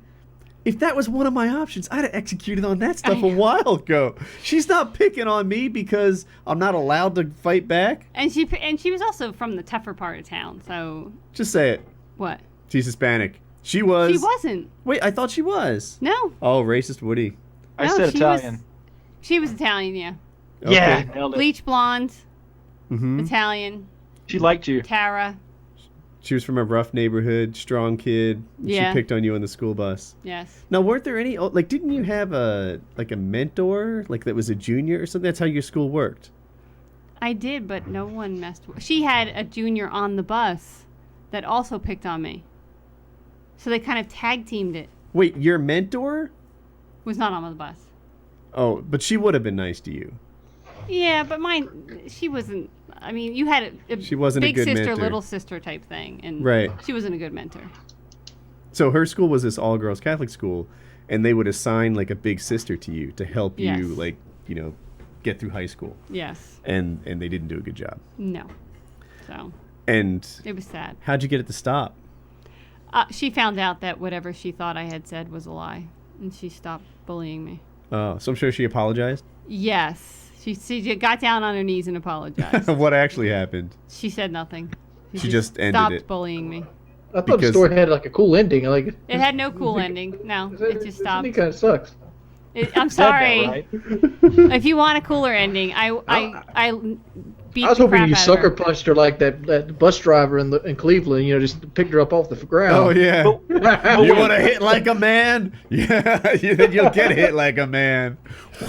if that was one of my options, I'd have executed on that stuff a while ago. She's not picking on me because I'm not allowed to fight back. And she was also from the tougher part of town, so Just say it. what? She's Hispanic. She was. She wasn't. Wait, I thought she was. No. Oh, racist Woody. I No, said she Italian. She was Italian, yeah. Yeah, Okay. nailed it. Bleach blonde, Mm-hmm. Italian, She liked you. Tara. She was from a rough neighborhood, strong kid. Yeah. She picked on you on the school bus. Yes. Now, weren't there any, like, didn't you have a mentor, like, that was a junior or something? That's how your school worked. I did, but no one messed with. She had a junior on the bus that also picked on me. So they kind of tag teamed it. Wait, your mentor? Was not on the bus. Oh, but she would have been nice to you. Yeah, but mine, she wasn't. I mean, you had a She wasn't a big good sister, mentor. little sister type thing, and Right. she wasn't a good mentor. So her school was this all-girls Catholic school, and they would assign, like, a big sister to you to help you, Yes. like, you know, get through high school. Yes. And they didn't do a good job. No. So And it was sad. how'd you get it to stop? She found out that whatever she thought I had said was a lie, and she stopped bullying me. Oh, so I'm sure she apologized. Yes. She got down on her knees and apologized. What actually happened? She said nothing. She just ended stopped it. bullying me. I thought the Because- story had like a cool ending. Like It had no cool ending. No, it just stopped. It kind of sucks. I'm Said that, sorry. right? If you want a cooler ending, I beat I was the hoping crap you out of sucker her. punched her like that bus driver in Cleveland. You know, just picked her up off the ground. Oh, yeah. But You wait, want to hit like a man? Yeah, then you'll get hit like a man.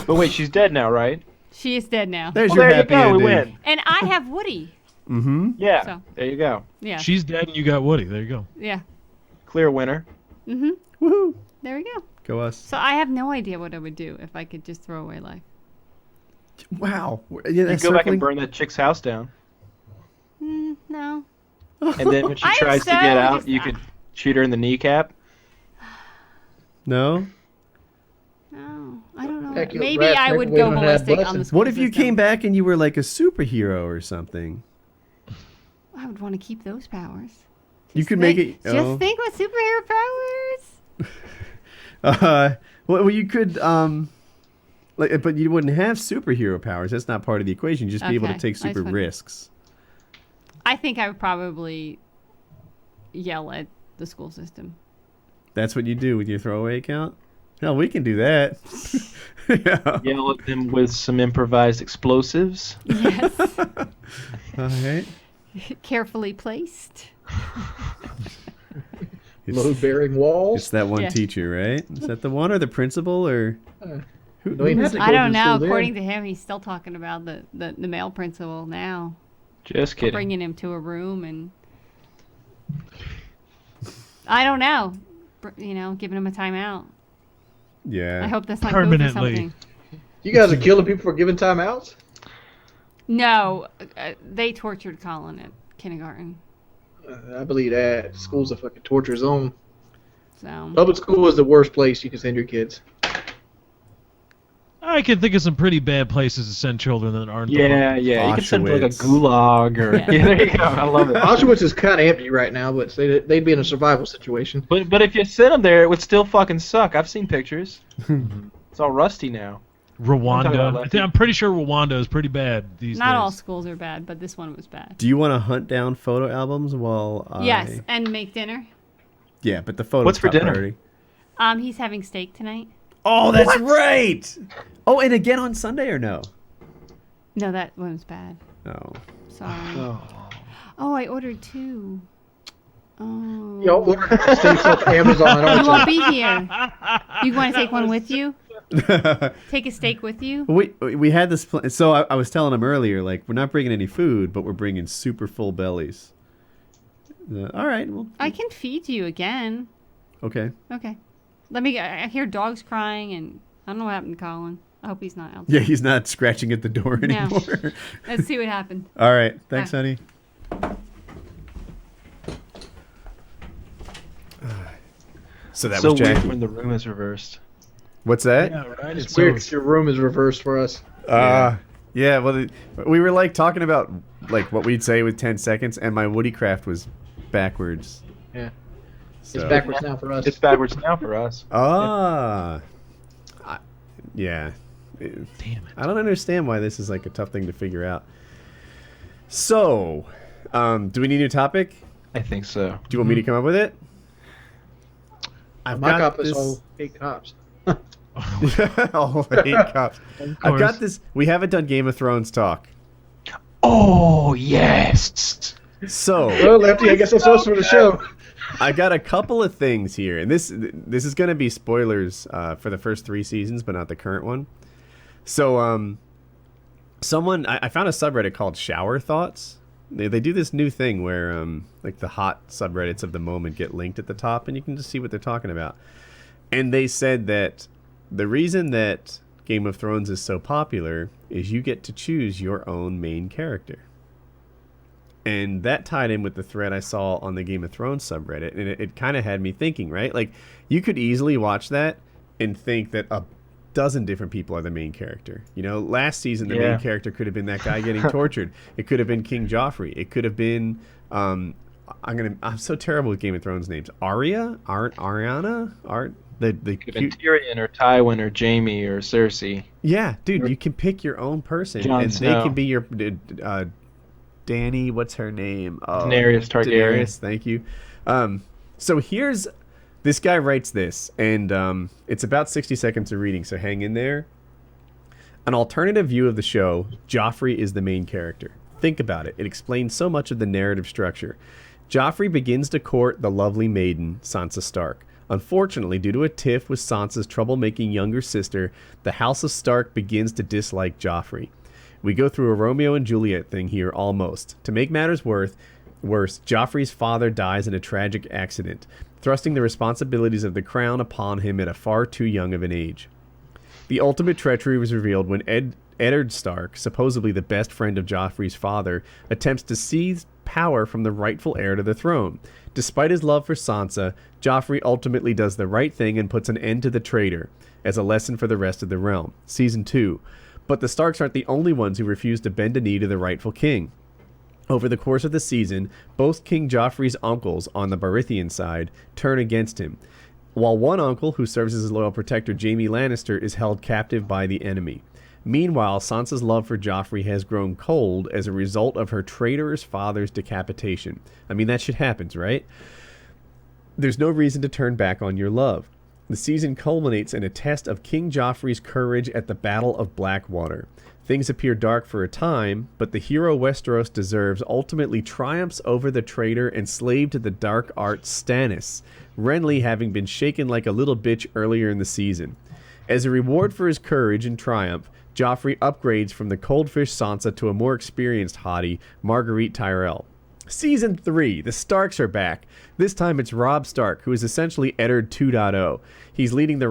but wait, she's dead now, right? She is dead now. There's Well, your there you happy go. ending. We win. And I have Woody. Mm-hmm. Yeah. So. There you go. Yeah. She's dead and you got Woody. There you go. Yeah. Clear winner. Mhm. Woohoo. There we go. Go us. So I have no idea what I would do if I could just throw away life. Wow. Yeah, You that's go back and circling- burn that chick's house down, No. and then when she I am tries to so get out, just- you could shoot her in the kneecap. No? No. I don't know. Heck, you Maybe rat I pick would away go from that ballistic on the blessing. school What if you system. came back and you were like a superhero or something? I would want to keep those powers. You Just could make think- it. Just think with superhero powers. Well, you could. Like, but you wouldn't have superhero powers. That's not part of the equation. You'd just be able to Okay, take I super just wanna- risks. I think I would probably yell at the school system. That's what you do with your throwaway account. Hell, we can do that. Yeah. Yell at them with some improvised explosives. Yes. All right. Carefully placed. Load bearing walls. It's that one Yeah. teacher, right? Is that the one or the principal or? Who, don't even have to I go don't to know. school then. According to him, he's still talking about the male principal now. Just kidding. Bringing him to a room and I don't know. You know, giving him a timeout. Yeah. I hope that's not code for Permanently. something. You guys are killing people for giving timeouts? No, they tortured Colin at kindergarten. I believe that. School's a fucking torture zone. So Public school is the worst place you can send your kids. I can think of some pretty bad places to send children that aren't. Yeah, yeah. You can send like a Auschwitz. gulag or Yeah. yeah. There you go. I love it. Auschwitz is kind of empty right now, but they'd be in a survival situation. But if you sent them there, it would still fucking suck. I've seen pictures. It's all rusty now. talking about Rwanda. Lefty. I'm pretty sure Rwanda is pretty bad these not days. all schools are bad, but this one was bad. Do you want to hunt down photo albums while I... Yes, and make dinner. Yeah, but the photos What's for top dinner? priority. He's having steak tonight. Oh, that's right. Oh, and again on Sunday or no? No, that one was bad. No. Sorry. Oh, I ordered two. Oh. Yo, order steaks off Amazon. You Aren't won't you? be here. You want to take one with you? Take a steak with you? we had this so I was telling him earlier, like, we're not bringing any food, but we're bringing super full bellies. All right. Well, I can feed you again. okay. Okay. I hear dogs crying, and I don't know what happened to Colin. I hope he's not out. Yeah, he's not scratching at the door No. anymore. Let's see what happened. All right. Thanks, Bye. honey. So that so was weird Jackie. when the room is reversed. What's that? Yeah, right. It's It's weird so, 'cause your room is reversed for us. Yeah. Well, we were like talking about like what we'd say with 10 seconds, and my WoodyCraft was backwards. Yeah. So. It's backwards now for us. It's backwards now for us. Ah. Yeah. damn it. I don't understand why this is like a tough thing to figure out. So, do we need a new topic? I think so. Do you want me to come up with it? I've My got cop is this. all 8 cops. All 8 cops. I've got course. this. We haven't done Game of Thrones talk. Oh yes. So, Well, Lefty, I guess that's us for the show. I got a couple of things here, and this is going to be spoilers for the first 3 seasons, but not the current one. So, I found a subreddit called Shower Thoughts. They do this new thing where like the hot subreddits of the moment get linked at the top, and you can just see what they're talking about. And they said that the reason that Game of Thrones is so popular is you get to choose your own main character. And that tied in with the thread I saw on the Game of Thrones subreddit, and it kind of had me thinking, right? Like, you could easily watch that and think that a dozen different people are the main character. You know, last season the main character could have been that guy getting tortured. It could have been King Joffrey. It could have been I'm so terrible with Game of Thrones names. Ariana? The Could have been Tyrion or Tywin or Jaime or Cersei. Yeah, dude, you can pick your own person, Jon and Snow. they can be your Dany. What's her name? Daenerys Targaryen. Daenerys, thank you. So here's this guy writes this, and it's about 60 seconds of reading. So hang in there. An alternative view of the show: Joffrey is the main character. Think about it. It explains so much of the narrative structure. Joffrey begins to court the lovely maiden, Sansa Stark. Unfortunately, due to a tiff with Sansa's troublemaking younger sister, the House of Stark begins to dislike Joffrey. We go through a Romeo and Juliet thing here, almost. To make matters worse, Joffrey's father dies in a tragic accident, thrusting the responsibilities of the crown upon him at a far too young of an age. The ultimate treachery was revealed when Eddard Stark, supposedly the best friend of Joffrey's father, attempts to seize power from the rightful heir to the throne. Despite his love for Sansa, Joffrey ultimately does the right thing and puts an end to the traitor, as a lesson for the rest of the realm. Season 2. But the Starks aren't the only ones who refuse to bend a knee to the rightful king. Over the course of the season, both King Joffrey's uncles on the Baratheon side turn against him, while one uncle, who serves as his loyal protector, Jaime Lannister, is held captive by the enemy. Meanwhile, Sansa's love for Joffrey has grown cold as a result of her traitorous father's decapitation. I mean, that shit happens, right? There's no reason to turn back on your love. The season culminates in a test of King Joffrey's courage at the Battle of Blackwater. Things appear dark for a time, but the hero Westeros deserves ultimately triumphs over the traitor and slave to the dark arts Stannis, Renly having been shaken like a little bitch earlier in the season. As a reward for his courage and triumph, Joffrey upgrades from the coldfish Sansa to a more experienced hottie, Marguerite Tyrell. Season 3, the Starks are back. This time it's Robb Stark, who is essentially Eddard 2.0. He's leading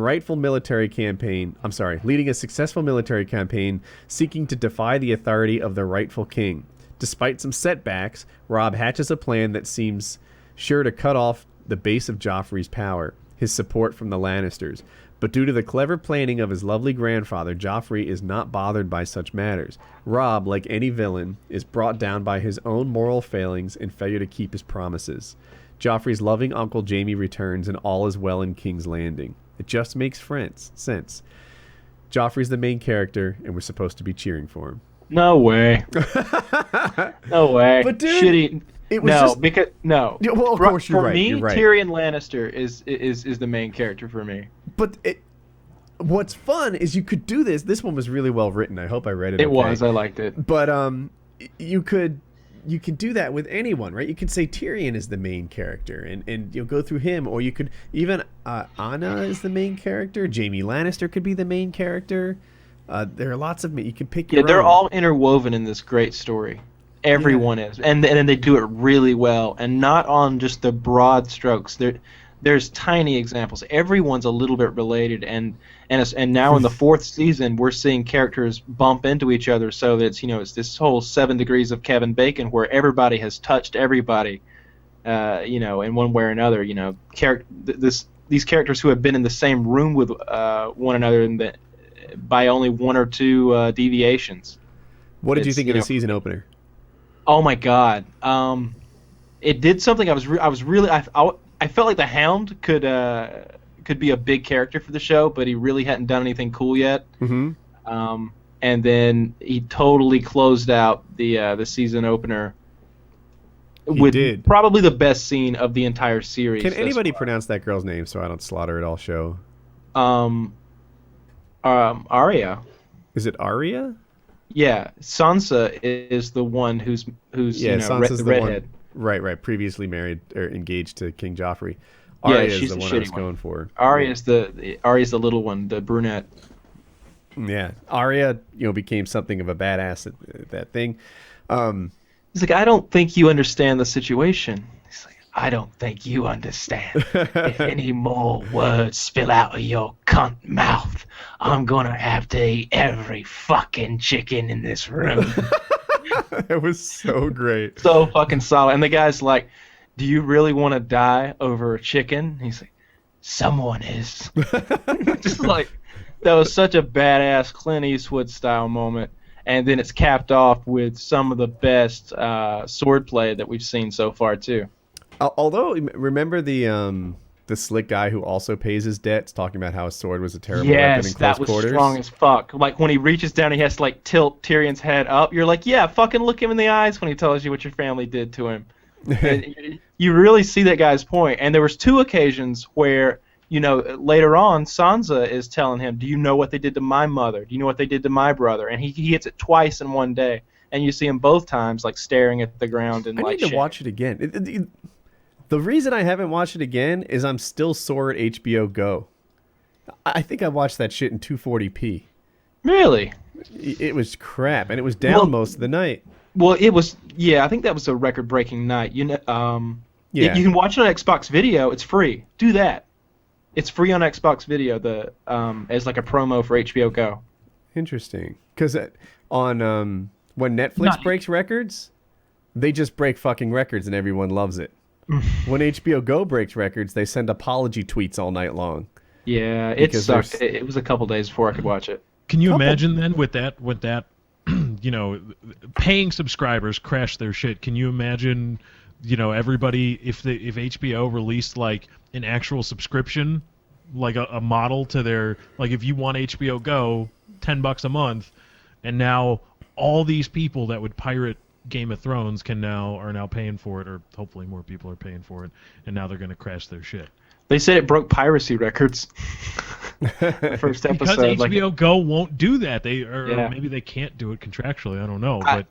a successful military campaign seeking to defy the authority of the rightful king. Despite some setbacks, Robb hatches a plan that seems sure to cut off the base of Joffrey's power, his support from the Lannisters. But due to the clever planning of his lovely grandfather, Joffrey is not bothered by such matters. Robb, like any villain, is brought down by his own moral failings and failure to keep his promises. Joffrey's loving uncle Jaime returns, and all is well in King's Landing. It just makes sense. Joffrey's the main character, and we're supposed to be cheering for him. No way. No way. But dude, shitty. it was no. Yeah, well, of course you're for right. me, You're right. Tyrion Lannister is the main character for me. But what's fun is you could do this. This one was really well written. I hope I read it. It okay. was. I liked it. But you could do that with anyone, right? You could say Tyrion is the main character, and you'll go through him, or you could even Anna is the main character. Jaime Lannister could be the main character. There are lots of you can pick your own. They're all interwoven in this great story. Everyone is, and then they do it really well, and not on just the broad strokes. There's tiny examples. Everyone's a little bit related, and now in the 4th season, we're seeing characters bump into each other. So that it's this whole 7 degrees of Kevin Bacon, where everybody has touched everybody, in one way or another. These characters who have been in the same room with one another by only 1 or 2 deviations. What did you think of the season opener? Oh my God! It did something. I felt like the Hound could be a big character for the show, but he really hadn't done anything cool yet. Mm-hmm. And then he totally closed out the season opener with probably the best scene of the entire series. Can anybody pronounce that girl's name so I don't slaughter it all show? Arya. Is it Arya? Yeah, Sansa is the one who's Sansa's the redhead. One, right. Previously married or engaged to King Joffrey. Arya is the one I was going for. Arya's the little one, the brunette. Yeah, Arya, became something of a badass at that thing. He's like, I don't think you understand the situation. He's like, I don't think you understand. If any more words spill out of your cunt mouth, I'm gonna have to eat every fucking chicken in this room. It was so great. So fucking solid. And the guy's like, do you really want to die over a chicken? He's like, someone is. Just like, that was such a badass Clint Eastwood style moment. And then it's capped off with some of the best swordplay that we've seen so far too. Although, remember the slick guy who also pays his debts, talking about how his sword was a terrible weapon in close that was quarters? Strong as fuck. Like when he reaches down, he has to like tilt Tyrion's head up. You're like, yeah, fucking look him in the eyes when he tells you what your family did to him. You really see that guy's point. And there was 2 occasions where, later on, Sansa is telling him, do you know what they did to my mother? Do you know what they did to my brother? And he hits it twice in one day. And you see him both times like staring at the ground and I need to watch it again. The reason I haven't watched it again is I'm still sore at HBO Go. I think I watched that shit in 240p. Really? It was crap, and it was down most of the night. Well, it was. Yeah, I think that was a record-breaking night. You can watch it on Xbox Video. It's free. Do that. It's free on Xbox Video. As like a promo for HBO Go. Interesting, because on when Netflix breaks records, they just break fucking records, and everyone loves it. When HBO Go breaks records, they send apology tweets all night long. Yeah, it sucked. It was a couple days before I could watch it. Can you imagine then with that paying subscribers crash their shit? Can you imagine, everybody if HBO released like an actual subscription, like a model to their, like if you want HBO Go, $10 a month, and now all these people that would pirate Game of Thrones are now paying for it, or hopefully more people are paying for it, and now they're going to crash their shit. They said it broke piracy records. The first episode. Because HBO Go won't do that. Or maybe they can't do it contractually. I don't know. But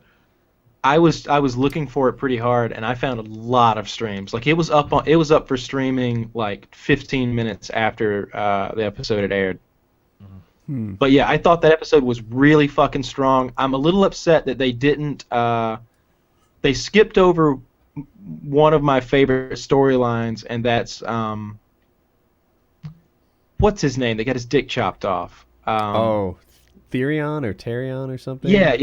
I was looking for it pretty hard, and I found a lot of streams. Like it was up for streaming like 15 minutes after the episode had aired. But yeah, I thought that episode was really fucking strong. I'm a little upset that they didn't. They skipped over one of my favorite storylines, and that's what's his name? They got his dick chopped off. Therion or Terion or something. Yeah.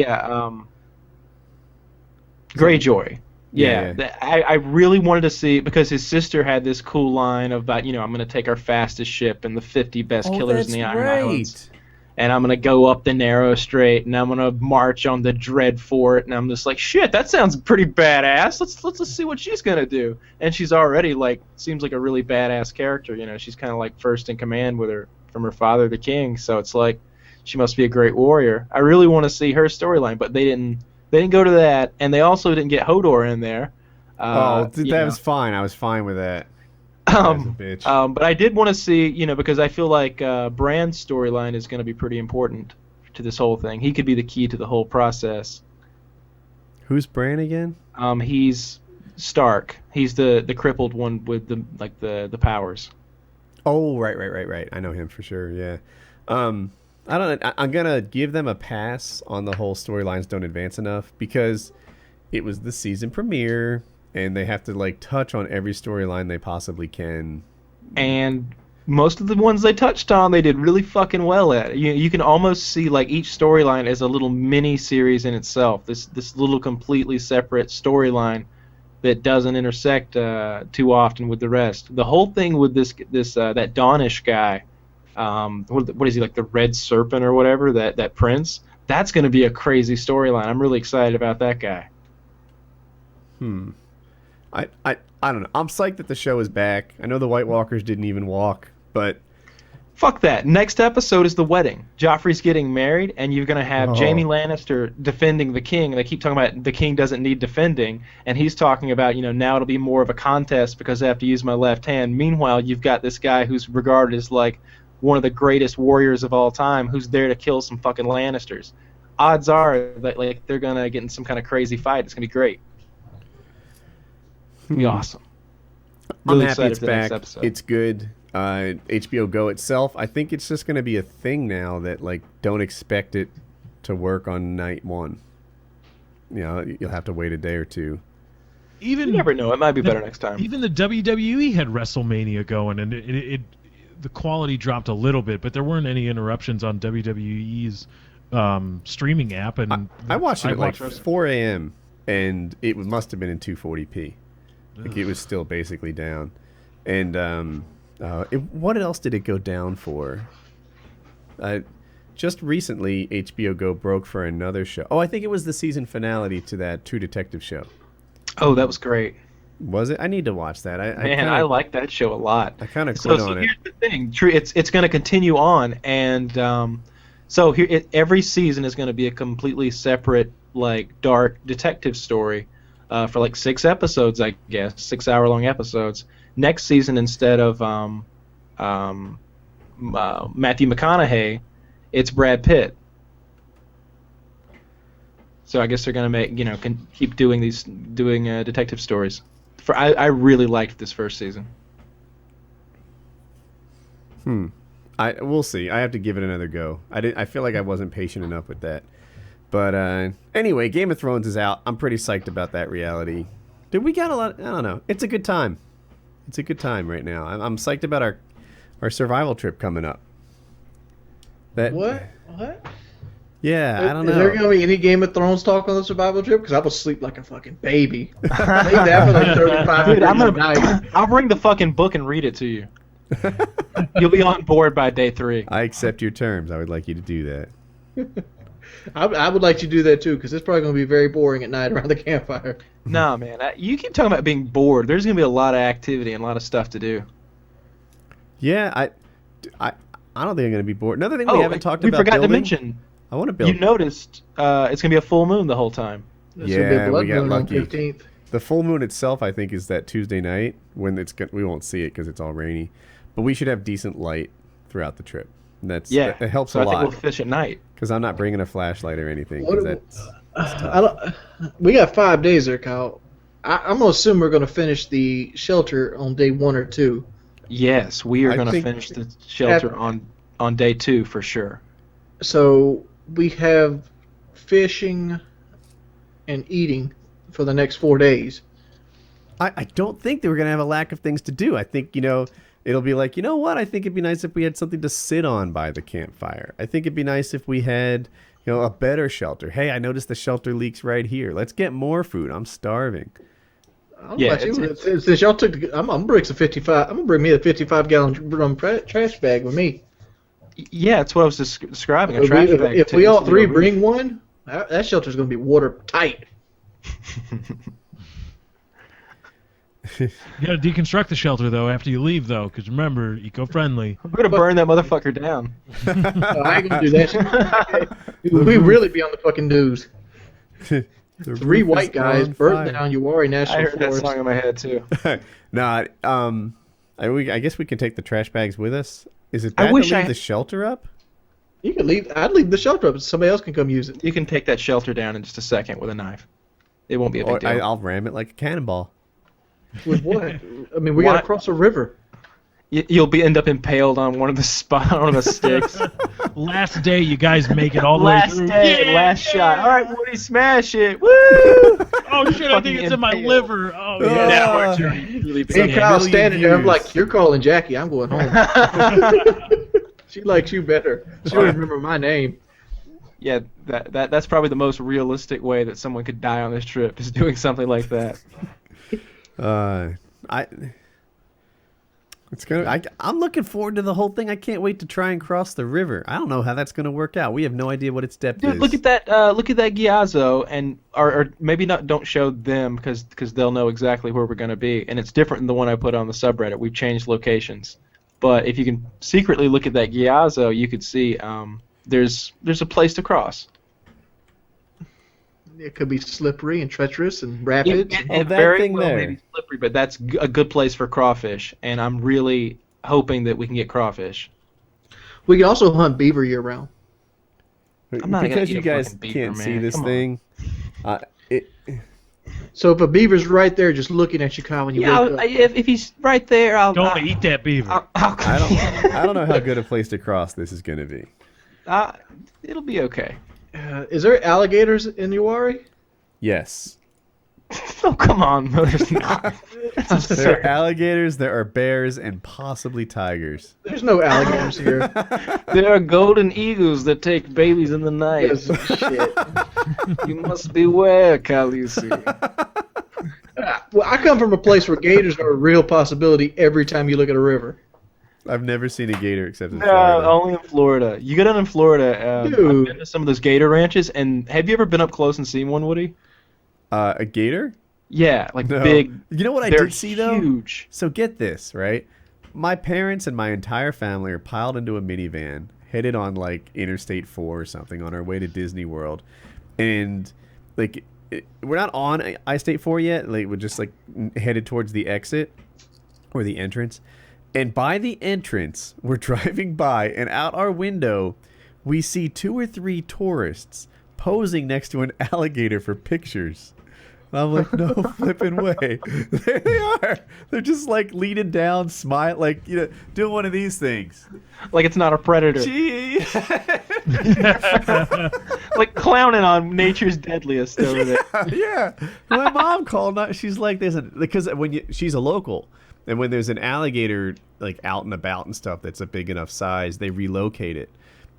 Greyjoy. Yeah. I really wanted to see, because his sister had this cool line about, I'm going to take our fastest ship and the 50 best killers in the Iron Islands. And I'm going to go up the Narrow Strait, and I'm going to march on the Dread Fort, and I'm just like, shit, that sounds pretty badass. Let's see what she's going to do. And she's already, seems like a really badass character, She's kind of like first in command from her father, the king, so it's like, she must be a great warrior. I really want to see her storyline, but they didn't go to that, and they also didn't get Hodor in there. That was fine. I was fine with that. But I did want to see, because I feel like Bran's storyline is going to be pretty important to this whole thing. He could be the key to the whole process. Who's Bran again? He's Stark. He's the crippled one with the powers. Oh, right. I know him for sure. Yeah. I don't. I'm gonna give them a pass on the whole storylines don't advance enough, because it was the season premiere, and they have to like touch on every storyline they possibly can. And most of the ones they touched on, they did really fucking well at. You can almost see like each storyline as a little mini series in itself. This little completely separate storyline that doesn't intersect too often with the rest. The whole thing with that Dawnish guy, what is he, like the Red Serpent or whatever? That prince. That's going to be a crazy storyline. I'm really excited about that guy. I don't know. I'm psyched that the show is back. I know the White Walkers didn't even walk, but fuck that. Next episode is the wedding. Joffrey's getting married, and you're going to have Jaime Lannister defending the king. And they keep talking about the king doesn't need defending, and he's talking about, now it'll be more of a contest because I have to use my left hand. Meanwhile, you've got this guy who's regarded as like one of the greatest warriors of all time who's there to kill some fucking Lannisters. Odds are that like they're going to get in some kind of crazy fight. It's going to be great. It'll be awesome. Really I'm happy it's excited for the next back. episode. It's good. HBO Go itself, I think it's just going to be a thing now that like don't expect it to work on night one. You'll have to wait a day or two. Even You never know. It might be better next time. Even the WWE had WrestleMania going, and the quality dropped a little bit, but there weren't any interruptions on WWE's streaming app. And I watched it at like WrestleMania. 4 a.m. and it must have been in 240p. Like it was still basically down. And what else did it go down for? Just recently, HBO Go broke for another show. Oh, I think it was the season finale to that True Detective show. Oh, that was great. Was it? I need to watch that. I like that show a lot. I kind of quit on it. Here's the thing. It's going to continue on, and so here every season is going to be a completely separate, like, dark detective story for like 6 episodes, I guess, 6-hour-long episodes. Next season, instead of Matthew McConaughey, it's Brad Pitt. So I guess they're gonna keep doing detective stories. I really liked this first season. We'll see. I have to give it another go. I feel like I wasn't patient enough with that. But anyway, Game of Thrones is out. I'm pretty psyched about that reality. Dude, we got a lot. I don't know. It's a good time. It's a good time right now. I'm psyched about our survival trip coming up. What? Yeah, I don't know. Is there going to be any Game of Thrones talk on the survival trip? Because I will sleep like a fucking baby. Leave that for like 35 Dude, minutes at night. I'll bring the fucking book and read it to you. You'll be on board by day 3. I accept your terms. I would like you to do that. I would like you to do that too, because it's probably going to be very boring at night around the campfire. No, man. You keep talking about being bored. There's going to be a lot of activity and a lot of stuff to do. Yeah, I don't think I'm going to be bored. Another thing we haven't talked we about forgot building, to mention. I want to build. You noticed it's going to be a full moon the whole time. It's gonna be a blood we got moon on lucky. 15th. The full moon itself, I think, is that Tuesday night when we won't see it because it's all rainy. But we should have decent light throughout the trip. And that helps so a I think lot. we'll fish at night. Because I'm not bringing a flashlight or anything. 'Cause that's tough. We got 5 days there, Kyle. I'm going to assume we're going to finish the shelter on day 1 or 2. Yes, we are I going to think- finish the shelter on day 2 for sure. So we have fishing and eating for the next 4 days. I don't think that we're going to have a lack of things to do. I think, it'll be like, you know what? I think it'd be nice if we had something to sit on by the campfire. I think it'd be nice if we had, a better shelter. Hey, I noticed the shelter leaks right here. Let's get more food. I'm starving. I don't know about you. Since y'all took, I'm gonna bring me a 55-gallon drum trash bag with me. Yeah, that's what I was describing. A trash bag. If we all 3 bring one, that shelter's gonna be watertight. You got to deconstruct the shelter though after you leave though, because remember, eco-friendly. We're going to burn that motherfucker down. I ain't gonna do that shit. We really be on the fucking news. 3 white guys burnt down Uwari I National heard that Forest. song in my head too. I guess we can take the trash bags with us. Is it I bad to wish leave I- the shelter up? You can leave. I'd leave the shelter up. So somebody else can come use it. You can take that shelter down in just a second with a knife. It won't be a big deal. I'll ram it like a cannonball. With what? I mean, we got to cross a river. You'll end up impaled on one of the sticks. Last day, you guys make it all the way Last through. day, Yeah! last shot. All right, Woody, smash it. Woo! Oh shit! I think it's in my Impaled. liver. Oh Yeah. yeah. Now we're turning really Me and bad. Kyle million standing there. I'm views. like, you're calling Jackie. I'm going home. She likes you better. She don't remember my name. Yeah, that's probably the most realistic way that someone could die on this trip is doing something like that. I'm looking forward to the whole thing. I can't wait to try and cross the river. I don't know how that's going to work out. We have no idea what its depth Dude, is. look at that Ghiazzo, and or maybe not. Don't show them because they'll know exactly where we're going to be, and it's different than the one I put on the subreddit. We've changed locations, but if you can secretly look at that Ghiazzo, you could see there's a place to cross. It could be slippery and treacherous and rapid. Oh, that very thing well there. maybe slippery, but that's a good place for crawfish, and I'm really hoping that we can get crawfish. We can also hunt beaver year round. I'm not gonna because eat you a guys fucking beaver, can't see man. this Come on. thing. So if a beaver's right there just looking at you, Kyle, when you Yeah, wake up, if he's right there, Don't eat that beaver. I don't know how good a place to cross this is going to be. It'll be okay. is there alligators in Uwari? Yes. Oh, come on. No, there's not. There are alligators, there are bears, and possibly tigers. There's no alligators here. There are golden eagles that take babies in the night. Yes, shit. You must beware, Khaleesi. Well, I come from a place where gators are a real possibility every time you look at a river. I've never seen a gator except in No, Florida. only in Florida. You go down in Florida. I've Dude. been to some of those gator ranches, and have you ever been up close and seen one, Woody? A gator? Yeah, like No. big. You know what I They're did see though? huge. So get this, right? My parents and my entire family are piled into a minivan, headed on like Interstate 4 or something on our way to Disney World. And like we're not on I-State 4 yet, like we're just like headed towards the exit or the entrance. And by the entrance, we're driving by and out our window, we see 2 or 3 tourists posing next to an alligator for pictures. And I'm like, no flipping way. There they are. They're just like leaning down, smile, like, you know, doing one of these things. Like it's not a predator. Gee. Like clowning on nature's deadliest over there. Yeah. My mom called. She's like, because she's a local, and when there's an alligator like out and about and stuff that's a big enough size, they relocate it.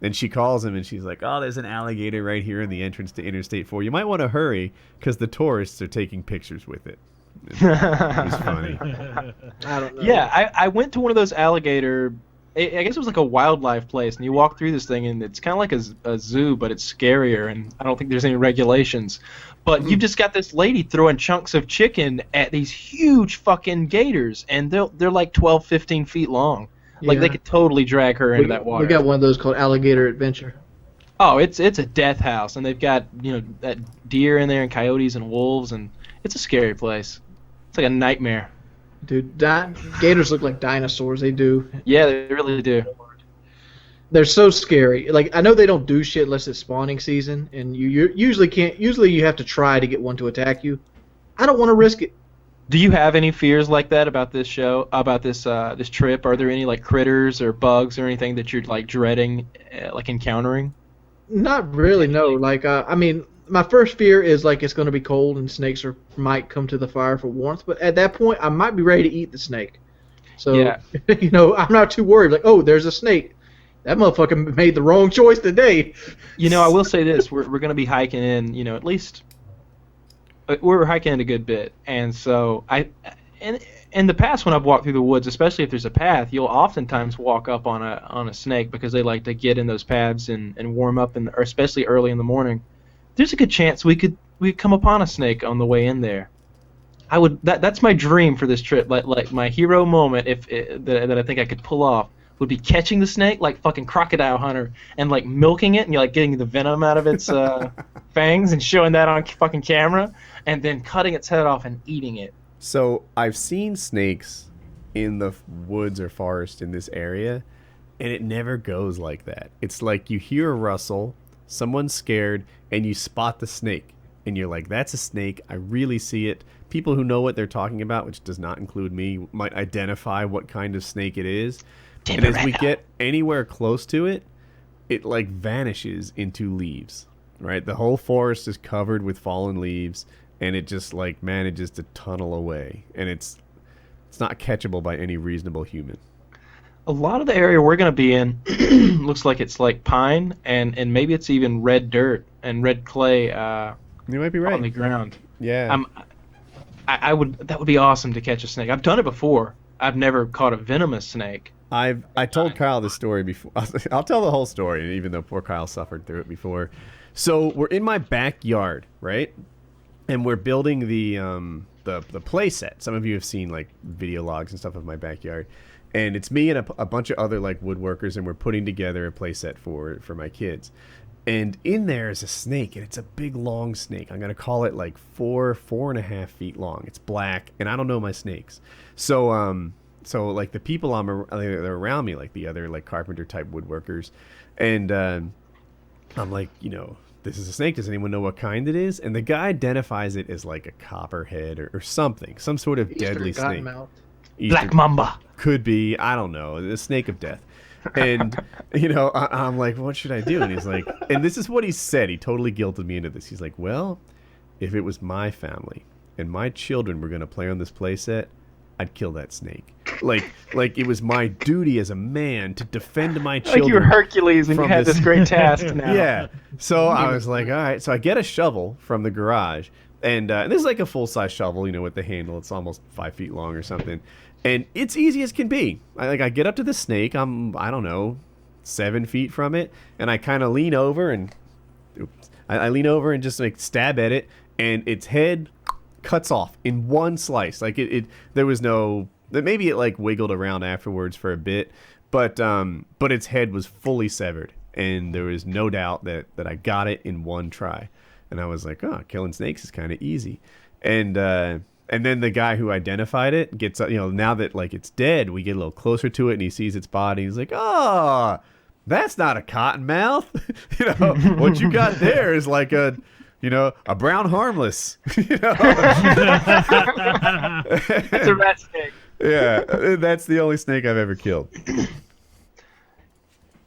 And she calls him and she's like, "Oh, there's an alligator right here in the entrance to Interstate 4. You might want to hurry because the tourists are taking pictures with it." It was funny. I don't know. Yeah, I went to one of those alligator. I guess it was like a wildlife place, and you walk through this thing, and it's kind of like a zoo, but it's scarier, and I don't think there's any regulations. But you've just got this lady throwing chunks of chicken at these huge fucking gators, and they're like 12, 15 feet long. Like they Yeah. could totally drag her into that water. We got one of those called Alligator Adventure. Oh, it's a death house, and they've got that deer in there and coyotes and wolves, and it's a scary place. It's like a nightmare. Dude, gators look like dinosaurs. They do. Yeah, they really do. They're so scary. Like I know they don't do shit unless it's spawning season, and you usually can't. Usually you have to try to get one to attack you. I don't want to risk it. Do you have any fears like that about this show, about this this trip? Are there any like critters or bugs or anything that you're like dreading, like encountering? Not really. No. Like I mean, my first fear is like it's going to be cold and snakes might come to the fire for warmth. But at that point, I might be ready to eat the snake. So Yeah. I'm not too worried. Like, oh, there's a snake. That motherfucker made the wrong choice today. I will say this: we're going to be hiking in, at least we're hiking in a good bit, and so in the past when I've walked through the woods, especially if there's a path, you'll oftentimes walk up on a snake because they like to get in those paths and warm up, or especially early in the morning. There's a good chance we could come upon a snake on the way in there. That's my dream for this trip. Like my hero moment, that I think I could pull off, would be catching the snake like fucking Crocodile Hunter and like milking it and like getting the venom out of its fangs and showing that on fucking camera, and then cutting its head off and eating it. So I've seen snakes in the woods or forest in this area, and it never goes like that. It's like you hear a rustle, someone's scared, and you spot the snake, and you're like, "That's a snake. I really see it." people who know what they're talking about, which does not include me, might identify what kind of snake it is. And as we get anywhere close to it, it like vanishes into leaves, right? The whole forest is covered with fallen leaves, and it just like manages to tunnel away, and it's not catchable by any reasonable human. A lot of the area we're going to be in looks like it's like pine, and maybe it's even red dirt and red clay You might be right. on the ground. Yeah. That would be awesome to catch a snake. I've done it before. I've never caught a venomous snake. I told Kyle this story before. I'll tell the whole story, even though poor Kyle suffered through it before. So we're in my backyard, right? And we're building the play set. Some of you have seen like video logs and stuff of my backyard. And it's me and a bunch of other like woodworkers, and we're putting together a play set for my kids. And in there is a snake, and it's a big long snake. I'm gonna call it like 4.5 feet long. It's black, and I don't know my snakes. So like the people they're around me, like the other like carpenter type woodworkers, and I'm like, this is a snake. Does anyone know what kind it is? And the guy identifies it as like a copperhead or something, some sort of deadly snake. Black mamba. Could be, I don't know, the snake of death. And I'm like, what should I do? And he's like, and this is what he said. He totally guilted me into this. He's like, well, if it was my family and my children were going to play on this play set, I'd kill that snake. Like it was my duty as a man to defend my children. Like you were Hercules and you had this great task now. Yeah. So I was like, all right. So I get a shovel from the garage, and this is like a full size shovel, with the handle. It's almost 5 feet long or something, and it's easy as can be. I get up to the snake. I don't know, 7 feet from it, and I kind of lean over and, I lean over and just like stab at it, and its head cuts off in one slice. Like there was no, maybe it like wiggled around afterwards for a bit, but its head was fully severed, and there was no doubt that I got it in one try. And I was like, oh, killing snakes is kind of easy. And then the guy who identified it gets, now that like it's dead, we get a little closer to it, and he sees its body. He's like, oh, that's not a cottonmouth. What you got there is like a brown harmless. That's a rat snake. Yeah, that's the only snake I've ever killed.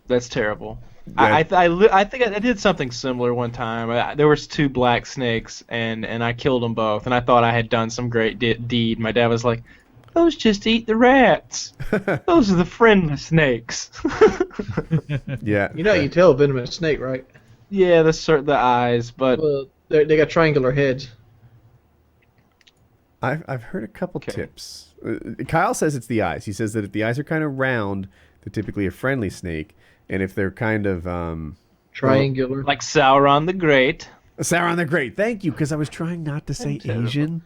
That's terrible. I think I did something similar one time. There was 2 black snakes, and I killed them both, and I thought I had done some great deed. My dad was like, those just eat the rats. Those are the friendly snakes. Yeah. You can tell a venomous snake, right? Yeah, the eyes, but Well, they got triangular heads. I've heard a couple tips. Kyle says it's the eyes. He says that if the eyes are kind of round, they're typically a friendly snake, and if they're kind of Triangular. like Sauron the Great. Sauron the Great. Thank you, because I was trying not to say Asian.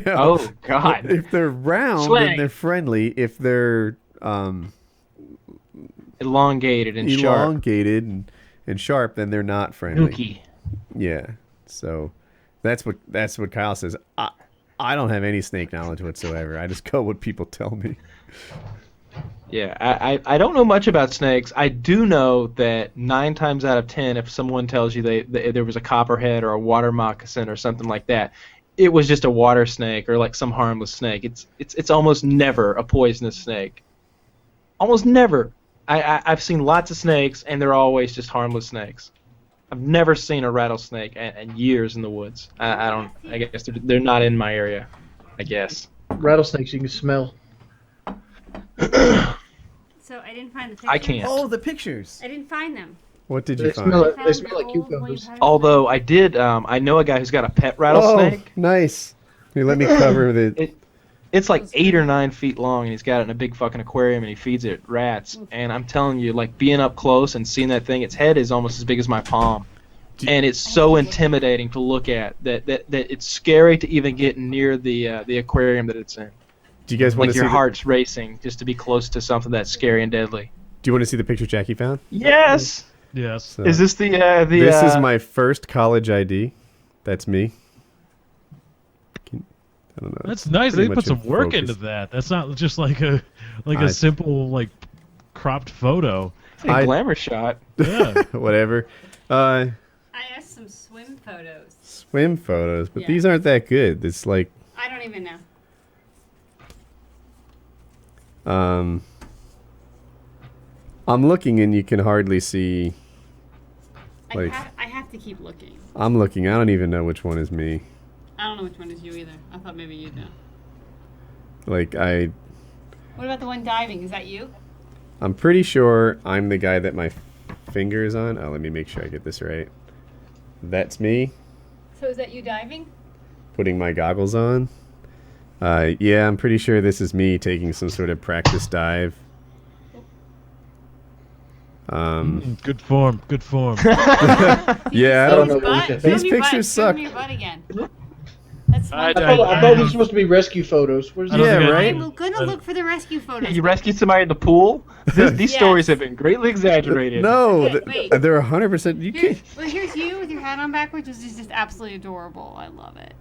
Oh God! If they're round, Slang. then they're friendly. If they're Elongated and elongated and sharp, then they're not friendly. Nookie. Yeah. So that's what Kyle says. I don't have any snake knowledge whatsoever. I just go what people tell me. Yeah, I don't know much about snakes. I do know that 9 times out of 10, if someone tells you there was a copperhead or a water moccasin or something like that, it was just a water snake or like some harmless snake. It's almost never a poisonous snake. Almost never. I've seen lots of snakes, and they're always just harmless snakes. I've never seen a rattlesnake in years in the woods. I guess they're not in my area, I guess. Rattlesnakes you can smell. So I didn't find the pictures. I can't. Oh, the pictures. I didn't find them. What did you They find? smell I it. They found smell the like old cucumbers. white Although I did, I know a guy who's got a pet rattlesnake. Oh, nice. Here, let me cover the. It's like 8 or 9 feet long, and he's got it in a big fucking aquarium, and he feeds it rats. And I'm telling you, like being up close and seeing that thing, its head is almost as big as my palm, and it's so intimidating to look at that it's scary to even get near the aquarium that it's in. Do you guys want Like to see? your heart's racing just to be close to something that's scary and deadly. Do you want to see the picture Jackie found? Yes. Yes. So, Is this the? This is my first college ID. That's me. I don't know. That's nice. Pretty They put much some in work focus. into that. That's not just like a simple like cropped photo. a glamour shot. Yeah. Whatever. I asked some swim photos. Swim photos, but Yeah. these aren't that good. It's like don't even know. I'm looking and you can hardly see. Like, I have to keep looking. I'm looking. I don't even know which one is me. I don't know which one is you either. I thought maybe you'd know. Like, What about the one diving? Is that you? I'm pretty sure I'm the guy that my finger is on. Oh, let me make sure I get this right. That's me. So is that you diving? Putting my goggles on. Yeah, I'm pretty sure this is me taking some sort of practice dive. Good form. Good form. Yeah, I don't don't know what know. you said. These pictures Show suck. me your butt again. That's I- fun. I thought these were supposed to be rescue photos. Where's I don't Yeah, think I- right? I'm gonna look for the rescue photos. You rescued somebody in the pool? These Yes. stories have been greatly exaggerated. No, Okay, wait. they're 100%. You can't. Here's you with your hat on backwards, which is just absolutely adorable. I love it.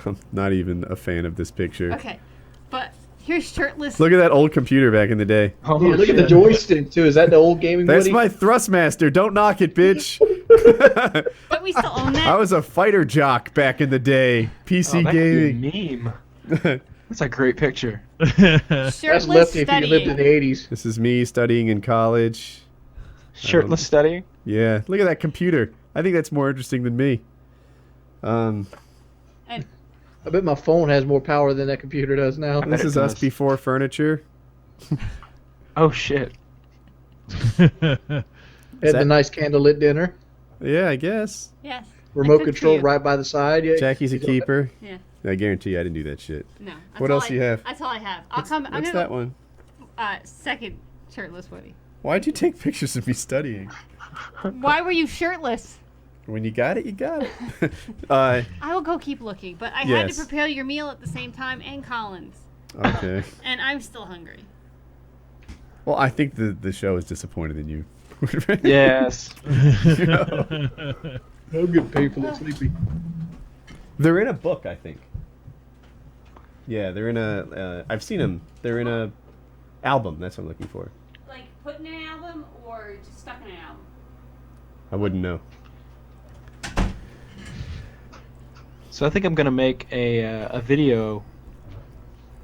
I'm not even a fan of this picture. Okay, but here's shirtless. Look at that old computer back in the day. Oh, Yeah, look at the shit. joystick too. Is that the old gaming That's Woody? my Thrustmaster. Don't knock it, bitch. But we still own I that. was a fighter jock back in the day. Oh, PC that could be gaming. a meme. That's a great picture. That's Shirtless Lefty if you lived in studying. the 80s. This is me studying in college. Shirtless studying. Yeah, look at that computer. I think that's more interesting than me. And I bet my phone has more power than that computer does now. bet This it is us does. before furniture. Oh shit. Had that- the nice candlelit dinner. Yeah, I guess. yes. Remote cooked for control you. right by the side. Yeah. Jackie's a keeper. Yeah. I guarantee you I didn't do that shit. No. that's What all else do you have? That's all I have. I'm What's gonna that go, one? second shirtless Woody. Why'd you take pictures of me studying? Why were you shirtless? When you got it, you got it. I will go keep looking, but I had to Yes. prepare your meal at the same time and Colin's, Okay. and I'm still hungry. Well, I think the show is disappointed in you. Yes. I'm getting painful and sleepy. They're in a book, I think. Yeah, they're in a. I've seen them. They're in a album. That's what I'm looking for. Like put in an album or just stuck in an album? I wouldn't know. So I think I'm gonna make a video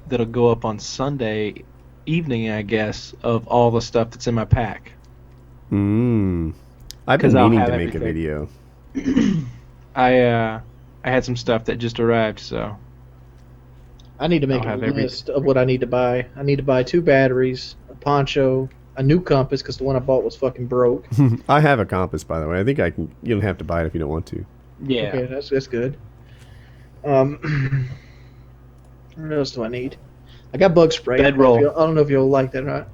that'll go up on Sunday evening, I guess, of all the stuff that's in my pack. I've been 'Cause I'll meaning have to make a everything. video. I had some stuff that just arrived, so I need to make I'll a have every- list of what I need to buy. I need to buy 2 batteries, a poncho, a new compass because the one I bought was fucking broke. I have a compass, by the way. I think I can. You don't have to buy it if you don't want to. yeah. Okay, that's good. What else do I need? I got bug spray. Bedroll. I don't know if you'll like that or not.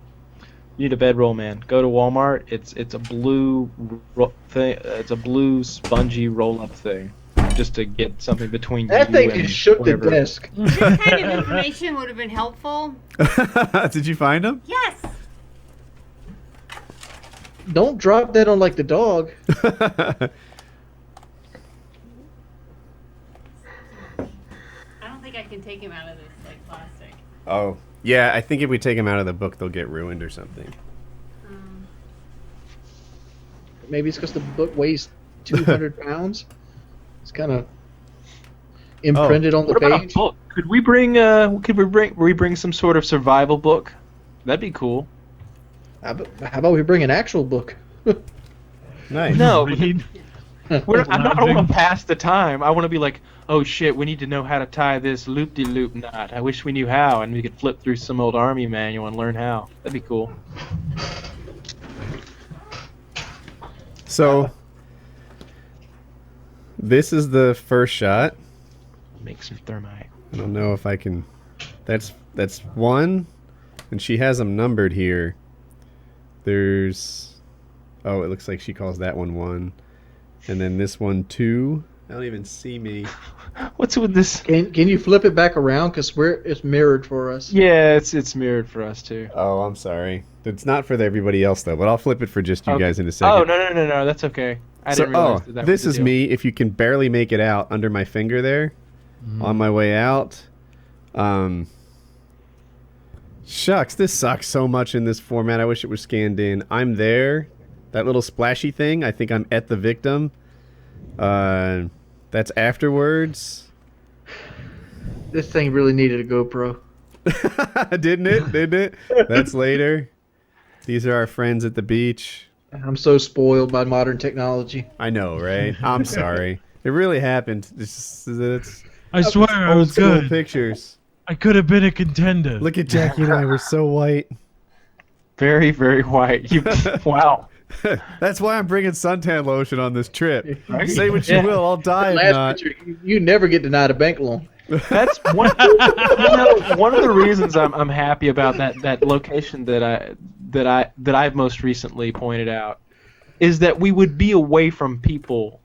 You need a bedroll, man. Go to Walmart. It's a blue thing. It's a blue spongy roll-up thing, just to get something between That you thing and just shook whatever. the desk. This kind of information would have been helpful. Did you find them? Yes. Don't drop that on like the dog. I don't think I can take him out of this like plastic. Oh, yeah. I think if we take them out of the book, they'll get ruined or something. Maybe it's because the book weighs 200 pounds. It's kind of imprinted on the What about a page. book? Could we bring some sort of survival book? That'd be cool. How about we bring an actual book? Nice. No, Read. I don't want to pass the time. I want to be like, oh shit, we need to know how to tie this loop-de-loop knot. I wish we knew how, and we could flip through some old army manual and learn how. That'd be cool. So, this is the first shot. Make some thermite. I don't know if I can. That's one, and she has them numbered here. There's. Oh, it looks like she calls that one 1, and then this one 2. I don't even see me. What's with this? Can you flip it back around? Because it's mirrored for us. Yeah, it's mirrored for us too. Oh, I'm sorry. It's not for everybody else though, but I'll flip it for just you Okay. guys in a second. Oh no, that's okay. I didn't realize that this was is the deal. me. If you can barely make it out under my finger there, on my way out. Shucks, this sucks so much in this format. I wish it was scanned in. I'm there. That little splashy thing. I think I'm at the victim. That's afterwards. This thing really needed a GoPro. Didn't it? Didn't it? That's later. These are our friends at the beach. I'm so spoiled by modern technology. I know, right? I'm sorry. It really happened. It's I swear I old was school good. pictures. I could have been a contender. Look at Jackie and I. We're so white. Very, very white. Wow. That's why I'm bringing suntan lotion on this trip. Right? Say what you Yeah. will, I'll die if Last not. picture, you never get denied a bank loan. That's one. One of the reasons I'm happy about that location that I've most recently pointed out is that we would be away from people.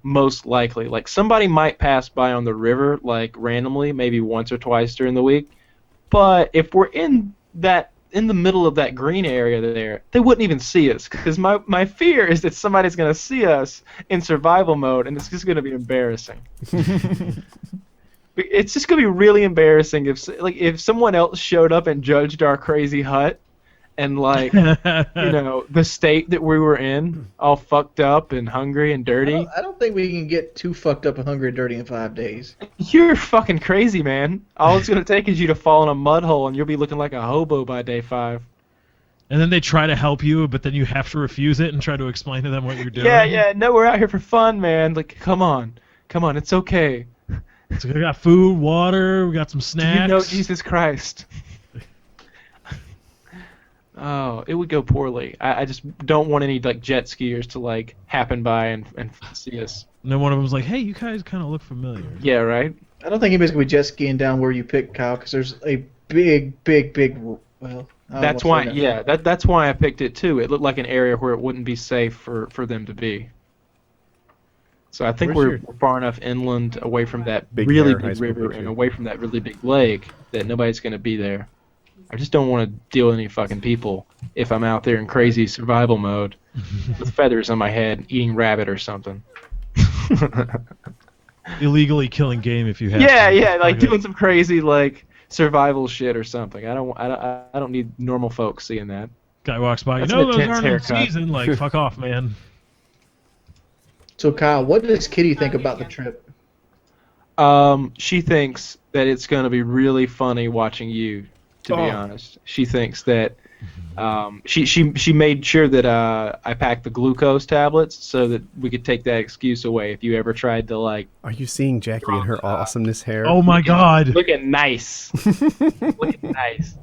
Most likely, like somebody might pass by on the river, like randomly, maybe once or twice during the week. But if we're in the middle of that green area there, they wouldn't even see us. Because my fear is that somebody's gonna see us in survival mode, and it's just gonna be embarrassing. It's just gonna be really embarrassing if someone else showed up and judged our crazy hut. And the state that we were in, all fucked up and hungry and dirty. I don't think we can get too fucked up and hungry and dirty in 5 days. You're fucking crazy, man. All it's gonna take is you to fall in a mud hole, and you'll be looking like a hobo by day 5. And then they try to help you, but then you have to refuse it and try to explain to them what you're doing. Yeah. No, we're out here for fun, man. Like, come on, it's okay. So we got food, water, we got some snacks. Do you know Jesus Christ? Oh, it would go poorly. I just don't want any jet skiers to happen by and see us. And then one of them's like, "Hey, you guys kind of look familiar." Yeah, right. I don't think anybody's gonna be jet skiing down where you pick, Kyle, because there's a big. Well, That's why. Yeah, that's why I picked it too. It looked like an area where it wouldn't be safe for them to be. So I think we're far enough inland, away from that Big really Bear High big School river picture. and away from that really big lake, that nobody's going to be there. I just don't want to deal with any fucking people if I'm out there in crazy survival mode with feathers on my head, eating rabbit or something. Illegally killing game if you have. Yeah, to. like doing some crazy survival shit or something. I don't need normal folks seeing that. Guy walks by, That's you know an those intense aren't in haircut. season. Like, fuck off, man. So, Kyle, what does Kitty think about the trip? She thinks that it's going to be really funny watching you. To be honest, she thinks that she made sure that I packed the glucose tablets so that we could take that excuse away if you ever tried to Are you seeing Jackie and her awesomeness hair? Oh my God. looking nice, looking nice,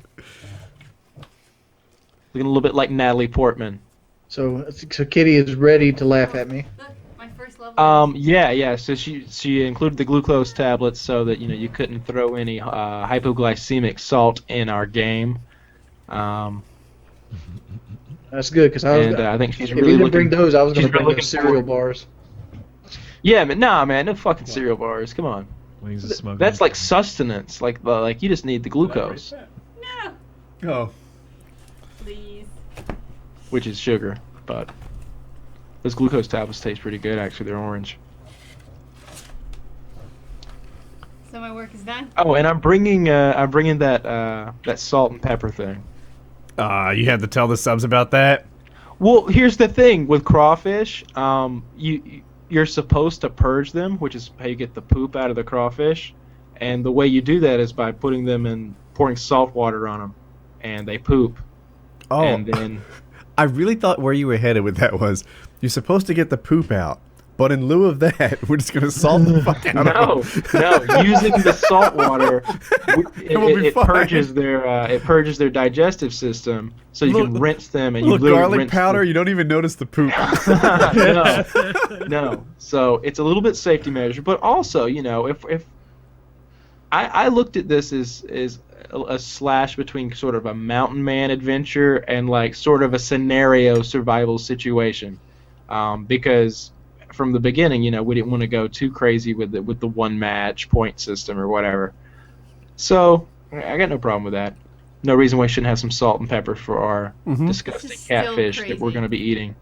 looking a little bit like Natalie Portman. So Kitty is ready to laugh at me. Look, my first level. Yeah. So she included the glucose tablets so that you couldn't throw any hypoglycemic salt in our game. That's good because I was. I think she's if really you didn't looking. bring those, I was going she's to bring really those looking cereal forward- bars. Yeah, man. Nah, man. No fucking cereal bars. Come on. Wings of smoke. That's like sustenance. Like you just need the glucose, No, Oh. please. which is sugar. But those glucose tablets taste pretty good. Actually, they're orange. So my work is done. Oh, and I'm bringing that salt and pepper thing. You had to tell the subs about that? Well, here's the thing with crawfish. You're supposed to purge them, which is how you get the poop out of the crawfish. And the way you do that is by pouring salt water on them, and they poop. Oh, And then I really thought where you were headed with that was you're supposed to get the poop out, but in lieu of that, we're just going to salt the fuck out of them. no, using the salt water, will be it fine. purges their digestive system, so you can Look- rinse them and A you little literally garlic rinse powder, them. you don't even notice the poop. No. So it's a little bit safety measure, but also, if I looked at this as a slash between sort of a mountain man adventure and sort of a scenario survival situation, because from the beginning, we didn't want to go too crazy with the one match point system or whatever. So I got no problem with that. No reason why we shouldn't have some salt and pepper for our disgusting This is still catfish that we're crazy. going to be eating.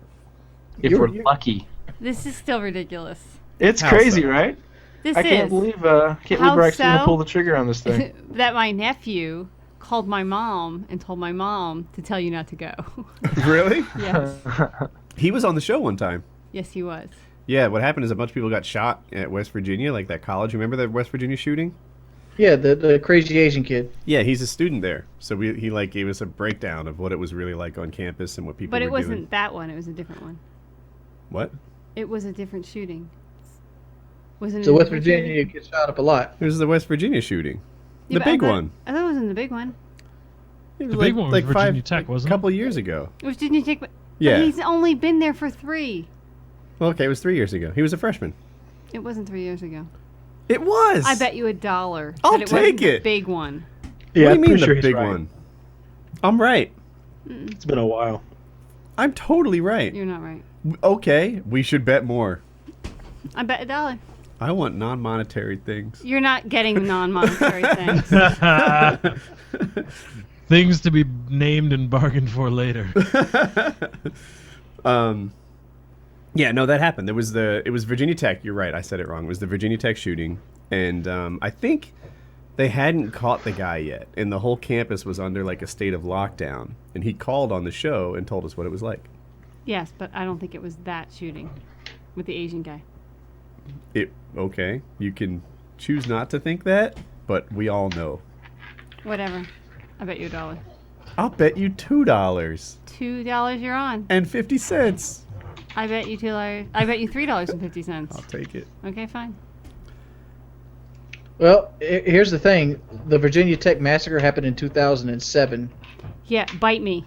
If You're- we're lucky. This is still ridiculous. It's How crazy, so? right? This I can't is believe How we're actually going to so? pull the trigger on this thing. that my nephew called my mom and told my mom to tell you not to go. Really? Yes. He was on the show one time. Yes, he was. Yeah, what happened is a bunch of people got shot at West Virginia, like that college. Remember that West Virginia shooting? Yeah, the crazy Asian kid. Yeah, he's a student there. So he like gave us a breakdown of what it was really like on campus and what people But were it wasn't doing. that one. It was a different one. What? It was a different shooting. Wasn't it? So a West different Virginia shooting? gets shot up a lot. It was the West Virginia shooting. Yeah, The but I big thought- one. I thought it was in the big one. It was The big one was Virginia Tech, like wasn't a it? couple years ago. It was Virginia Tech, but Yeah. he's only been there for 3. Well, okay, it was 3 years ago. He was a freshman. It wasn't 3 years ago. It was. I bet you $1. I'll that it wasn't take the it. big one. Yeah, What I'm do you mean pretty sure the he's big right. one? I'm right. It's been a while. I'm totally right. You're not right. Okay, we should bet more. I bet $1. I want non-monetary things. You're not getting non-monetary things. Things to be named and bargained for later. Yeah, no, that happened. It was Virginia Tech. You're right. I said it wrong. It was the Virginia Tech shooting, and I think they hadn't caught the guy yet, and the whole campus was under like a state of lockdown. And he called on the show and told us what it was like. Yes, but I don't think it was that shooting with the Asian guy. Okay, you can choose not to think that, but we all know. Whatever. I bet you $1. I'll bet you $2 $2 you're on. and 50 cents. I bet you $2. I bet you $3.50. I'll take it. Okay, fine. Well, here's the thing: the Virginia Tech massacre happened in 2007. Yeah, bite me.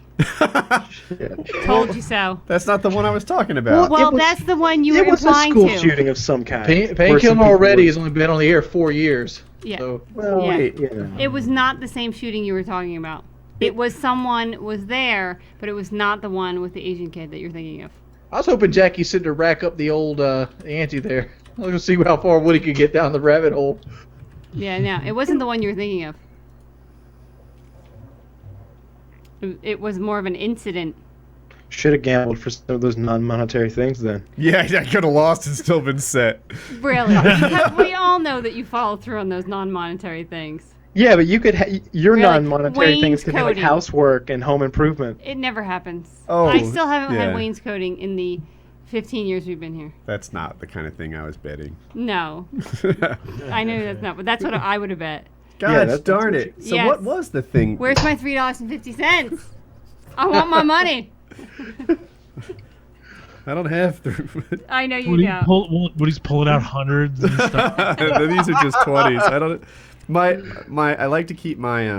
Told you so. That's not the one I was talking about. Well, it was- that's the one you were It was a implying school to. shooting of some kind. where some Painkiller people already were- has only been on the air 4 years. Yeah. So Well, Yeah. wait, yeah. It was not the same shooting you were talking about. It was someone was there, but it was not the one with the Asian kid that you're thinking of. I was hoping Jackie's sitting to rack up the old ante there. I was gonna see how far Woody could get down the rabbit hole. Yeah, no, it wasn't the one you were thinking of. It was more of an incident. Should have gambled for some of those non-monetary things then. Yeah, I could have lost and still been set. Really. Because we all know that you follow through on those non-monetary things. Yeah, but you could your Really? non-monetary things could be like Wainscoting. housework and home improvement. It never happens. Oh, I still haven't yeah. had wainscoting in the 15 years we've been here. That's not the kind of thing I was betting. No. I know that's not, but that's what I would have bet. God that's darn what it. So Yes. what was the thing? Where's my $3.50? I want my money. I don't have to. I know you don't. Woody's pulling out hundreds and stuff. These are just 20s. I don't. I like to keep my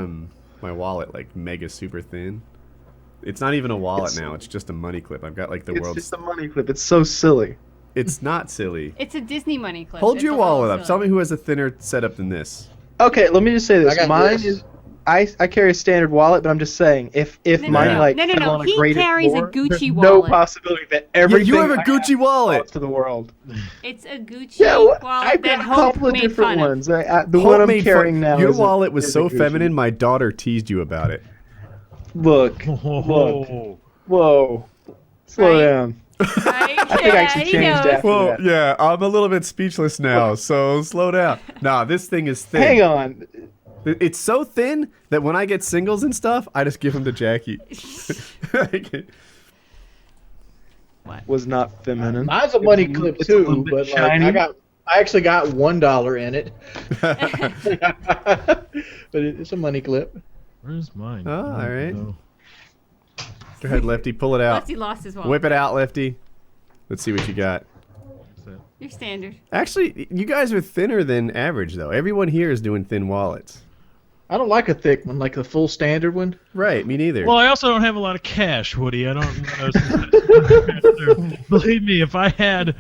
my wallet like mega super thin. It's not even a wallet now. It's just a money clip. I've got like the It's world's. just a money clip. It's so silly. It's not silly. It's a Disney money clip. Hold It's your a little wallet up. silly. Tell me who has a thinner setup than this. Okay, let me just say this. I got Mine this. is. I carry a standard wallet, but I'm just saying if No, mine no. like No, no, fell no. on a He graded carries a floor, Gucci there's wallet. no possibility that everything you have a I Gucci wallet. belongs to the world. It's a Gucci Yeah, well, wallet I've that got a couple Hope of made different fun of. ones. The Hope one I'm made carrying fun- now. Your is a- wallet was is a so Gucci. feminine. My daughter teased you about it. Look, Whoa. whoa, slow Right. down. Right? I think I actually he changed knows. after Well, that. yeah, I'm a little bit speechless now, so slow down. Nah, this thing is thin. Hang on. It's so thin that when I get singles and stuff, I just give them to Jackie. Was not feminine. Mine's a money clip It's a little too, bit but shiny. I actually got $1 in it. But it's a money clip. Where's mine? Oh, all right. No. Go ahead, Lefty. Pull it out. Lefty lost his wallet. Whip it out, Lefty. Let's see what you got. You're standard. Actually, you guys are thinner than average, though. Everyone here is doing thin wallets. I don't like a thick one, like the full standard one. Right, me neither. Well, I also don't have a lot of cash, Woody. I don't. Believe me, if I had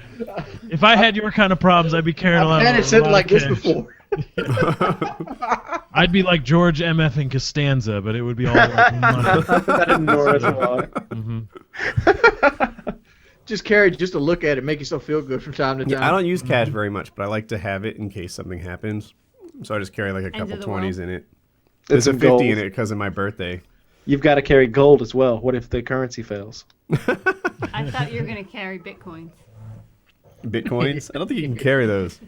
your kind of problems, I'd be carrying a lot. I've had of, it sitting lot like of this cash. before. I'd be like George M.F. in Costanza, but it would be all like money. That enormous wallet. Just carry it just to look at it, make yourself feel good from time to time. Yeah, I don't use cash very much, but I like to have it in case something happens. So I just carry like a couple of the 20s world. in it. It's There's a some 50 gold. in it because of my birthday. You've got to carry gold as well. What if the currency fails? I thought you were going to carry bitcoins. Bitcoins? I don't think you can carry those.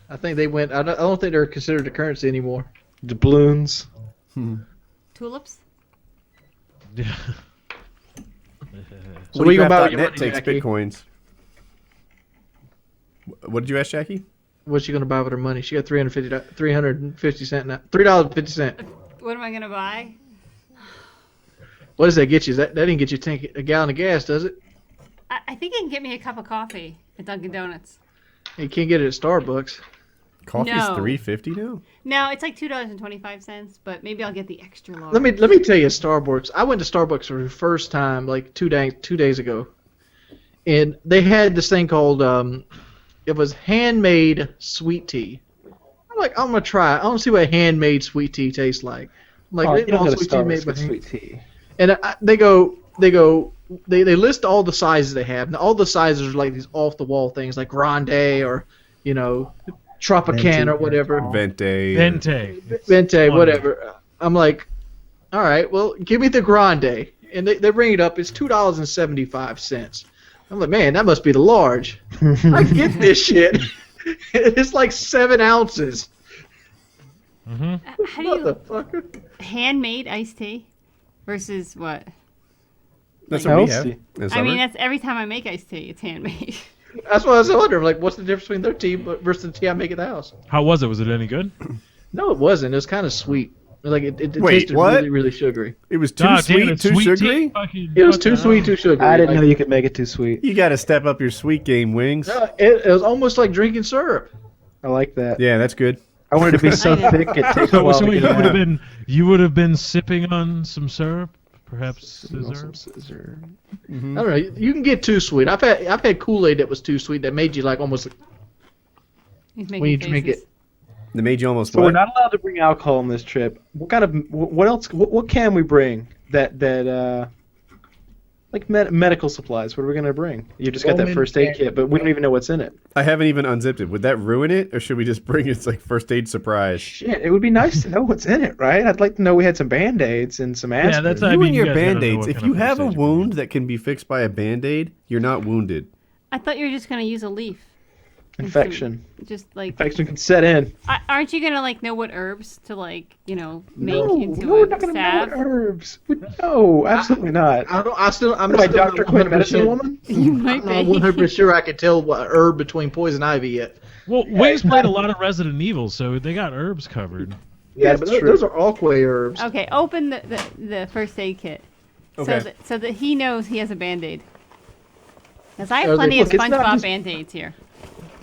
I think they went. I don't think they're considered a currency anymore. Doubloons. Tulips? Yeah. So what are you gonna buy with your WoodyCraft.net money, takes Jackie? bitcoins. What did you ask, Jackie? What's she gonna buy with her money? She got $350 now. $3.50. What am I gonna buy? What does that get you? That didn't get you a gallon of gas, does it? I think it can get me a cup of coffee at Dunkin' Donuts. You can't get it at Starbucks. Coffee's No. $3.50 now. No, it's like $2.25, but maybe I'll get the extra large. Let me tell you, Starbucks. I went to Starbucks for the first time like 2 days ago, and they had this thing called it was handmade sweet tea. I'm like, I'm gonna try it. I want to see what handmade sweet tea tastes like. I'm like, You don't go to sweet tea made Starbucks by with hand. sweet tea. And they list all the sizes they have. Now all the sizes are like these off the wall things like Grande or Tropicana Venti. or whatever. Vente. Vente, whatever. I'm like, all right, well, give me the Grande. And they bring it up. It's $2.75. I'm like, man, that must be the large. I get this shit. It's like 7 ounces. How do you Motherfucker. handmade iced tea versus what? That's what we have. Healthy. in I summer. mean, that's every time I make iced tea, it's handmade. That's what I was wondering. Like, what's the difference between their tea versus the tea I make at the house? How was it? Was it any good? No, it wasn't. It was kind of sweet. Like it Wait, tasted what? really, really sugary. It was too Nah, sweet, damn it, too sweet sugary. tea, fucking- It was what too the sweet, hell? too sugary. I didn't Like, know you could make it too sweet. You got to step up your sweet game, Wings. no, it was almost like drinking syrup. I like that. Yeah, that's good. I wanted to be so I know. thick it takes a while So to you get would have out. been sipping on some syrup, perhaps scissor. Scissor. I don't know. You can get too sweet. I've had Kool-Aid that was too sweet that made you like almost He's when making you drink faces. it. They made you almost So what? we're not allowed to bring alcohol on this trip. What kind of what else? What can we bring? Like medical supplies. What are we gonna bring? You just got that Roman first aid and- kit, but we don't even know what's in it. I haven't even unzipped it. Would that ruin it, or should we just bring it? It's like first aid surprise. Shit, it would be nice to know what's in it, right? I'd like to know we had some Band-Aids and some aspirin. Yeah, that's You I mean, and you your guys gotta know band-aids. what If kind you of have a first aid you're wound that can be fixed by a band-aid, you're not wounded. I thought you were just gonna use a leaf. infection. Just like, Infection can set in. aren't you gonna like know what herbs to like, make No, into we're a not gonna know salve? what herbs. No, absolutely not. I'm Am I still Dr. not Quinn, medicine 100%. woman? You might I'm be. not 100% sure I could tell what herb between poison ivy yet. Well, Wings played a lot of Resident Evil, so they got herbs covered. Yeah, That's but true. those are Alquay herbs. Okay, open the first aid kit. Okay. So that he knows he has a Band-Aid. Because I have Are they- plenty of It's not SpongeBob just- Band-Aids here.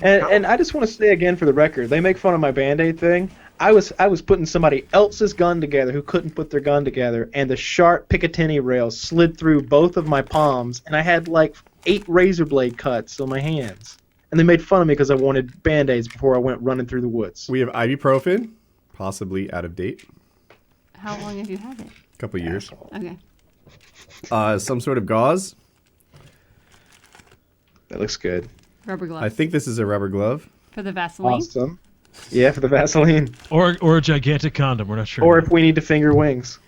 And I just want to say again for the record, they make fun of my Band-Aid thing. I was putting somebody else's gun together who couldn't put their gun together, and the sharp Picatinny rail slid through both of my palms, and I had like 8 razor blade cuts on my hands. And they made fun of me because I wanted Band-Aids before I went running through the woods. We have ibuprofen, possibly out of date. How long have you had it? A couple years. Okay. Some sort of gauze. That looks good. Rubber gloves. I think this is a rubber glove. For the Vaseline. Awesome. Yeah, for the Vaseline. Or a gigantic condom, we're not sure. Or if we need to finger wings.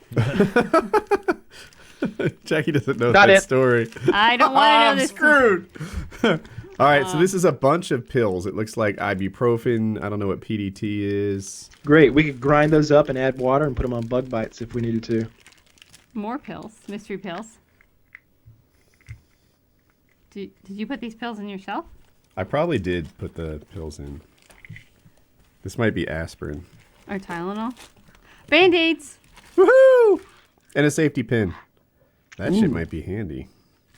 Jackie doesn't know Got that it. story. I don't want to know I'm this. screwed. All right, so this is a bunch of pills. It looks like ibuprofen. I don't know what PDT is. Great. We could grind those up and add water and put them on bug bites if we needed to. More pills. Mystery pills. Did you put these pills in yourself? I probably did put the pills in. This might be aspirin. Or Tylenol? Band-Aids! Woohoo! And a safety pin. That shit might be handy.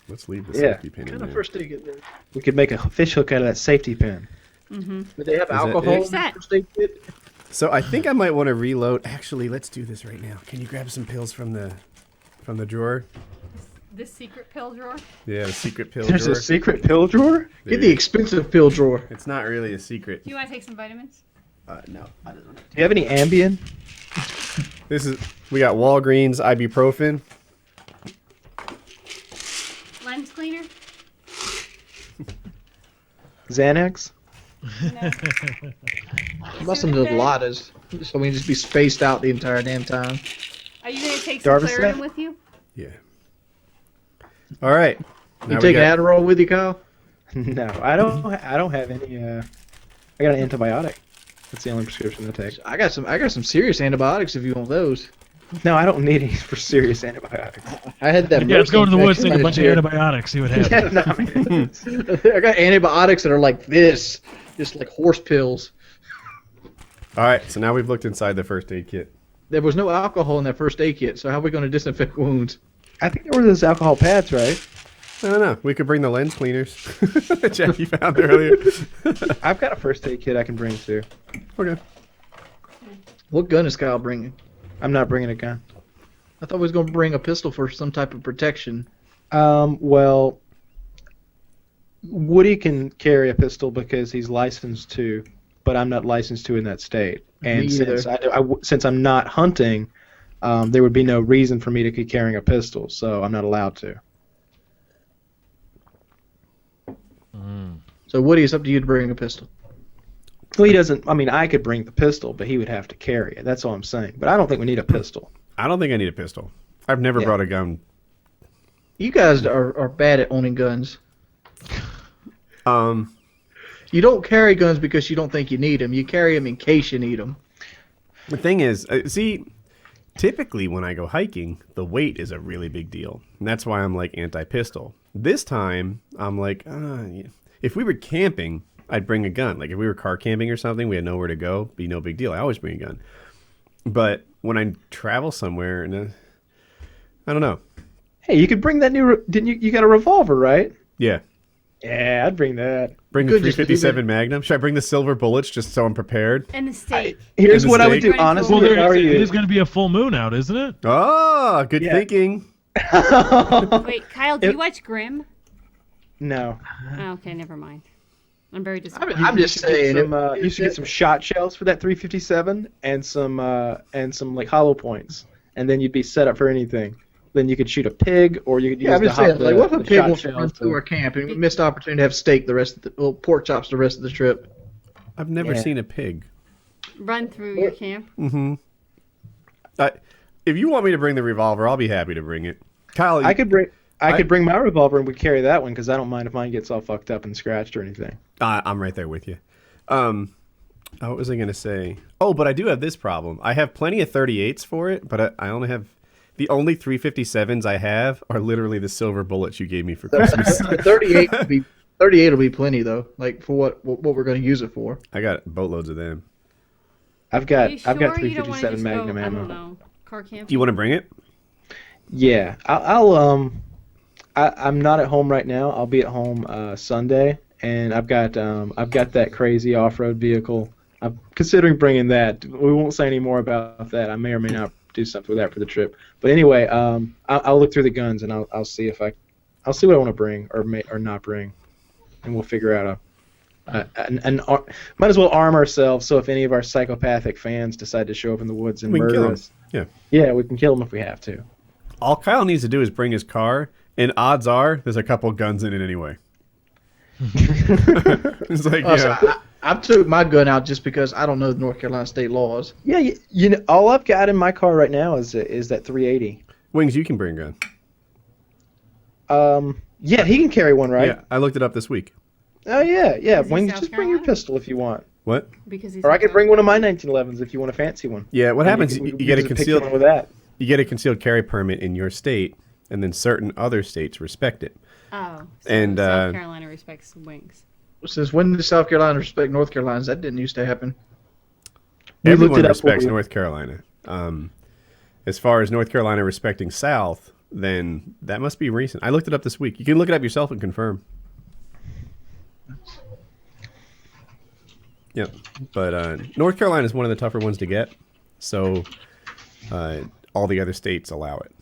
Let's leave the Yeah. safety pin What in kind of there. first aid kit there? We could make a fish hook out of that safety pin. Do they have that alcohol it? in Who's that? the first aid kit? So I think I might want to reload. Actually, let's do this right now. Can you grab some pills from the drawer? This secret pill drawer? Yeah, the secret pill There's drawer. a secret pill drawer? Get the expensive pill drawer. It's not really a secret. Do you want to take some vitamins? No, I don't know. Do you have any Ambien? We got Walgreens ibuprofen. Lens cleaner? Xanax? Must have done Lattes, so we can just be spaced out the entire damn time. Are you going to take some Darvocet? Claritin with you? Yeah. All right. Now You we take got- an Adderall with you, Kyle? No, I don't have any I got an antibiotic. That's the only prescription I take. I got some serious antibiotics if you want those. No, I don't need any for serious antibiotics. I had that. Yeah, let's go to the woods, take a infection bunch of last year. antibiotics, see what happens. Yeah, no, I mean, I got antibiotics that are like this. Just like horse pills. All right, so now we've looked inside the first aid kit. There was no alcohol in that first aid kit, so how are we going to disinfect wounds? I think there were those alcohol pads, right? I don't know. We could bring the lens cleaners that Jackie found earlier. I've got a first aid kit I can bring too. Okay. What gun is Kyle bringing? I'm not bringing a gun. I thought we was going to bring a pistol for some type of protection. Well, Woody can carry a pistol because he's licensed to, but I'm not licensed to in that state. And Me since either. since I'm not hunting, there would be no reason for me to be carrying a pistol, so I'm not allowed to. So Woody, it's up to you to bring a pistol. Well, he doesn't. I mean, I could bring the pistol, but he would have to carry it. That's all I'm saying. But I don't think we need a pistol. I don't think I need a pistol. I've never brought a gun. You guys are bad at owning guns. The You don't carry guns because you don't think you need them. You carry them in case you need them. thing is, see, typically when I go hiking, the weight is a really big deal. And that's why I'm like anti-pistol. This time, I'm like, if we were camping, I'd bring a gun. Like if we were car camping or something, we had nowhere to go, be no big deal. I always bring a gun. But when I travel somewhere, and I don't know. Hey, you could bring that new. Didn't you? You got a revolver, right? Yeah. Yeah, I'd bring that. Bring the Good, just leave 357 Magnum. Should I bring the silver bullets just so I'm prepared? And the steak. Here's And the what I would steak? do, honestly. Well, if I were it you. is going to be a full moon out, isn't it? Oh, good Yeah. thinking. Wait, Kyle, do you watch Grimm? No. Oh, okay, never mind. I'm very disappointed. I'm just saying. You should get some shot shells for that 357 and some like hollow points, and then you'd be set up for anything. Then you could shoot a pig, or you could use Yeah, I'm the just saying. Like, what if a the pig shot wants to shells run to- through our camp and we missed the opportunity to have steak the rest of the pork chops the rest of the trip? I've never Yeah. seen a pig. Run through your camp. If you want me to bring the revolver, I'll be happy to bring it. Kyle, I could bring my revolver and we'd carry that one because I don't mind if mine gets all fucked up and scratched or anything. I'm right there with you. What was I going to say? Oh, but I do have this problem. I have plenty of 38s for it, but I only have... The only 357s I have are literally the silver bullets you gave me for Christmas. 38 will be plenty though. Like for what we're going to use it for. I got boatloads of them. I've Are got you sure I've got you don't want 357 to just Magnum go, I ammo. don't know, car camp? Do you want to bring it? Yeah, I'm not at home right now. I'll be at home Sunday, and I've got that crazy off-road vehicle. I'm considering bringing that. We won't say any more about that. I may or may not do something with that for the trip. But anyway, I'll look through the guns and I'll see what I want to bring or not bring, and we'll figure out might as well arm ourselves so if any of our psychopathic fans decide to show up in the woods and We can kill murder 'em. us. Yeah. We can kill them if we have to. All Kyle needs to do is bring his car, and odds are there's a couple guns in it anyway. It's like, So I took my gun out just because I don't know the North Carolina state laws. Yeah, you know, all I've got in my car right now is that 380. Wings, you can bring a gun. Yeah, he can carry one, right? Yeah, I looked it up this week. Oh yeah. Is he Wings, South just bring your Carolina? pistol if you want, What? Because he's or I could bring one of my 1911s if you want a fancy one. Yeah, what And happens? can- You we get a can just pick one concealed. with that. You get a concealed carry permit in your state, and then certain other states respect it. Oh, so And, South Carolina respects wings. Since when did South Carolina respect North Carolina? That didn't used to happen. We looked Everyone it up for respects you. North Carolina. As far as North Carolina respecting South, then that must be recent. I looked it up this week. You can look it up yourself and confirm. Yep. But North Carolina is one of the tougher ones to get, so all the other states allow it.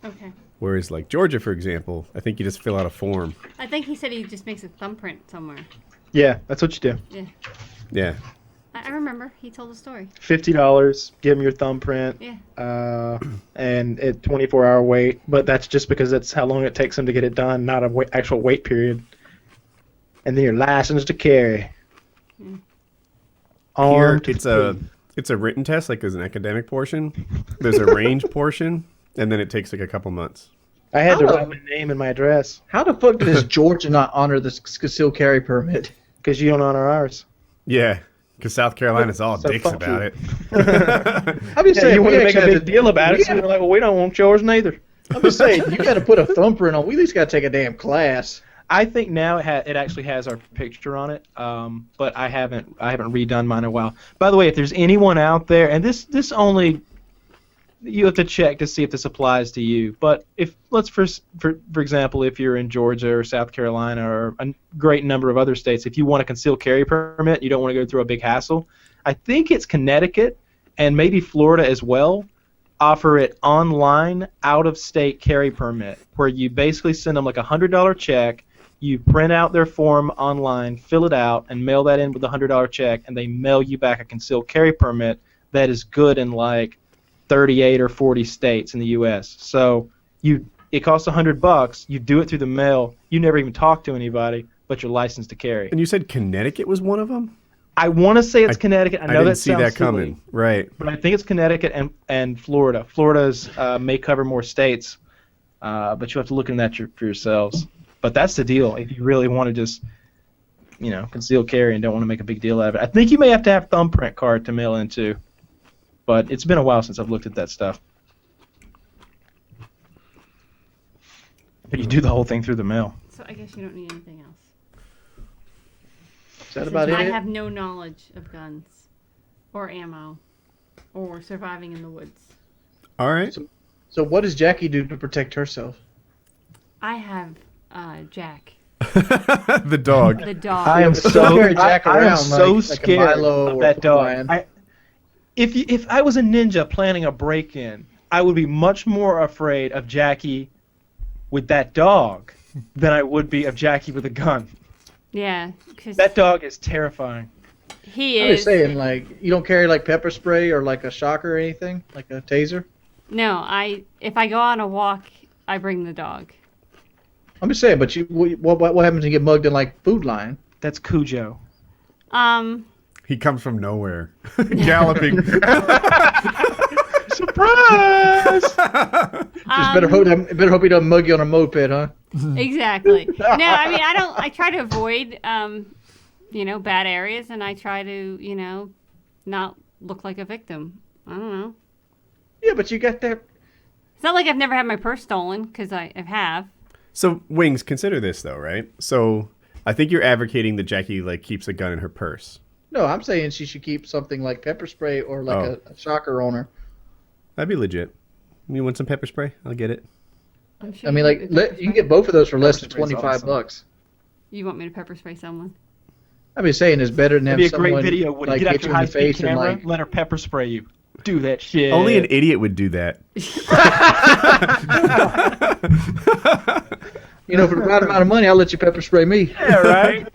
Okay. Whereas, like Georgia, for example, I think you just fill out a form. I think he said he just makes a thumbprint somewhere. Yeah, that's what you do. Yeah. Yeah. I remember. He told a story. $50. Give him your thumbprint. Yeah. And a 24-hour wait, but that's just because that's how long it takes him to get it done, not a actual wait period. And then you're licensed to carry. Mm. Here, Armed. it's a written test, like there's an academic portion. There's a range portion, and then it takes like a couple months. I had to Hello. write my name and my address How the fuck does Georgia not honor this concealed carry permit? because you don't honor ours. Yeah, because South Carolina's all So dicks fuck about you. it. I'm just Yeah, saying, you want we to make a actually big deal about it, so Yeah. you're like, well, we don't want yours neither. I'm just saying, you got to put a thumbprint on. We at least got to take a damn class. I think now it actually has our picture on it, but I haven't redone mine in a while. By the way, if there's anyone out there, and this only you have to check to see if this applies to you. But if for example, if you're in Georgia or South Carolina or a great number of other states, if you want a concealed carry permit, you don't want to go through a big hassle. I think it's Connecticut and maybe Florida as well. Offer it online, out-of-state carry permit, where you basically send them like $100 check, you print out their form online, fill it out, and mail that in with a $100 check, and they mail you back a concealed carry permit that is good in like 38 or 40 states in the U.S. So it costs $100. You do it through the mail. You never even talk to anybody, but you're licensed to carry. And you said Connecticut was one of them? I want to say it's Connecticut. I know didn't that see sounds that silly, coming. Right. but I think it's Connecticut and Florida. Florida's may cover more states, but you have to look into that for yourselves. But that's the deal. If you really want to just, conceal carry and don't want to make a big deal out of it, I think you may have to have thumbprint card to mail into. But it's been a while since I've looked at that stuff. But you do the whole thing through the mail. So I guess you don't need anything else. Is that about I it? have no knowledge of guns, or ammo, or surviving in the woods. All right. So what does Jackie do to protect herself? I have Jack, The dog. the dog. I am so carry Jack I am around so like a scared Milo of or that dog. Lion. If I was a ninja planning a break-in, I would be much more afraid of Jackie with that dog than I would be of Jackie with a gun. Yeah, because That dog is terrifying. he I'm is. just saying, like, you don't carry like pepper spray or like a shocker or anything, like a taser. No, if I go on a walk, I bring the dog. I'm just saying, but what happens when you get mugged in like Food Lion? That's Cujo. He comes from nowhere, galloping. Surprise! Just better hope he doesn't mug you on a moped, huh? Exactly. No, I mean I try to avoid bad areas, and I try to not look like a victim. I don't know. Yeah, but you got that. It's not like I've never had my purse stolen, because I have. So, Wings, consider this though, right? So, I think you're advocating that Jackie keeps a gun in her purse. No, I'm saying she should keep something like pepper spray or like a shocker on her. That'd be legit. You want some pepper spray? I'll get it. I'm sure I mean, you you can get both of those for less than Pepper spray's $25. awesome. You want me to pepper spray someone? I'm just saying it's better than It'd having be a someone great video. Would like get out hit you your in the high-speed face and camera, like. let her pepper spray you. Do that shit. Only an idiot would do that. For the right amount of money, I'll let you pepper spray me. Yeah, right.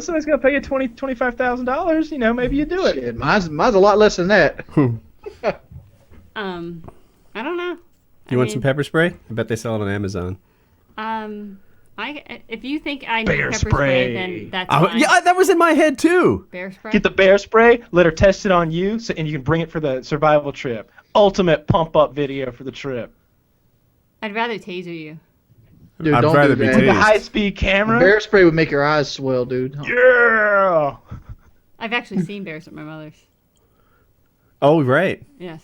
Somebody's gonna pay you $25,000. Maybe you do it. Shit, mine's a lot less than that. I don't know. You want some pepper spray? I bet they sell it on Amazon. If you think I need Bear pepper spray. spray, then that's fine. Yeah, that was in my head too. Bear spray. Get the bear spray. Let her test it on you, and you can bring it for the survival trip. Ultimate pump up video for the trip. I'd rather taser you. Dude, I'd don't rather do be that. With a tased. high-speed camera. Bear spray would make your eyes swell, dude. Yeah. I've actually seen bears at my mother's. Oh, right. Yes.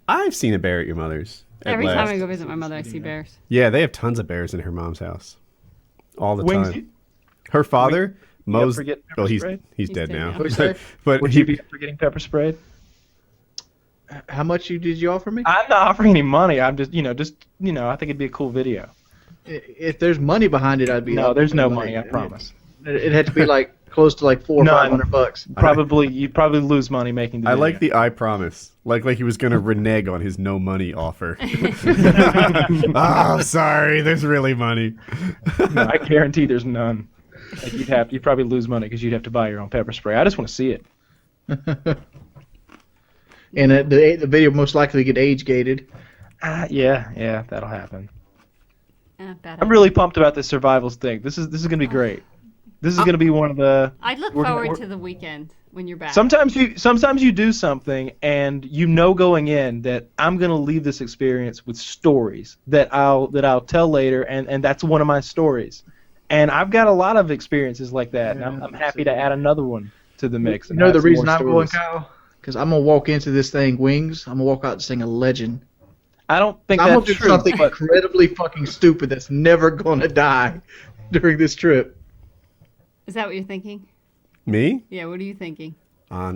I've seen a bear at your mother's. Every time I go visit my mother, I see bears. Yeah, they have tons of bears in her mom's house. All the Wings, time. Her father mows. for getting pepper Well, he's sprayed? dead dead now. now. What'd you say? But Would he, you be up for getting pepper sprayed? How much did you offer me? I'm not offering any money. I'm just, I think it'd be a cool video. If there's money behind it, I'd be. No, up. there's no Like, money. I promise. It had to be like close to like $400 or None. $500. You'd probably lose money making the I video. like the I promise. Like he was gonna renege on his no money offer. Oh, sorry. There's really money. No, I guarantee there's none. Like you'd probably lose money because you'd have to buy your own pepper spray. I just want to see it. And the video most likely get age gated. Yeah, that'll happen. Bad I'm really pumped about this survivals thing. This is gonna be great. This is gonna be one of the. I'd look forward to the weekend when you're back. Sometimes you do something and going in that I'm gonna leave this experience with stories that I'll tell later, and that's one of my stories. And I've got a lot of experiences like that, and I'm happy to add another one to the mix. You know the reason I'm going, Kyle? Because I'm gonna walk into this thing wings. I'm gonna walk out and sing a legend. I don't think I'm that's gonna do true. something but incredibly fucking stupid that's never gonna die. during this trip. Is that what you're thinking? Me? Yeah, what are you thinking? You're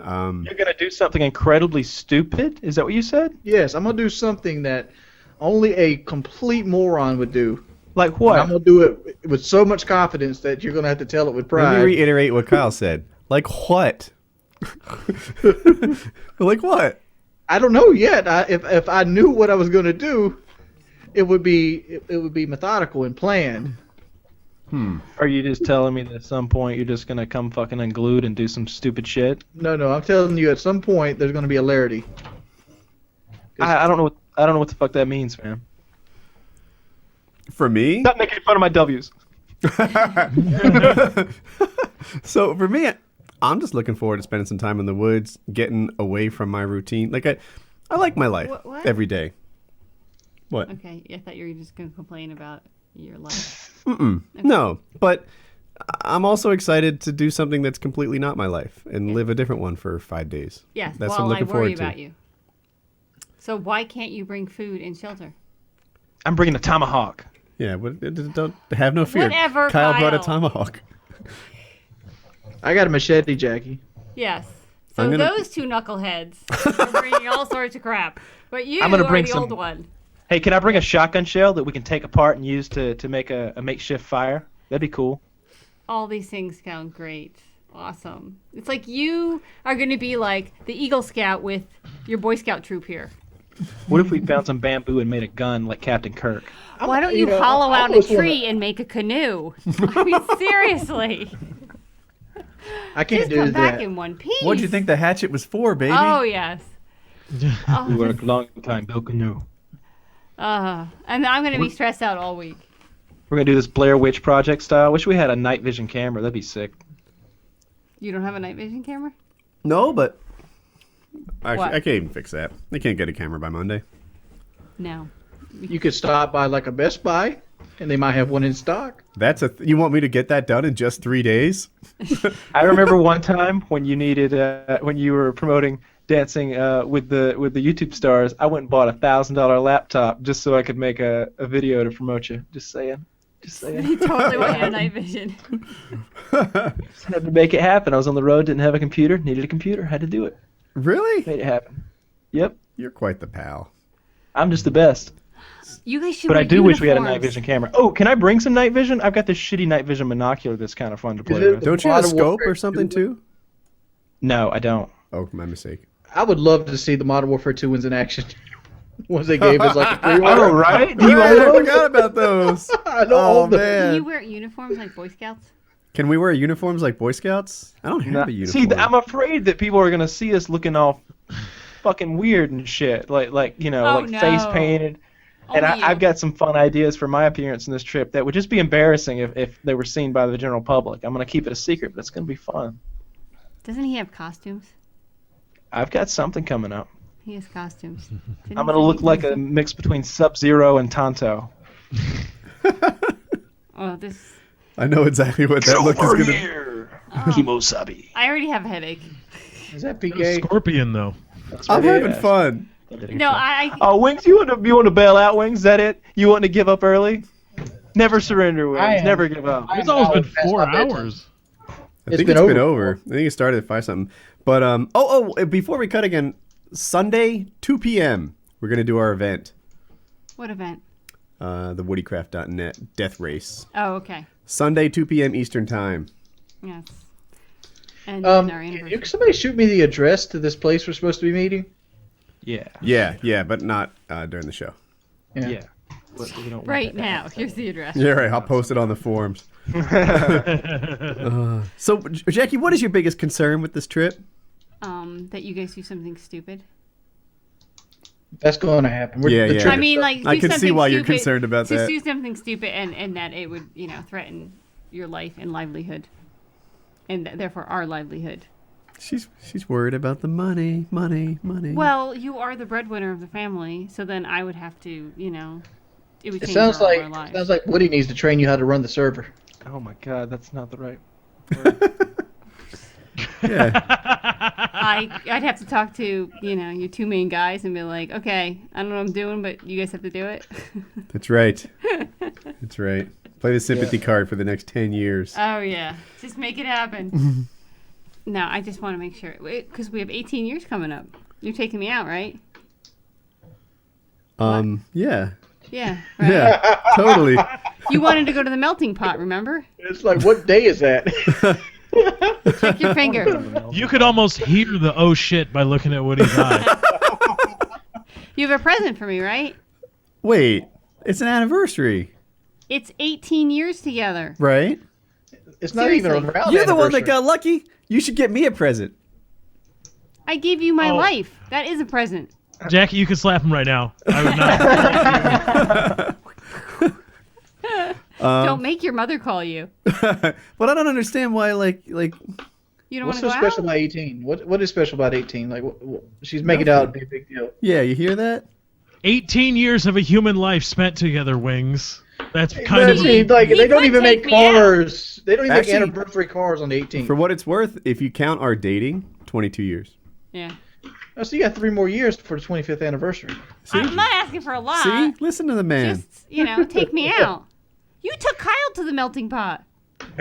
gonna do something incredibly stupid? Is that what you said? Yes, I'm gonna do something that only a complete moron would do. Like what? And I'm gonna do it with so much confidence that you're gonna have to tell it with Let pride. me reiterate what Kyle said. Like what? Like what? I don't know yet. If I knew what I was gonna do, it would be methodical and planned. Are you just telling me that at some point you're just gonna come fucking unglued and do some stupid shit? No, I'm telling you, at some point there's gonna be a hilarity. I don't know what the fuck that means, man. For me? Stop making fun of my W's. So for me, I'm just looking forward to spending some time in the woods, getting away from my routine. Like I like my life What? every day. What? Okay, I thought you were just going to complain about your life. No, but I'm also excited to do something that's completely not my life and live a different one for 5 days. Yes, That's what I'm well, I looking worry forward to. about you. So why can't you bring food and shelter? I'm bringing a tomahawk. Yeah, don't have no fear. Whatever, Kyle brought a Kyle. tomahawk. I got a machete, Jackie. Yes. So I'm gonna- those two knuckleheads are bringing all sorts of crap. But you I'm gonna are bring the some- old one. Hey, can I bring a shotgun shell that we can take apart and use to make a makeshift fire? That'd be cool. All these things sound great. Awesome. It's like you are going to be like the Eagle Scout with your Boy Scout troop here. What if we found some bamboo and made a gun like Captain Kirk? Why don't you hollow out a tree and make a canoe? I mean, seriously. I can't Just do come back that. in one piece. What'd you think the hatchet was for, baby? Oh, yes. We work a long time, build canoe. And I'm going to be stressed out all week. We're gonna do this Blair Witch Project style. Wish we had a night vision camera. That'd be sick. You don't have a night vision camera? No, but actually, What? I can't even fix that. I can't get a camera by Monday. No. You could stop by like a Best Buy, and they might have one in stock. That's you want me to get that done in just 3 days? I remember one time when you needed when you were promoting dancing with the YouTube stars. I went and bought a $1,000 laptop just so I could make a video to promote you. Just saying. You totally want your night vision. Just had to make it happen. I was on the road, didn't have a computer, needed a computer, had to do it. Really? Made it happen. Yep. You're quite the pal. I'm just the best. You guys should But I wear do wish we had a night uniforms. vision camera. Oh, can I bring some night vision? I've got this shitty night vision monocular that's kind of fun to play it- with. Don't you have a Modern scope Warfare or something 2? too? No, I don't. Oh, my mistake. I would love to see the Modern Warfare 2 ones in action. Ones they gave us like a free Oh, one. right? Do you I own those? forgot about those. I don't Oh own them. Can you man. wear uniforms like Boy Scouts? Can we wear uniforms like Boy Scouts? I don't have a uniform. See, I'm afraid that people are gonna see us looking all fucking weird and shit, like you know, Oh, like no. face painted. And Only you. I've got some fun ideas for my appearance in this trip that would just be embarrassing if they were seen by the general public. I'm gonna keep it a secret, but it's gonna be fun. Doesn't he have costumes? I've got something coming up. He has costumes. Didn't I'm he gonna say look he like was a mix between Sub-Zero and Tonto. Oh, this. I know exactly what that look is gonna be. here, Kimosabi. I already have a headache. Is that No PK? Scorpion though. I'm having fun. No, I Oh, Wings, you want to bail out, Wings? Is that it? You want to give up early? Never surrender, I Wings. am. Never give up. It's always been past 4 my bedtime. hours. I It's think been it's been over. over. I think it started at 5 something. But before we cut again, Sunday 2 p.m. we're gonna do our event, what event? the WoodyCraft.net Death Race. Oh, okay. Sunday 2 p.m. Eastern Time. Yes. And then our Can anniversary. somebody shoot me the address to this place we're supposed to be meeting? Yeah. Yeah, but not during the show. Yeah. We don't want Right that to now, happen. here's the address. Yeah, right. I'll post it on the forums. So, Jackie, what is your biggest concern with this trip? That you guys do something stupid. That's going to happen. Yeah, the yeah. trip I mean, is- like, do I can see something why you're stupid- concerned about to that. do something stupid and that it would, threaten your life and livelihood, and therefore our livelihood. She's worried about the money. Well, you are the breadwinner of the family, so then I would have to, it would It change sounds all like our lives. Woody needs to train you how to run the server. Oh my God, that's not the right. Yeah. I'd have to talk to, your two main guys and be like, okay, I don't know what I'm doing, but you guys have to do it. That's right. That's right. Play the sympathy card for the next 10 years. Oh yeah, just make it happen. No, I just want to make sure because we have 18 years coming up. You're taking me out, right? Yeah. Yeah. Right. Yeah, totally. You wanted to go to the melting pot, remember? It's like, what day is that? Check your finger. You could almost hear the oh shit by looking at Woody's eye. You have a present for me, right? Wait, it's an anniversary, It's 18 years together. right? It's not even Seriously. around. You're the one that anniversary. got lucky. You should get me a present. I gave you my life. That is a present. Jackie, you can slap him right now. I would not. Don't make your mother call you. But I don't understand why, like. You don't What's want so to go special out? about 18? What is special about 18? Like, she's making it out to be a big deal. Yeah, you hear that? 18 years of a human life spent together, Wings. That's kind But of. see, like, He they don't could even take make me out. cars. They don't even Actually- make anniversary cars on the 18th. For what it's worth, if you count our dating, 22 years. Yeah. Oh, so you got 3 more years for the 25th anniversary. See? I'm not asking for a lot. See? Listen to the man. Just, take me out. You took Kyle to the melting pot.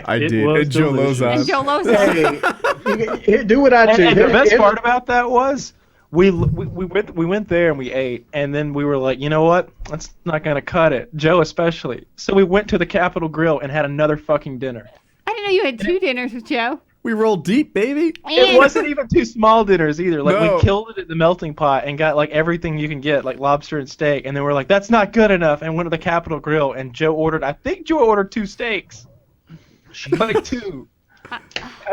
I It did. was And Joe delicious. And Lozon. Joe Loza. Hey, do what I do. And the best part about that was we went there and we ate, and then we were like, you know what? That's not gonna cut it. Joe especially. So we went to the Capitol Grill and had another fucking dinner. I didn't know you had 2 dinners with Joe. We rolled deep, baby. It And- wasn't even 2 small dinners either. Like No. we killed it at the melting pot and got like everything you can get, like lobster and steak, and then we're like, that's not good enough, and went to the Capitol Grill, and Joe ordered 2 steaks. Like 2. I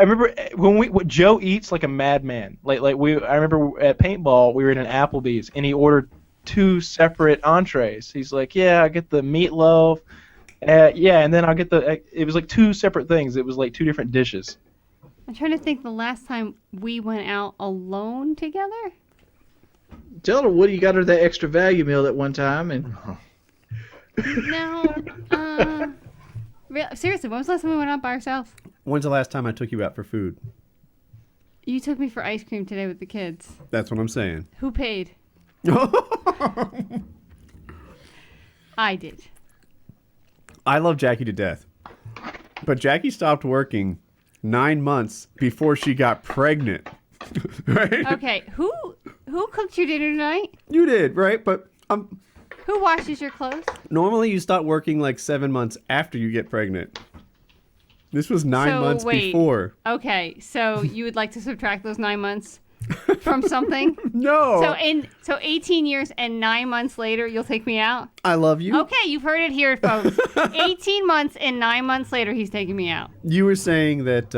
remember when Joe eats like a madman. I remember at paintball we were in an Applebee's and he ordered 2 separate entrees. He's like, yeah, I get the meatloaf, and then I'll get it was like 2 separate things. It was like 2 different dishes. I'm trying to think the last time we went out alone together. Tell her Woody got her that extra value meal at one time, and No. Seriously, when was the last time we went out by ourselves? When's the last time I took you out for food? You took me for ice cream today with the kids. That's what I'm saying. Who paid? I did. I love Jackie to death. But Jackie stopped working 9 months before she got pregnant. Right? Okay, who cooked your dinner tonight? You did, right? But Who washes your clothes? normally you stop working like 7 months after you get pregnant. This was 9 So, months wait. before. Okay, so you would like to subtract those 9 months from something? No. So 18 years and 9 months later, you'll take me out? I love you. Okay, you've heard it here, folks. 18 months and 9 months later, he's taking me out. You were saying that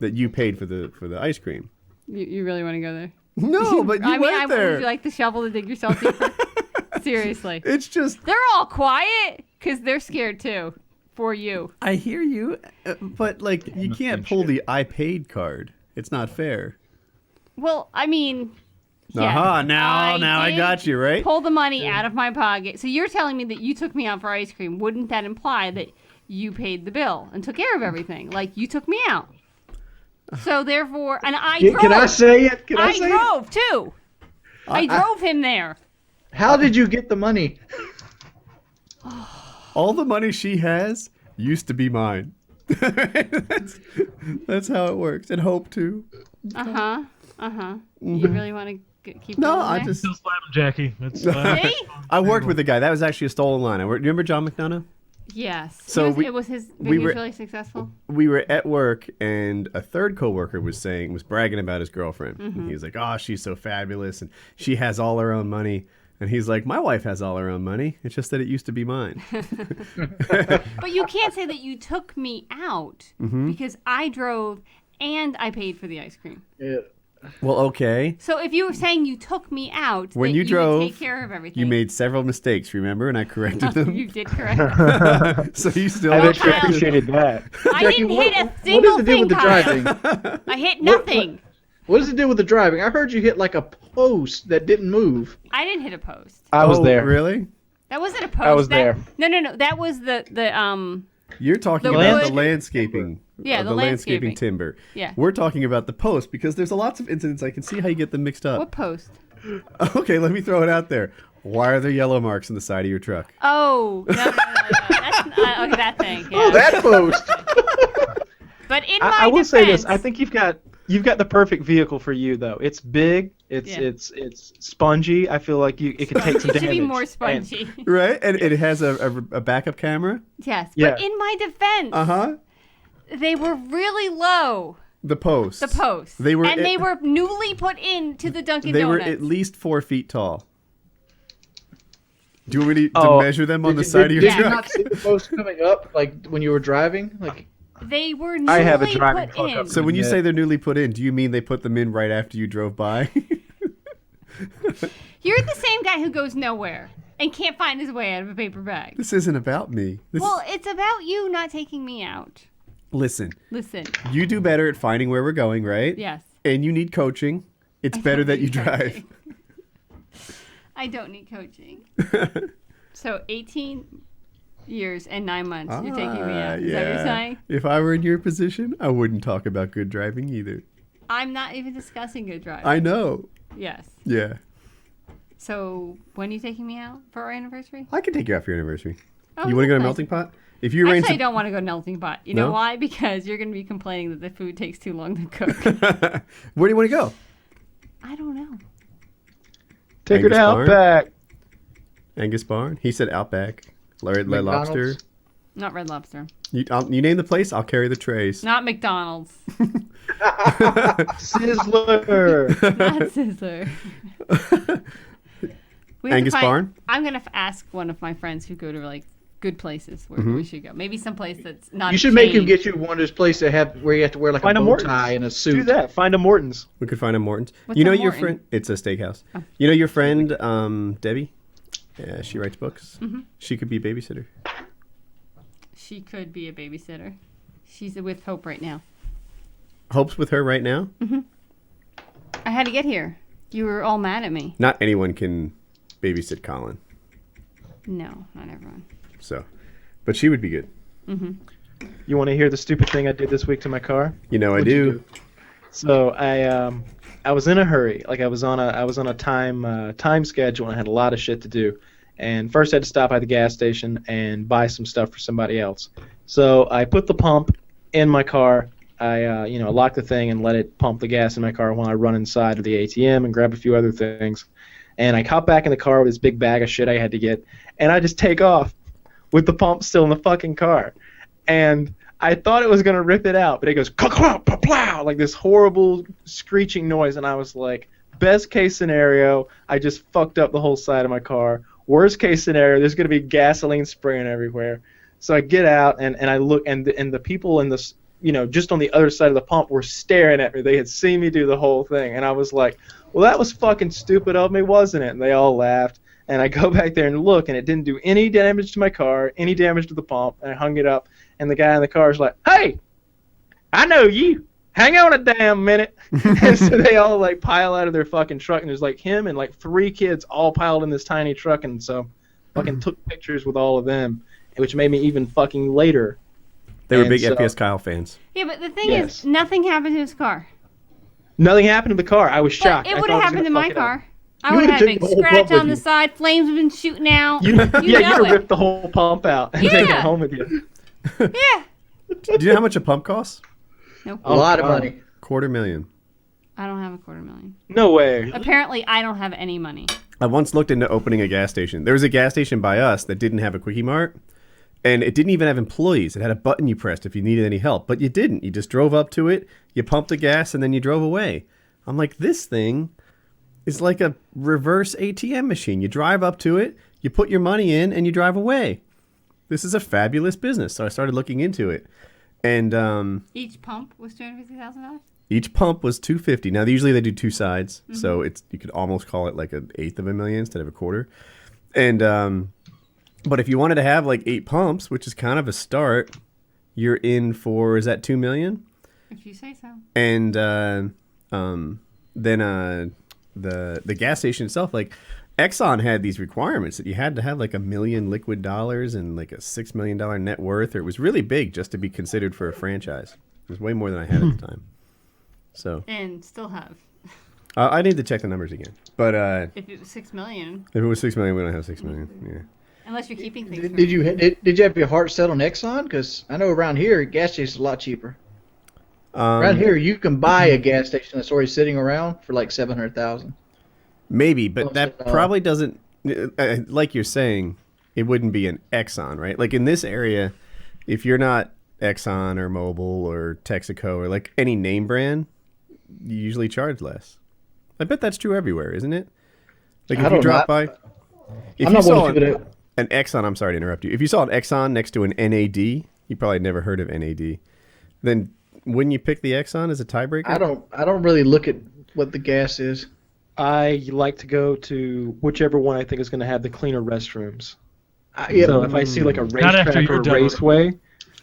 that you paid for the ice cream. You really want to go there? No, but you went there. Would you like the shovel to dig yourself deeper? Seriously. It's just They're all quiet because they're scared too. For you. I hear you, but like you can't pull the I paid card. It's not fair. Well, I mean, yes, Aha! Now I did got you, right? Pull the money out of my pocket. So you're telling me that you took me out for ice cream. Wouldn't that imply that you paid the bill and took care of everything? Like you took me out. So therefore, and I drove. can I say it? Can I say it? drove too. I drove him there. How did you get the money? All the money she has used to be mine. that's how it works. And hope to. You really want to keep? No, going I there? just Still slap him, Jackie. That's, See? I worked with the guy. That was actually a stolen line. Do you remember John McDonough? Yes. So it was his. we He was were- really successful. We were at work, and a third coworker was bragging about his girlfriend. And he was like, "Oh, she's so fabulous, and she has all her own money." And he's like, "My wife has all her own money. It's just that it used to be mine." But you can't say that you took me out because I drove and I paid for the ice cream. Yeah. Well, okay. So if you were saying you took me out, When that you drove, would take care of everything. You made several mistakes, remember? And I corrected them. You did correct. So you still I Well, actually Kyle- appreciated that. I Jackie, didn't what- hit a what single does it do thing, with the Kyle. driving? I hit nothing. What does it do with the driving? I heard you hit like a post that didn't move. I didn't hit a post. I was there. Really? That wasn't a post. I was there. No. That was the You're talking The about wood- the landscaping. Yeah, the landscaping landscaping. timber. Yeah. We're talking about the post because there's lots of incidents. I can see how you get them mixed up. what post? Okay, let me throw it out there. Why are there yellow marks on the side of your truck? Oh no. Okay, that thing. Yeah. Oh, that post. But in my I will defense, say this. I think you've got the perfect vehicle for you though. It's big. Yeah. It's spongy. I feel like it could take some it should damage. be more spongy. Right? And it has a backup camera. Yes, Yeah. but in my defense, Uh-huh. they were really low. The posts. The posts. They were they were newly put into the Dunkin' They were Donuts. at least 4 feet tall. Do you want me to Oh. measure them on the Did- side of did your you truck? not see the post coming up like when you were driving? Like They were newly I have a driving put fuck in. up. So when you Yeah. say they're newly put in, do you mean they put them in right after you drove by? You're the same guy who goes nowhere and can't find his way out of a paper bag. This isn't about me. Well, it's about you not taking me out. Listen, Listen. you do better at finding where we're going, right? Yes. And you need coaching. It's better that you drive. I don't need coaching. So 18 years and 9 months you're taking me out. Is that what you're saying? If I were in your position, I wouldn't talk about good driving either. I'm not even discussing good driving. I know. Yes. Yeah. So when are you taking me out for our anniversary? I can take you out for your anniversry. Oh, You want to go to that's Melting Pot? If you arrange Actually, I don't want to go melting pot. You know No? why? Because you're going to be complaining that the food takes too long to cook. Where do you want to go? I don't know. Take her Angus to Barn? Outback. Angus Barn? He said Outback. Red Lobster. McDonald's? Not Red Lobster. You name the place, I'll carry the trays. Not McDonald's. Sizzler. Not Sizzler. We have to Angus Barn? I'm going to ask one of my friends who go to like good places where we should go. Maybe some place that's not you a should make him chain. get you one of those places that have where you have to wear like Find a a bow Morton's. tie and a suit. Do that. Find a Morton's. We could find a Morton's. What's You know a your Morton? friend? It's a steakhouse. You know your friend, Debbie? Yeah, she writes books. She could be a babysitter. She could be a babysitter. She's with Hope right now. Hope's with her right now. I had to get here. You were all mad at me. Not anyone can babysit Colin. No, not everyone. So, but she would be good. You want to hear the stupid thing I did this week to my car? You know, What'd I you do. So I was in a hurry. Like I was on a time schedule and I had a lot of shit to do. And first I had to stop at the gas station and buy some stuff for somebody else. So I put the pump in my car. I locked the thing and let it pump the gas in my car while I run inside of the ATM and grab a few other things. And I hop back in the car with this big bag of shit I had to get, and I just take off with the pump still in the fucking car. And I thought it was going to rip it out, but it goes ka-clow, pa-plow, like this horrible screeching noise. And I was like, best case scenario, I just fucked up the whole side of my car. Worst case scenario, there's going to be gasoline spraying everywhere. So I get out, and I look, and the people in this, just on the other side of the pump were staring at me. They had seen me do the whole thing. And I was like, well, that was fucking stupid of me, wasn't it? And they all laughed. And I go back there and look, and it didn't do any damage to my car, any damage to the pump. And I hung it up, and the guy in the car is like, hey, I know you. Hang on a damn minute. And so they all, like, pile out of their fucking truck, and there's, like, him and, like, 3 kids all piled in this tiny truck. And so fucking took pictures with all of them, which made me even fucking later. They were And big so- FPS Kyle fans. Yeah, but the thing Yes. is, nothing happened to his car. Nothing happened to the car. I was But shocked. it I would thought have I was happened to gonna my fuck it up. car. I You would would've have had a taken big the whole scratch pump on the with you. side. Flames have been shooting out. Yeah, know you'd have it. ripped the whole pump out and taken it Yeah. home with you. Yeah. Do you know how much a pump costs? Nope. A lot of God. money. $250,000. I don't have a $250,000. No way. Apparently, I don't have any money. I once looked into opening a gas station. There was a gas station by us that didn't have a Quickie Mart, and it didn't even have employees. It had a button you pressed if you needed any help, but you didn't. You just drove up to it, you pumped the gas, and then you drove away. I'm like, this thing is like a reverse ATM machine. You drive up to it, you put your money in, and you drive away. This is a fabulous business. So I started looking into it, and Each pump was $250,000. each pump was $250,000. Now usually they do 2 sides, so you could almost call it like $1/8 instead of a quarter. And but if you wanted to have like 8 pumps, which is kind of a start, you're in for, is that $2 million? If you say so. And then the gas station itself, like Exxon had these requirements that you had to have like $1 million liquid dollars and like a $6 million net worth, or it was really big just to be considered for a franchise. It was way more than I had at the time. So And still have. I need to check the numbers again. But If it was $6 million. if it was $6 million, we don't have $6 million. Yeah. Unless you're keeping things. Did you have your heart set on Exxon? Because I know around here gas stations are a lot cheaper. Around here, you can buy a gas station that's already sitting around for like $700,000. Maybe, but that probably doesn't. Like you're saying, it wouldn't be an Exxon, right? Like in this area, if you're not Exxon or Mobil or Texaco or like any name brand, you usually charge less. I bet that's true everywhere, isn't it? Like if you drop by, if you saw an Exxon, I'm sorry to interrupt you. If you saw an Exxon next to an NAD, you probably never heard of NAD. Then wouldn't you pick the Exxon as a tiebreaker? I don't really look at what the gas is. I like to go to whichever one I think is going to have the cleaner restrooms. Yeah. So if I see like a racetrack or a raceway,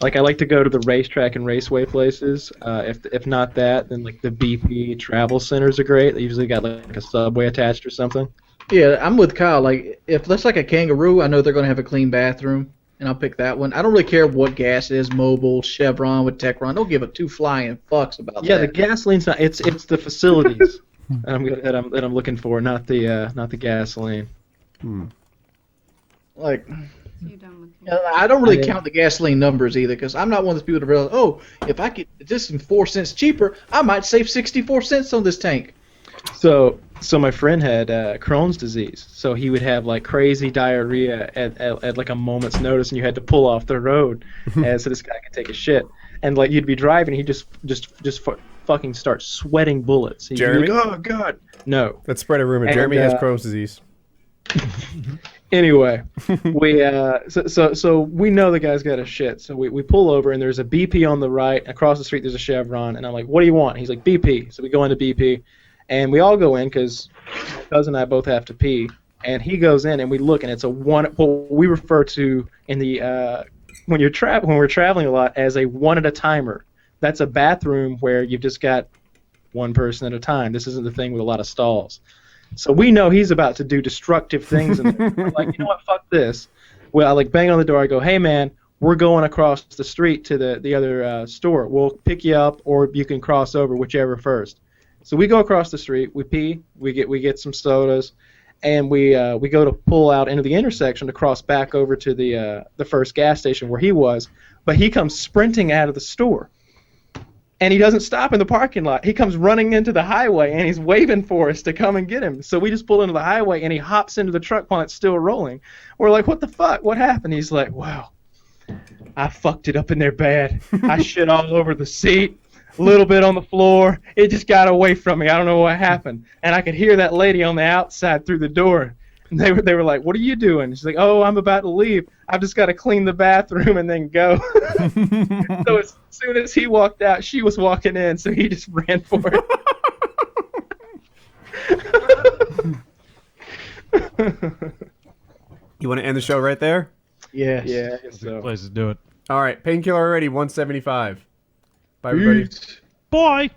like I like to go to the racetrack and raceway places. If not that, then like the BP travel centers are great. They usually got like a subway attached or something. Yeah, I'm with Kyle. Like, if that's like a Kangaroo, I know they're going to have a clean bathroom, and I'll pick that one. I don't really care what gas it is, Mobil, Chevron, with Techron. Don't give a two flying fucks about that. Yeah, the gasoline's not. It's the facilities that I'm looking for, not the gasoline. Like, You're done with I don't really count the gasoline numbers either, because I'm not one of those people to realize, oh, if I could just 4 cents cheaper, I might save 64 cents on this tank. So my friend had Crohn's disease, so he would have like crazy diarrhea at like a moment's notice, and you had to pull off the road so this guy could take a shit. And like you'd be driving, he just fucking start sweating bullets. He'd Jeremy? be like, oh god, no. Let's spread a rumor. And, Jeremy has Crohn's disease. Anyway, we so we know the guy's got a shit. So we pull over, and there's a BP on the right. Across the street, there's a Chevron, and I'm like, what do you want? He's like, BP. So we go into BP. And we all go in because my cousin and I both have to pee. And he goes in, and we look, and it's what we refer to in the when we're traveling a lot as a one at a timer. That's a bathroom where you've just got one person at a time. This isn't the thing with a lot of stalls. So we know he's about to do destructive things. And we're like, you know what? Fuck this. Well, I like bang on the door. I go, hey man, we're going across the street to the other store. We'll pick you up, or you can cross over, whichever first. So we go across the street, we pee, we get some sodas, and we go to pull out into the intersection to cross back over to the first gas station where he was, but he comes sprinting out of the store, and he doesn't stop in the parking lot. He comes running into the highway, and he's waving for us to come and get him. So we just pull into the highway, and he hops into the truck while it's still rolling. We're like, what the fuck? What happened? He's like, wow, I fucked it up in there bad. I shit all over the seat. A little bit on the floor. It just got away from me. I don't know what happened. And I could hear that lady on the outside through the door. And they were like, what are you doing? She's like, oh, I'm about to leave. I've just got to clean the bathroom and then go. So as soon as he walked out, she was walking in, so he just ran for it. You want to end the show right there? Yes. Yeah, I guess That's a good so. place to do it. All right, Painkiller already, 175. Bye, everybody. Bye.